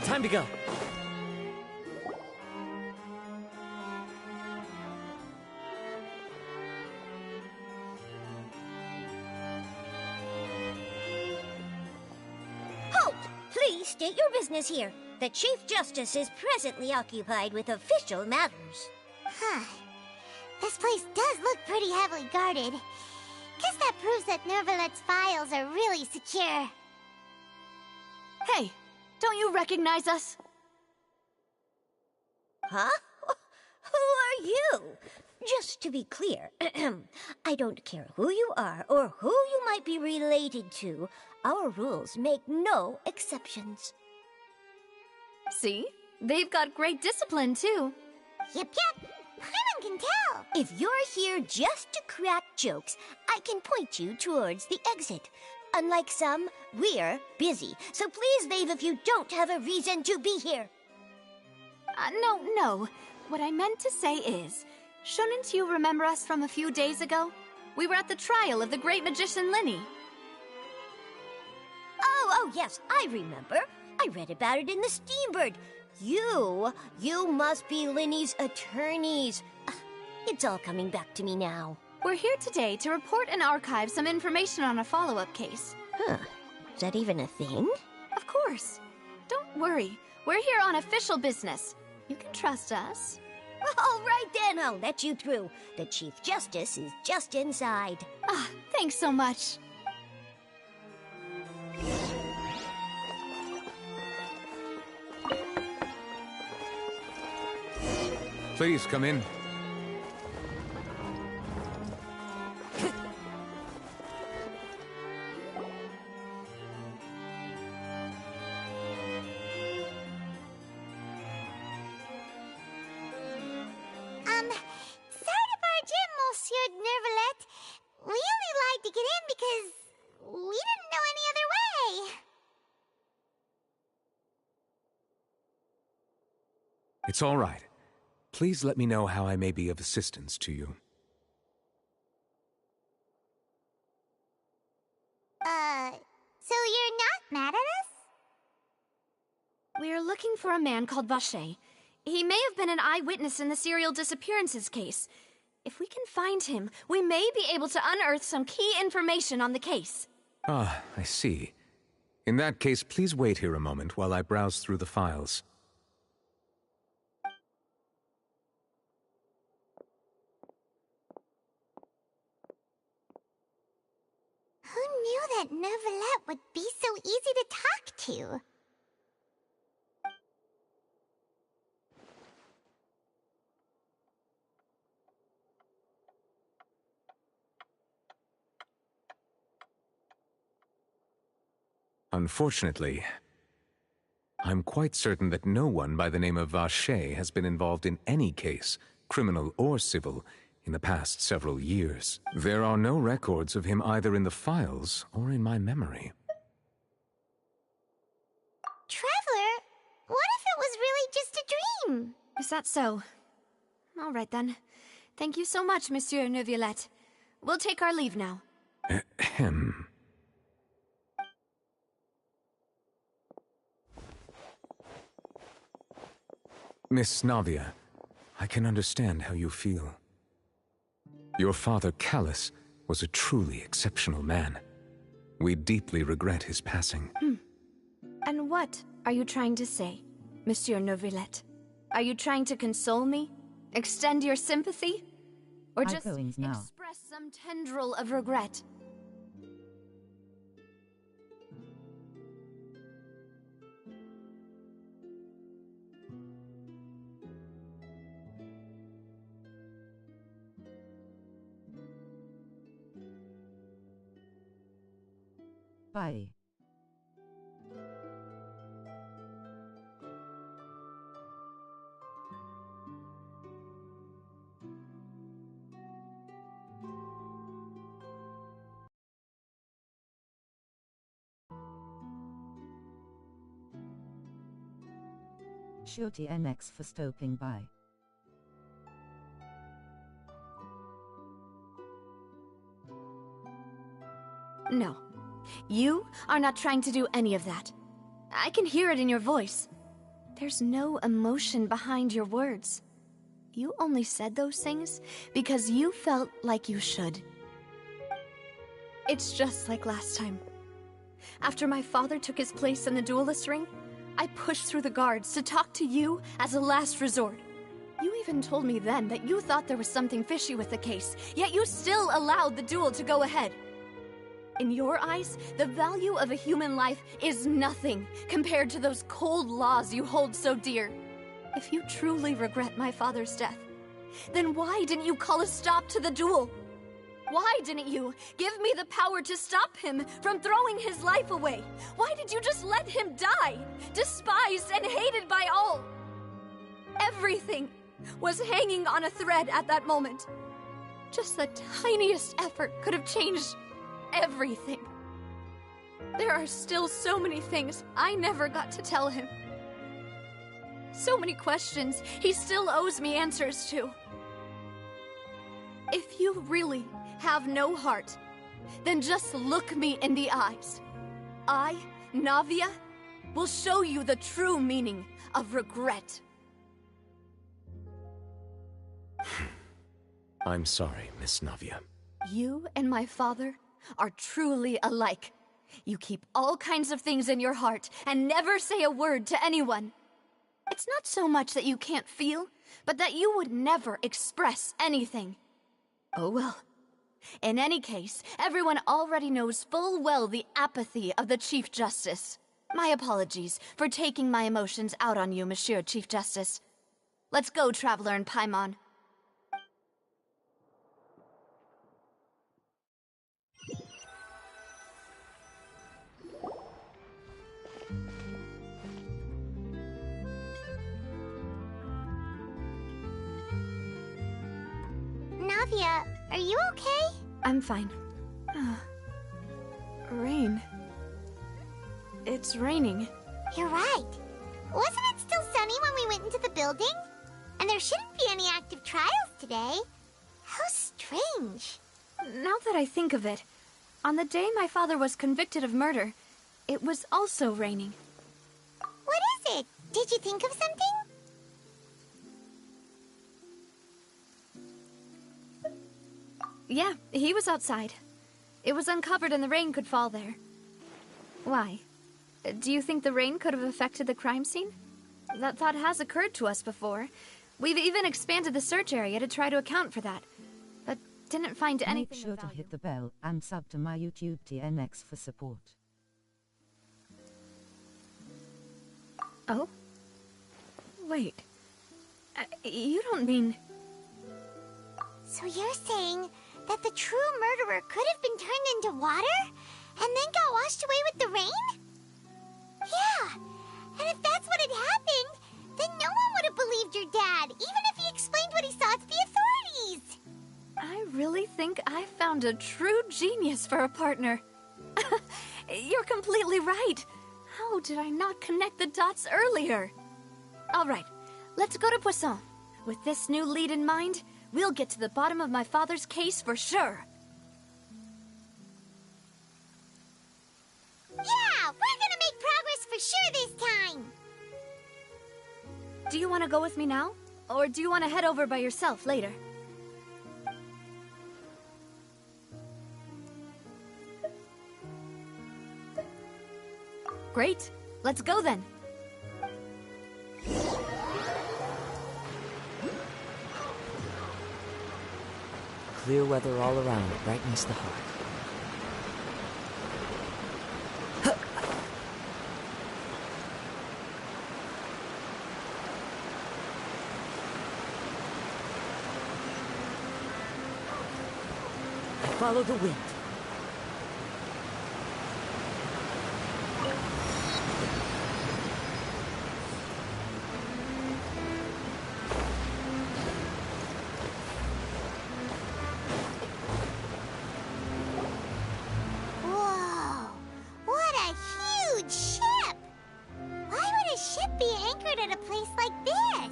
Time to go. Please state your business here. The Chief Justice is presently occupied with official matters. Huh. This place does look pretty heavily guarded. Guess that proves that Nervalet's files are really secure. Hey, don't you recognize us? Huh? Who are you? Just to be clear, I don't care who you are or who you might be related to. Our rules make no exceptions. See? They've got great discipline, too. Yep. Paimon can tell. If you're here just to crack jokes, I can point you towards the exit. Unlike some, we're busy, so please leave if you don't have a reason to be here. No. What I meant to say is, shouldn't you remember us from a few days ago? We were at the trial of the great magician Linny. Oh, yes, I remember. I read about it in the Steambird. You must be Linny's attorneys. It's all coming back to me now. We're here today to report and archive some information on a follow-up case. Huh. Is that even a thing? Of course. Don't worry. We're here on official business. You can trust us. All right then, I'll let you through. The Chief Justice is just inside. Thanks so much. Please come in. Sorry to barge in, Monsieur Nervalet. We only lied to get in because we didn't know any other way. It's all right. Please let me know how I may be of assistance to you. So you're not mad at us? We're looking for a man called Vacher. He may have been an eyewitness in the serial disappearances case. If we can find him, we may be able to unearth some key information on the case. Ah, I see. In that case, please wait here a moment while I browse through the files. Who knew that Nervalet would be so easy to talk to? Unfortunately, I'm quite certain that no one by the name of Vacher has been involved in any case, criminal or civil, in the past several years. There are no records of him either in the files or in my memory. Traveler, what if it was really just a dream? Is that so? All right then. Thank you so much, Monsieur Neuvillette. We'll take our leave now. Ahem. Miss Navia, I can understand how you feel. Your father, Callus, was a truly exceptional man. We deeply regret his passing. And what are you trying to say, Monsieur Neuvillette? Are you trying to console me? Extend your sympathy? Or just express some tendril of regret? Bye. Shorty NX for stopping by. No. You are not trying to do any of that. I can hear it in your voice. There's no emotion behind your words. You only said those things because you felt like you should. It's just like last time. After my father took his place in the duelist ring, I pushed through the guards to talk to you as a last resort. You even told me then that you thought there was something fishy with the case, yet you still allowed the duel to go ahead. In your eyes, the value of a human life is nothing compared to those cold laws you hold so dear. If you truly regret my father's death, then why didn't you call a stop to the duel? Why didn't you give me the power to stop him from throwing his life away? Why did you just let him die, despised and hated by all? Everything was hanging on a thread at that moment. Just the tiniest effort could have changed everything. There are still so many things I never got to tell him. So many questions he still owes me answers to. If you really have no heart, then just look me in the eyes. I, Navia, will show you the true meaning of regret. I'm sorry, Miss Navia. You and my father are truly alike. You keep all kinds of things in your heart and never say a word to anyone. It's not so much that you can't feel, but that you would never express anything. Oh well. In any case, everyone already knows full well the apathy of the Chief Justice. My apologies for taking my emotions out on you, Monsieur Chief Justice. Let's go, Traveler and Paimon. Navia, are you okay? I'm fine. Rain. It's raining. You're right. Wasn't it still sunny when we went into the building? And there shouldn't be any active trials today. How strange. Now that I think of it, on the day my father was convicted of murder, it was also raining. What is it? Did you think of something? Yeah, he was outside. It was uncovered and the rain could fall there. Why? Do you think the rain could have affected the crime scene? That thought has occurred to us before. We've even expanded the search area to try to account for that, but didn't find anything. Make sure to hit the bell and sub to my YouTube TNX for support. Oh? Wait. You don't mean... So you're saying that the true murderer could have been turned into water and then got washed away with the rain? Yeah, and if that's what had happened, then no one would have believed your dad, even if he explained what he saw to the authorities. I really think I found a true genius for a partner. You're completely right. How did I not connect the dots earlier? All right, let's go to Poisson. With this new lead in mind, we'll get to the bottom of my father's case for sure. Yeah, we're gonna make progress for sure this time. Do you want to go with me now? Or do you want to head over by yourself later? Great. Let's go then. Clear weather all around brightens the heart. Follow the wind. Whoa, what a huge ship! Why would a ship be anchored at a place like this?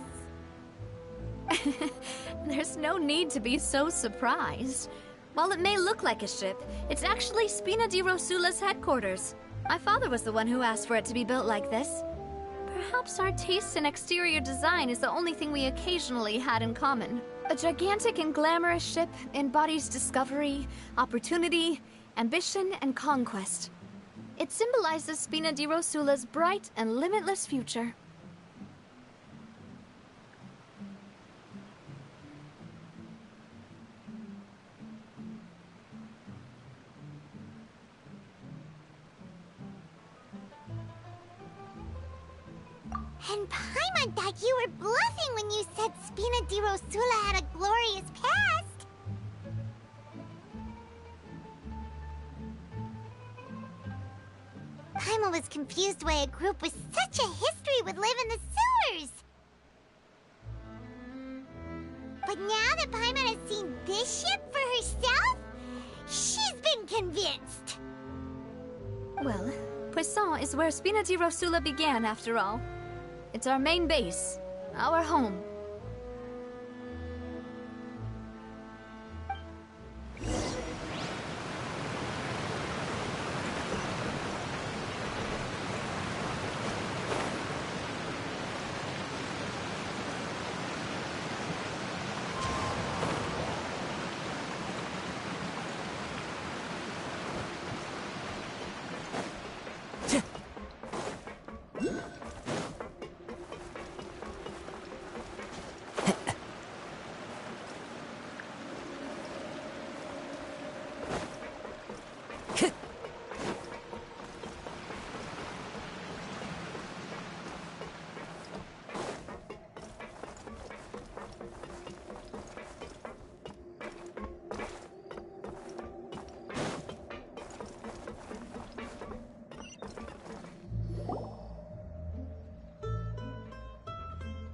There's no need to be so surprised. While it may look like a ship, it's actually Spina di Rosula's headquarters. My father was the one who asked for it to be built like this. Perhaps our taste in exterior design is the only thing we occasionally had in common. A gigantic and glamorous ship embodies discovery, opportunity, ambition, and conquest. It symbolizes Spina di Rosula's bright and limitless future. And Paimon thought you were bluffing when you said Spina di Rosula had a glorious past. Paimon was confused why a group with such a history would live in the sewers. But now that Paimon has seen this ship for herself, she's been convinced. Well, Poisson is where Spina di Rosula began, after all. It's our main base, our home.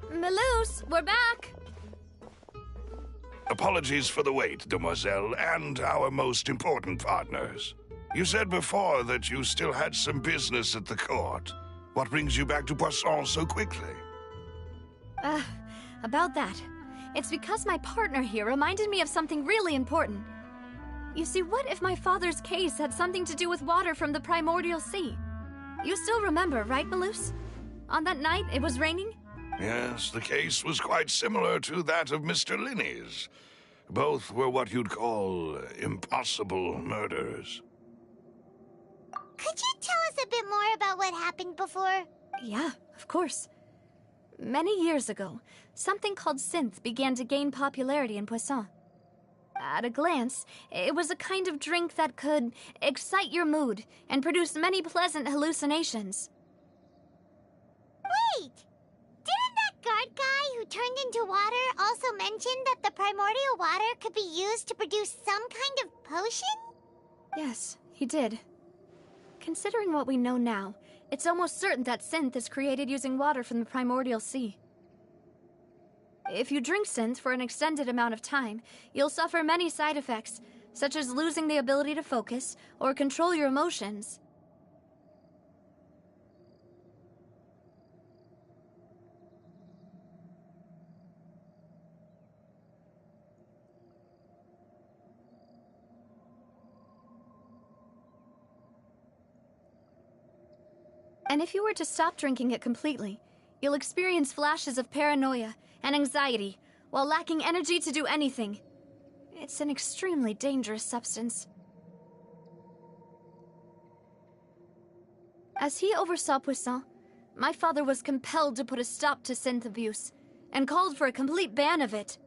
Melus, we're back! Apologies for the wait, demoiselle, and our most important partners. You said before that you still had some business at the court. What brings you back to Poisson so quickly? About that. It's because my partner here reminded me of something really important. You see, what if my father's case had something to do with water from the primordial sea? You still remember, right, Melus? On that night, it was raining? Yes, the case was quite similar to that of Mr. Linney's. Both were what you'd call impossible murders. Could you tell us a bit more about what happened before? Yeah, of course. Many years ago, something called synth began to gain popularity in Poisson. At a glance, it was a kind of drink that could excite your mood and produce many pleasant hallucinations. Wait! Didn't that guard guy who turned into water also mention that the primordial water could be used to produce some kind of potion? Yes, he did. Considering what we know now, it's almost certain that synth is created using water from the primordial sea. If you drink synth for an extended amount of time, you'll suffer many side effects, such as losing the ability to focus or control your emotions. And if you were to stop drinking it completely, you'll experience flashes of paranoia and anxiety while lacking energy to do anything. It's an extremely dangerous substance. As he oversaw Poisson, my father was compelled to put a stop to synth abuse and called for a complete ban of it.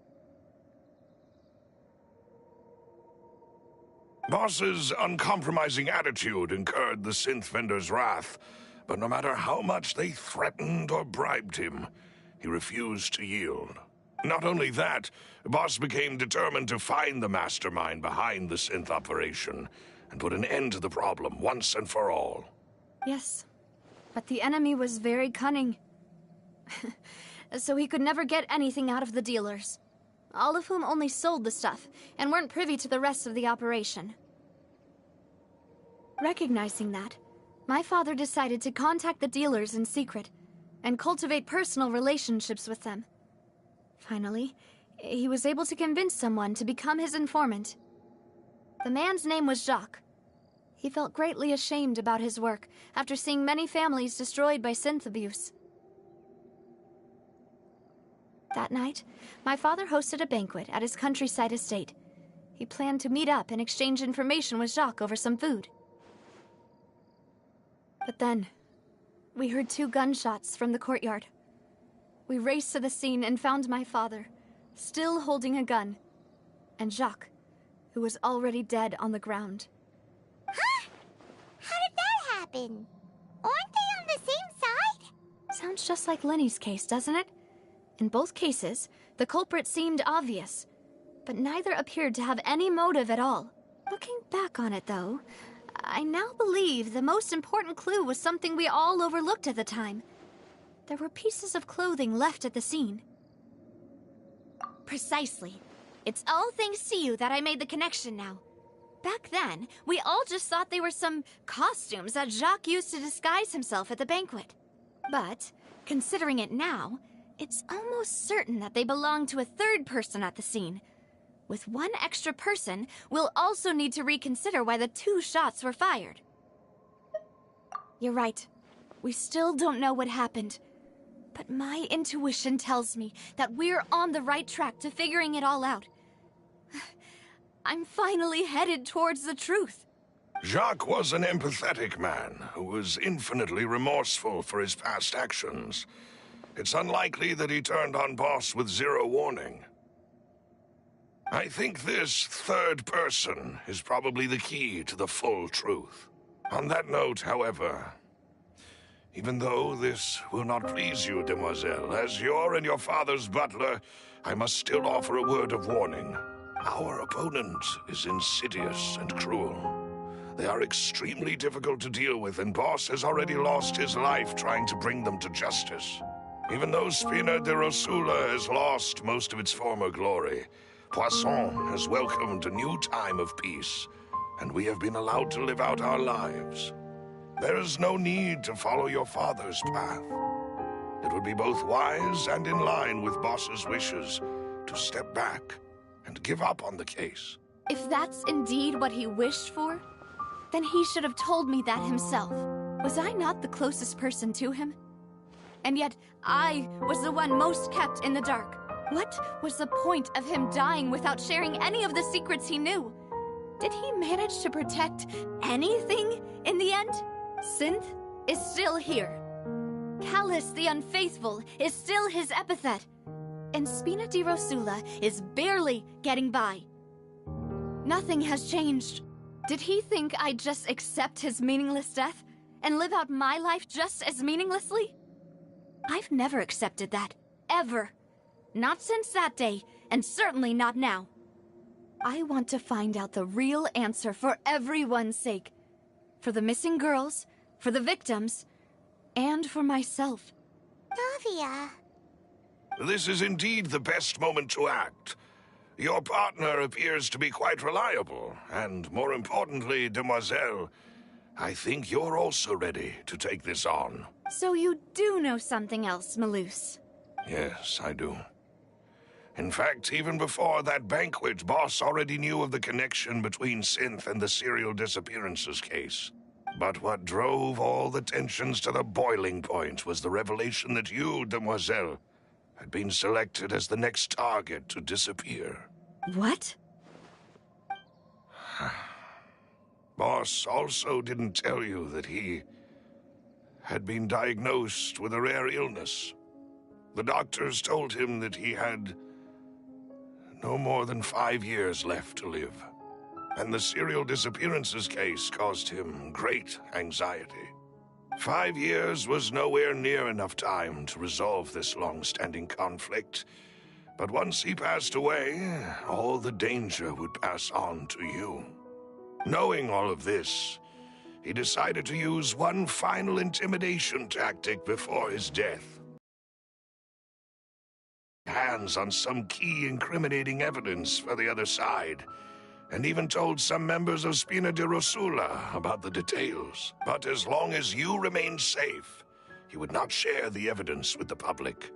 Boss's uncompromising attitude incurred the synth vendor's wrath, but no matter how much they threatened or bribed him, he refused to yield. Not only that, Boss became determined to find the mastermind behind the synth operation and put an end to the problem once and for all. Yes, but the enemy was very cunning. So he could never get anything out of the dealers, all of whom only sold the stuff and weren't privy to the rest of the operation. Recognizing that, my father decided to contact the dealers in secret and cultivate personal relationships with them. Finally, he was able to convince someone to become his informant. The man's name was Jacques. He felt greatly ashamed about his work after seeing many families destroyed by synth abuse. That night, my father hosted a banquet at his countryside estate. He planned to meet up and exchange information with Jacques over some food. But then, we heard 2 gunshots from the courtyard. We raced to the scene and found my father, still holding a gun, and Jacques, who was already dead on the ground. Huh? How did that happen? Aren't they on the same side? Sounds just like Lenny's case, doesn't it? In both cases, the culprit seemed obvious, but neither appeared to have any motive at all. Looking back on it, though, I now believe the most important clue was something we all overlooked at the time. There were pieces of clothing left at the scene. Precisely. It's all thanks to you that I made the connection now. Back then, we all just thought they were some costumes that Jacques used to disguise himself at the banquet. But, considering it now, it's almost certain that they belong to a third person at the scene. With one extra person, we'll also need to reconsider why the 2 shots were fired. You're right. We still don't know what happened. But my intuition tells me that we're on the right track to figuring it all out. I'm finally headed towards the truth. Jacques was an empathetic man who was infinitely remorseful for his past actions. It's unlikely that he turned on Boss with 0 warning. I think this third person is probably the key to the full truth. On that note, however, even though this will not please you, demoiselle, as your and your father's butler, I must still offer a word of warning. Our opponent is insidious and cruel. They are extremely difficult to deal with, and Boss has already lost his life trying to bring them to justice. Even though Spina de Rosula has lost most of its former glory, Poisson has welcomed a new time of peace, and we have been allowed to live out our lives. There is no need to follow your father's path. It would be both wise and in line with Boss's wishes to step back and give up on the case. If that's indeed what he wished for, then he should have told me that himself. Was I not the closest person to him? And yet, I was the one most kept in the dark. What was the point of him dying without sharing any of the secrets he knew? Did he manage to protect anything in the end? Synth is still here. Callus the Unfaithful is still his epithet. And Spina di Rosula is barely getting by. Nothing has changed. Did he think I'd just accept his meaningless death and live out my life just as meaninglessly? I've never accepted that. Ever. Not since that day, and certainly not now. I want to find out the real answer for everyone's sake. For the missing girls, for the victims, and for myself. Navia. This is indeed the best moment to act. Your partner appears to be quite reliable, and more importantly, demoiselle, I think you're also ready to take this on. So you do know something else, Malus? Yes, I do. In fact, even before that banquet, Boss already knew of the connection between Synth and the serial disappearances case. But what drove all the tensions to the boiling point was the revelation that you, demoiselle, had been selected as the next target to disappear. What? Boss also didn't tell you that he had been diagnosed with a rare illness. The doctors told him that he had no more than 5 years left to live, and the serial disappearances case caused him great anxiety. 5 years was nowhere near enough time to resolve this long-standing conflict, but once he passed away, all the danger would pass on to you. Knowing all of this, he decided to use one final intimidation tactic before his death. Hands on some key incriminating evidence for the other side, and even told some members of Spina di Rosula about the details. But as long as you remained safe, he would not share the evidence with the public.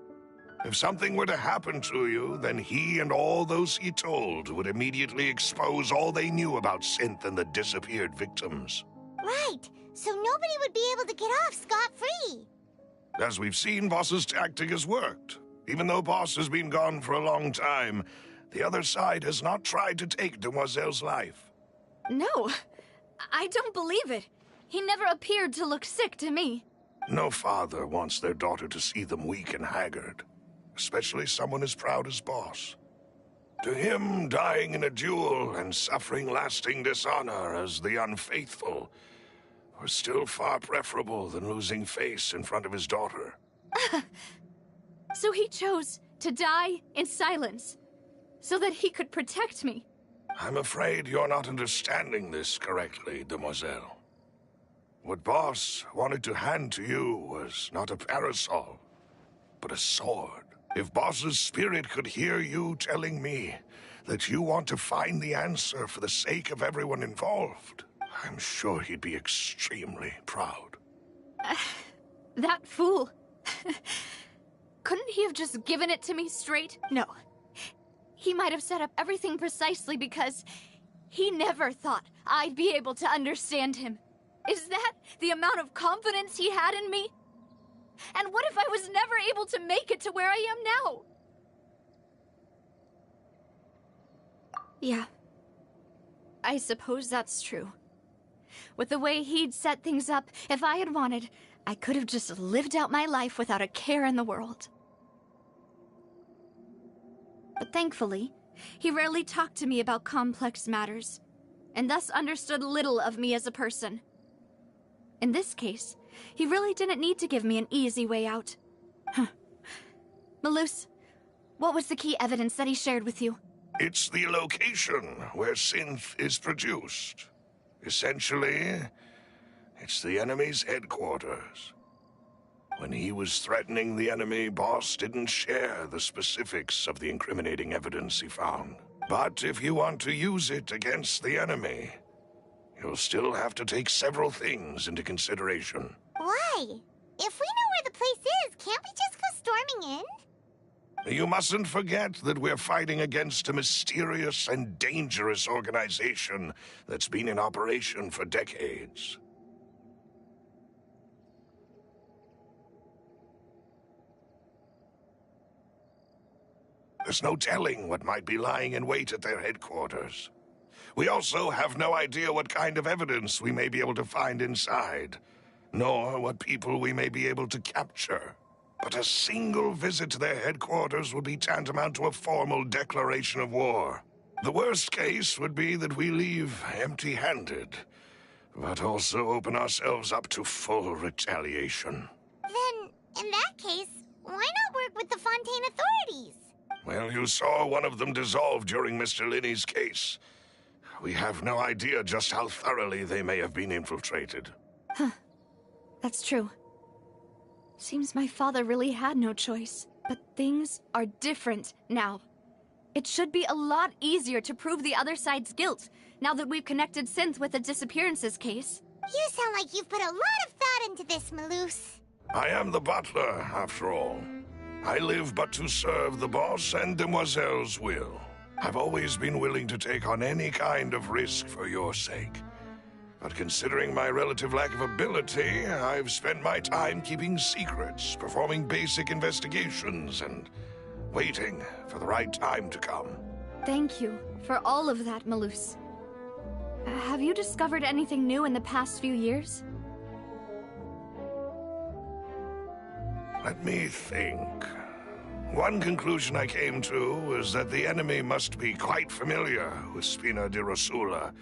If something were to happen to you, then he and all those he told would immediately expose all they knew about Synth and the disappeared victims. Right, so nobody would be able to get off scot-free. As we've seen, Boss's tactic has worked. Even though Boss has been gone for a long time, the other side has not tried to take Demoiselle's life. No, I don't believe it. He never appeared to look sick to me. No father wants their daughter to see them weak and haggard, especially someone as proud as Boss. To him, dying in a duel and suffering lasting dishonor as the unfaithful was still far preferable than losing face in front of his daughter. So he chose to die in silence, so that he could protect me. I'm afraid you're not understanding this correctly, demoiselle. What Boss wanted to hand to you was not a parasol, but a sword. If Boss's spirit could hear you telling me that you want to find the answer for the sake of everyone involved, I'm sure he'd be extremely proud. That fool. Couldn't he have just given it to me straight? No. He might have set up everything precisely because he never thought I'd be able to understand him. Is that the amount of confidence he had in me? And what if I was never able to make it to where I am now? Yeah. I suppose that's true. With the way he'd set things up, if I had wanted, I could have just lived out my life without a care in the world. But thankfully, he rarely talked to me about complex matters, and thus understood little of me as a person. In this case, he really didn't need to give me an easy way out. Malus, what was the key evidence that he shared with you? It's the location where synth is produced. Essentially, it's the enemy's headquarters. When he was threatening the enemy, Boss didn't share the specifics of the incriminating evidence he found. But if you want to use it against the enemy, you'll still have to take several things into consideration. Why? If we know where the place is, can't we just go storming in? You mustn't forget that we're fighting against a mysterious and dangerous organization that's been in operation for decades. There's no telling what might be lying in wait at their headquarters. We also have no idea what kind of evidence we may be able to find inside, nor what people we may be able to capture. But a single visit to their headquarters would be tantamount to a formal declaration of war. The worst case would be that we leave empty-handed, but also open ourselves up to full retaliation. Then, in that case, why not work with the Fontaine authorities? Well, you saw one of them dissolve during Mr. Linney's case. We have no idea just how thoroughly they may have been infiltrated. Huh. That's true. Seems my father really had no choice. But things are different now. It should be a lot easier to prove the other side's guilt, now that we've connected Synth with the disappearances case. You sound like you've put a lot of thought into this, Malus. I am the butler, after all. I live but to serve the boss and Demoiselle's will. I've always been willing to take on any kind of risk for your sake. But considering my relative lack of ability, I've spent my time keeping secrets, performing basic investigations, and waiting for the right time to come. Thank you for all of that, Malus. Have you discovered anything new in the past few years? Let me think. One conclusion I came to was that the enemy must be quite familiar with Spina di Rosula,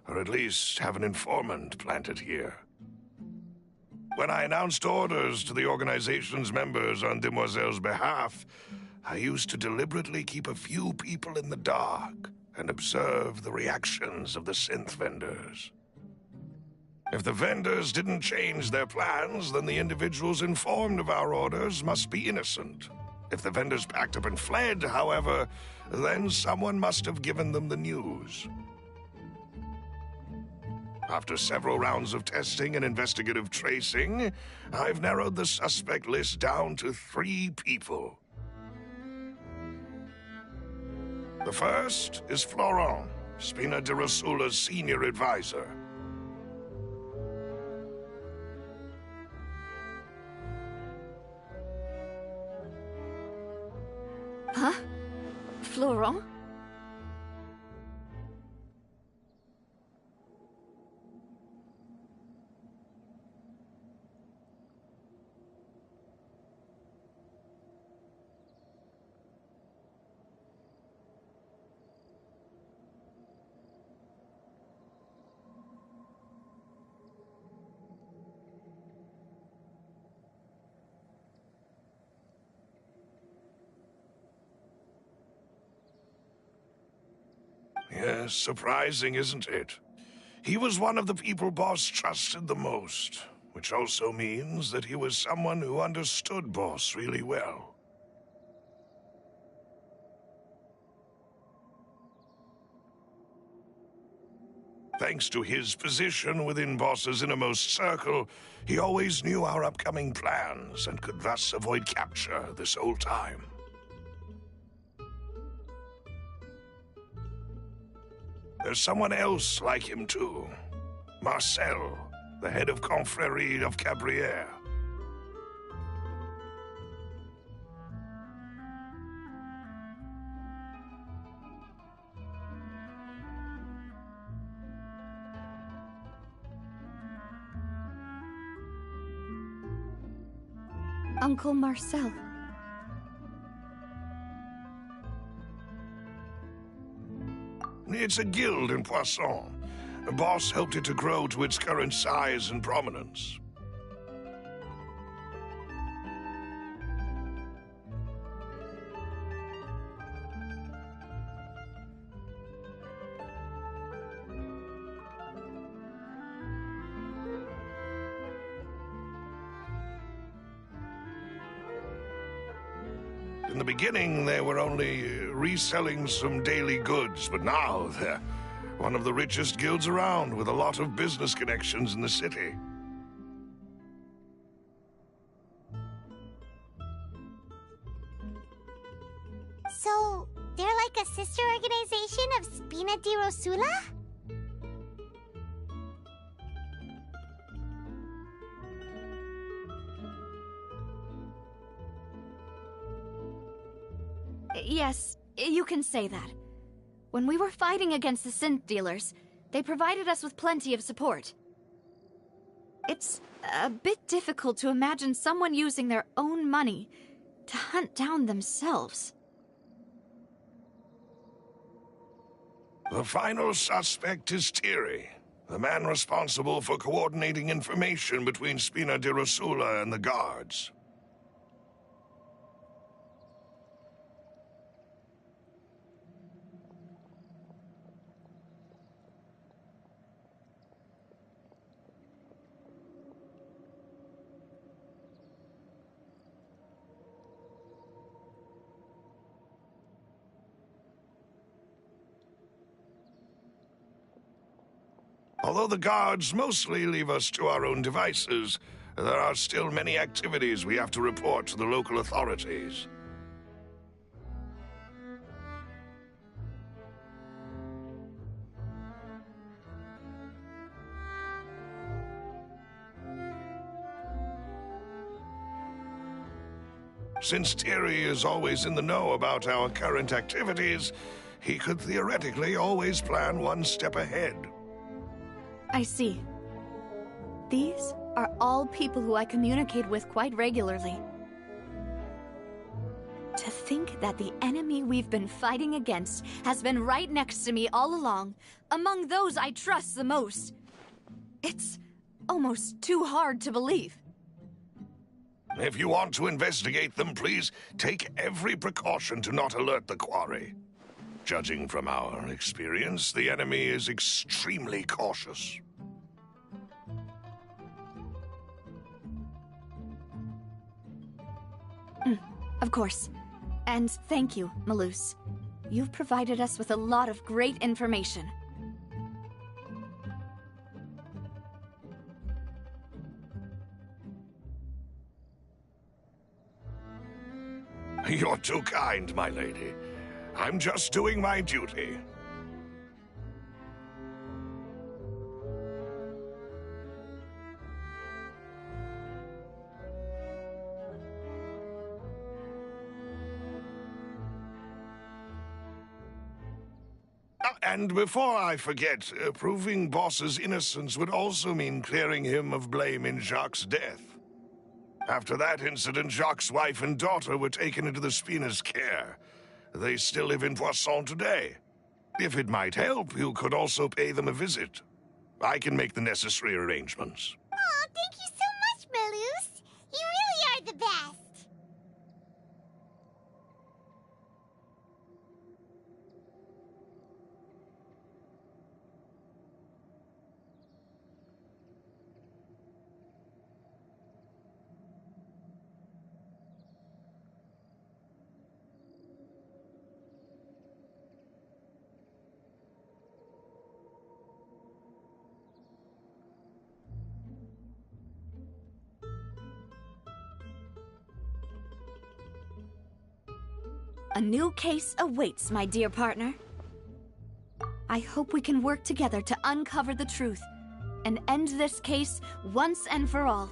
or at least have an informant planted here. When I announced orders to the organization's members on Demoiselle's behalf, I used to deliberately keep a few people in the dark and observe the reactions of the synth vendors. If the vendors didn't change their plans, then the individuals informed of our orders must be innocent. If the vendors packed up and fled, however, then someone must have given them the news. After several rounds of testing and investigative tracing, I've narrowed the suspect list down to 3 people. The first is Florent, Spina di Rosula's senior advisor. Huh? Florent? Surprising, isn't it? He was one of the people Boss trusted the most, which also means that he was someone who understood Boss really well. Thanks to his position within Boss's innermost circle, he always knew our upcoming plans and could thus avoid capture this whole time. There's someone else like him too. Marcel, the head of Confrérie of Cabrières. Uncle Marcel. It's a guild in Poisson. The boss helped it to grow to its current size and prominence. In the beginning, they were only reselling some daily goods, but now they're one of the richest guilds around, with a lot of business connections in the city. So, they're like a sister organization of Spina di Rosula? Yes, you can say that. When we were fighting against the synth dealers, they provided us with plenty of support. It's a bit difficult to imagine someone using their own money to hunt down themselves. The final suspect is Thierry, the man responsible for coordinating information between Spina di Rosula and the guards. Although the guards mostly leave us to our own devices, there are still many activities we have to report to the local authorities. Since Thierry is always in the know about our current activities, he could theoretically always plan one step ahead. I see. These are all people who I communicate with quite regularly. To think that the enemy we've been fighting against has been right next to me all along, among those I trust the most. It's almost too hard to believe. If you want to investigate them, please take every precaution to not alert the quarry. Judging from our experience, the enemy is extremely cautious. Of course. And thank you, Malus. You've provided us with a lot of great information. You're too kind, my lady. I'm just doing my duty. And before I forget, proving Boss's innocence would also mean clearing him of blame in Jacques' death. After that incident, Jacques' wife and daughter were taken into the Spina's care. They still live in Poisson today. If it might help, you could also pay them a visit. I can make the necessary arrangements. Oh, thank you so much, Malus. You really are the best. A new case awaits, my dear partner. I hope we can work together to uncover the truth and end this case once and for all.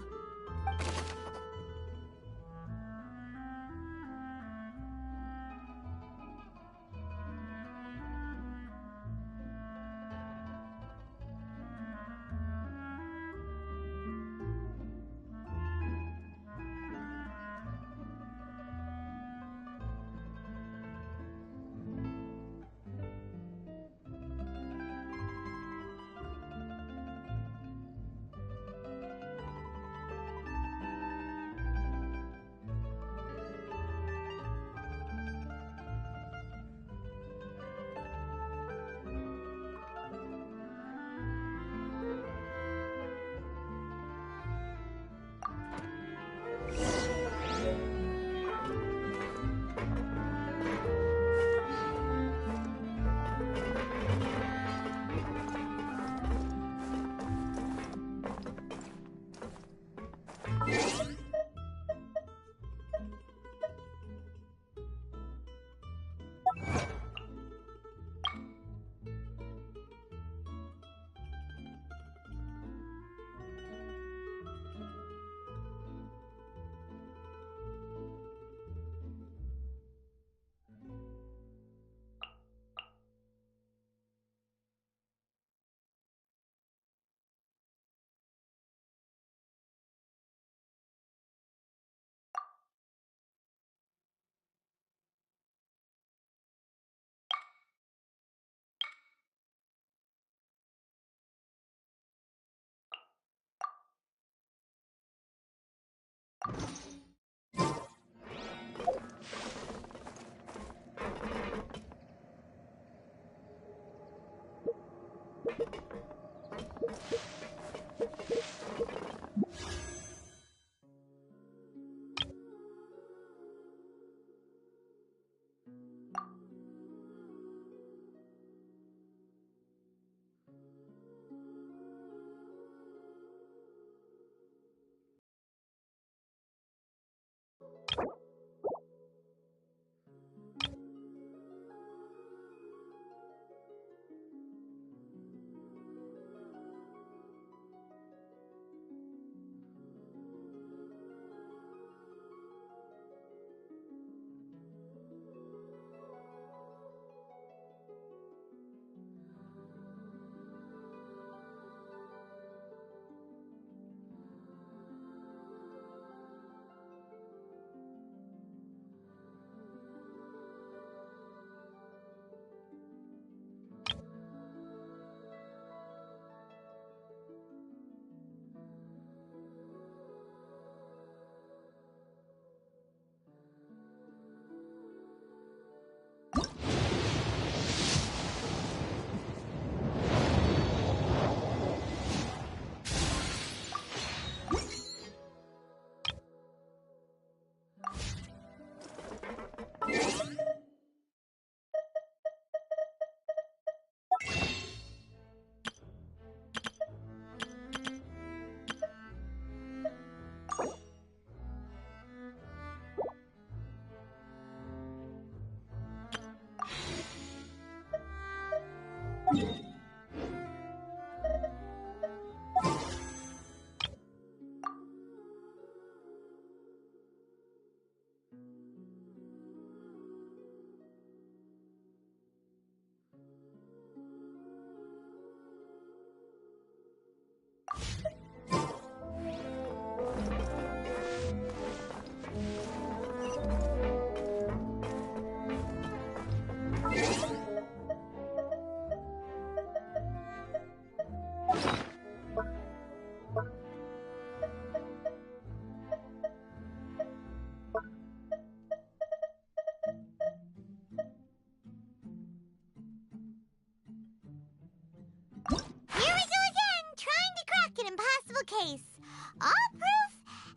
Case. All proof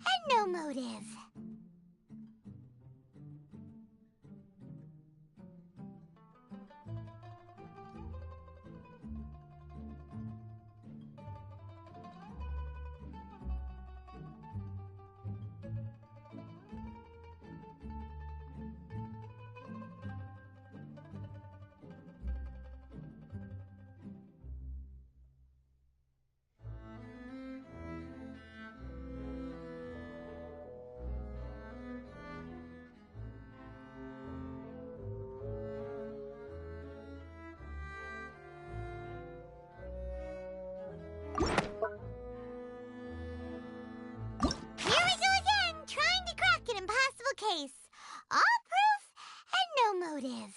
and no motive. case. All proof and no motive.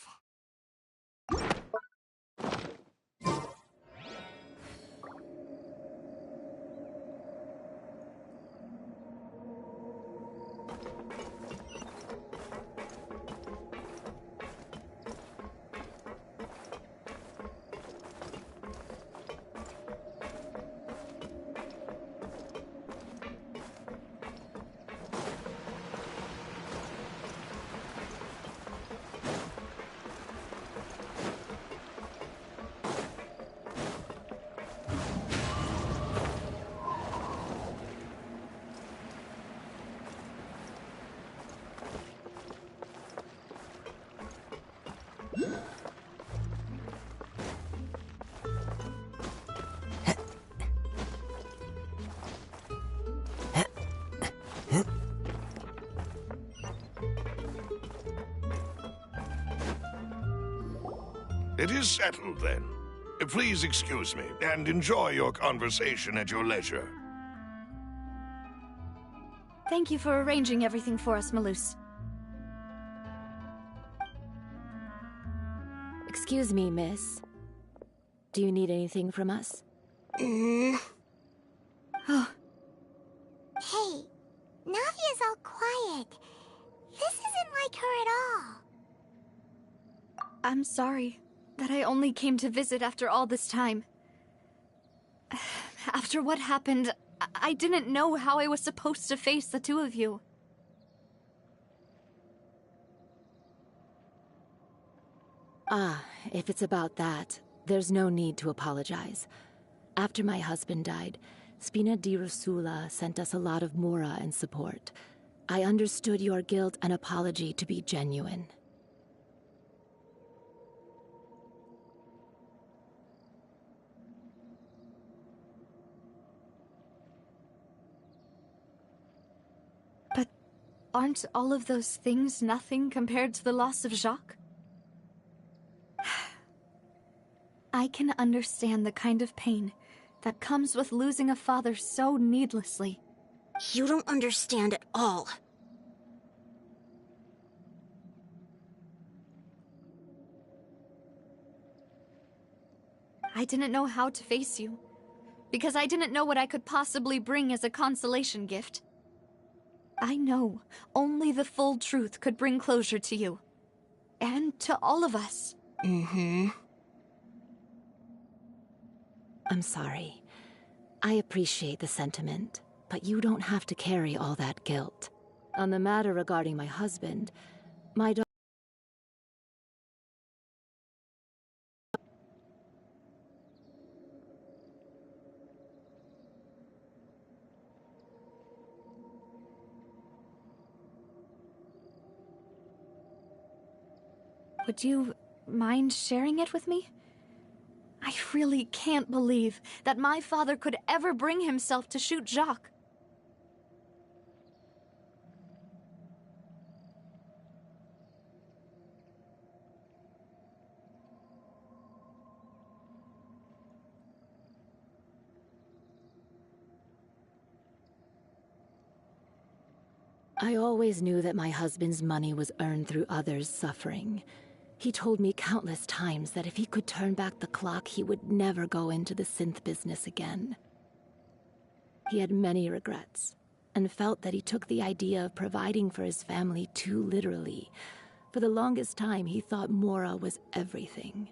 It is settled, then. Please excuse me, and enjoy your conversation at your leisure. Thank you for arranging everything for us, Malus. Excuse me, miss. Do you need anything from us? Oh. Hey, Navia's all quiet. This isn't like her at all. I'm sorry that I only came to visit after all this time. After what happened, I didn't know how I was supposed to face the two of you. Ah, if it's about that, there's no need to apologize. After my husband died, Spina di Rosula sent us a lot of mura and support. I understood your guilt and apology to be genuine. But aren't all of those things nothing compared to the loss of Jacques? I can understand the kind of pain that comes with losing a father so needlessly. You don't understand at all. I didn't know how to face you, because I didn't know what I could possibly bring as a consolation gift. I know only the full truth could bring closure to you. And to all of us. Mm-hmm. I'm sorry. I appreciate the sentiment, but you don't have to carry all that guilt. On the matter regarding my husband, my daughter... Would you mind sharing it with me? I really can't believe that my father could ever bring himself to shoot Jacques. I always knew that my husband's money was earned through others' suffering. He told me countless times that if he could turn back the clock, he would never go into the synth business again. He had many regrets, and felt that he took the idea of providing for his family too literally. For the longest time, he thought Mora was everything.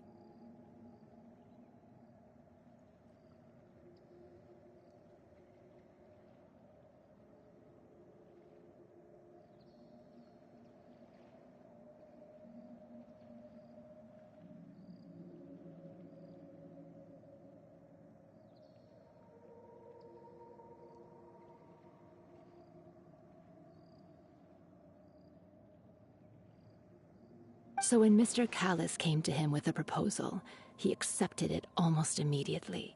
So when Mr. Callis came to him with a proposal, he accepted it almost immediately.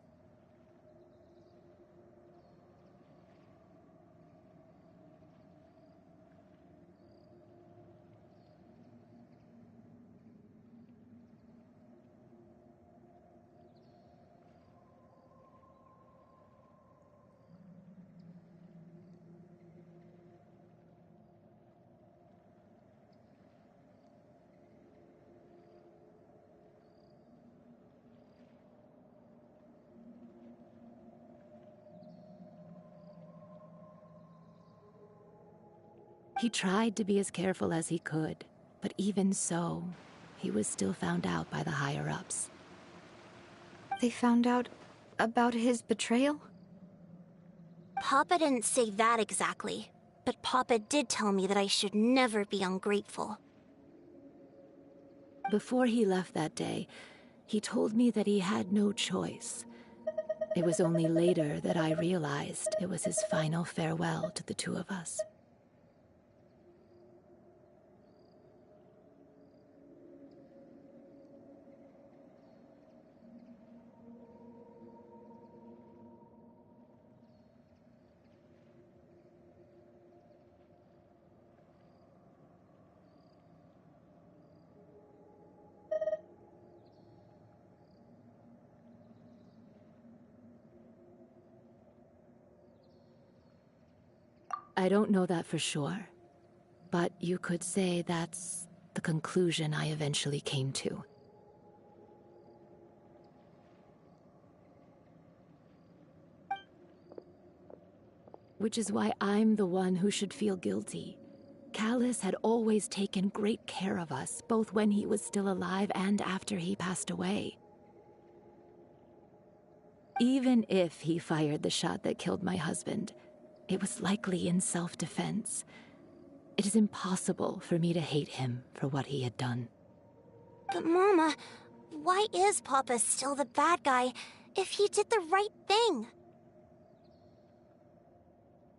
He tried to be as careful as he could, but even so, he was still found out by the higher-ups. They found out about his betrayal? Papa didn't say that exactly, but Papa did tell me that I should never be ungrateful. Before he left that day, he told me that he had no choice. It was only later that I realized it was his final farewell to the two of us. I don't know that for sure, but you could say that's the conclusion I eventually came to. Which is why I'm the one who should feel guilty. Callus had always taken great care of us, both when he was still alive and after he passed away. Even if he fired the shot that killed my husband, it was likely in self-defense. It is impossible for me to hate him for what he had done. But Mama, why is Papa still the bad guy if he did the right thing?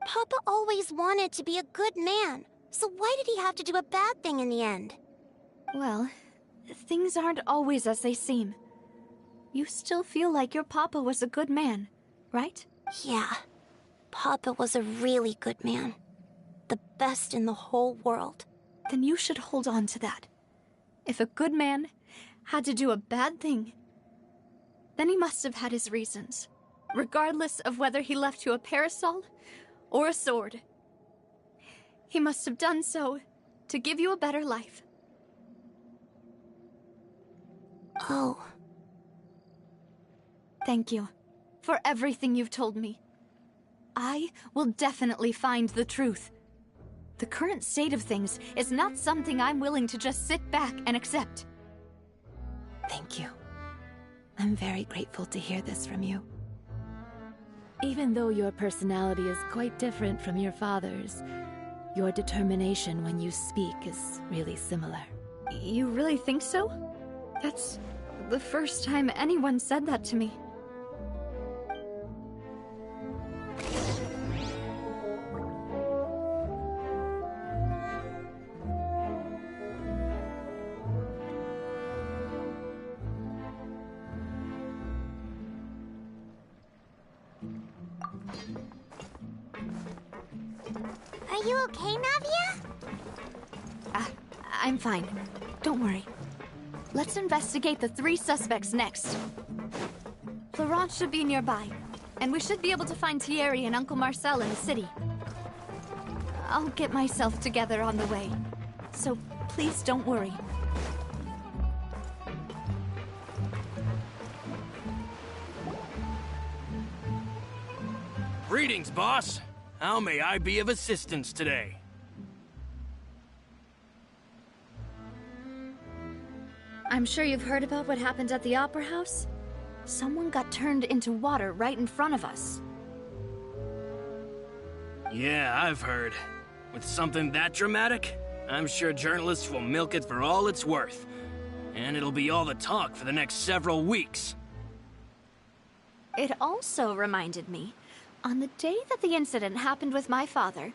Papa always wanted to be a good man, so why did he have to do a bad thing in the end? Well, things aren't always as they seem. You still feel like your Papa was a good man, right? Yeah. Papa was a really good man. The best in the whole world. Then you should hold on to that. If a good man had to do a bad thing, then he must have had his reasons, regardless of whether he left you a parasol or a sword. He must have done so to give you a better life. Oh. Thank you for everything you've told me. I will definitely find the truth. The current state of things is not something I'm willing to just sit back and accept. Thank you. I'm very grateful to hear this from you. Even though your personality is quite different from your father's, your determination when you speak is really similar. You really think so? That's the first time anyone said that to me. Are you okay, Navia? I'm fine. Don't worry. Let's investigate the 3 suspects next. Florence should be nearby, and we should be able to find Thierry and Uncle Marcel in the city. I'll get myself together on the way, so please don't worry. Greetings, boss. How may I be of assistance today? I'm sure you've heard about what happened at the Opera House. Someone got turned into water right in front of us. Yeah, I've heard. With something that dramatic, I'm sure journalists will milk it for all it's worth. And it'll be all the talk for the next several weeks. It also reminded me, on the day that the incident happened with my father,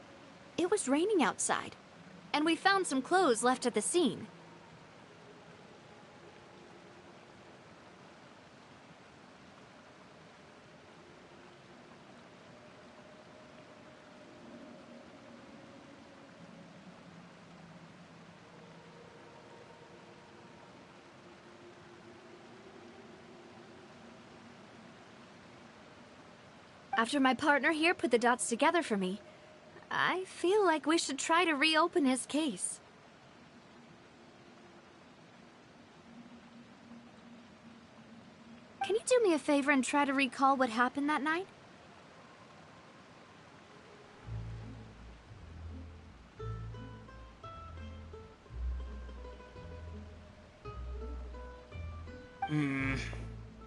it was raining outside, and we found some clothes left at the scene. After my partner here put the dots together for me, I feel like we should try to reopen his case. Can you do me a favor and try to recall what happened that night?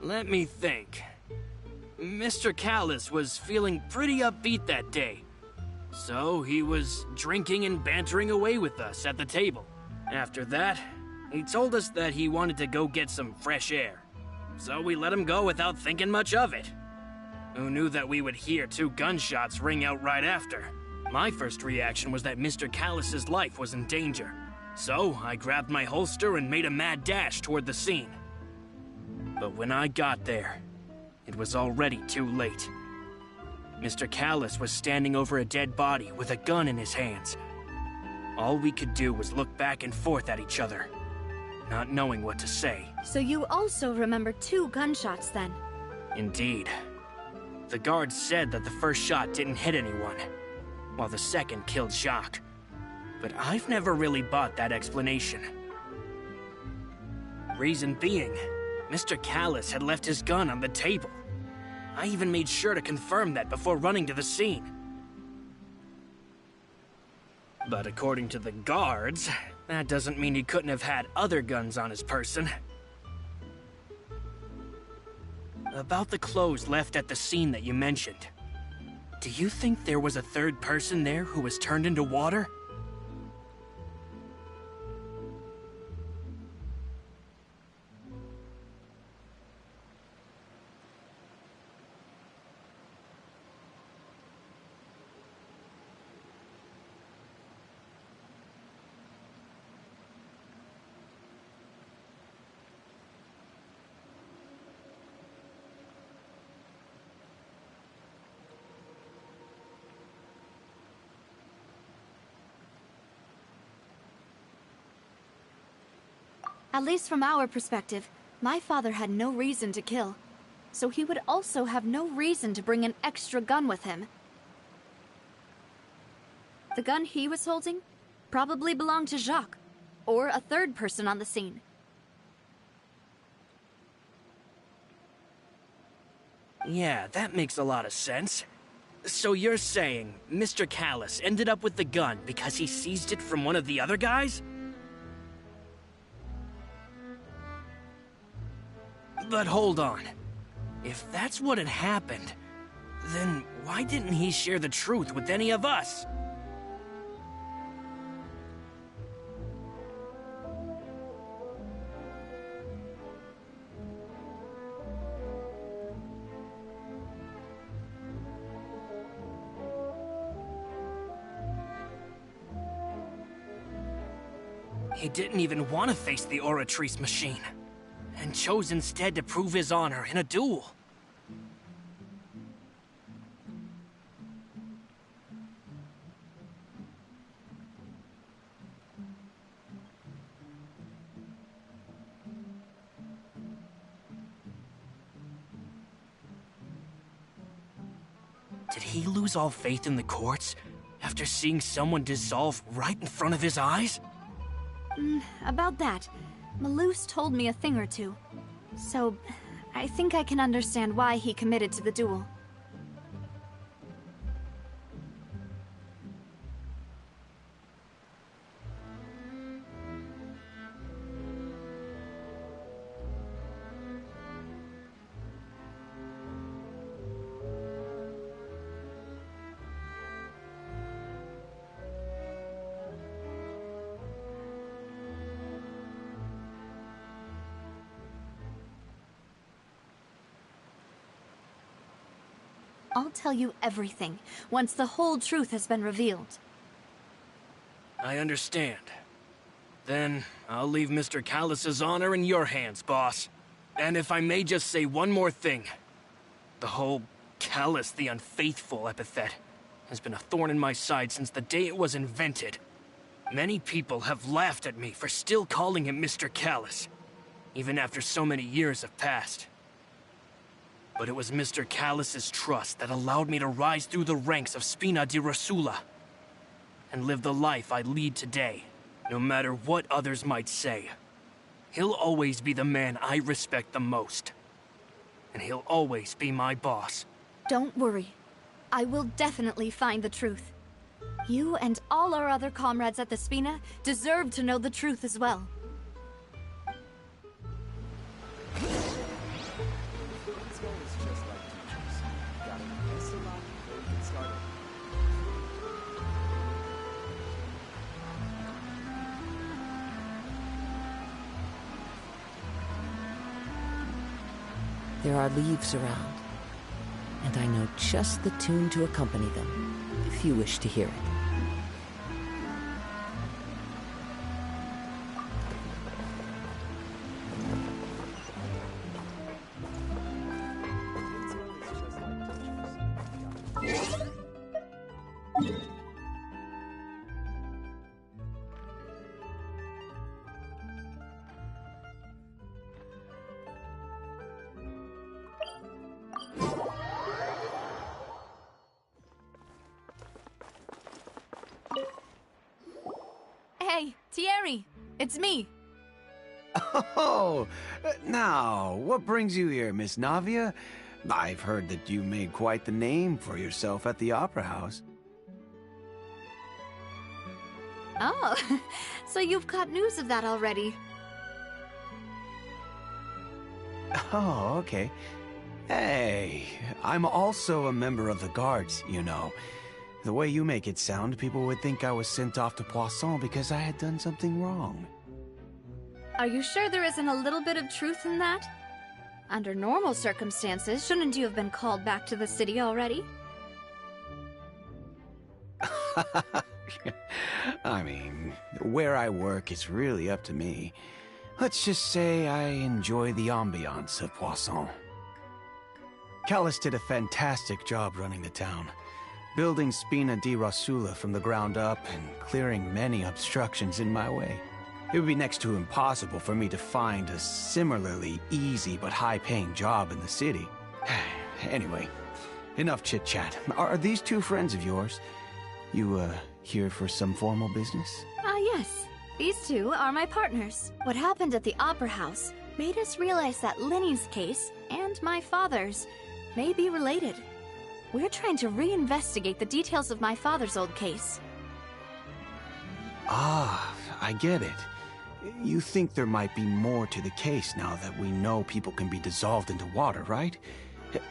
Let me think. Mr. Callus was feeling pretty upbeat that day. So he was drinking and bantering away with us at the table. After that, he told us that he wanted to go get some fresh air. So we let him go without thinking much of it. Who knew that we would hear 2 gunshots ring out right after? My first reaction was that Mr. Callus's life was in danger. So I grabbed my holster and made a mad dash toward the scene. But when I got there, it was already too late. Mr. Callus was standing over a dead body with a gun in his hands. All we could do was look back and forth at each other, not knowing what to say. So you also remember 2 gunshots then? Indeed. The guards said that the first shot didn't hit anyone, while the second killed Jacques. But I've never really bought that explanation. Reason being, Mr. Callus had left his gun on the table. I even made sure to confirm that before running to the scene. But according to the guards, that doesn't mean he couldn't have had other guns on his person. About the clothes left at the scene that you mentioned, do you think there was a third person there who was turned into water? At least from our perspective, my father had no reason to kill. So he would also have no reason to bring an extra gun with him. The gun he was holding probably belonged to Jacques, or a third person on the scene. Yeah, that makes a lot of sense. So you're saying Mr. Callus ended up with the gun because he seized it from one of the other guys? But hold on. If that's what had happened, then why didn't he share the truth with any of us? He didn't even want to face the Oratrice machine, and chose instead to prove his honor in a duel. Did he lose all faith in the courts after seeing someone dissolve right in front of his eyes? About that, Malus told me a thing or two. So, I think I can understand why he committed to the duel. I'll tell you everything, once the whole truth has been revealed. I understand. Then, I'll leave Mr. Callus's honor in your hands, boss. And if I may just say one more thing. The whole Callus the Unfaithful epithet has been a thorn in my side since the day it was invented. Many people have laughed at me for still calling him Mr. Callus, even after so many years have passed. But it was Mr. Callus's trust that allowed me to rise through the ranks of Spina di Rosula and live the life I lead today, no matter what others might say. He'll always be the man I respect the most, and he'll always be my boss. Don't worry. I will definitely find the truth. You and all our other comrades at the Spina deserve to know the truth as well. There are leaves around, and I know just the tune to accompany them, if you wish to hear it. Hey, Thierry! It's me! Oh, now, what brings you here, Miss Navia? I've heard that you made quite the name for yourself at the Opera House. Oh, so you've got news of that already. Oh, okay. Hey, I'm also a member of the Guards, you know. The way you make it sound, people would think I was sent off to Poisson because I had done something wrong. Are you sure there isn't a little bit of truth in that? Under normal circumstances, shouldn't you have been called back to the city already? I mean, where I work is really up to me. Let's just say I enjoy the ambiance of Poisson. Callis did a fantastic job running the town, building Spina di Rosula from the ground up and clearing many obstructions in my way. It would be next to impossible for me to find a similarly easy but high-paying job in the city. Anyway, enough chit-chat. Are these two friends of yours? You, here for some formal business? Yes. These two are my partners. What happened at the Opera House made us realize that Linny's case and my father's may be related. We're trying to reinvestigate the details of my father's old case. Ah, I get it. You think there might be more to the case now that we know people can be dissolved into water, right?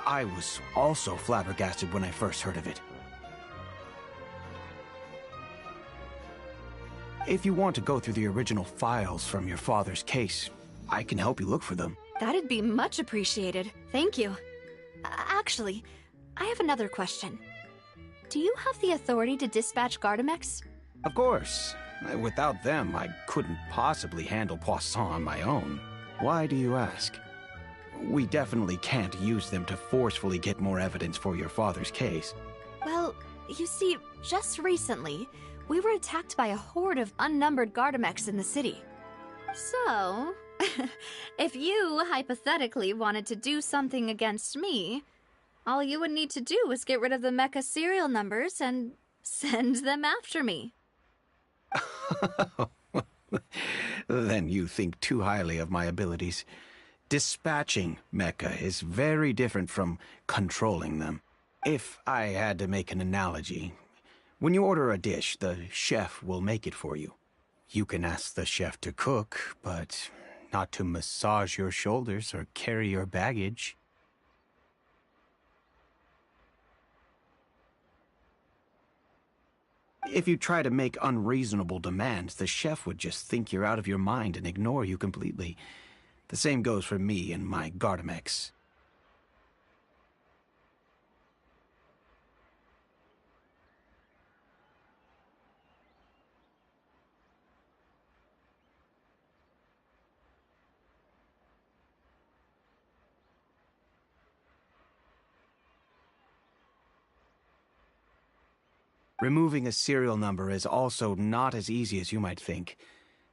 I was also flabbergasted when I first heard of it. If you want to go through the original files from your father's case, I can help you look for them. That'd be much appreciated. Thank you. Actually, I have another question. Do you have the authority to dispatch Gardamex? Of course. Without them, I couldn't possibly handle Poisson on my own. Why do you ask? We definitely can't use them to forcefully get more evidence for your father's case. Well, you see, just recently, we were attacked by a horde of unnumbered Gardamex in the city. So, if you hypothetically wanted to do something against me, all you would need to do is get rid of the mecha serial numbers and send them after me. Then you think too highly of my abilities. Dispatching mecha is very different from controlling them. If I had to make an analogy, when you order a dish, the chef will make it for you. You can ask the chef to cook, but not to massage your shoulders or carry your baggage. If you try to make unreasonable demands, the chef would just think you're out of your mind and ignore you completely. The same goes for me and my Gardamex. Removing a serial number is also not as easy as you might think.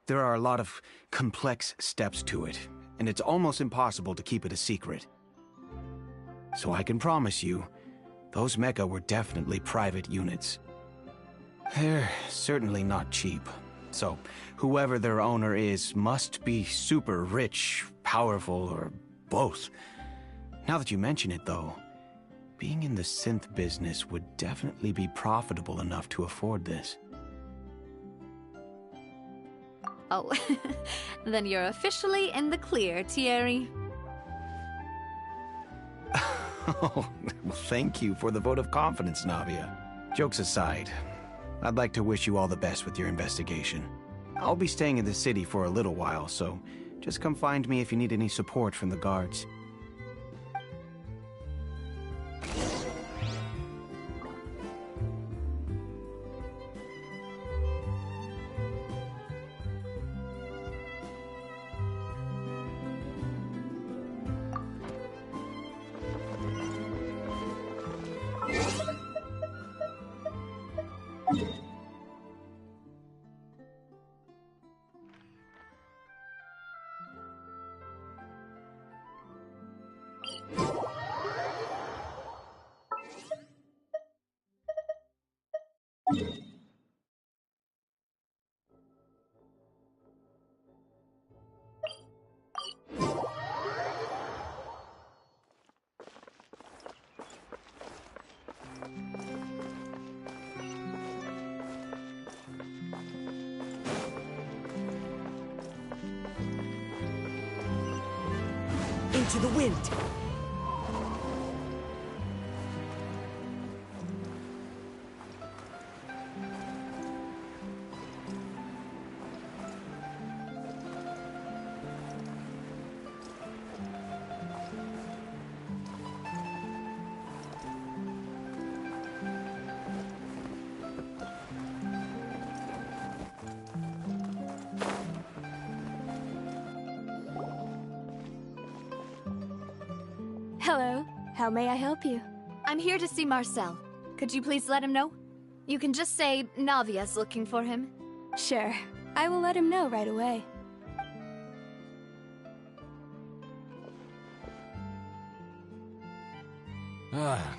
There are a lot of complex steps to it, and it's almost impossible to keep it a secret. So I can promise you, those mecha were definitely private units. They're certainly not cheap. So whoever their owner is must be super rich, powerful, or both. Now that you mention it, though, being in the synth business would definitely be profitable enough to afford this. Oh, then you're officially in the clear, Thierry. Oh, well, thank you for the vote of confidence, Navia. Jokes aside, I'd like to wish you all the best with your investigation. I'll be staying in the city for a little while, so just come find me if you need any support from the guards. Into the wind! Hello. How may I help you? I'm here to see Marcel. Could you please let him know? You can just say Navia's looking for him. Sure. I will let him know right away.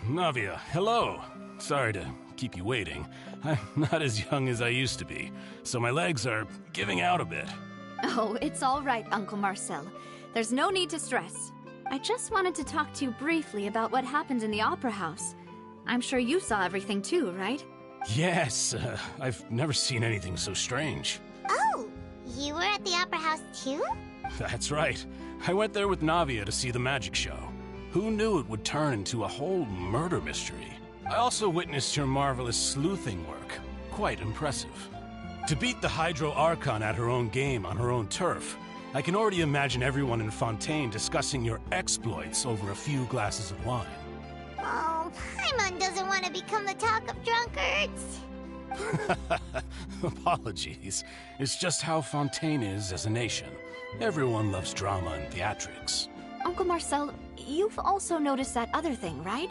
Navia, hello. Sorry to keep you waiting. I'm not as young as I used to be, so my legs are giving out a bit. Oh, it's all right, Uncle Marcel. There's no need to stress. I just wanted to talk to you briefly about what happened in the Opera House. I'm sure you saw everything too, right? Yes, I've never seen anything so strange. Oh, you were at the Opera House too? That's right. I went there with Navia to see the magic show. Who knew it would turn into a whole murder mystery? I also witnessed your marvelous sleuthing work. Quite impressive. To beat the Hydro Archon at her own game on her own turf, I can already imagine everyone in Fontaine discussing your exploits over a few glasses of wine. Oh, Paimon doesn't want to become the talk of drunkards. Apologies. It's just how Fontaine is as a nation. Everyone loves drama and theatrics. Uncle Marcel, you've also noticed that other thing, right?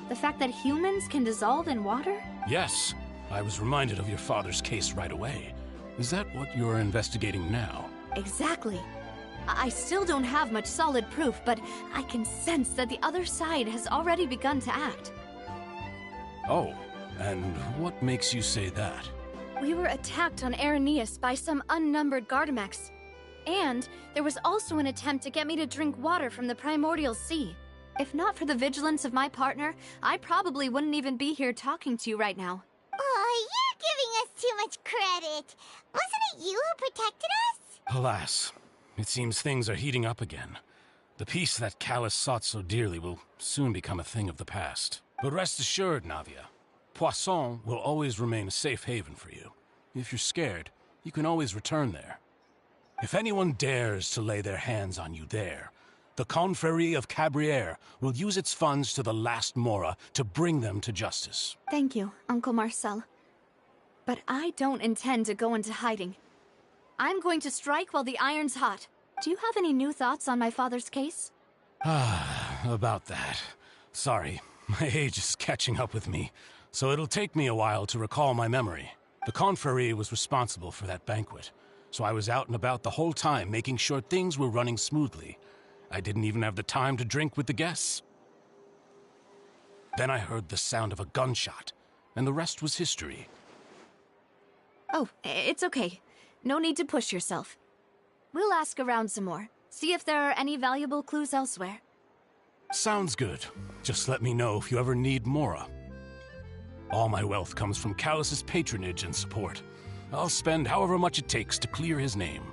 The fact that humans can dissolve in water? Yes. I was reminded of your father's case right away. Is that what you're investigating now? Exactly. I still don't have much solid proof, but I can sense that the other side has already begun to act. Oh, and what makes you say that? We were attacked on Araneus by some unnumbered Gardamex. And there was also an attempt to get me to drink water from the primordial sea. If not for the vigilance of my partner, I probably wouldn't even be here talking to you right now. Oh, you're giving us too much credit. Wasn't it you who protected us? Alas, it seems things are heating up again. The peace that Callus sought so dearly will soon become a thing of the past. But rest assured, Navia, Poisson will always remain a safe haven for you. If you're scared, you can always return there. If anyone dares to lay their hands on you there, the Confrérie of Cabrières will use its funds to the last Mora to bring them to justice. Thank you, Uncle Marcel. But I don't intend to go into hiding. I'm going to strike while the iron's hot. Do you have any new thoughts on my father's case? About that. Sorry, my age is catching up with me, so it'll take me a while to recall my memory. The Confrérie was responsible for that banquet, so I was out and about the whole time making sure things were running smoothly. I didn't even have the time to drink with the guests. Then I heard the sound of a gunshot, and the rest was history. Oh, it's okay. No need to push yourself. We'll ask around some more, see if there are any valuable clues elsewhere. Sounds good. Just let me know if you ever need Mora. All my wealth comes from Callus's patronage and support. I'll spend however much it takes to clear his name.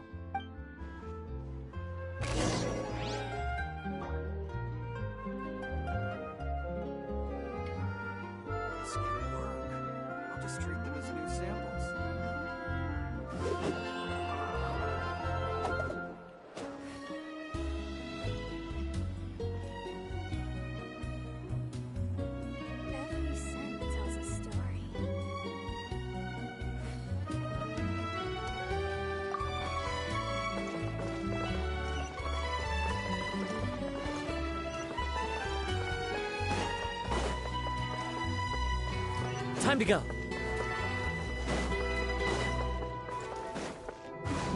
This could work. I'll just treat them as new samples. Every scent tells a story. Time to go.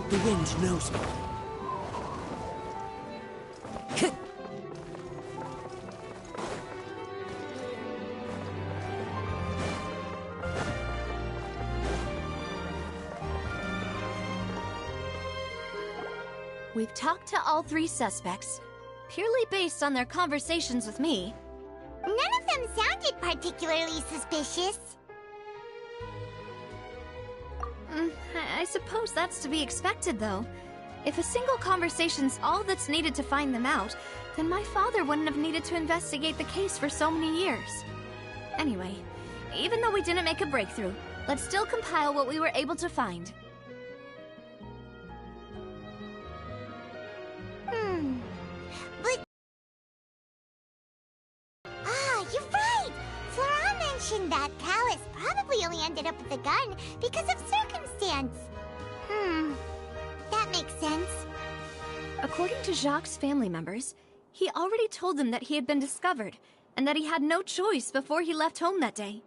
The wind knows me. We've talked to all 3 suspects, purely based on their conversations with me. None of them sounded particularly suspicious. I suppose that's to be expected, though. If a single conversation's all that's needed to find them out, then my father wouldn't have needed to investigate the case for so many years. Anyway, even though we didn't make a breakthrough, let's still compile what we were able to find. But... you're right! Flora mentioned that Callus probably only ended up with the gun because of circumstance. That makes sense. According to Jacques' family members, he already told them that he had been discovered, and that he had no choice before he left home that day.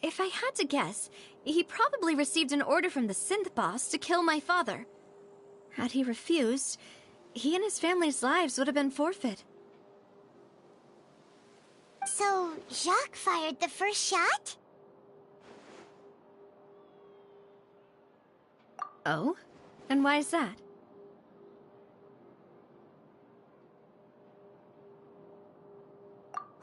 If I had to guess, he probably received an order from the synth boss to kill my father. Had he refused, he and his family's lives would have been forfeit. So, Jacques fired the first shot? Oh? And why is that?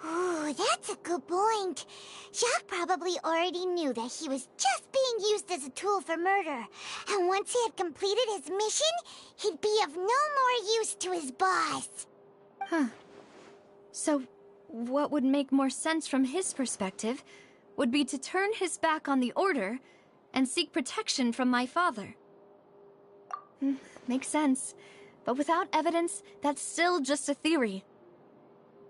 Ooh, that's a good point. Jacques probably already knew that he was just being used as a tool for murder. And once he had completed his mission, he'd be of no more use to his boss. Huh. So, what would make more sense from his perspective would be to turn his back on the Order and seek protection from my father. Makes sense. But without evidence, that's still just a theory.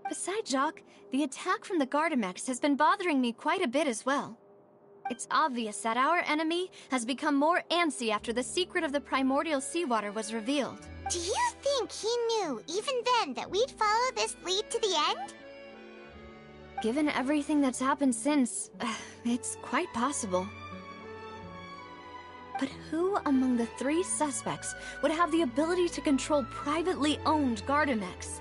Besides Jacques, the attack from the Gardamex has been bothering me quite a bit as well. It's obvious that our enemy has become more antsy after the secret of the primordial seawater was revealed. Do you think he knew, even then, that we'd follow this lead to the end? Given everything that's happened since, it's quite possible. But who among the 3 suspects would have the ability to control privately owned Gardamex?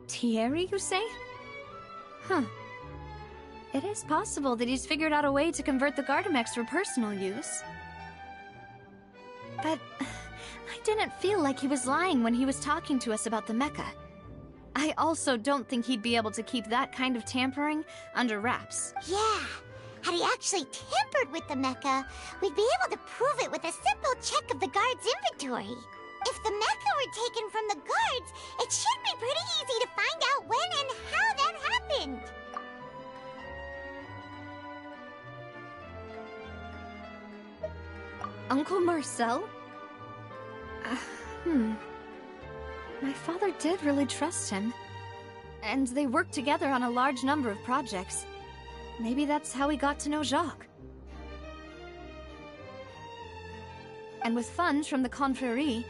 Thierry, you say? Huh. It is possible that he's figured out a way to convert the Gardamex for personal use. But I didn't feel like he was lying when he was talking to us about the mecha. I also don't think he'd be able to keep that kind of tampering under wraps. Yeah. Had he actually tampered with the mecha, we'd be able to prove it with a simple check of the guard's inventory. If the mecha were taken from the guards, it should be pretty easy to find out when and how that happened. Uncle Marcel? My father did really trust him. And they worked together on a large number of projects. Maybe that's how he got to know Jacques. And with funds from the Confrérie,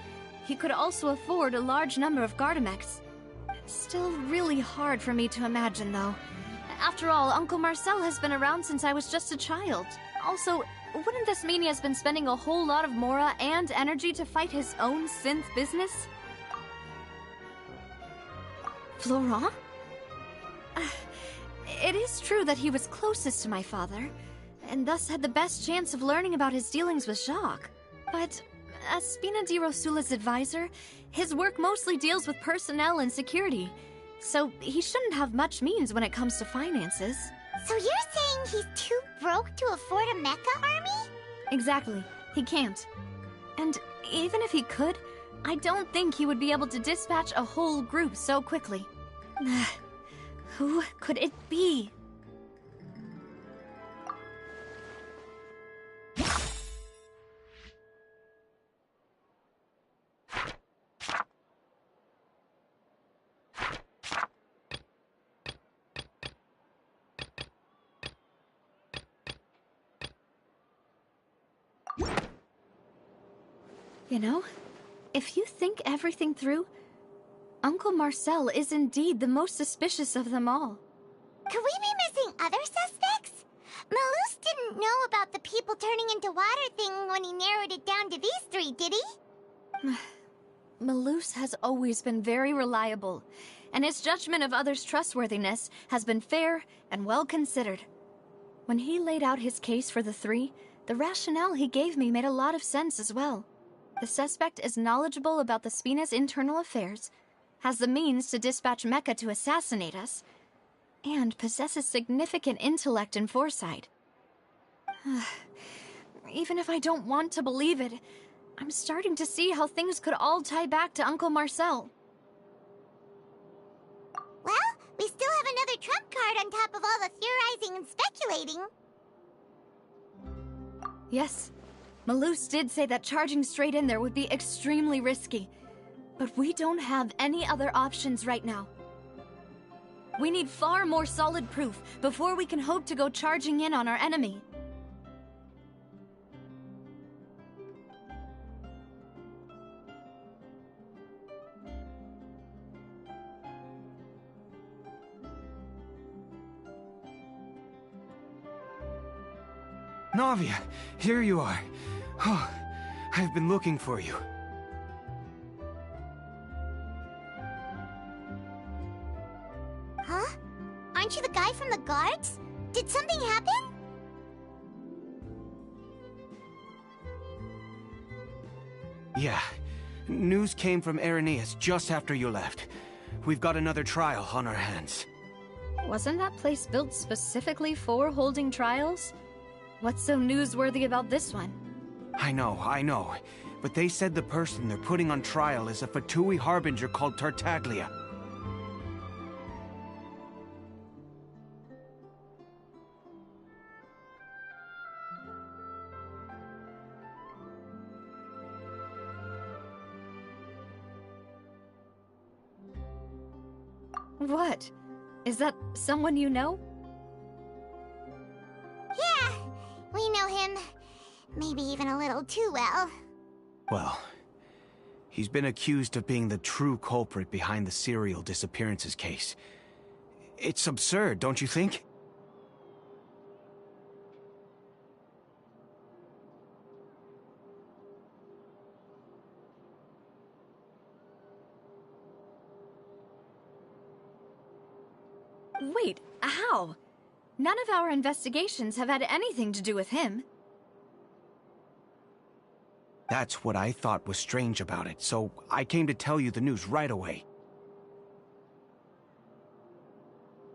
he could also afford a large number of Gardamex. It's still really hard for me to imagine, though. After all, Uncle Marcel has been around since I was just a child. Also, wouldn't this mean he has been spending a whole lot of mora and energy to fight his own synth business? Florent? It is true that he was closest to my father, and thus had the best chance of learning about his dealings with Jacques. But as Spina di Rosula's advisor, his work mostly deals with personnel and security, so he shouldn't have much means when it comes to finances. So you're saying he's too broke to afford a mecha army? Exactly. He can't. And even if he could, I don't think he would be able to dispatch a whole group so quickly. Who could it be? You know, if you think everything through, Uncle Marcel is indeed the most suspicious of them all. Could we be missing other suspects? Malus didn't know about the people turning into water thing when he narrowed it down to these 3, did he? Malus has always been very reliable, and his judgment of others' trustworthiness has been fair and well considered. When he laid out his case for the three, the rationale he gave me made a lot of sense as well. The suspect is knowledgeable about the Spina's internal affairs, has the means to dispatch Mecha to assassinate us, and possesses significant intellect and foresight. Even if I don't want to believe it, I'm starting to see how things could all tie back to Uncle Marcel. Well, we still have another trump card on top of all the theorizing and speculating. Yes, Malus did say that charging straight in there would be extremely risky, but we don't have any other options right now. We need far more solid proof before we can hope to go charging in on our enemy. Navia, here you are. Oh, I've been looking for you. Huh? Aren't you the guy from the guards? Did something happen? Yeah. News came from Irenaeus just after you left. We've got another trial on our hands. Wasn't that place built specifically for holding trials? What's so newsworthy about this one? I know. But they said the person they're putting on trial is a Fatui harbinger called Tartaglia. What? Is that someone you know? Yeah, we know him. Maybe even a little too well. Well, he's been accused of being the true culprit behind the serial disappearances case. It's absurd, don't you think? Wait, how? None of our investigations have had anything to do with him. That's what I thought was strange about it, so I came to tell you the news right away.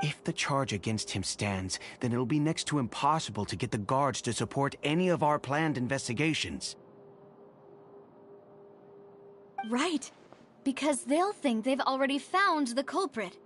If the charge against him stands, then it'll be next to impossible to get the guards to support any of our planned investigations. Right, because they'll think they've already found the culprit.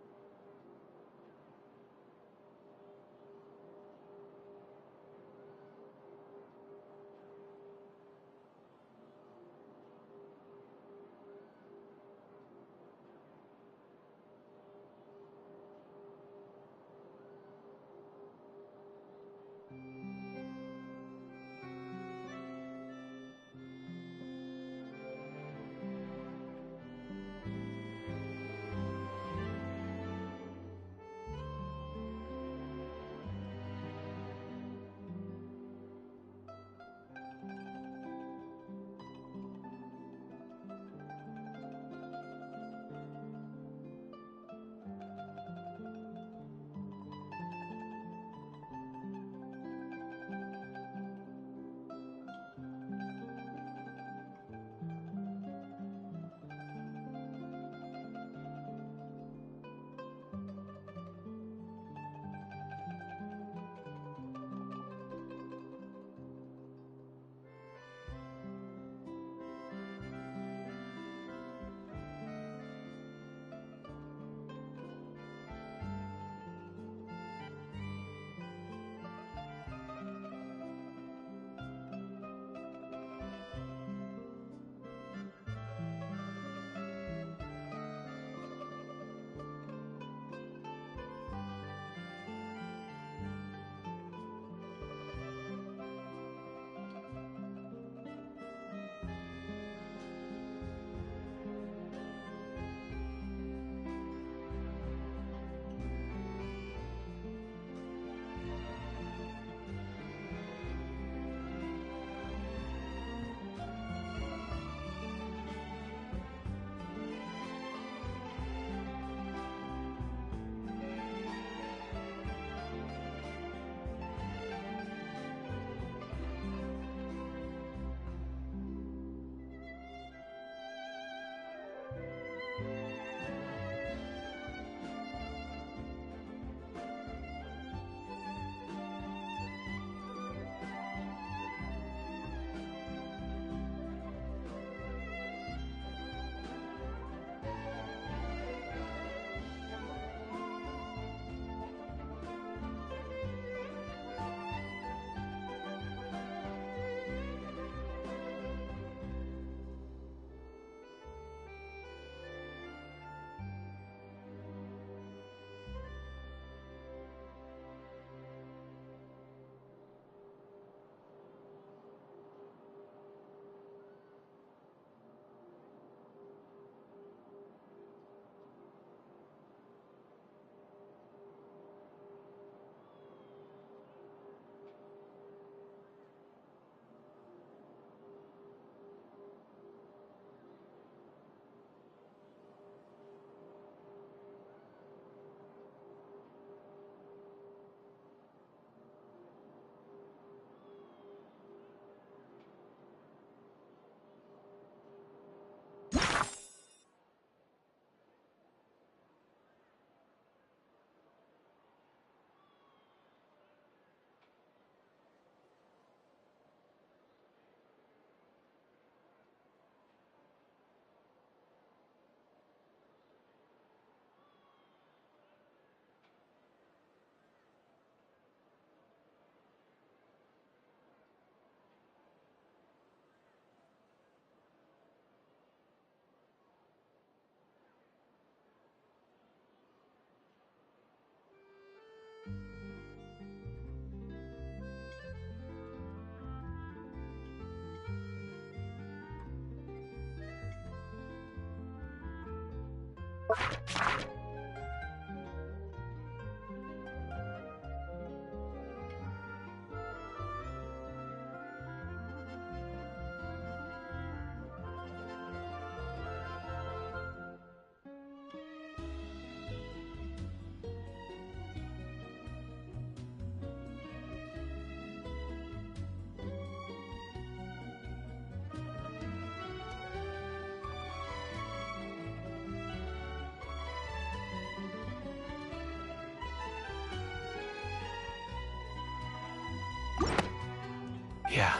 Yeah.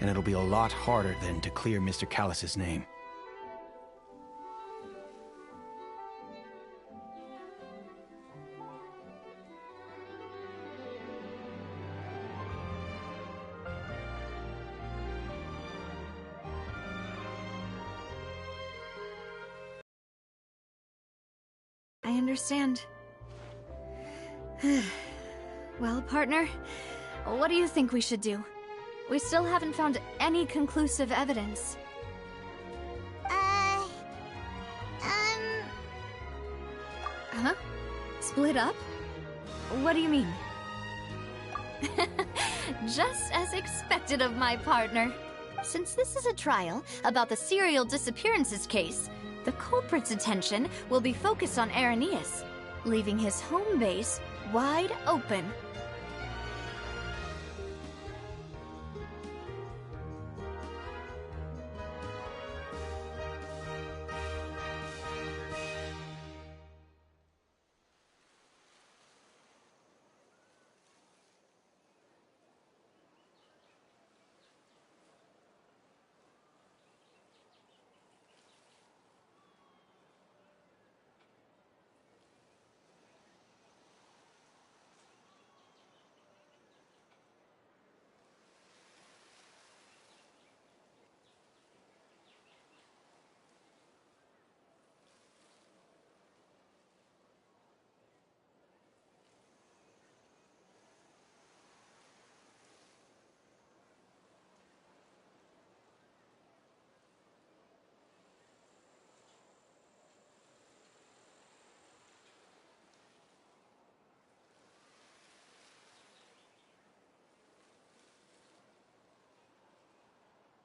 And it'll be a lot harder then to clear Mr. Callus's name. I understand. Well, partner, what do you think we should do? We still haven't found any conclusive evidence. Huh? Split up? What do you mean? Just as expected of my partner. Since this is a trial about the serial disappearances case, the culprit's attention will be focused on Irenaeus, leaving his home base wide open.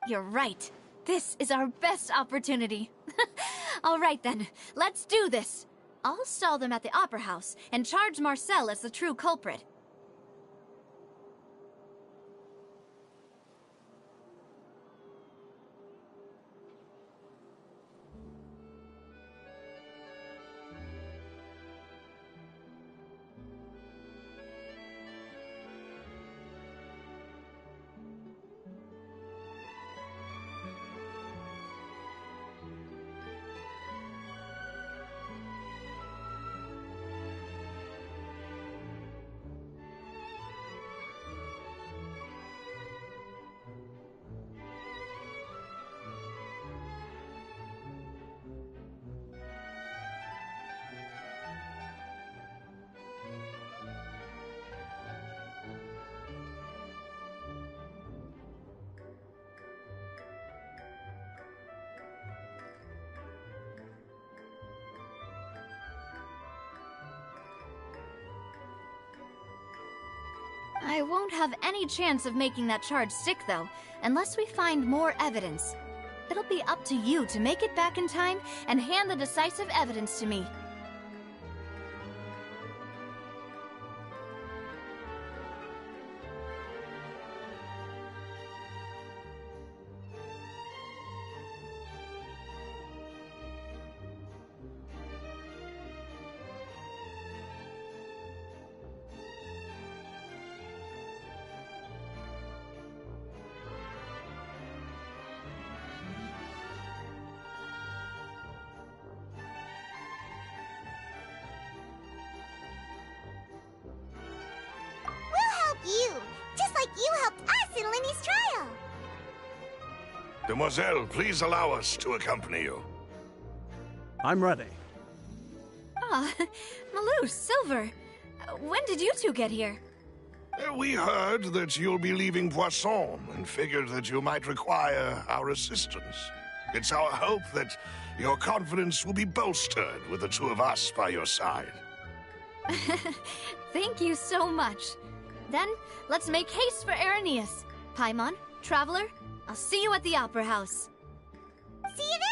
You're right. This is our best opportunity. All right then, let's do this. I'll stall them at the Opera House and charge Marcel as the true culprit. I won't have any chance of making that charge stick, though, unless we find more evidence. It'll be up to you to make it back in time and hand the decisive evidence to me. You, just like you helped us in Lenny's trial. Demoiselle, please allow us to accompany you. I'm ready. Ah, Malou, Silver. When did you two get here? We heard that you'll be leaving Poisson and figured that you might require our assistance. It's our hope that your confidence will be bolstered with the two of us by your side. Thank you so much. Then, let's make haste for Irenaeus. Paimon, Traveler, I'll see you at the Opera House. See you then!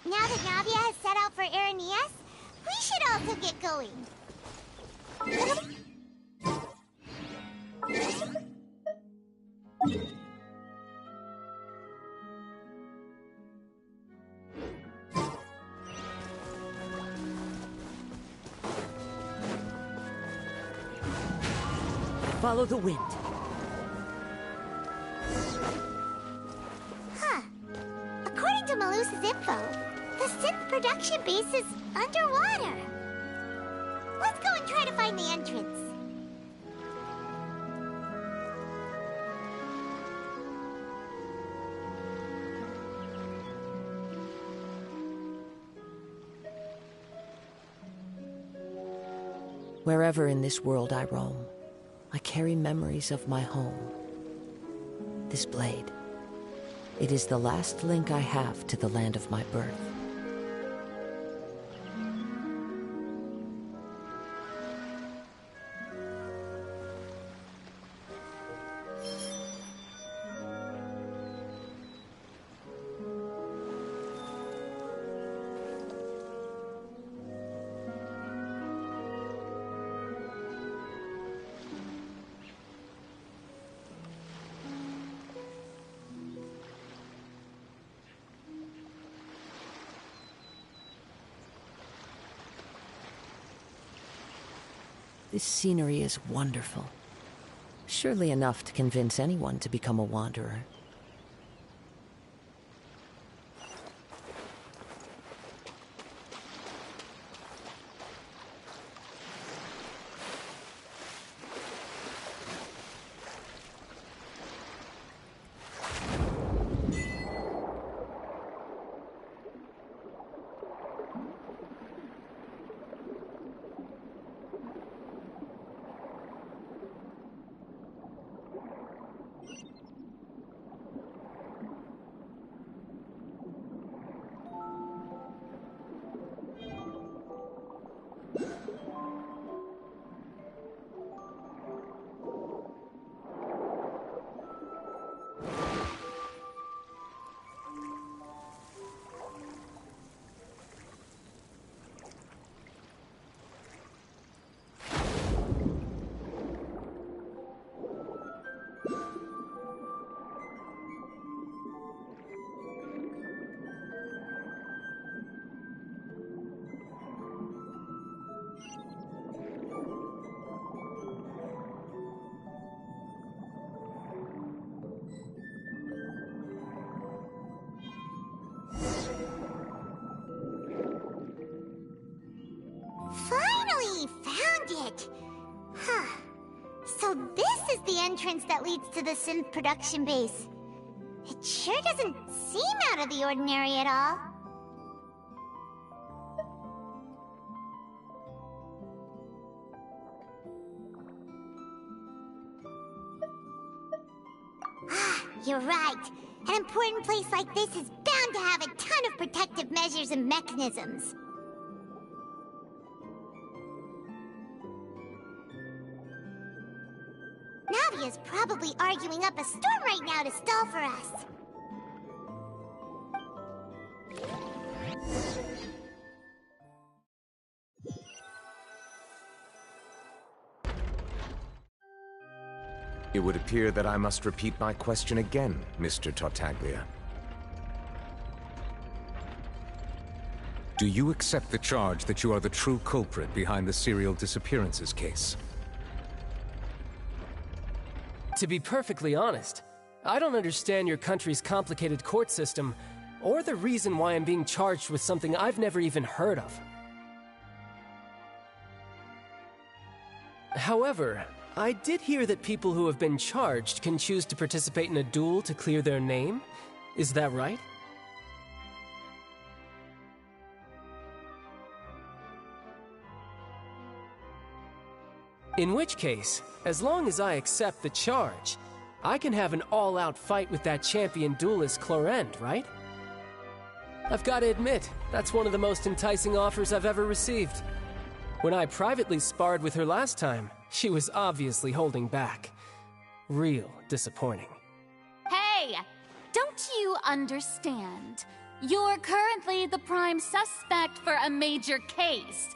Now that Navia has set out for Irenaeus, we should also get going. Follow the wind. Huh. According to Malusa's info, the synth production base is underwater. Let's go and try to find the entrance. Wherever in this world I roam, I carry memories of my home. This blade, it is the last link I have to the land of my birth. This scenery is wonderful. Surely enough to convince anyone to become a wanderer. Finally found it! Huh. So this is the entrance that leads to the synth production base. It sure doesn't seem out of the ordinary at all. Ah, you're right. An important place like this is bound to have a ton of protective measures and mechanisms. Navia's probably arguing up a storm right now to stall for us. It would appear that I must repeat my question again, Mr. Tartaglia. Do you accept the charge that you are the true culprit behind the serial disappearances case? To be perfectly honest, I don't understand your country's complicated court system, or the reason why I'm being charged with something I've never even heard of. However, I did hear that people who have been charged can choose to participate in a duel to clear their name. Is that right? In which case, as long as I accept the charge, I can have an all-out fight with that champion duelist Clorend, right? I've got to admit, that's one of the most enticing offers I've ever received. When I privately sparred with her last time, she was obviously holding back. Real disappointing. Hey! Don't you understand? You're currently the prime suspect for a major case.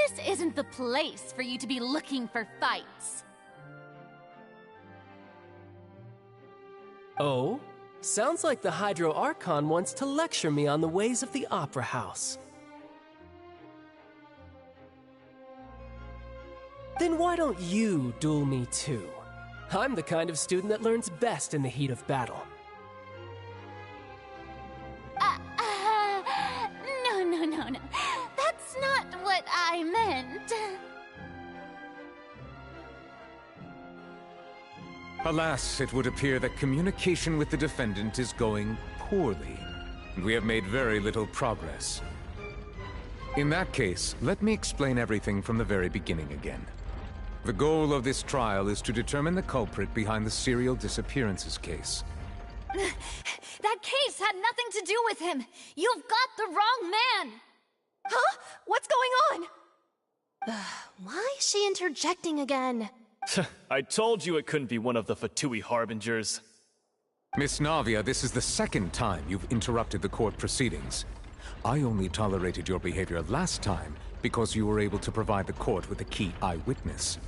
This isn't the place for you to be looking for fights. Oh? Sounds like the Hydro Archon wants to lecture me on the ways of the Opera House. Then why don't you duel me too? I'm the kind of student that learns best in the heat of battle. No. That's not what I meant. Alas, it would appear that communication with the defendant is going poorly, and we have made very little progress. In that case, let me explain everything from the very beginning again. The goal of this trial is to determine the culprit behind the serial disappearances case. That case had nothing to do with him! You've got the wrong man! Huh? What's going on? Why is she interjecting again? I told you it couldn't be one of the Fatui Harbingers. Miss Navia, this is the second time you've interrupted the court proceedings. I only tolerated your behavior last time because you were able to provide the court with a key eyewitness.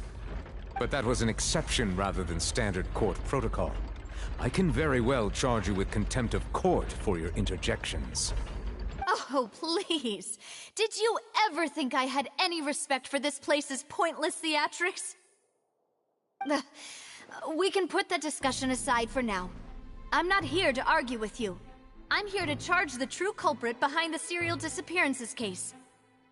But that was an exception rather than standard court protocol. I can very well charge you with contempt of court for your interjections. Oh, please. Did you ever think I had any respect for this place's pointless theatrics? We can put that discussion aside for now. I'm not here to argue with you. I'm here to charge the true culprit behind the serial disappearances case.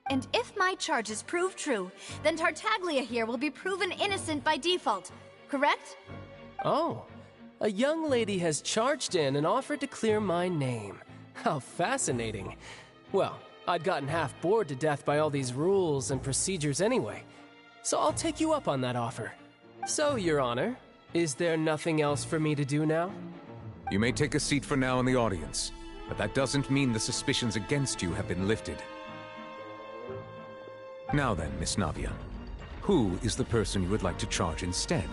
And if my charges prove true, then Tartaglia here will be proven innocent by default, correct? Oh, a young lady has charged in and offered to clear my name. How fascinating. Well, I'd gotten half bored to death by all these rules and procedures anyway, so I'll take you up on that offer. So, Your Honor, is there nothing else for me to do now? You may take a seat for now in the audience, but that doesn't mean the suspicions against you have been lifted. Now then, Miss Navia, who is the person you would like to charge instead?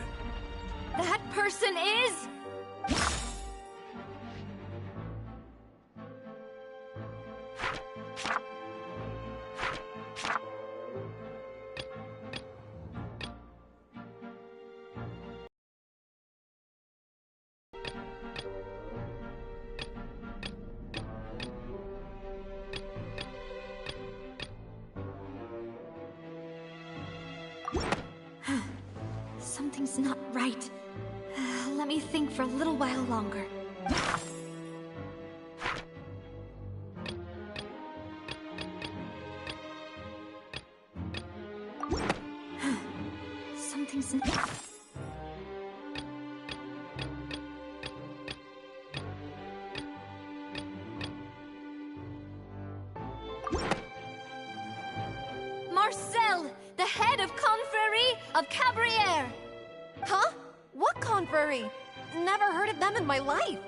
That person is... Something's not right. Let me think for a little while longer. Something's not... Marcel, the head of Confrérie of Cabrières! Huh? What confrérie? Never heard of them in my life.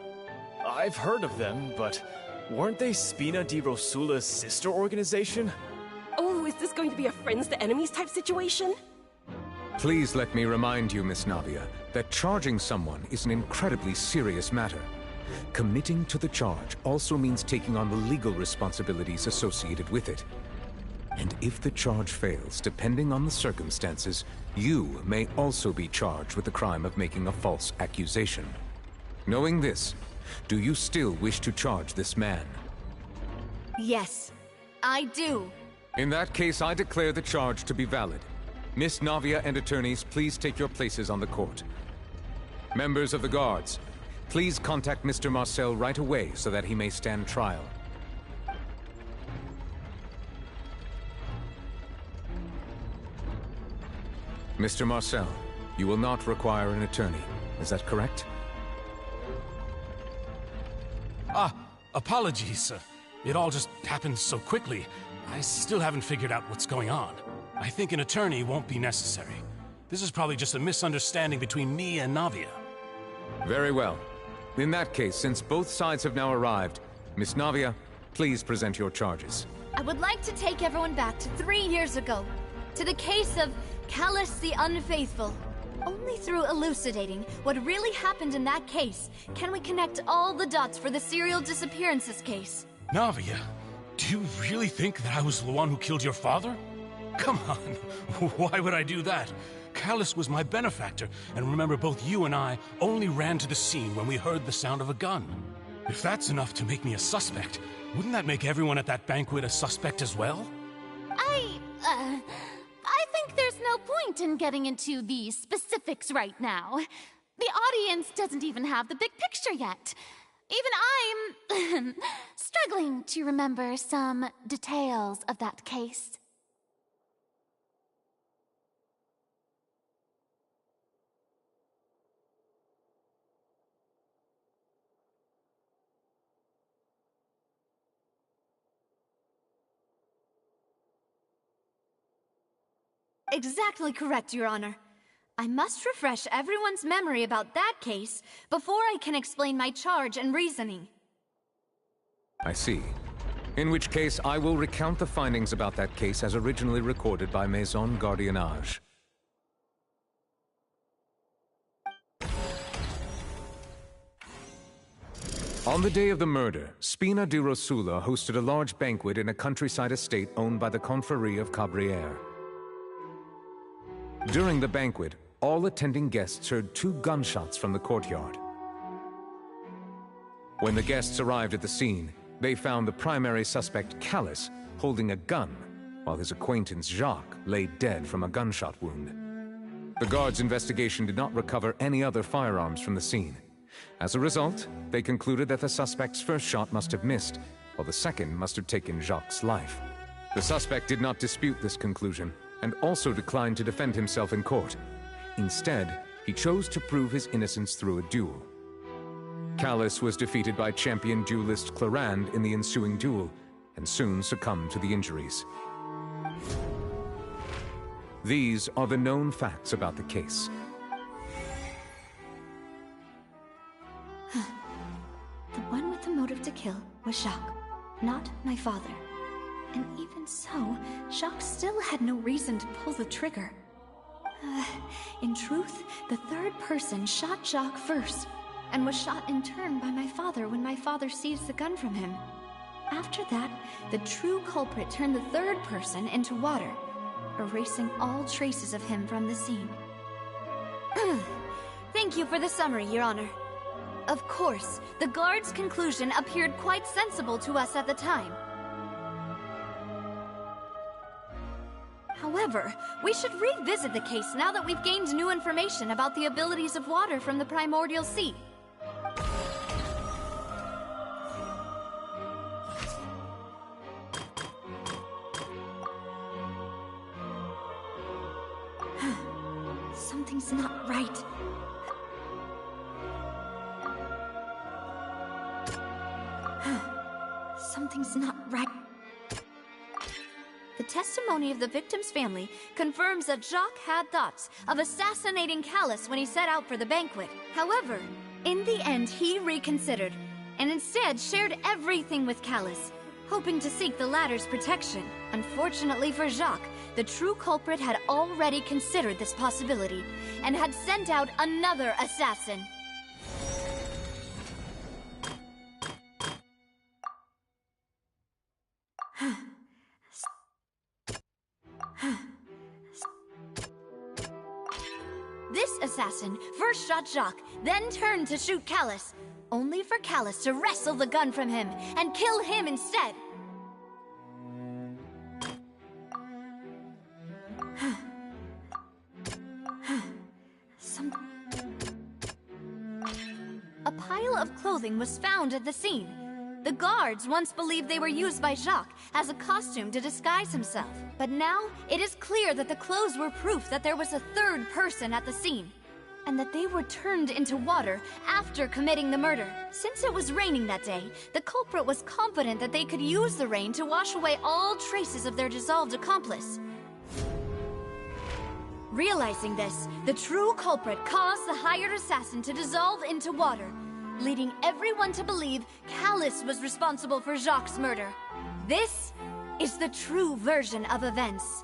I've heard of them, but weren't they Spina di Rosula's sister organization? Oh, is this going to be a friends to enemies type situation? Please let me remind you, Miss Navia, that charging someone is an incredibly serious matter. Committing to the charge also means taking on the legal responsibilities associated with it. And if the charge fails, depending on the circumstances, you may also be charged with the crime of making a false accusation. Knowing this, do you still wish to charge this man? Yes. I do. In that case, I declare the charge to be valid. Miss Navia and attorneys, please take your places on the court. Members of the guards, please contact Mr. Marcel right away so that he may stand trial. Mr. Marcel, you will not require an attorney. Is that correct? Apologies, sir. It all just happened so quickly. I still haven't figured out what's going on. I think an attorney won't be necessary. This is probably just a misunderstanding between me and Navia. Very well. In that case, since both sides have now arrived, Miss Navia, please present your charges. I would like to take everyone back to 3 years ago, to the case of Callus the Unfaithful. Only through elucidating what really happened in that case can we connect all the dots for the serial disappearances case. Navia, do you really think that I was the one who killed your father? Come on, why would I do that? Callus was my benefactor, and remember, both you and I only ran to the scene when we heard the sound of a gun. If that's enough to make me a suspect, wouldn't that make everyone at that banquet a suspect as well? I think there's no point in getting into the specifics right now. The audience doesn't even have the big picture yet. Even I'm struggling to remember some details of that case. Exactly correct, Your Honor. I must refresh everyone's memory about that case before I can explain my charge and reasoning. I see. In which case, I will recount the findings about that case as originally recorded by Maison Gardiennage. On the day of the murder, Spina di Rosula hosted a large banquet in a countryside estate owned by the Confrérie of Cabrières. During the banquet, all attending guests heard 2 gunshots from the courtyard. When the guests arrived at the scene, they found the primary suspect, Callus, holding a gun, while his acquaintance, Jacques, lay dead from a gunshot wound. The guards' investigation did not recover any other firearms from the scene. As a result, they concluded that the suspect's first shot must have missed, while the second must have taken Jacques' life. The suspect did not dispute this conclusion, and also declined to defend himself in court. Instead, he chose to prove his innocence through a duel. Callus was defeated by champion duelist Clarand in the ensuing duel, and soon succumbed to the injuries. These are the known facts about the case. The one with the motive to kill was Jacques, not my father. And even so, Jacques still had no reason to pull the trigger. In truth, the third person shot Jacques first, and was shot in turn by my father when my father seized the gun from him. After that, the true culprit turned the third person into water, erasing all traces of him from the scene. Thank you for the summary, Your Honor. Of course, the guard's conclusion appeared quite sensible to us at the time. However, we should revisit the case now that we've gained new information about the abilities of water from the primordial sea. Something's not right. Something's not right. The testimony of the victim's family confirms that Jacques had thoughts of assassinating Callus when he set out for the banquet. However, in the end, he reconsidered, and instead shared everything with Callus, hoping to seek the latter's protection. Unfortunately for Jacques, the true culprit had already considered this possibility, and had sent out another assassin. This assassin first shot Jacques, then turned to shoot Callus, only for Callus to wrestle the gun from him and kill him instead. a pile of clothing was found at the scene. The guards once believed they were used by Jacques as a costume to disguise himself. But now, it is clear that the clothes were proof that there was a third person at the scene, and that they were turned into water after committing the murder. Since it was raining that day, the culprit was confident that they could use the rain to wash away all traces of their dissolved accomplice. Realizing this, the true culprit caused the hired assassin to dissolve into water, leading everyone to believe Callus was responsible for Jacques' murder. This is the true version of events.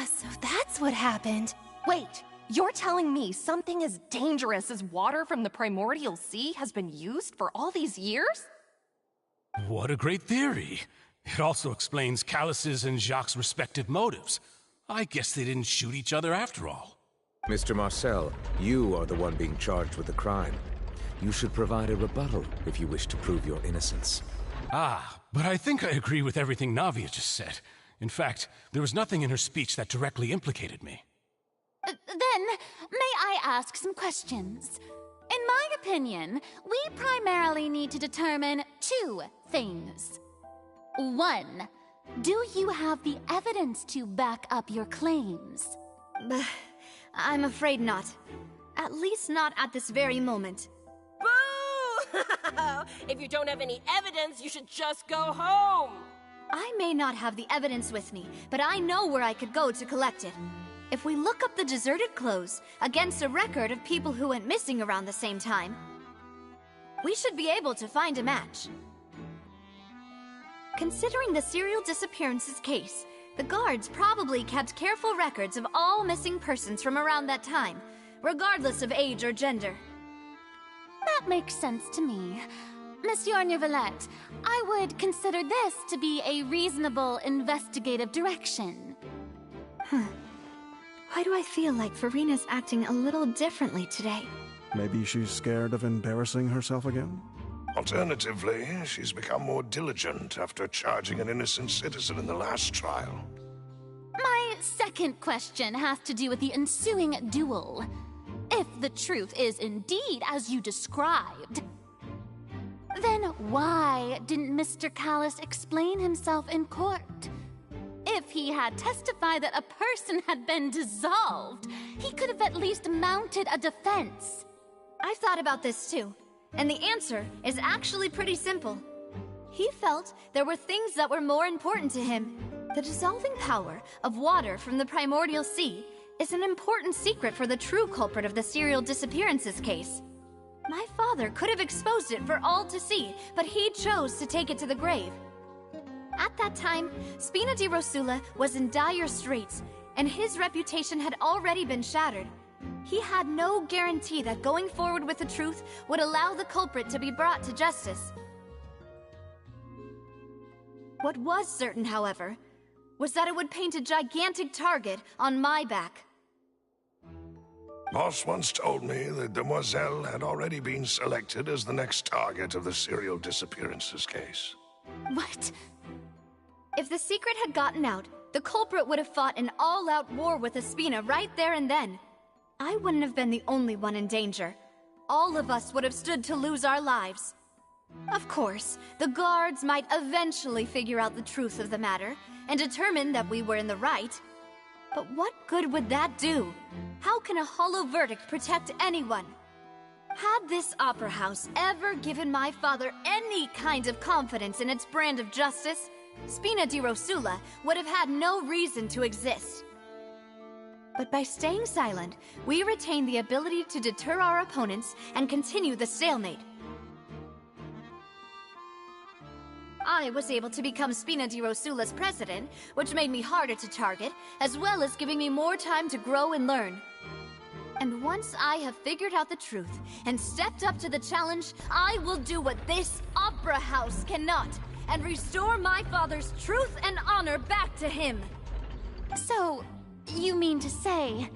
So that's what happened. Wait, you're telling me something as dangerous as water from the primordial sea has been used for all these years? What a great theory. It also explains Callus's and Jacques' respective motives. I guess they didn't shoot each other after all. Mr. Marcel, you are the one being charged with the crime. You should provide a rebuttal if you wish to prove your innocence. Ah, but I think I agree with everything Navia just said. In fact, there was nothing in her speech that directly implicated me. Then, may I ask some questions? In my opinion, we primarily need to determine two things. One, do you have the evidence to back up your claims? I'm afraid not. At least not at this very moment. Boo! If you don't have any evidence, you should just go home! I may not have the evidence with me, but I know where I could go to collect it. If we look up the deserted clothes against a record of people who went missing around the same time, we should be able to find a match. Considering the serial disappearances case, the guards probably kept careful records of all missing persons from around that time, regardless of age or gender. That makes sense to me. Monsieur Neuvillette, I would consider this to be a reasonable investigative direction. Why do I feel like Farina's acting a little differently today? Maybe she's scared of embarrassing herself again? Alternatively, she's become more diligent after charging an innocent citizen in the last trial. My second question has to do with the ensuing duel. If the truth is indeed as you described, then why didn't Mr. Callus explain himself in court? If he had testified that a person had been dissolved, he could have at least mounted a defense. I've thought about this too, and the answer is actually pretty simple. He felt there were things that were more important to him. The dissolving power of water from the primordial sea is an important secret for the true culprit of the serial disappearances case. My father could have exposed it for all to see, but he chose to take it to the grave. At that time, Spina di Rosula was in dire straits, and his reputation had already been shattered. He had no guarantee that going forward with the truth would allow the culprit to be brought to justice. What was certain, however, was that it would paint a gigantic target on my back. Boss once told me that Demoiselle had already been selected as the next target of the serial disappearances case. What? If the secret had gotten out, the culprit would have fought an all-out war with Espina right there and then. I wouldn't have been the only one in danger. All of us would have stood to lose our lives. Of course, the guards might eventually figure out the truth of the matter and determine that we were in the right. But what good would that do? How can a hollow verdict protect anyone? Had this opera house ever given my father any kind of confidence in its brand of justice, Spina di Rosula would have had no reason to exist. But by staying silent, we retain the ability to deter our opponents and continue the stalemate. I was able to become Spina di Rosula's president, which made me harder to target, as well as giving me more time to grow and learn. And once I have figured out the truth and stepped up to the challenge, I will do what this opera house cannot, and restore my father's truth and honor back to him. So, you mean to say,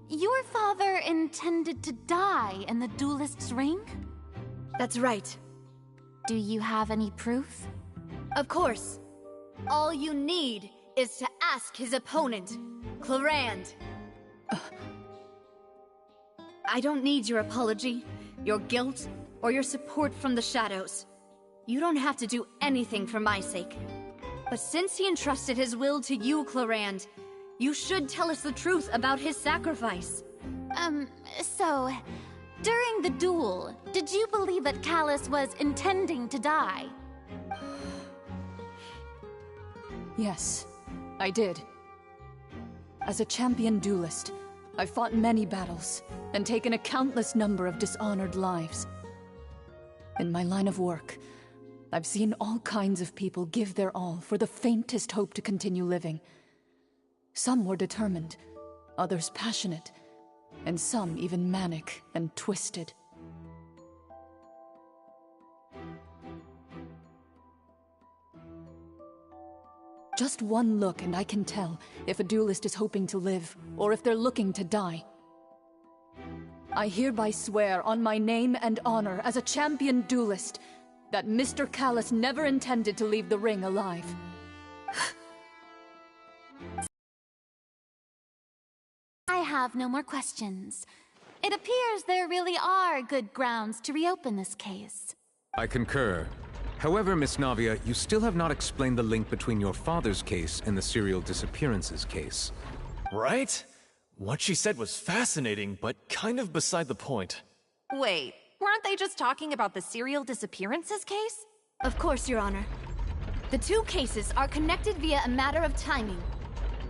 your father intended to die in the duelist's ring? That's right. Do you have any proof? Of course. All you need is to ask his opponent, Clorand. I don't need your apology, your guilt, or your support from the shadows. You don't have to do anything for my sake. But since he entrusted his will to you, Clorand, you should tell us the truth about his sacrifice. So, during the duel, did you believe that Callus was intending to die? Yes, I did. As a champion duelist, I fought many battles and taken a countless number of dishonored lives. In my line of work, I've seen all kinds of people give their all for the faintest hope to continue living. Some were determined, others passionate, and some even manic and twisted. Just one look and I can tell if a duelist is hoping to live, or if they're looking to die. I hereby swear on my name and honor as a champion duelist that Mr. Callus never intended to leave the ring alive. I have no more questions. It appears there really are good grounds to reopen this case. I concur. However, Miss Navia, you still have not explained the link between your father's case and the serial disappearances case. Right? What she said was fascinating, but kind of beside the point. Wait, weren't they just talking about the serial disappearances case? Of course, Your Honor. The two cases are connected via a matter of timing.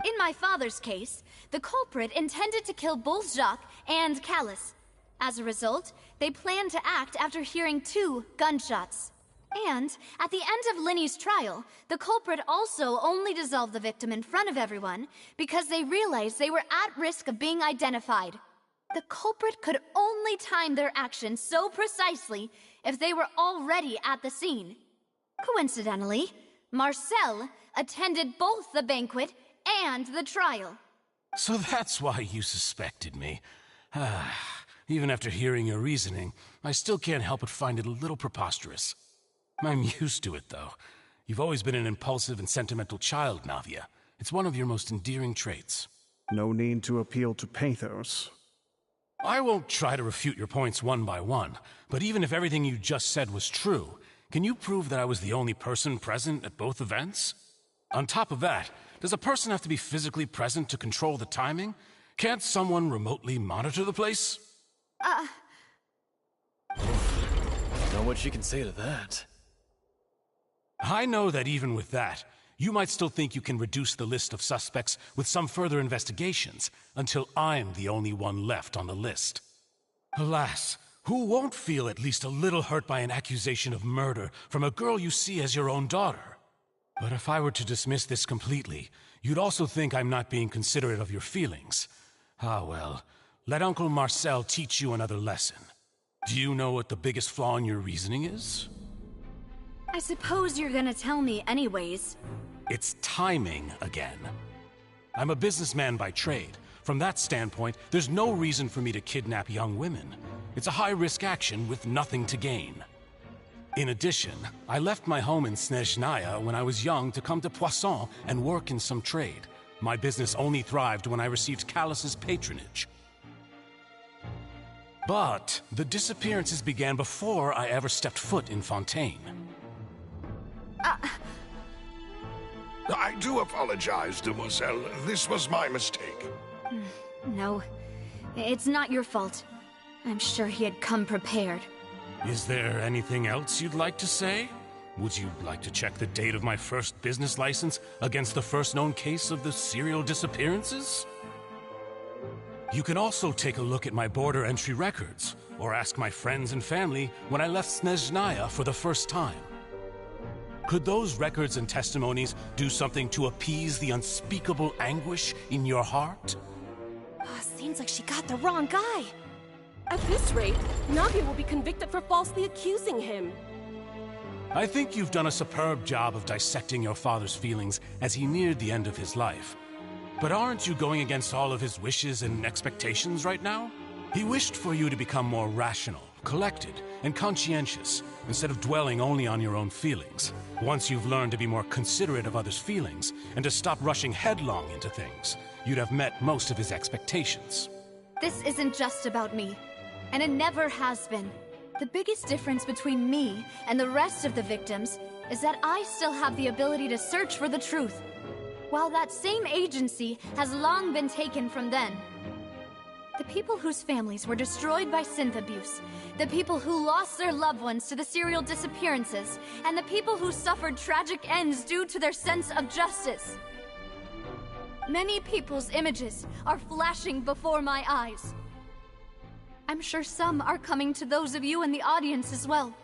In my father's case, the culprit intended to kill both Jacques and Callus. As a result, they planned to act after hearing 2 gunshots. And, at the end of Linny's trial, the culprit also only dissolved the victim in front of everyone because they realized they were at risk of being identified. The culprit could only time their actions so precisely if they were already at the scene. Coincidentally, Marcel attended both the banquet and the trial. So that's why you suspected me. Even after hearing your reasoning, I still can't help but find it a little preposterous. I'm used to it, though. You've always been an impulsive and sentimental child, Navia. It's one of your most endearing traits. No need to appeal to pathos. I won't try to refute your points one by one, but even if everything you just said was true, can you prove that I was the only person present at both events? On top of that, does a person have to be physically present to control the timing? Can't someone remotely monitor the place? Know what she can say to that. I know that even with that, you might still think you can reduce the list of suspects with some further investigations, until I'm the only one left on the list. Alas, who won't feel at least a little hurt by an accusation of murder from a girl you see as your own daughter? But if I were to dismiss this completely, you'd also think I'm not being considerate of your feelings. Ah well, let Uncle Marcel teach you another lesson. Do you know what the biggest flaw in your reasoning is? I suppose you're gonna tell me anyways. It's timing again. I'm a businessman by trade. From that standpoint, there's no reason for me to kidnap young women. It's a high-risk action with nothing to gain. In addition, I left my home in Snezhnaya when I was young to come to Poisson and work in some trade. My business only thrived when I received Callus's patronage. But the disappearances began before I ever stepped foot in Fontaine. I do apologize, Demoiselle. This was my mistake. No, it's not your fault. I'm sure he had come prepared. Is there anything else you'd like to say? Would you like to check the date of my first business license against the first known case of the serial disappearances? You can also take a look at my border entry records, or ask my friends and family when I left Snezhnaya for the first time. Could those records and testimonies do something to appease the unspeakable anguish in your heart? Seems like she got the wrong guy. At this rate, Navia will be convicted for falsely accusing him. I think you've done a superb job of dissecting your father's feelings as he neared the end of his life. But aren't you going against all of his wishes and expectations right now? He wished for you to become more rational, collected, and conscientious, instead of dwelling only on your own feelings. Once you've learned to be more considerate of others' feelings, and to stop rushing headlong into things, you'd have met most of his expectations. This isn't just about me, and it never has been. The biggest difference between me and the rest of the victims is that I still have the ability to search for the truth, while that same agency has long been taken from them. The people whose families were destroyed by synth abuse, the people who lost their loved ones to the serial disappearances, and the people who suffered tragic ends due to their sense of justice. Many people's images are flashing before my eyes. I'm sure some are coming to those of you in the audience as well.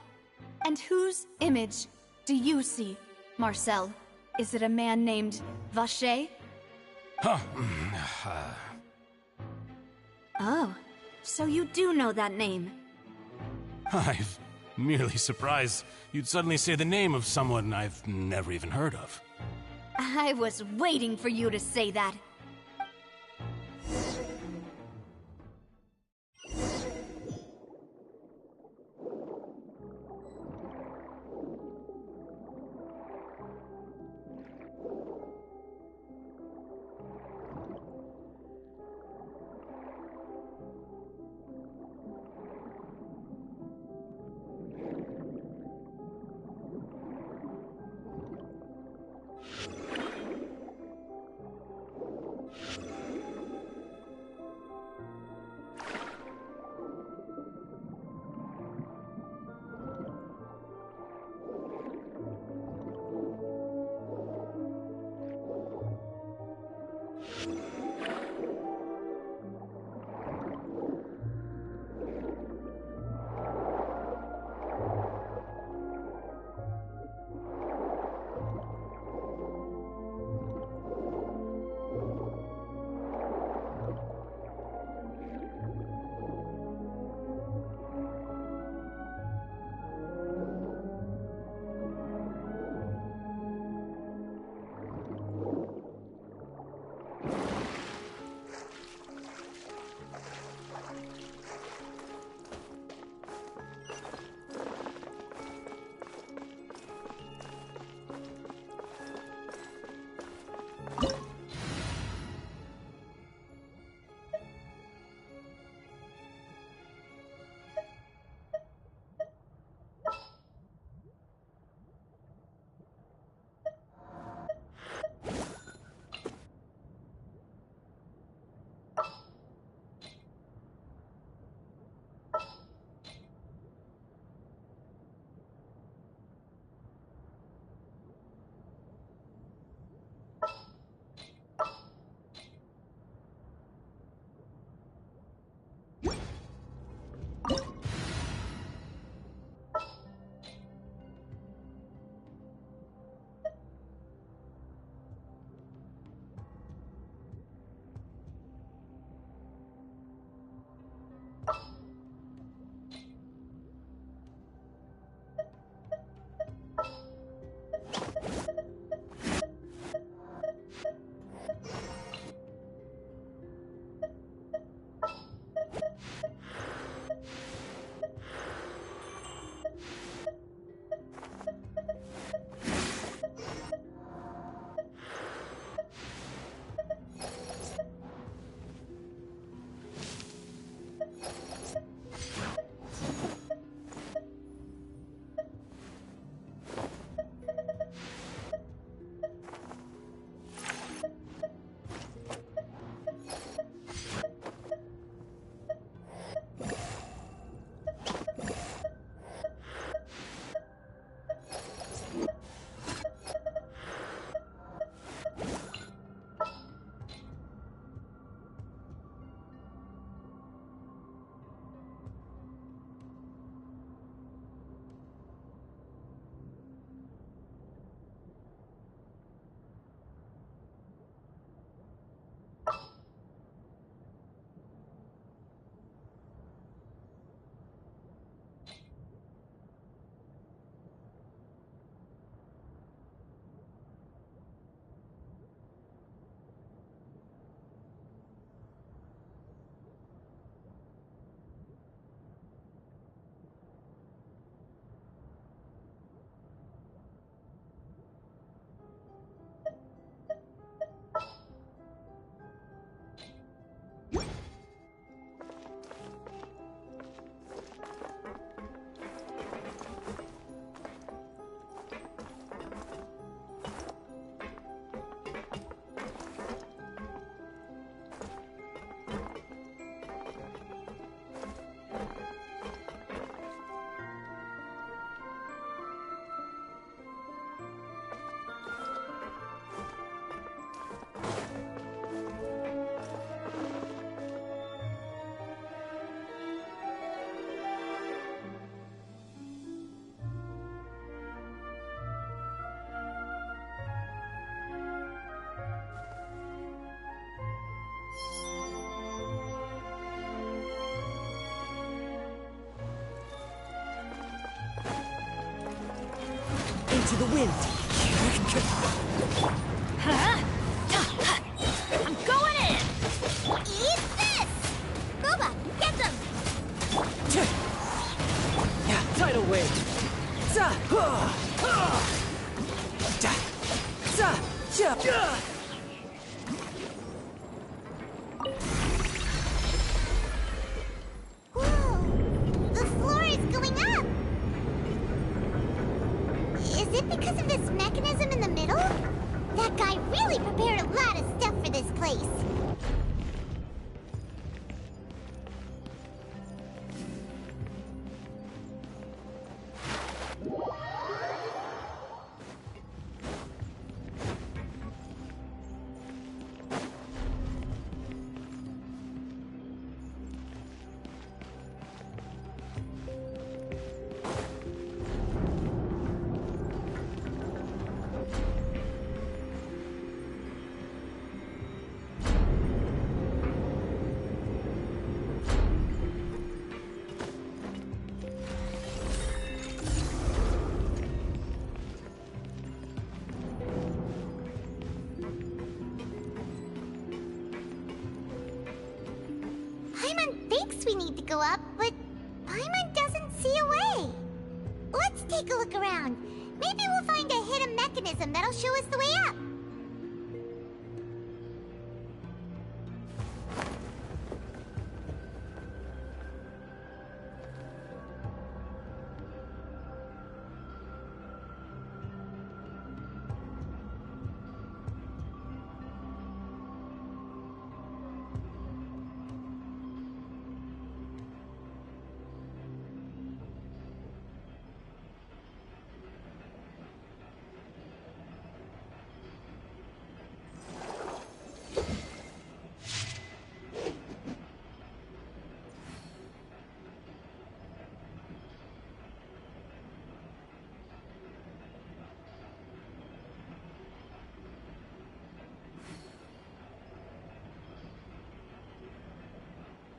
And whose image do you see, Marcel? Is it a man named Vacher? Oh, so you do know that name. I'm merely surprised you'd suddenly say the name of someone I've never even heard of. I was waiting for you to say that. into the wind. I'm going in! Eat this! Boba, get them! Yeah, tidal wave. Za! Da! Za! Ja! Whoa! The floor is going up! Is it because of this mechanism in the middle? That guy really prepared a lot of stuff for this place. Paimon thinks we need to go up, but Paimon doesn't see a way. Let's take a look around. Maybe we'll find a hidden mechanism that'll show us the way up.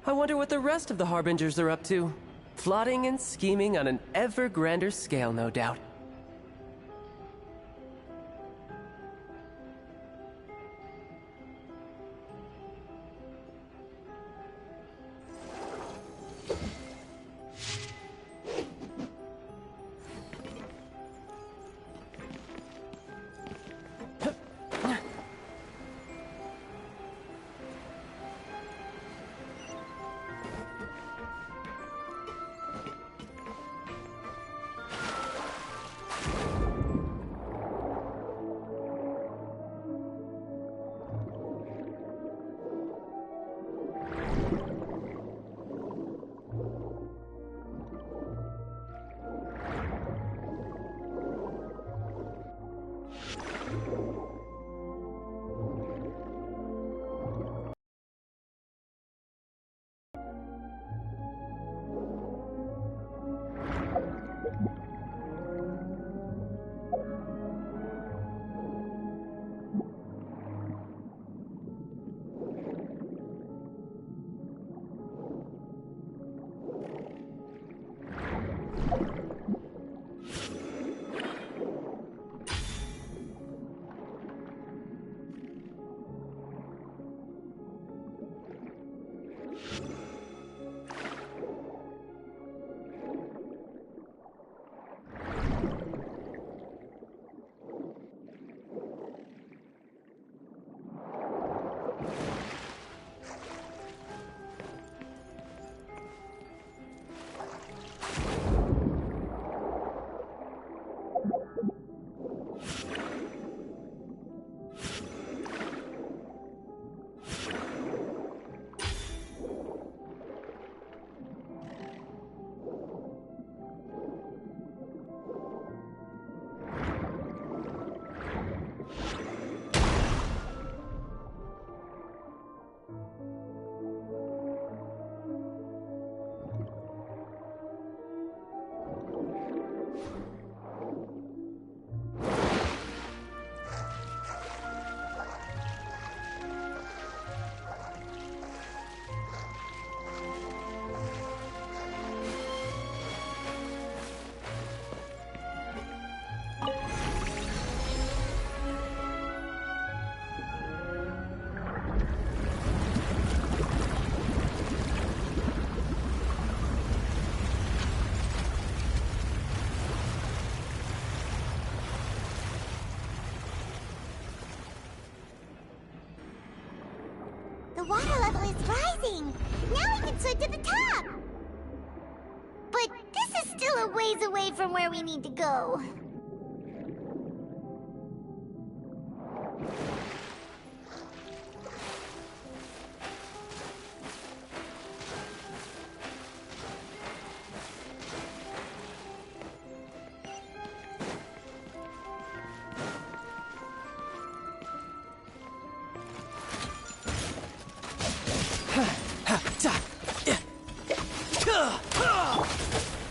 I wonder what the rest of the Harbingers are up to. Plotting and scheming on an ever grander scale, no doubt. water level is rising. Now we can swim to the top. But this is still a ways away from where we need to go.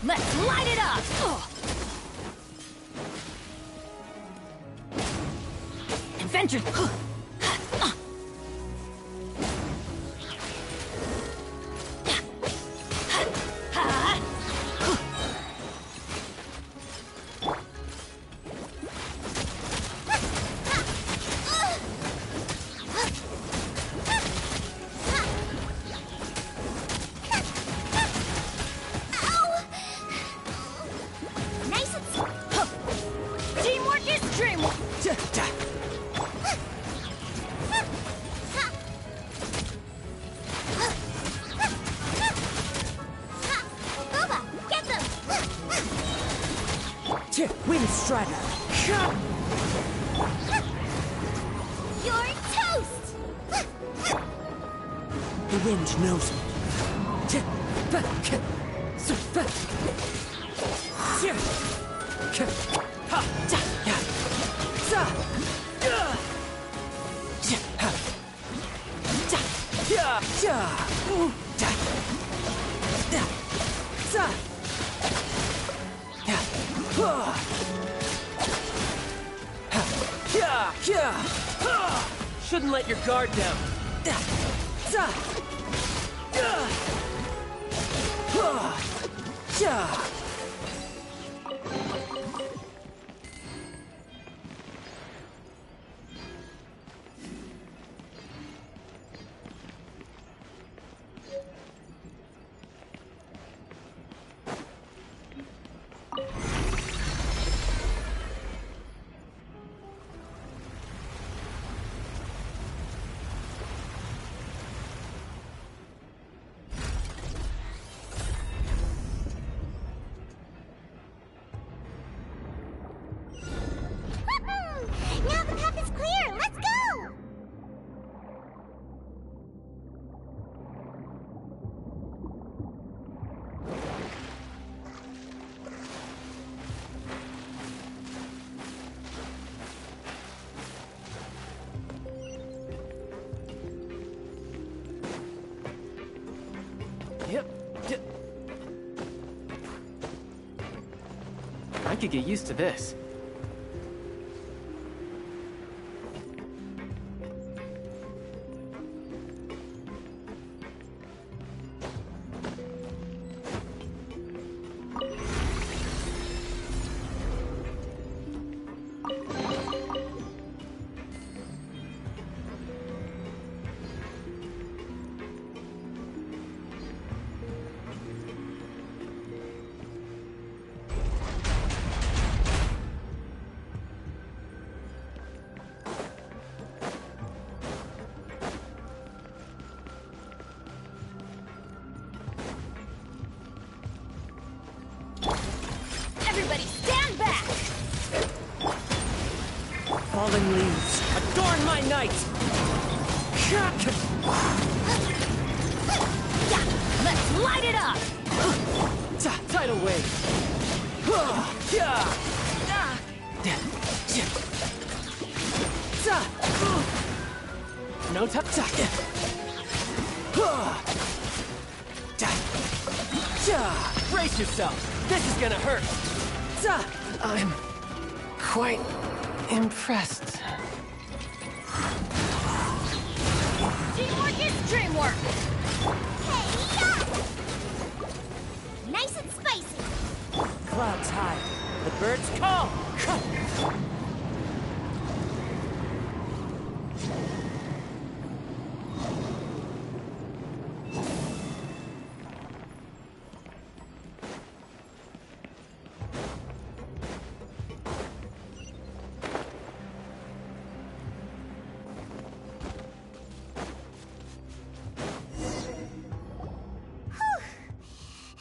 Let's light it up! Adventure! Wind Strider! You're toast! The wind knows me. Shouldn't let your guard down. Now the path is clear! Let's go! Yep. I could get used to this. Everybody stand back! Fallen leaves, adorn my night! Let's light it up! Tidal wave! No brace yourself! This is gonna hurt! I'm quite impressed. Teamwork is dreamwork! Hey-ya! Nice and spicy! Clouds high, the birds call!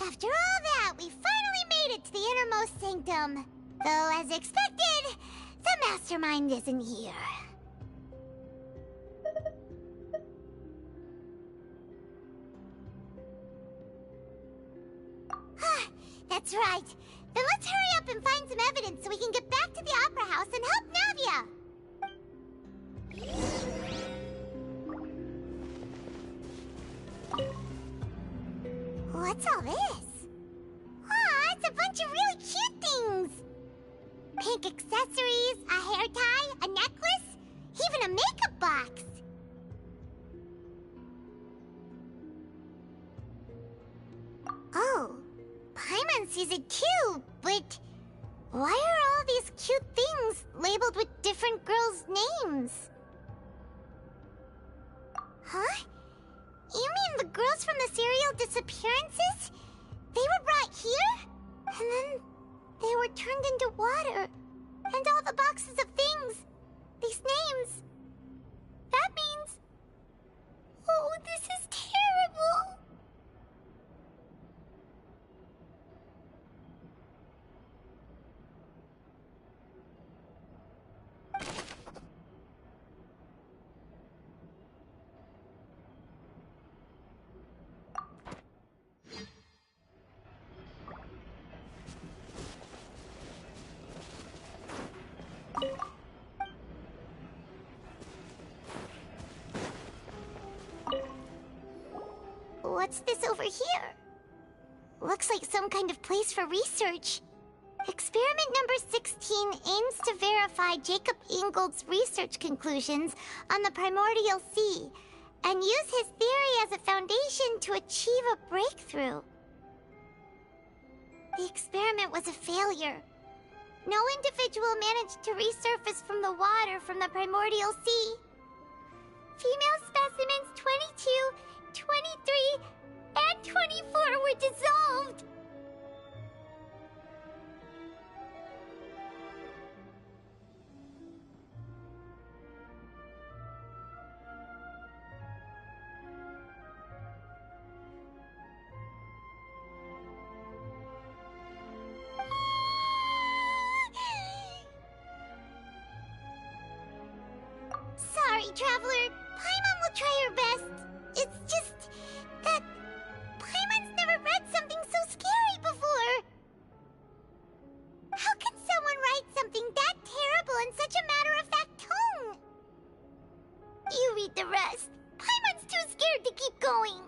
After all that, we finally made it to the innermost sanctum. Though, as expected, the mastermind isn't here. That's right. Then let's hurry up and find some evidence so we can get back to the Opera House and help Navia! What's all this? Aw, it's a bunch of really cute things! Pink accessories, a hair tie, a necklace, even a makeup box! Oh, Paimon sees it too, but why are all these cute things labeled with different girls' names? Huh? You mean the girls from the serial disappearances? They were brought here? And then they were turned into water. And all the boxes of things. These names. That means... Oh, this is terrible! What's this over here? Looks like some kind of place for research. Experiment number 16 aims to verify Jacob Ingold's research conclusions on the primordial sea and use his theory as a foundation to achieve a breakthrough. The experiment was a failure. No individual managed to resurface from the water from the primordial sea. Female specimens 22, 23, and 24 were dissolved! Sorry, Traveler. Paimon will try her best. It's just that Paimon's never read something so scary before. How can someone write something that terrible in such a matter-of-fact tone? You read the rest. Paimon's too scared to keep going.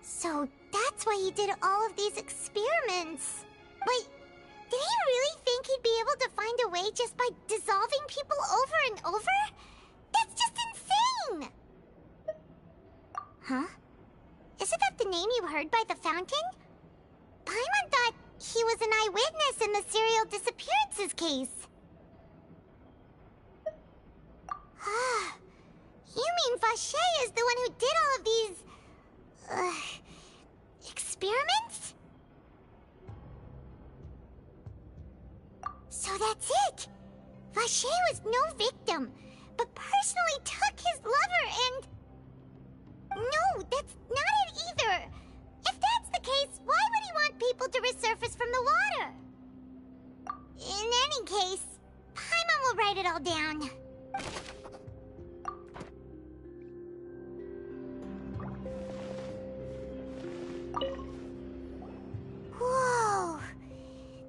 So that's why he did all of these experiments. But did he really think he'd be able to find a way just by dissolving people over and over? That's just insane! Huh? Isn't that the name you heard by the fountain? Paimon thought he was an eyewitness in the serial disappearances case. Ah, you mean Vache is the one who did all of these... experiments? So that's it! Vache was no victim, but personally took his lover and... No, that's not it either! If that's the case, why would he want people to resurface from the water? In any case, Paimon will write it all down. Whoa!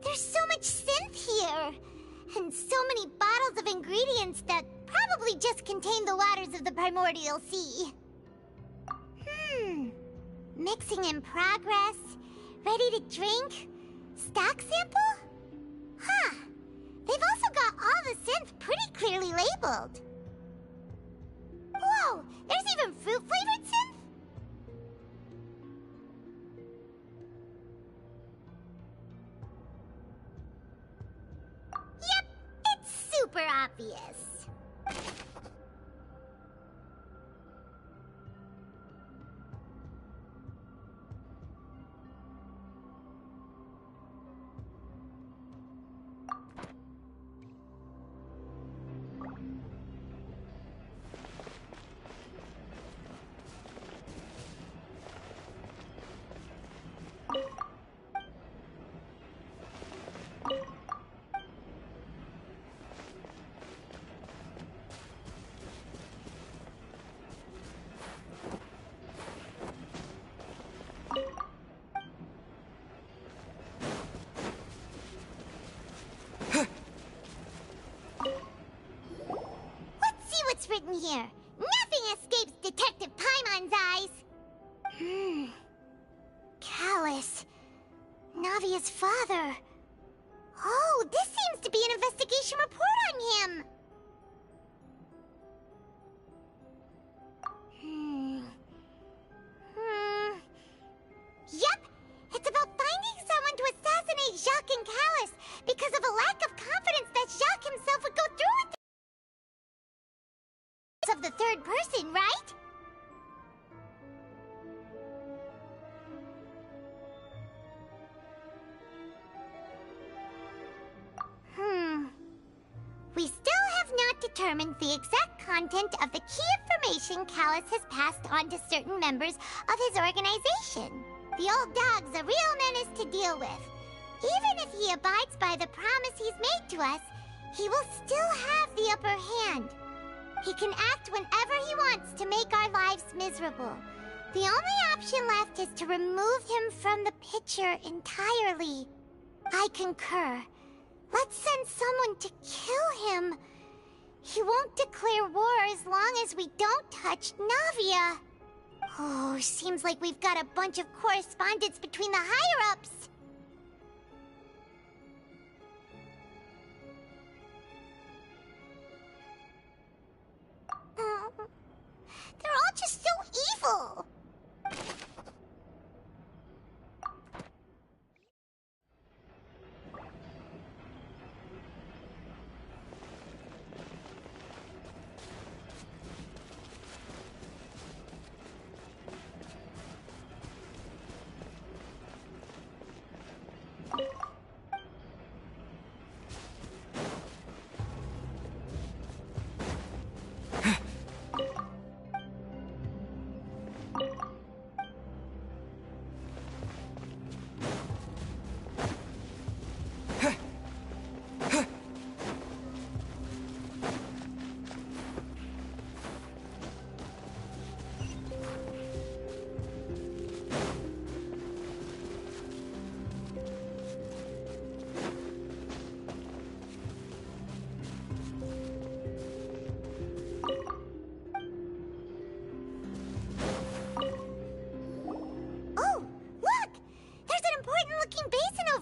There's so much synth here! And so many bottles of ingredients that probably just contain the waters of the primordial sea. Mixing in progress, ready to drink, stock sample? Huh. They've also got all the synth pretty clearly labeled. Whoa, there's even fruit-flavored synth? Yep, it's super obvious. what's written here. Nothing escapes Detective Paimon's eyes. Callus. Navia's father. Oh, this seems to be an investigation report on him. Yep, it's about finding someone to assassinate Jacques and Callus because of a lack of confidence that Jacques himself would go through with it. Of the third person, right? We still have not determined the exact content of the key information Callus has passed on to certain members of his organization. The old dog's a real menace to deal with. Even if he abides by the promise he's made to us, he will still have the upper hand. He can act whenever he wants to make our lives miserable. The only option left is to remove him from the picture entirely. I concur. Let's send someone to kill him. He won't declare war as long as we don't touch Navia. Oh, seems like we've got a bunch of correspondence between the higher-ups. They're all just so evil.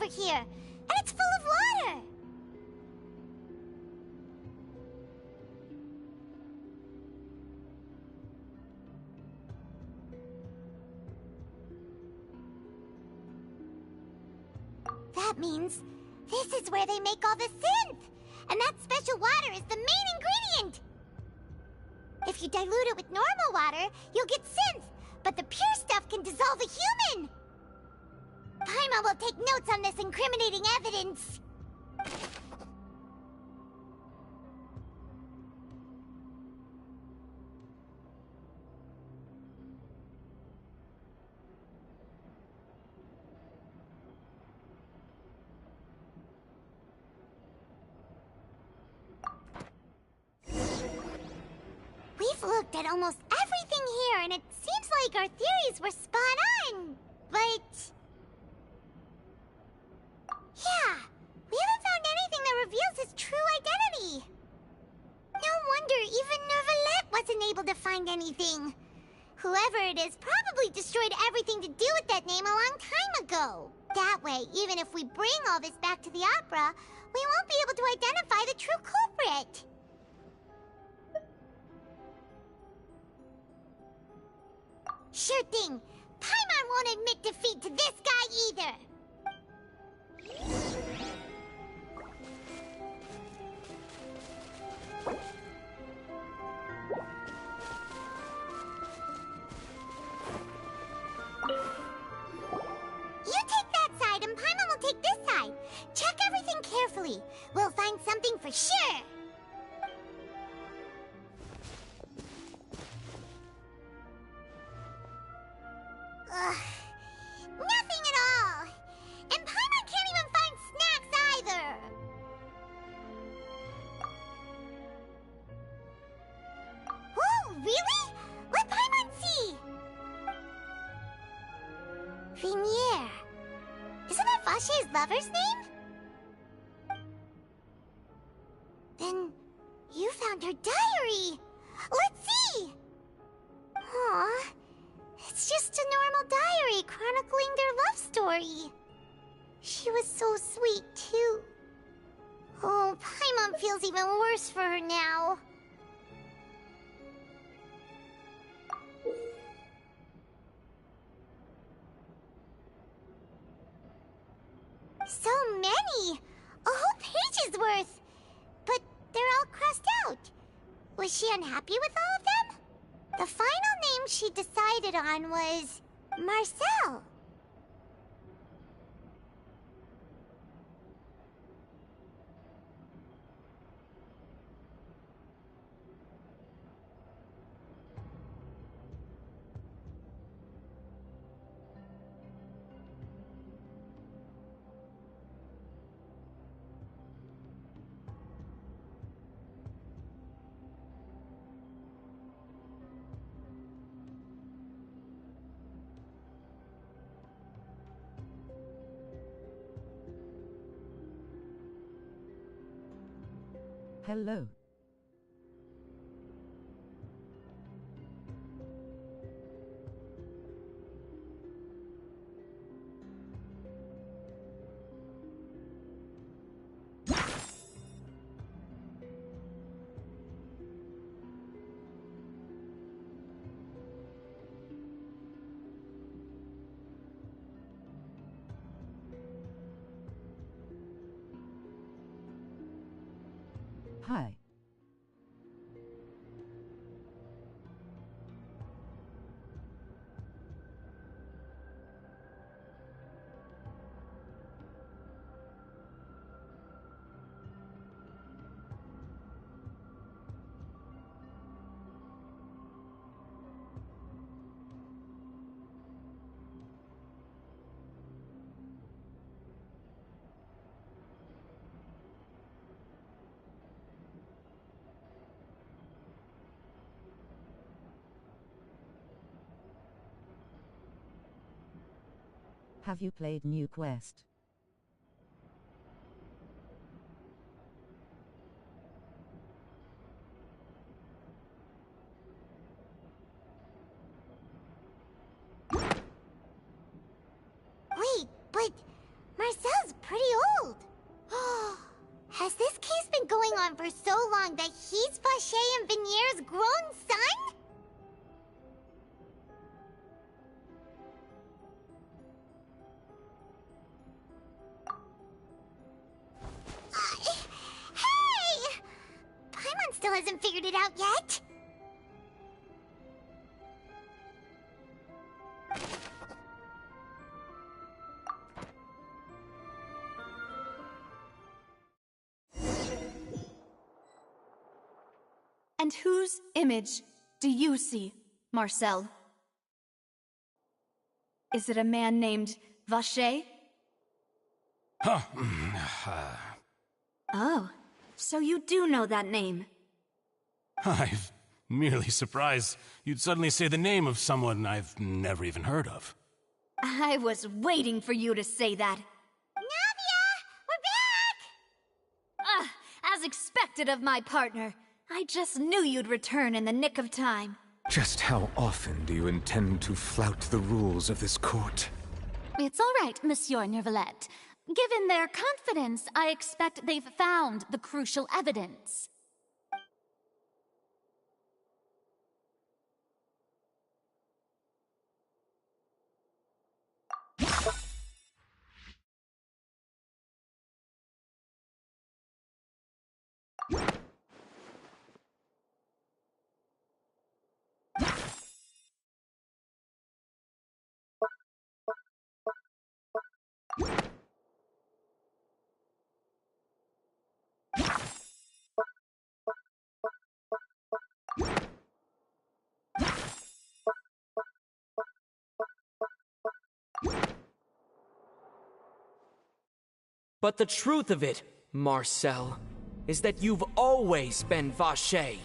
Here, and it's full of water. That means this is where they make all the synth, and that special water is the main ingredient. If you dilute it with normal water, you'll get synth, but the pure stuff can dissolve a human. Paimon will take notes on this incriminating evidence. We've looked at almost everything here, and it seems like our theories were spot on. But yeah, we haven't found anything that reveals his true identity. No wonder even Nervalette wasn't able to find anything. Whoever it is probably destroyed everything to do with that name a long time ago. That way, even if we bring all this back to the opera, we won't be able to identify the true culprit. Sure thing. Paimon won't admit defeat to this guy either. You take that side and Paimon will take this side. Check everything carefully. We'll find something for sure. Ugh. Nothing at all. And Paimon can't even find snacks either. Whoa, really? Let Paimon see. Vinier. Isn't that Vache's lover's name? Then you found her diary. Ori. She was so sweet, too. Oh, Paimon feels even worse for her now. So many! A whole page's worth! But they're all crossed out. Was she unhappy with all of them? The final name she decided on was Marcel. Hello. Hi. Have you played New Quest? Wait, but Marcel's pretty old. Has this case been going on for so long that he's Vacher and Venier's grown son? Hey! Paimon still hasn't figured it out yet. And whose image do you see, Marcel? Is it a man named Vacher? Oh, so you do know that name. I'm merely surprised you'd suddenly say the name of someone I've never even heard of. I was waiting for you to say that. Navia! We're back! As expected of my partner. I just knew you'd return in the nick of time. Just how often do you intend to flout the rules of this court? It's all right, Monsieur Nervalette. Given their confidence, I expect they've found the crucial evidence. But the truth of it, Marcel, is that you've always been Vacher.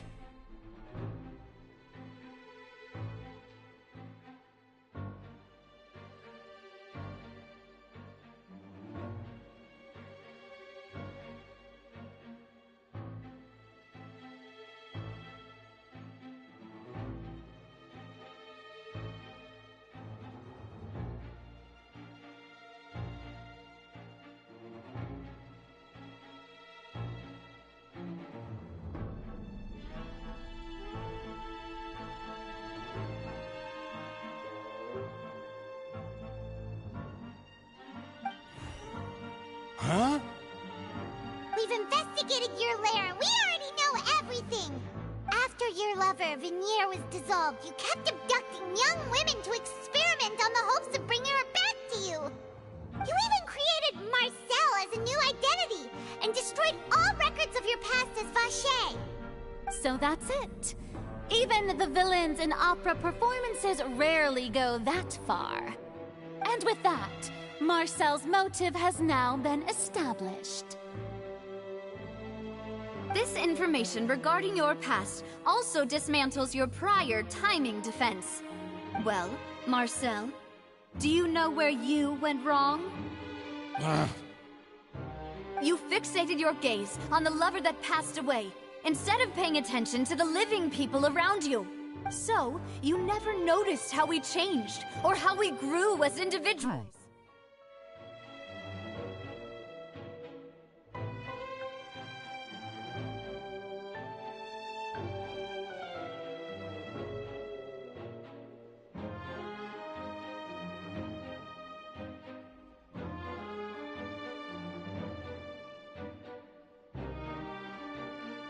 Huh? We've investigated your lair. We already know everything. After your lover, Veneer, was dissolved, you kept abducting young women to experiment on the hopes of bringing her back to you. You even created Marcel as a new identity and destroyed all records of your past as Vache. So that's it. Even the villains in opera performances rarely go that far. And with that, Marcel's motive has now been established. This information regarding your past also dismantles your prior timing defense. Well, Marcel, do you know where you went wrong? You fixated your gaze on the lover that passed away, instead of paying attention to the living people around you. So, you never noticed how we changed, or how we grew as individuals.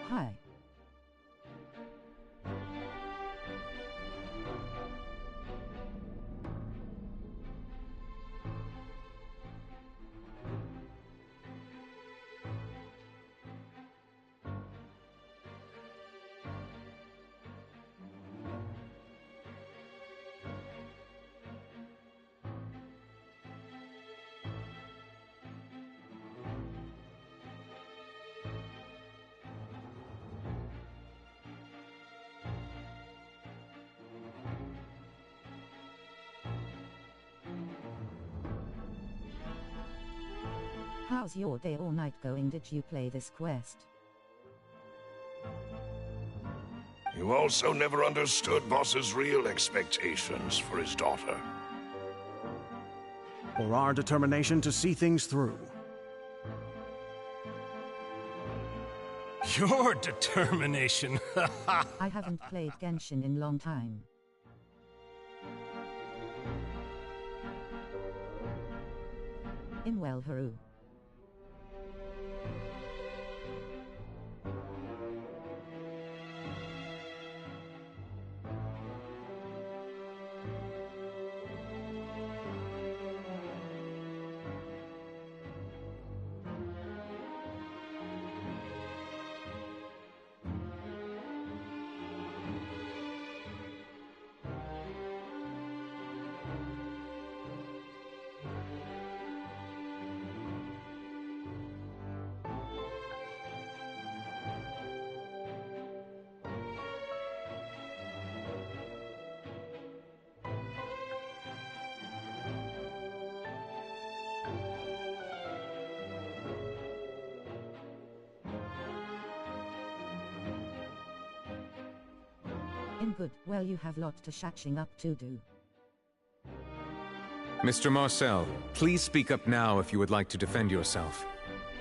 Hi. How's your day or night going? Did you play this quest? You also never understood Boss's real expectations for his daughter. Or our determination to see things through. Your determination. I haven't played Genshin in long time. Well, Haru. Good. Well, you have lot to catching up to do. Mr. Marcel, please speak up now if you would like to defend yourself.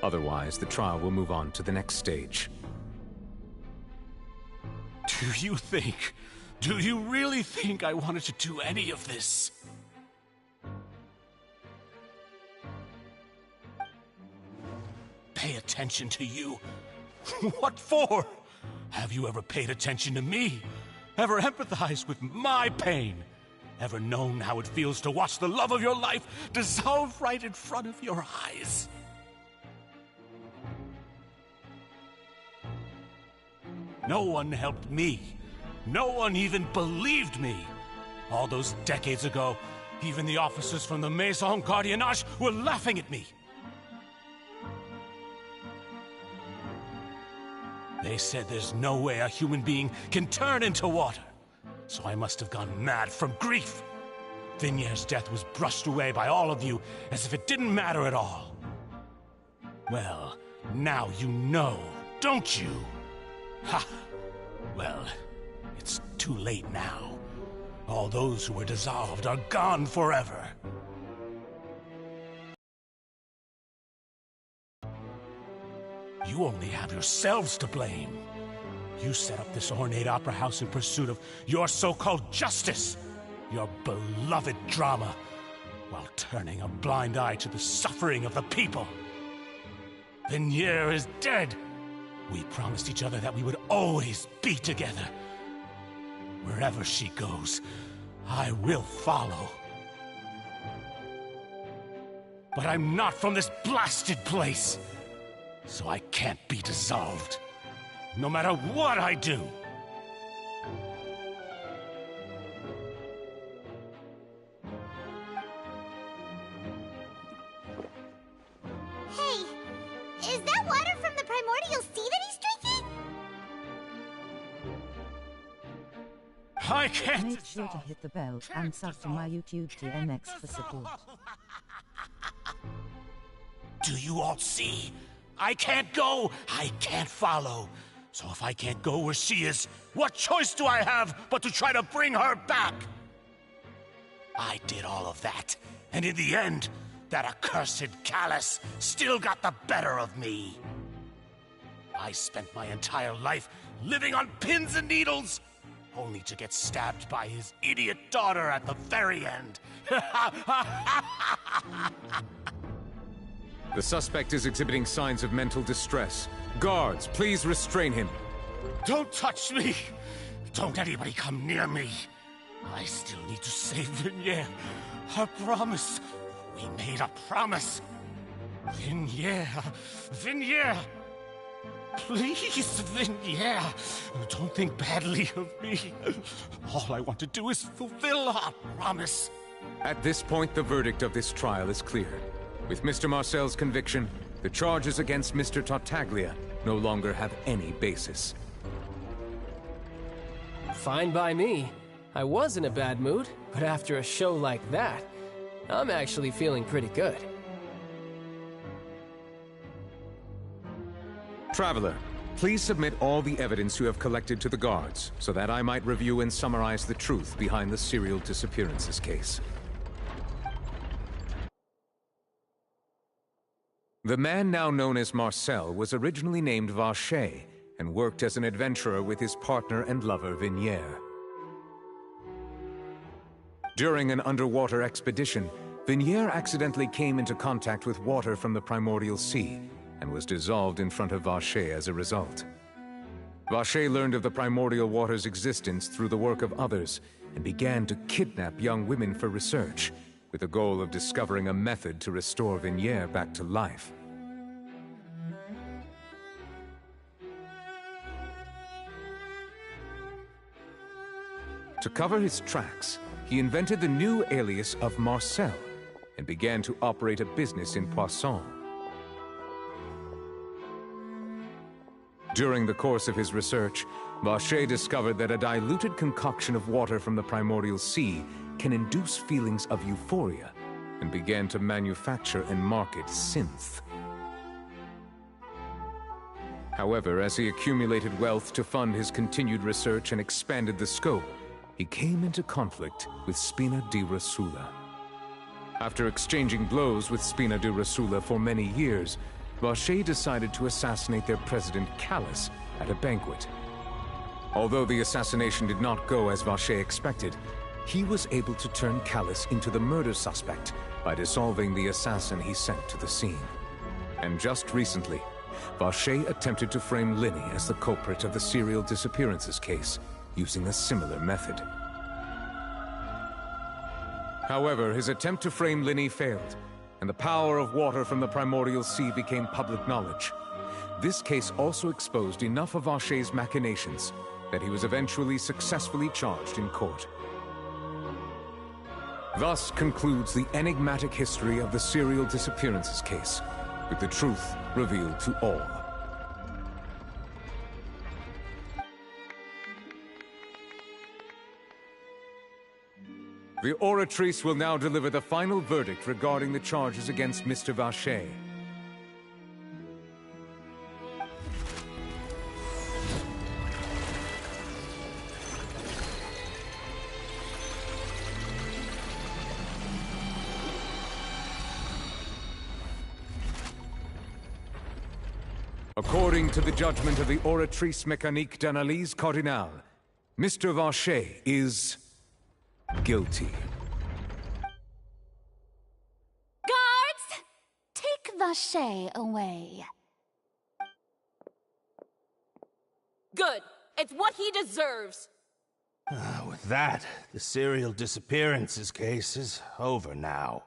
Otherwise, the trial will move on to the next stage. Do you really think I wanted to do any of this? Pay attention to you? What for? Have you ever paid attention to me? Ever empathized with my pain? Ever known how it feels to watch the love of your life dissolve right in front of your eyes? No one helped me. No one even believed me. All those decades ago, even the officers from the Maison Gardiennage were laughing at me. They said there's no way a human being can turn into water. So I must have gone mad from grief. Vinier's death was brushed away by all of you as if it didn't matter at all. Well, now you know, don't you? Ha! Well, it's too late now. All those who were dissolved are gone forever. You only have yourselves to blame. You set up this ornate opera house in pursuit of your so-called justice, your beloved drama, while turning a blind eye to the suffering of the people. Vignier is dead. We promised each other that we would always be together. Wherever she goes, I will follow. But I'm not from this blasted place, so I can't be dissolved, no matter what I do. Hey, is that water from the primordial sea that he's drinking? I can't. Make sure to hit the bell and sub to my YouTube TMX for support. Do you all see? I can't go, I can't follow. So if I can't go where she is, what choice do I have but to try to bring her back? I did all of that, and in the end, that accursed Callus still got the better of me. I spent my entire life living on pins and needles, only to get stabbed by his idiot daughter at the very end. The suspect is exhibiting signs of mental distress. Guards, please restrain him. Don't touch me! Don't anybody come near me! I still need to save Vignier. Her promise. We made a promise. Vignier. Vignier. Please, Vignier. Don't think badly of me. All I want to do is fulfill our promise. At this point, the verdict of this trial is clear. With Mr. Marcel's conviction, the charges against Mr. Tartaglia no longer have any basis. Fine by me. I was in a bad mood, but after a show like that, I'm actually feeling pretty good. Traveler, please submit all the evidence you have collected to the guards, so that I might review and summarize the truth behind the serial disappearances case. The man now known as Marcel was originally named Vacher and worked as an adventurer with his partner and lover Vignier. During an underwater expedition, Vignier accidentally came into contact with water from the primordial sea and was dissolved in front of Vacher as a result. Vacher learned of the primordial water's existence through the work of others and began to kidnap young women for research, with the goal of discovering a method to restore Vignier back to life. To cover his tracks, he invented the new alias of Marcel and began to operate a business in Poisson. During the course of his research, Vacher discovered that a diluted concoction of water from the primordial sea can induce feelings of euphoria, and began to manufacture and market synth. However, as he accumulated wealth to fund his continued research and expanded the scope, he came into conflict with Spina di Rosula. After exchanging blows with Spina di Rosula for many years, Vacher decided to assassinate their president Callus at a banquet. Although the assassination did not go as Vacher expected, he was able to turn Callus into the murder suspect by dissolving the assassin he sent to the scene. And just recently, Vacher attempted to frame Linny as the culprit of the serial disappearances case, using a similar method. However, his attempt to frame Linny failed, and the power of water from the primordial sea became public knowledge. This case also exposed enough of Vacher's machinations that he was eventually successfully charged in court. Thus concludes the enigmatic history of the serial disappearances case, with the truth revealed to all. The Oratrice will now deliver the final verdict regarding the charges against Mr. Vacher. According to the judgment of the Oratrice Mécanique d'Analyse Cardinale, Mr. Vacher is guilty. Guards! Take Vacher away. Good. It's what he deserves. With that, the serial disappearances case is over now.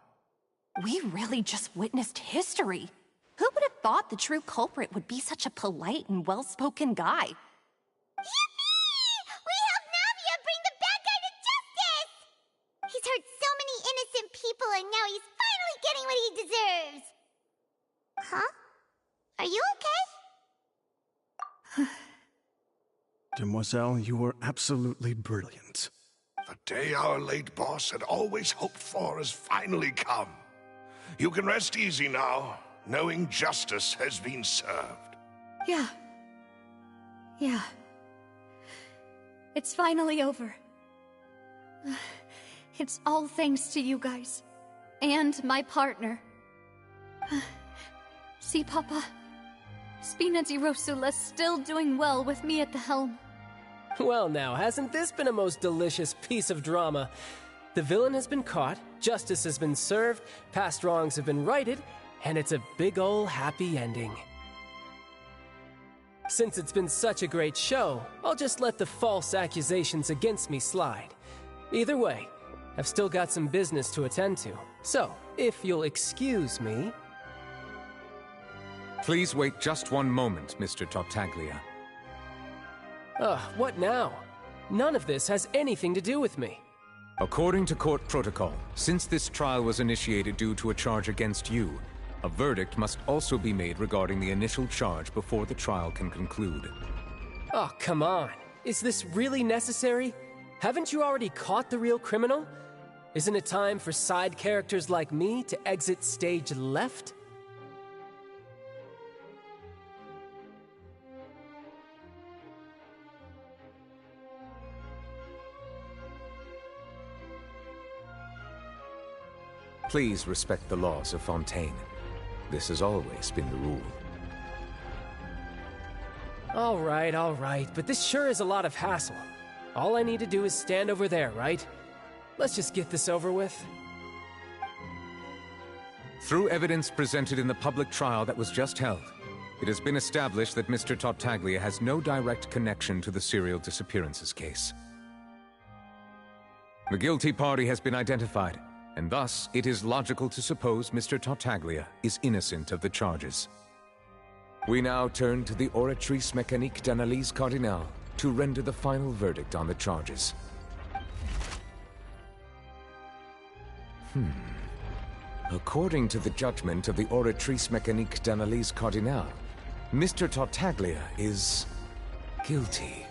We really just witnessed history. Who would have thought the true culprit would be such a polite and well-spoken guy? Yippee! We helped Navia bring the bad guy to justice! He's hurt so many innocent people and now he's finally getting what he deserves! Huh? Are you okay? Demoiselle, you were absolutely brilliant. The day our late boss had always hoped for has finally come. You can rest easy now, knowing justice has been served. Yeah. It's finally over. It's all thanks to you guys. And my partner. See, Papa? Spina di Rosula's still doing well with me at the helm. Well now, hasn't this been a most delicious piece of drama? The villain has been caught, justice has been served, past wrongs have been righted, and it's a big ol' happy ending. Since it's been such a great show, I'll just let the false accusations against me slide. Either way, I've still got some business to attend to, so if you'll excuse me... Please wait just one moment, Mr. Tartaglia. What now? None of this has anything to do with me. According to court protocol, since this trial was initiated due to a charge against you, a verdict must also be made regarding the initial charge before the trial can conclude. Oh, come on. Is this really necessary? Haven't you already caught the real criminal? Isn't it time for side characters like me to exit stage left? Please respect the laws of Fontaine. This has always been the rule. All right, but this sure is a lot of hassle. All I need to do is stand over there, right? Let's just get this over with. Through evidence presented in the public trial that was just held, it has been established that Mr. Tartaglia has no direct connection to the serial disappearances case. The guilty party has been identified, and thus it is logical to suppose Mr. Tartaglia is innocent of the charges. We now turn to the Oratrice Mécanique d'Analyse Cardinale to render the final verdict on the charges. According to the judgment of the Oratrice Mécanique d'Analyse Cardinale, Mr. Tartaglia is guilty.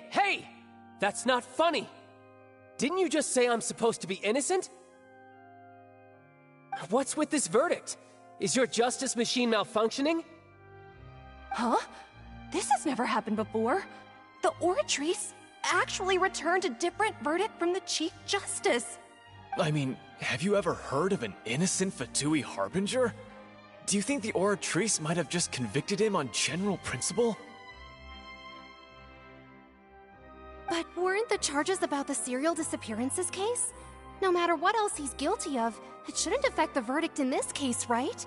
Hey! That's not funny! Didn't you just say I'm supposed to be innocent? What's with this verdict? Is your justice machine malfunctioning? Huh? This has never happened before. The Oratrice actually returned a different verdict from the Chief Justice. I mean, have you ever heard of an innocent Fatui Harbinger? Do you think the Oratrice might have just convicted him on general principle? But weren't the charges about the serial disappearances case? No matter what else he's guilty of, it shouldn't affect the verdict in this case, right?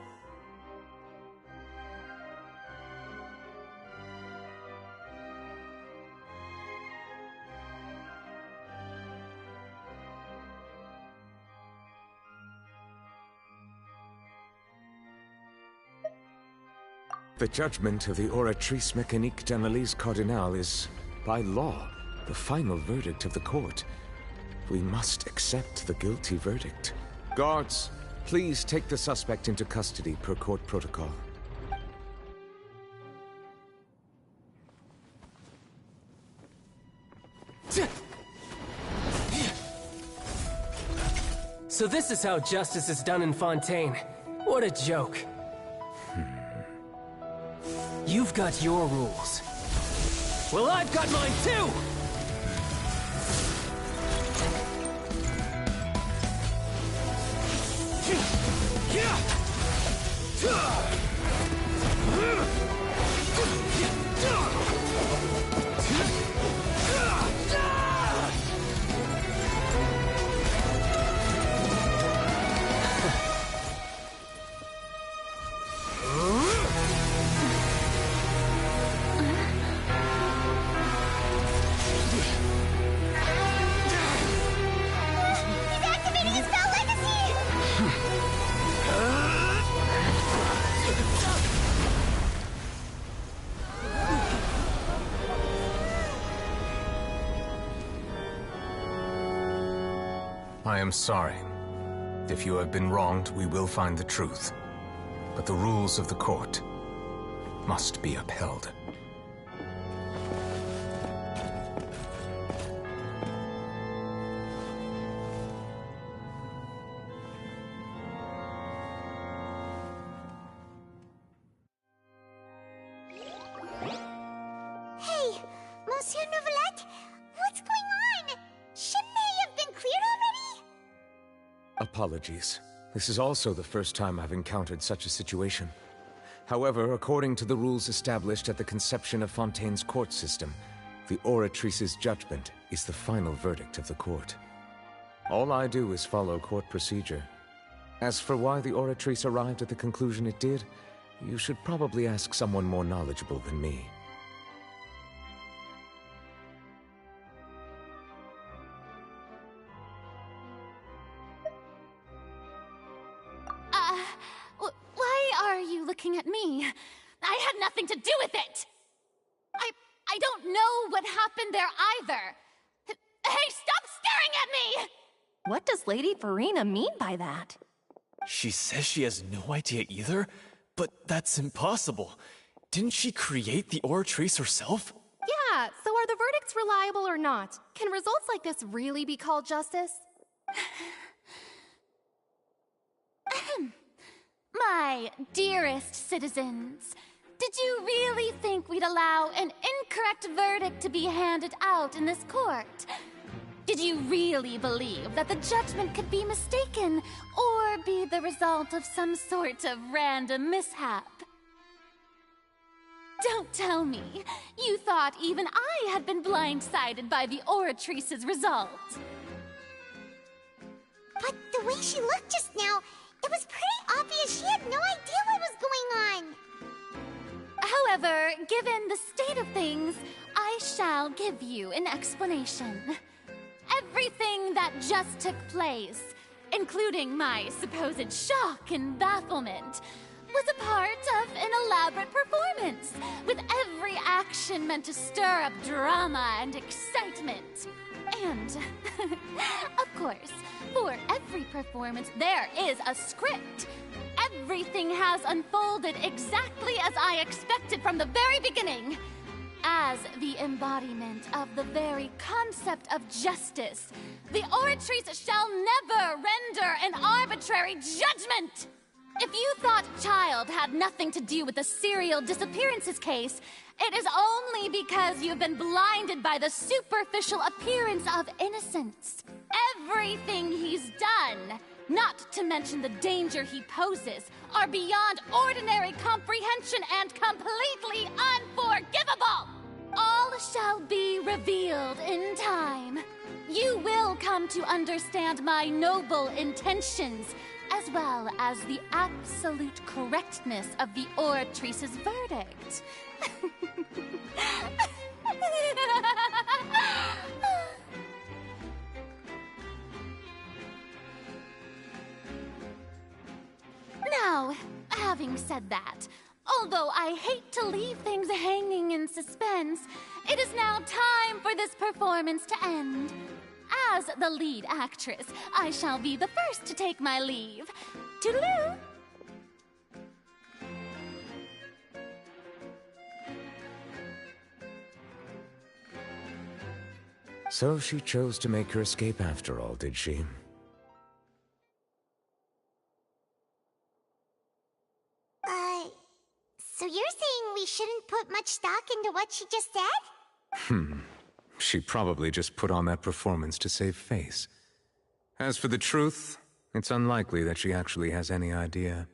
The judgment of the Oratrice Mécanique d'Analyse Cardinale is, by law, the final verdict of the court. We must accept the guilty verdict. Guards, please take the suspect into custody per court protocol. So this is how justice is done in Fontaine. What a joke. You've got your rules. Well, I've got mine too! I am sorry. If you have been wronged, we will find the truth. But the rules of the court must be upheld. Hey, Monsieur Nouvelette, what's going on? Shouldn't they have been cleared already? Apologies. This is also the first time I've encountered such a situation. However, according to the rules established at the conception of Fontaine's court system, the Oratrice's judgment is the final verdict of the court. All I do is follow court procedure. As for why the Oratrice arrived at the conclusion it did, you should probably ask someone more knowledgeable than me. Why are you looking at me? I had nothing to do with it! I don't know what happened there either! Hey, stop staring at me! What does Lady Farina mean by that? She says she has no idea either? But that's impossible. Didn't she create the Oratrice herself? Yeah, so are the verdicts reliable or not? Can results like this really be called justice? My dearest citizens, did you really think we'd allow an incorrect verdict to be handed out in this court? Did you really believe that the judgment could be mistaken or be the result of some sort of random mishap? Don't tell me you thought even I had been blindsided by the Oratrice's result. But the way she looked just now, it was pretty obvious she had no idea what was going on. However, given the state of things, I shall give you an explanation. Everything that just took place, including my supposed shock and bafflement, was a part of an elaborate performance, with every action meant to stir up drama and excitement. And, of course, for every performance, there is a script. Everything has unfolded exactly as I expected from the very beginning. As the embodiment of the very concept of justice, the Oratrice shall never render an arbitrary judgment! If you thought Child had nothing to do with the serial disappearances case, it is only because you've been blinded by the superficial appearance of innocence. Everything he's done, not to mention the danger he poses, are beyond ordinary comprehension and completely unforgivable! All shall be revealed in time. You will come to understand my noble intentions, as well as the absolute correctness of the Oratrice's verdict. Now, having said that, although I hate to leave things hanging in suspense, it is now time for this performance to end. As the lead actress, I shall be the first to take my leave. Toodaloo! So she chose to make her escape after all, did she? So you're saying we shouldn't put much stock into what she just said? She probably just put on that performance to save face. As for the truth, it's unlikely that she actually has any idea.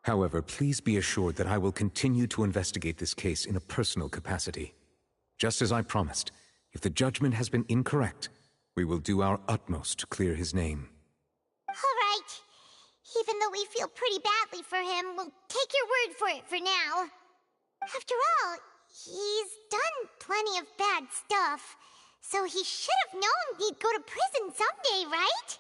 However, please be assured that I will continue to investigate this case in a personal capacity. Just as I promised, if the judgment has been incorrect, we will do our utmost to clear his name. All right. Even though we feel pretty badly for him, we'll take your word for it for now. After all, he's done plenty of bad stuff, so he should have known he'd go to prison someday, right?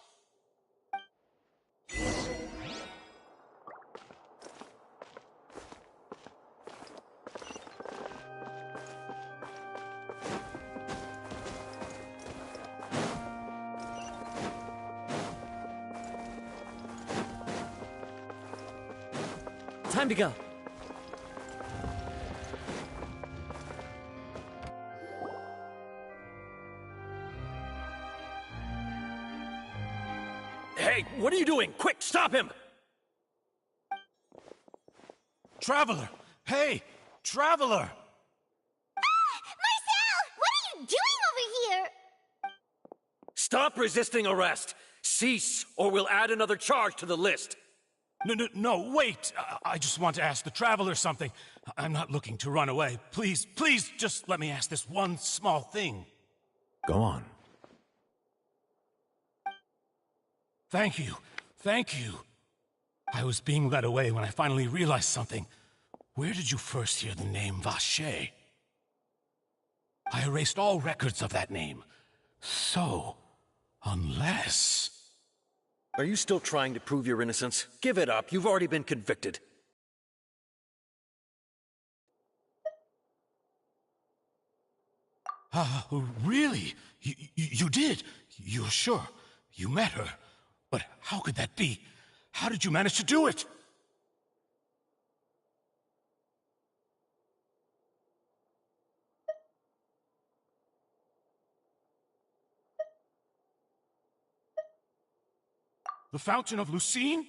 Time to go. Hey, what are you doing? Quick, stop him! Traveler! Hey! Traveler! Marcel! What are you doing over here? Stop resisting arrest! Cease, or we'll add another charge to the list. No, wait! I just want to ask the Traveler something. I'm not looking to run away. Please, just let me ask this one small thing. Go on. Thank you. I was being led away when I finally realized something. Where did you first hear the name Vacher? I erased all records of that name. So, unless... Are you still trying to prove your innocence? Give it up. You've already been convicted. Really? You did? You're sure? You met her? But how could that be? How did you manage to do it? The Fountain of Lucine?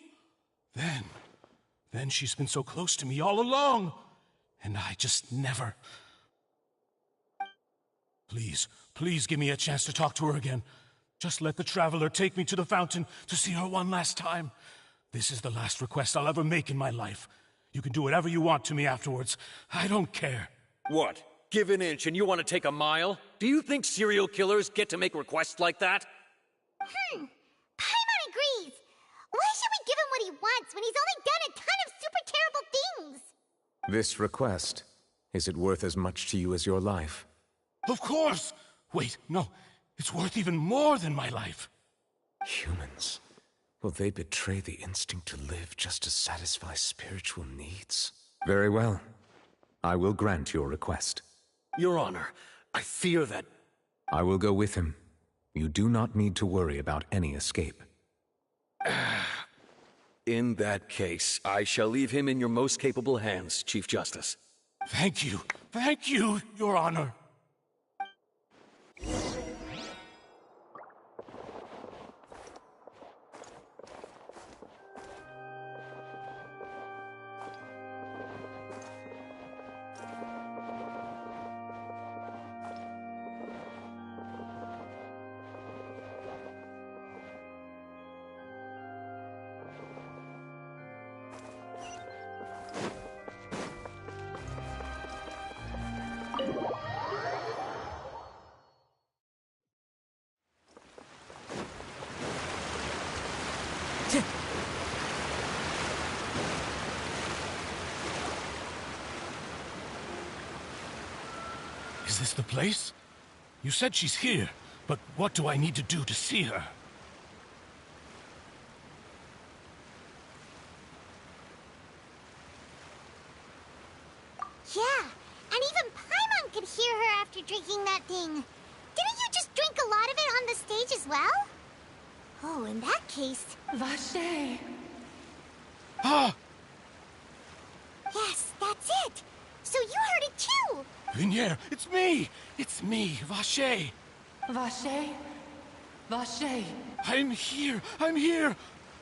Then she's been so close to me all along. And I just never... Please give me a chance to talk to her again. Just let the Traveler take me to the fountain to see her one last time. This is the last request I'll ever make in my life. You can do whatever you want to me afterwards. I don't care. What? Give an inch and you want to take a mile? Do you think serial killers get to make requests like that? Paimon agrees. Why should we give him what he wants when he's only done a ton of super terrible things? This request, is it worth as much to you as your life? Of course! Wait, no. It's worth even more than my life. Humans. Will they betray the instinct to live just to satisfy spiritual needs? Very well. I will grant your request. Your Honor, I fear that... I will go with him. You do not need to worry about any escape. In that case, I shall leave him in your most capable hands, Chief Justice. Thank you, Your Honor. Is this the place? You said she's here, but what do I need to do to see her? Yeah, and even Paimon could hear her after drinking that thing. Didn't you just drink a lot of it on the stage as well? Oh, in that case... Vacher! Ah! Yes, that's it! So you heard it too! Vignier, it's me! It's me, Vacher! Vacher? Vacher! I'm here!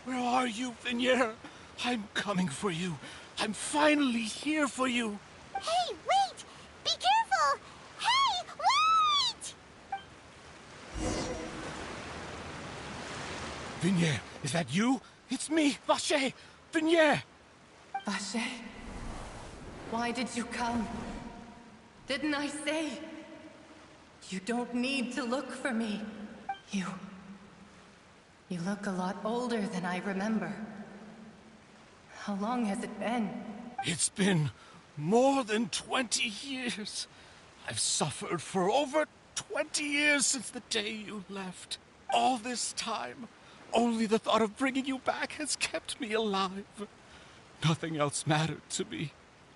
Where are you, Vignier? I'm coming for you. I'm finally here for you. Hey, wait! Be careful! Hey, wait! Vignier, is that you? It's me, Vacher! Vignier! Vacher? Why did you come? Didn't I say? You don't need to look for me. You look a lot older than I remember. How long has it been? It's been more than 20 years. I've suffered for over 20 years since the day you left. All this time, only the thought of bringing you back has kept me alive. Nothing else mattered to me.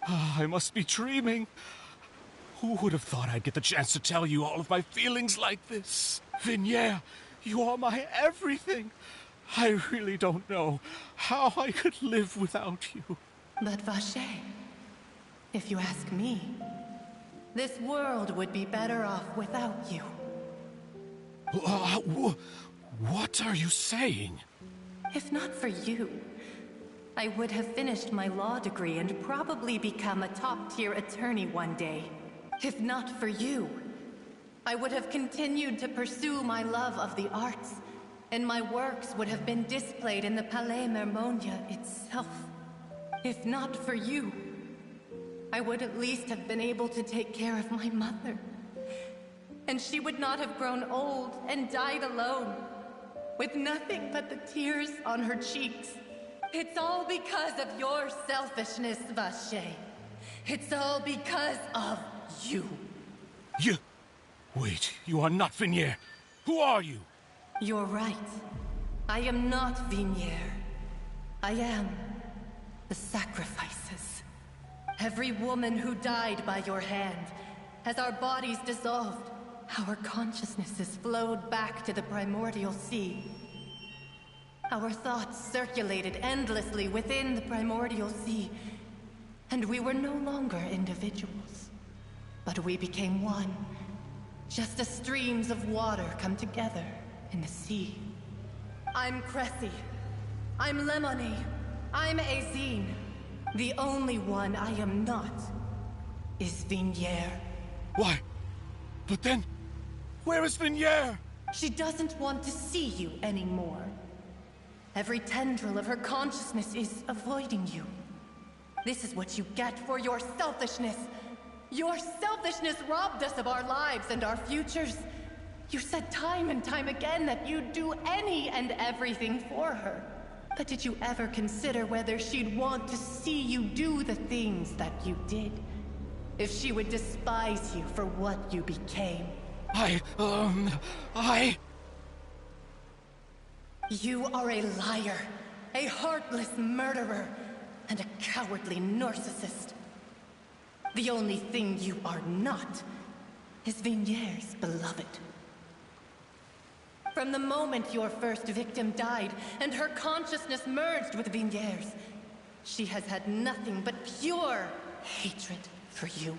I must be dreaming. Who would have thought I'd get the chance to tell you all of my feelings like this? Vignier, you are my everything. I really don't know how I could live without you. But Vache, if you ask me, this world would be better off without you. What are you saying? If not for you, I would have finished my law degree and probably become a top-tier attorney one day. If not for you, I would have continued to pursue my love of the arts, and my works would have been displayed in the Palais Mermonia itself. If not for you, I would at least have been able to take care of my mother. And she would not have grown old and died alone, with nothing but the tears on her cheeks. It's all because of your selfishness, Vache. It's all because of you. You... Wait, you are not Vignier. Who are you? You're right. I am not Vignier. I am the sacrifices. Every woman who died by your hand, as our bodies dissolved, our consciousnesses flowed back to the primordial sea. Our thoughts circulated endlessly within the primordial sea, and we were no longer individuals. But we became one, just as streams of water come together in the sea. I'm Cressy. I'm Lemony. I'm Azine. The only one I am not is Vignier. Why? But then, where is Vignier? She doesn't want to see you anymore. Every tendril of her consciousness is avoiding you. This is what you get for your selfishness. Your selfishness robbed us of our lives and our futures. You said time and time again that you'd do any and everything for her. But did you ever consider whether she'd want to see you do the things that you did? If she would despise you for what you became? You are a liar, a heartless murderer, and a cowardly narcissist. The only thing you are not is Vignier's beloved. From the moment your first victim died and her consciousness merged with Vignier's, she has had nothing but pure hatred for you.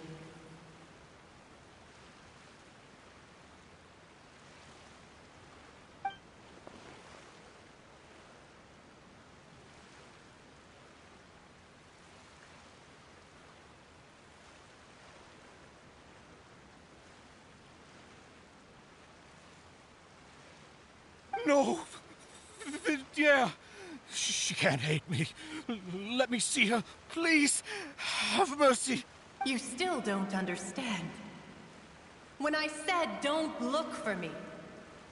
No! Vignier! She can't hate me. Let me see her, please. Have mercy. You still don't understand. When I said don't look for me,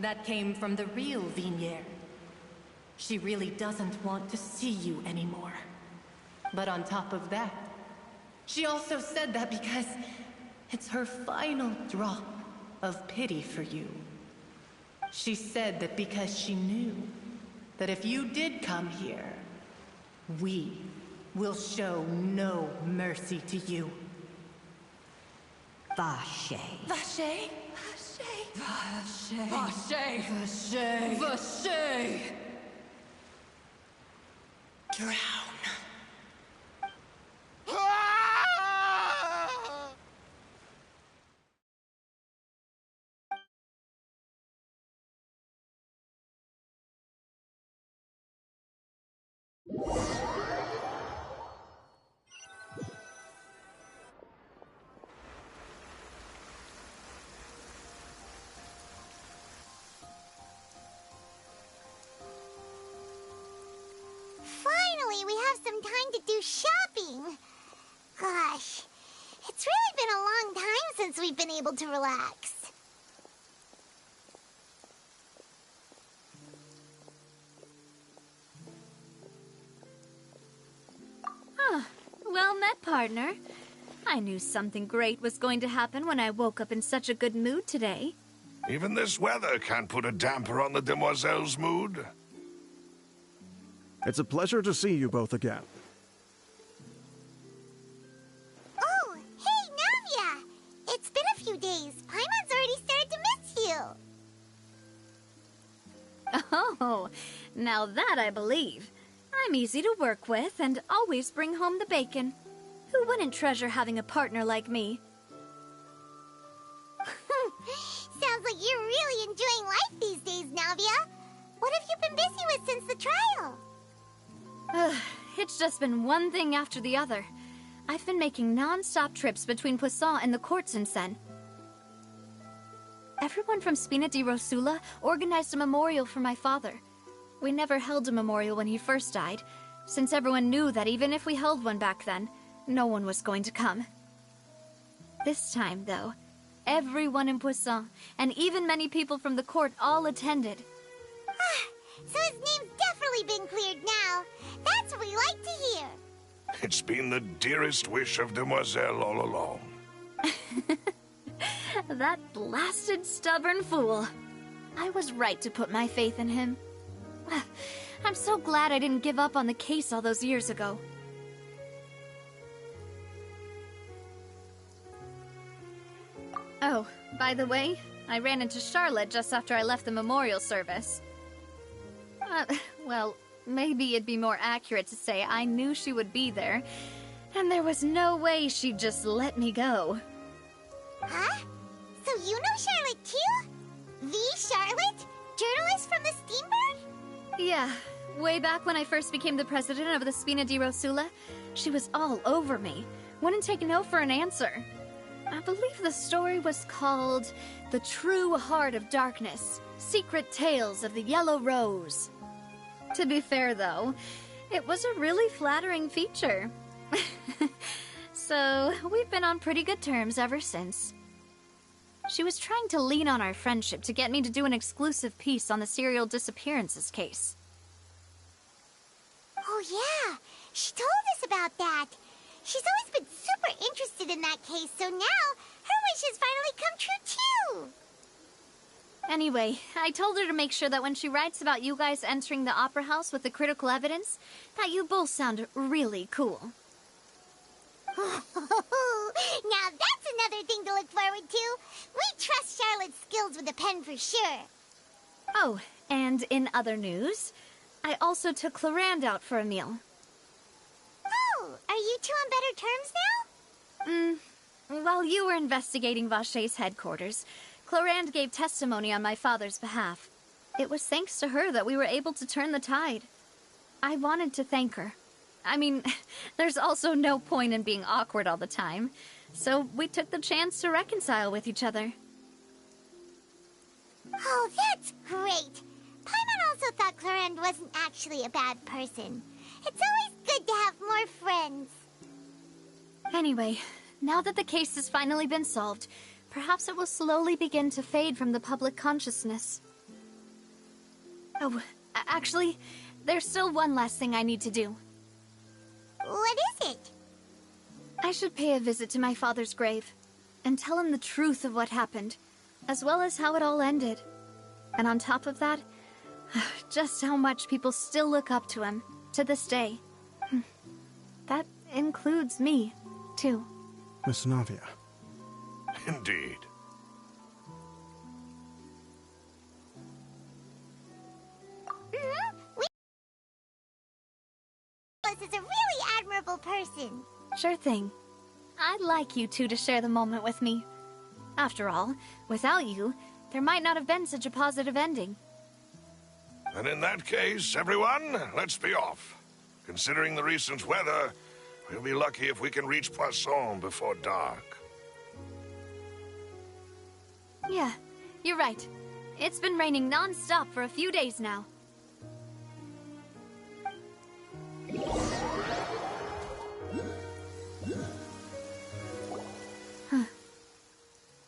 that came from the real Vignier. She really doesn't want to see you anymore. But on top of that, she also said that because it's her final drop of pity for you. She said that because she knew that if you did come here, we will show no mercy to you. Vache. Vache? Vache. Vache. Vache. Vache. Drown. Finally, we have some time to do shopping. Gosh, it's really been a long time since we've been able to relax. Well met, partner. I knew something great was going to happen when I woke up in such a good mood today. Even this weather can't put a damper on the demoiselle's mood. It's a pleasure to see you both again. Oh, hey, Navia! It's been a few days. Paimon's already started to miss you. Oh, now that I believe. I'm easy to work with and always bring home the bacon. Who wouldn't treasure having a partner like me? Sounds like you're really enjoying life these days, Navia. What have you been busy with since the trial? It's just been one thing after the other. I've been making non-stop trips between Poisson and the courts in Sen. Everyone from Spina di Rosula organized a memorial for my father. We never held a memorial when he first died, since everyone knew that even if we held one back then, no one was going to come. This time, though, everyone in Poisson, and even many people from the court, all attended. So his name's definitely been cleared now. That's what we like to hear. It's been the dearest wish of Demoiselle all along. That blasted stubborn fool. I was right to put my faith in him. I'm so glad I didn't give up on the case all those years ago. Oh, by the way, I ran into Charlotte just after I left the memorial service. Well, maybe it'd be more accurate to say I knew she would be there, and there was no way she'd just let me go. Huh? So you know Charlotte too? The Charlotte? Journalist from the Steambird? Yeah, way back when I first became the president of the Spina di Rosula, she was all over me. Wouldn't take no for an answer. I believe the story was called The True Heart of Darkness, Secret Tales of the Yellow Rose. To be fair, though, it was a really flattering feature. So, we've been on pretty good terms ever since. She was trying to lean on our friendship to get me to do an exclusive piece on the serial disappearances case. Oh yeah, she told us about that. She's always been super interested in that case, so now her wish has finally come true too. Anyway, I told her to make sure that when she writes about you guys entering the opera house with the critical evidence, that you both sound really cool. Now that's another thing to look forward to. We trust Charlotte's skills with a pen for sure. Oh, and in other news, I also took Clorand out for a meal. Oh, are you two on better terms now? While you were investigating Vaché's headquarters, Clorand gave testimony on my father's behalf. It was thanks to her that we were able to turn the tide. I wanted to thank her. I mean, there's also no point in being awkward all the time, so we took the chance to reconcile with each other. Oh, that's great. Paimon also thought Clorand wasn't actually a bad person. It's always good to have more friends. Anyway, now that the case has finally been solved, perhaps it will slowly begin to fade from the public consciousness. Oh, actually, there's still one last thing I need to do. What is it? I should pay a visit to my father's grave, and tell him the truth of what happened, as well as how it all ended. And on top of that, just how much people still look up to him, to this day. That includes me, too. Miss Navia. Indeed. Is a really admirable person. Sure thing. I'd like you two to share the moment with me. After all, without you, there might not have been such a positive ending. And in that case, everyone, let's be off. Considering the recent weather, we'll be lucky if we can reach Poisson before dark. Yeah, you're right. It's been raining non-stop for a few days now. Huh.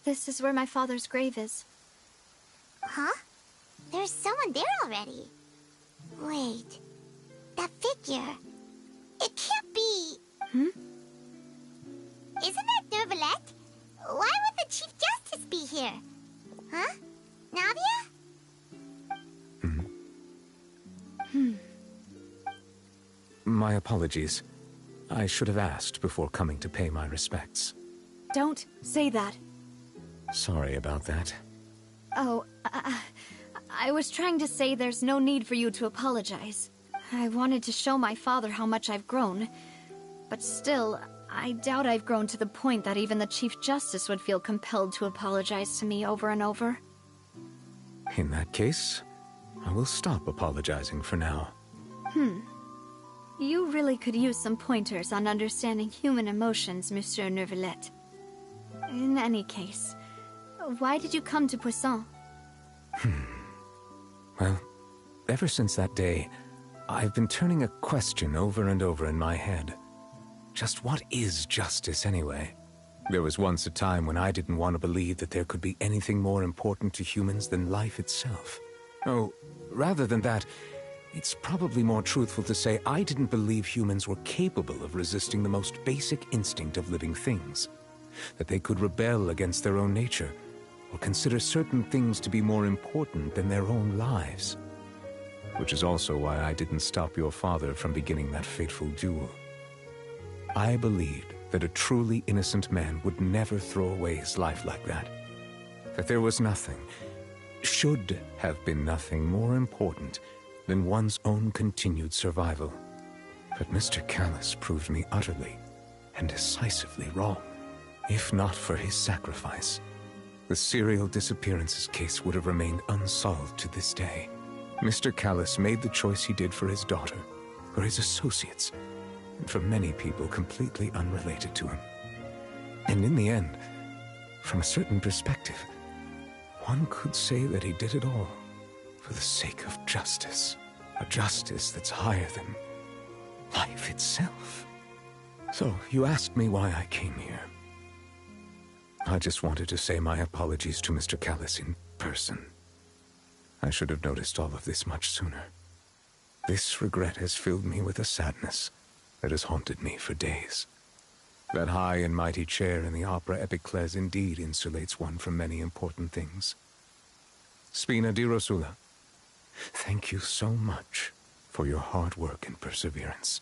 This is where my father's grave is. Huh? There's someone there already. Wait. That figure. It can't be... Isn't that Nervalette? Why would the Chief Justice be here? Huh? Navia? My apologies. I should have asked before coming to pay my respects. Don't say that. Sorry about that. Oh, I was trying to say there's no need for you to apologize. I wanted to show my father how much I've grown. But still, I doubt I've grown to the point that even the Chief Justice would feel compelled to apologize to me over and over. In that case, I will stop apologizing for now. You really could use some pointers on understanding human emotions, Monsieur Neuvillette. In any case, why did you come to Poisson? Well, ever since that day, I've been turning a question over and over in my head. Just what is justice, anyway? There was once a time when I didn't want to believe that there could be anything more important to humans than life itself. Oh, rather than that, it's probably more truthful to say I didn't believe humans were capable of resisting the most basic instinct of living things. That they could rebel against their own nature, or consider certain things to be more important than their own lives. Which is also why I didn't stop your father from beginning that fateful duel. I believed that a truly innocent man would never throw away his life like that. That there was nothing, should have been nothing more important than one's own continued survival. But Mr. Callis proved me utterly and decisively wrong. If not for his sacrifice, the serial disappearances case would have remained unsolved to this day. Mr. Callis made the choice he did for his daughter, for his associates, and for many people completely unrelated to him. And in the end, from a certain perspective, one could say that he did it all for the sake of justice. A justice that's higher than life itself. So, you asked me why I came here. I just wanted to say my apologies to Mr. Callis in person. I should have noticed all of this much sooner. This regret has filled me with a sadness that has haunted me for days. That high and mighty chair in the Opera Epiclese indeed insulates one from many important things. Spina di Rosula, thank you so much for your hard work and perseverance.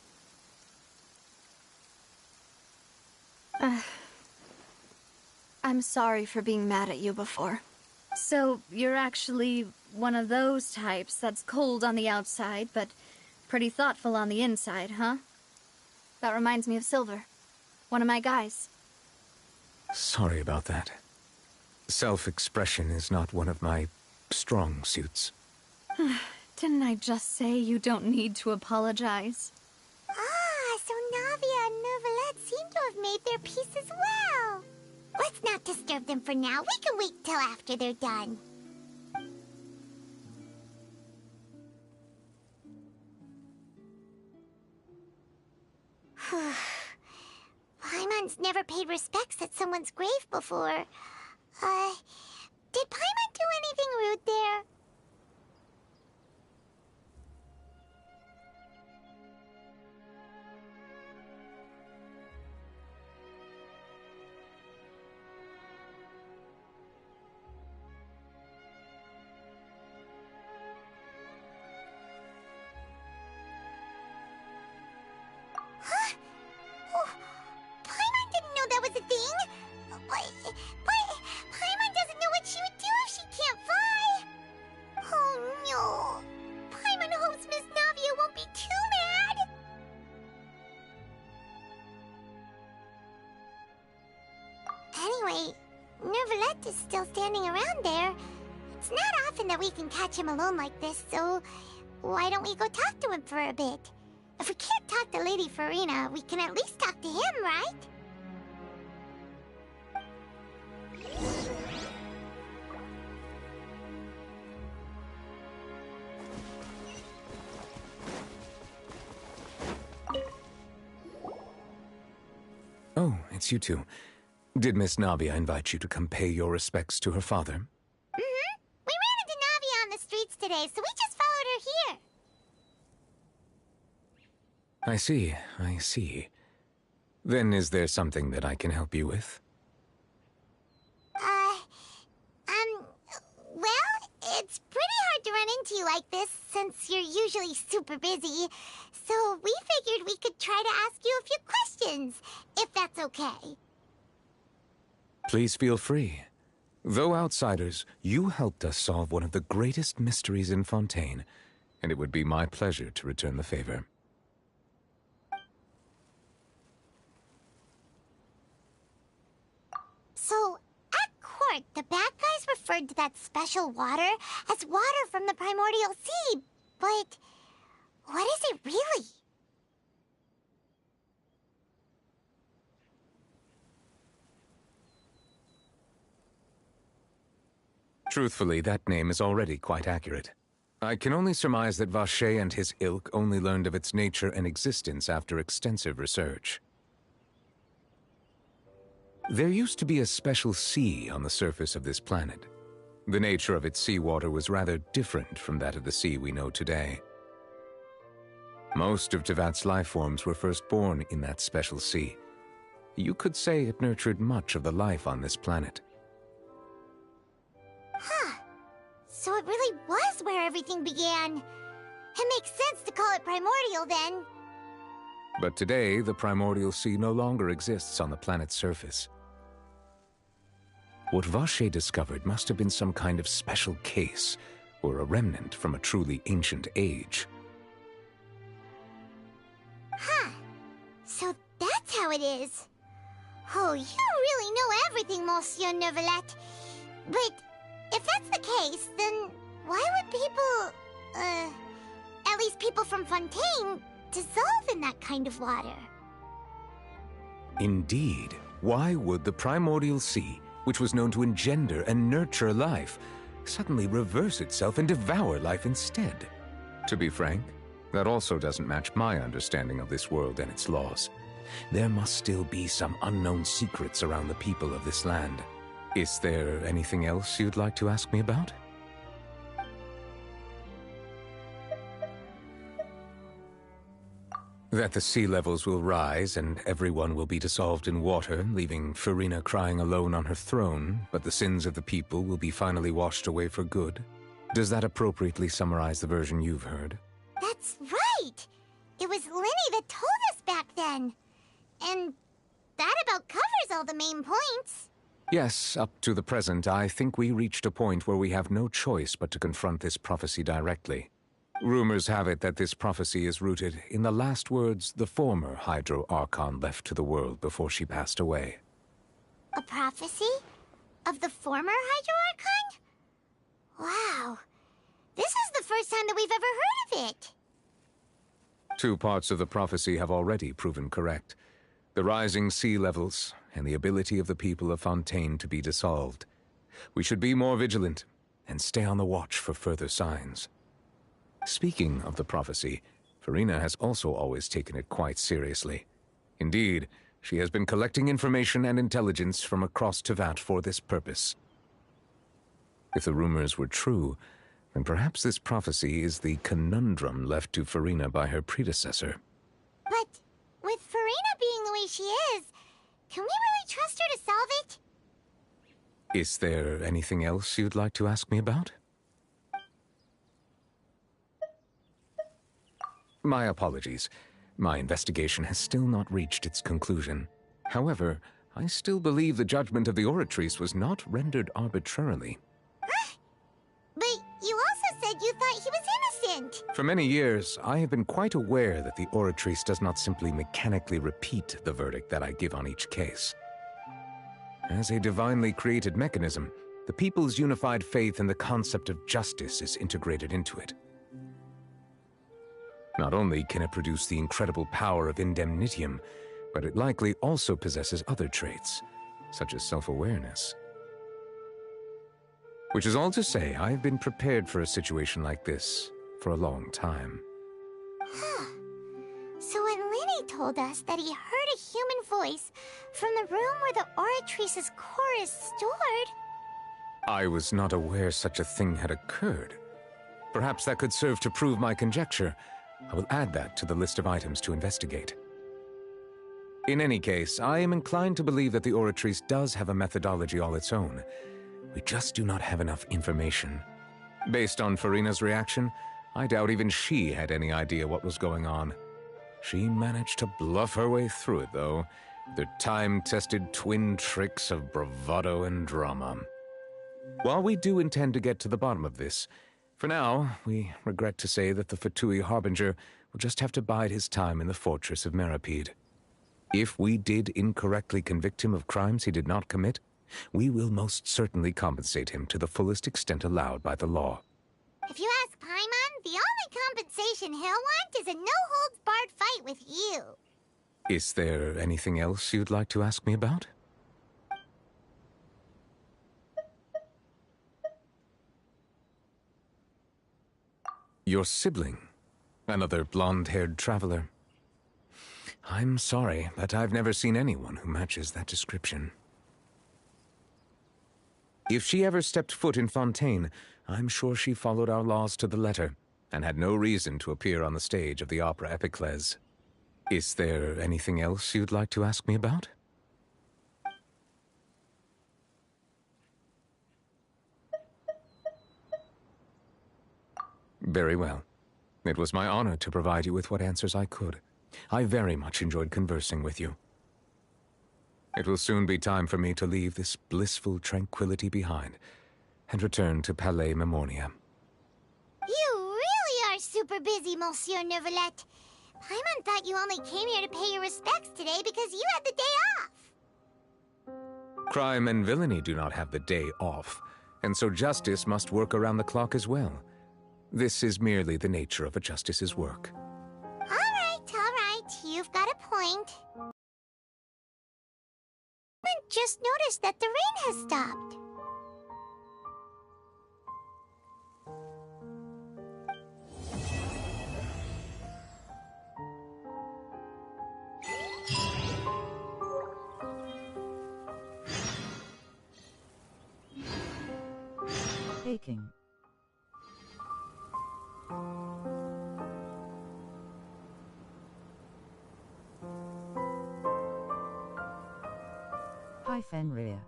I'm sorry for being mad at you before. So, you're actually one of those types that's cold on the outside, but pretty thoughtful on the inside, huh? That reminds me of Silver, one of my guys. Sorry about that. Self-expression is not one of my strong suits. Didn't I just say you don't need to apologize? Ah, so Navia and Neuvillette seem to have made their peace as well. Let's not disturb them for now. We can wait till after they're done. Paimon's never paid respects at someone's grave before. Did Paimon do anything rude there? Neuvillette is still standing around there. It's not often that we can catch him alone like this, so why don't we go talk to him for a bit? If we can't talk to Lady Farina, we can at least talk to him, right? Oh, it's you two. Did Miss Navia invite you to come pay your respects to her father? Mm-hmm. We ran into Navia on the streets today, so we just followed her here. I see. Then is there something that I can help you with? Well, it's pretty hard to run into you like this, since you're usually super busy. So we figured we could try to ask you a few questions, if that's okay. Please feel free. Though outsiders, you helped us solve one of the greatest mysteries in Fontaine, and it would be my pleasure to return the favor. So, at court, the bad guys referred to that special water as water from the primordial sea, but what is it really? Truthfully, that name is already quite accurate. I can only surmise that Vacher and his ilk only learned of its nature and existence after extensive research. There used to be a special sea on the surface of this planet. The nature of its seawater was rather different from that of the sea we know today. Most of Tevat's life forms were first born in that special sea. You could say it nurtured much of the life on this planet. Huh. So it really was where everything began. It makes sense to call it primordial then. But today, the primordial sea no longer exists on the planet's surface. What Vacher discovered must have been some kind of special case, or a remnant from a truly ancient age. Huh. So that's how it is. Oh, you really know everything, Monsieur Neuvillette. But if that's the case, then why would people, at least people from Fontaine, dissolve in that kind of water? Indeed. Why would the primordial sea, which was known to engender and nurture life, suddenly reverse itself and devour life instead? To be frank, that also doesn't match my understanding of this world and its laws. There must still be some unknown secrets around the people of this land. Is there anything else you'd like to ask me about? That the sea levels will rise and everyone will be dissolved in water, leaving Furina crying alone on her throne, but the sins of the people will be finally washed away for good. Does that appropriately summarize the version you've heard? That's right! It was Linny that told us back then. And that about covers all the main points. Yes, up to the present, I think we reached a point where we have no choice but to confront this prophecy directly. Rumors have it that this prophecy is rooted in the last words the former Hydro Archon left to the world before she passed away. A prophecy? Of the former Hydro Archon? Wow. This is the first time that we've ever heard of it. 2 parts of the prophecy have already proven correct. The rising sea levels, and the ability of the people of Fontaine to be dissolved. We should be more vigilant, and stay on the watch for further signs. Speaking of the prophecy, Furina has also always taken it quite seriously. Indeed, she has been collecting information and intelligence from across Tevat for this purpose. If the rumors were true, then perhaps this prophecy is the conundrum left to Furina by her predecessor. But with Furina being the way she is, can we really trust her to solve it? Is there anything else you'd like to ask me about? My apologies. My investigation has still not reached its conclusion. However, I still believe the judgment of the Oratrice was not rendered arbitrarily. But you also said you thought he was innocent. For many years, I have been quite aware that the Oratrice does not simply mechanically repeat the verdict that I give on each case. As a divinely created mechanism, the people's unified faith in the concept of justice is integrated into it. Not only can it produce the incredible power of indemnitium, but it likely also possesses other traits, such as self-awareness. Which is all to say, I've been prepared for a situation like this for a long time. So when Linny told us that he heard a human voice from the room where the Oratrice's core is stored... I was not aware such a thing had occurred. Perhaps that could serve to prove my conjecture. I will add that to the list of items to investigate. In any case, I am inclined to believe that the Oratrice does have a methodology all its own. We just do not have enough information. Based on Furina's reaction, I doubt even she had any idea what was going on. She managed to bluff her way through it, though, with her time-tested twin tricks of bravado and drama. While we do intend to get to the bottom of this, For now, we regret to say that the Fatui Harbinger will just have to bide his time in the fortress of Meripede. If we did incorrectly convict him of crimes he did not commit, we will most certainly compensate him to the fullest extent allowed by the law. If you ask Paimon, the only compensation he'll want is a no-holds-barred fight with you. Is there anything else you'd like to ask me about? Your sibling, another blonde-haired traveler. I'm sorry, but I've never seen anyone who matches that description. If she ever stepped foot in Fontaine, I'm sure she followed our laws to the letter, and had no reason to appear on the stage of the opera Epiclese. Is there anything else you'd like to ask me about? Very well. It was my honor to provide you with what answers I could. I very much enjoyed conversing with you. It will soon be time for me to leave this blissful tranquility behind and return to Palais Memornia. You really are super busy, Monsieur Neuvillette. Paimon thought you only came here to pay your respects today because you had the day off. Crime and villainy do not have the day off, and so justice must work around the clock as well. This is merely the nature of a justice's work. All right. You've got a point. I just noticed that the rain has stopped. Taking. Hi Fenrir.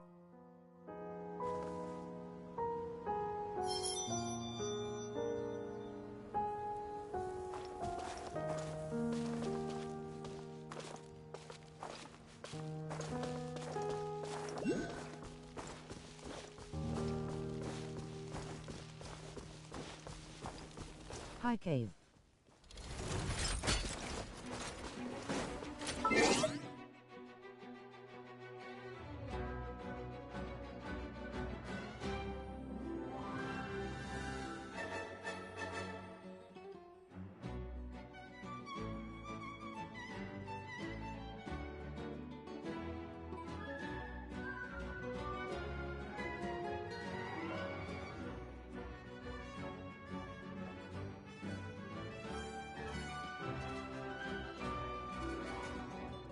Hi Cave.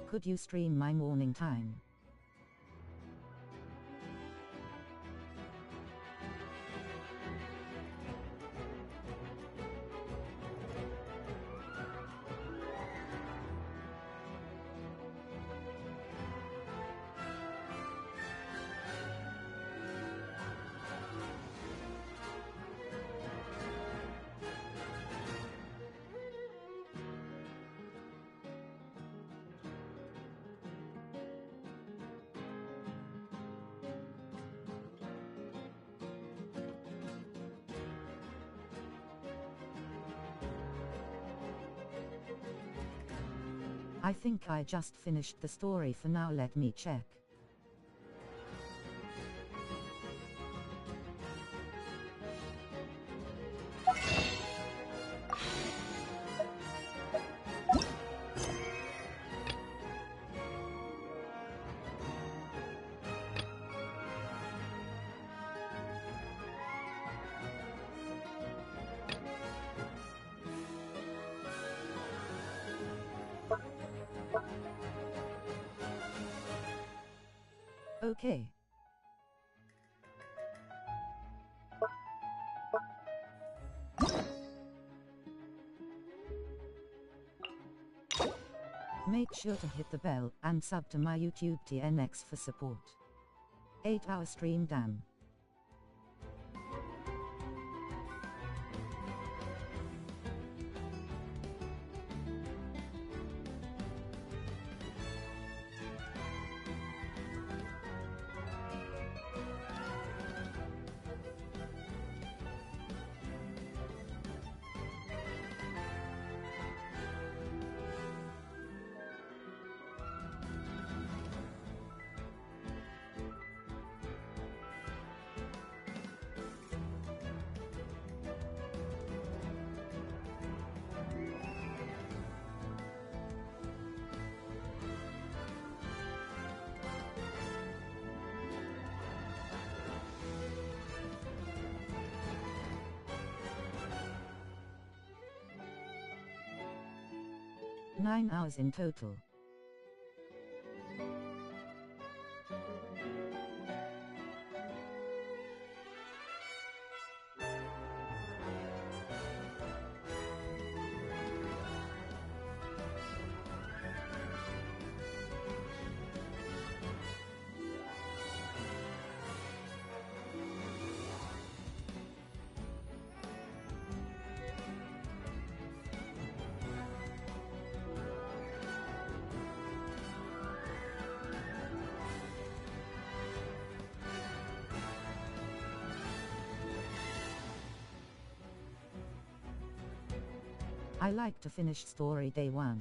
Could you stream my morning time? I think I just finished the story. For now, let me check. Okay. Make sure to hit the bell and sub to my YouTube TNX for support. 8-hour stream damn. 9 hours in total. I like to finish story day 1.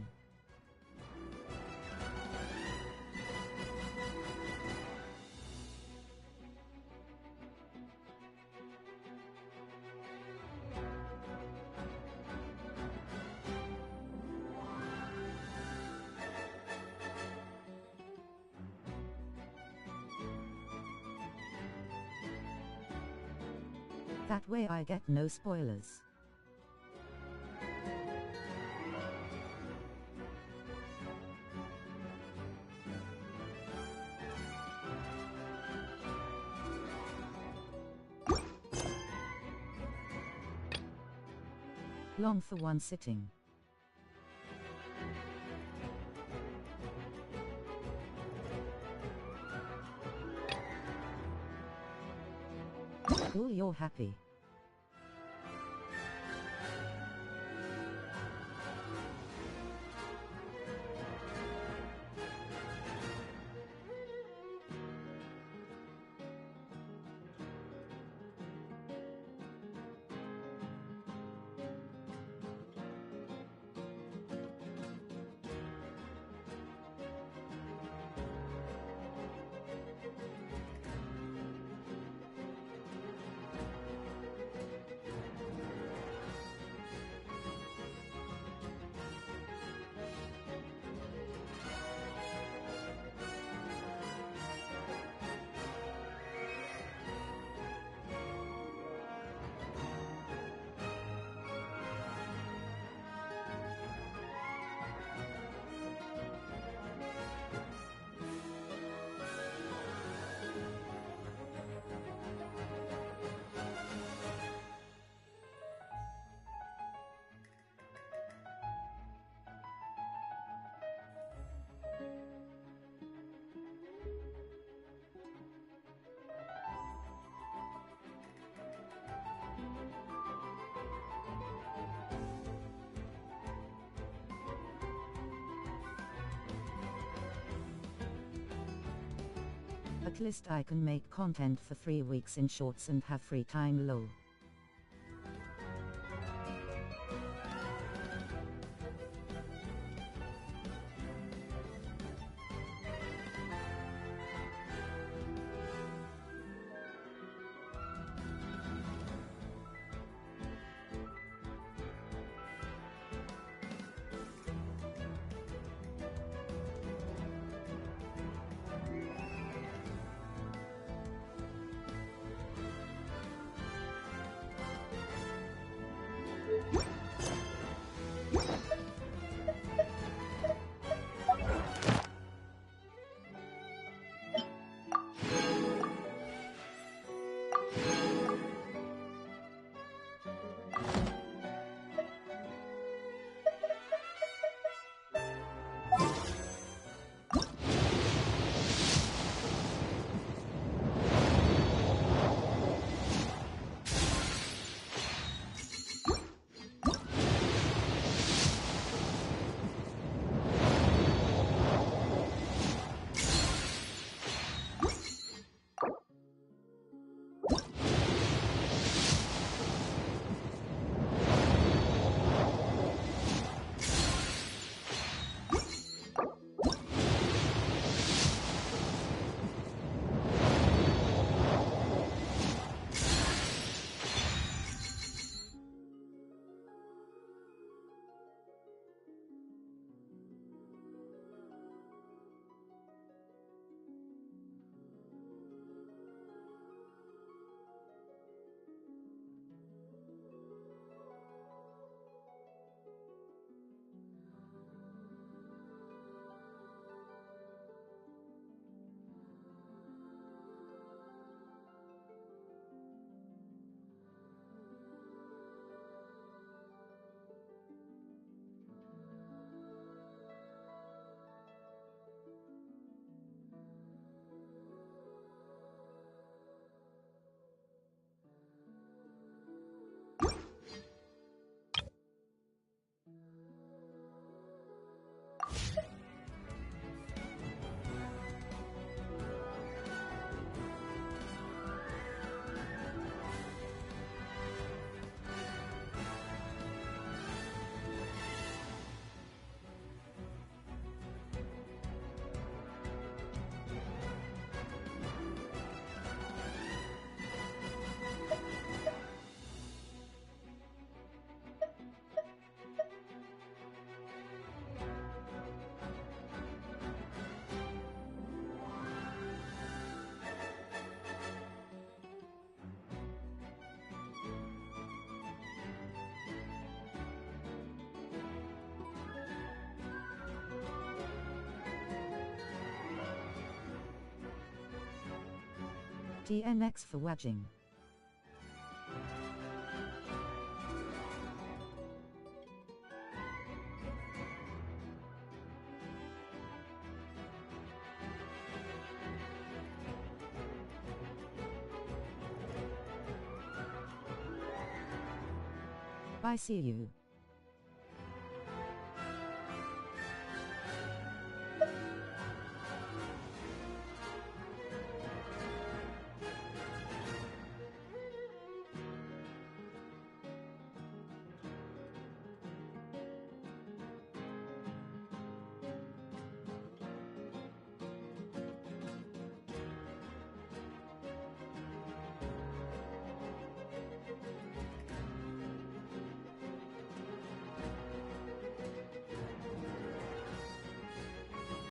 That way I get no spoilers. Long for one sitting. Ooh, you're happy. At least I can make content for 3 weeks in shorts and have free time lol. TNX for wedging. I see you.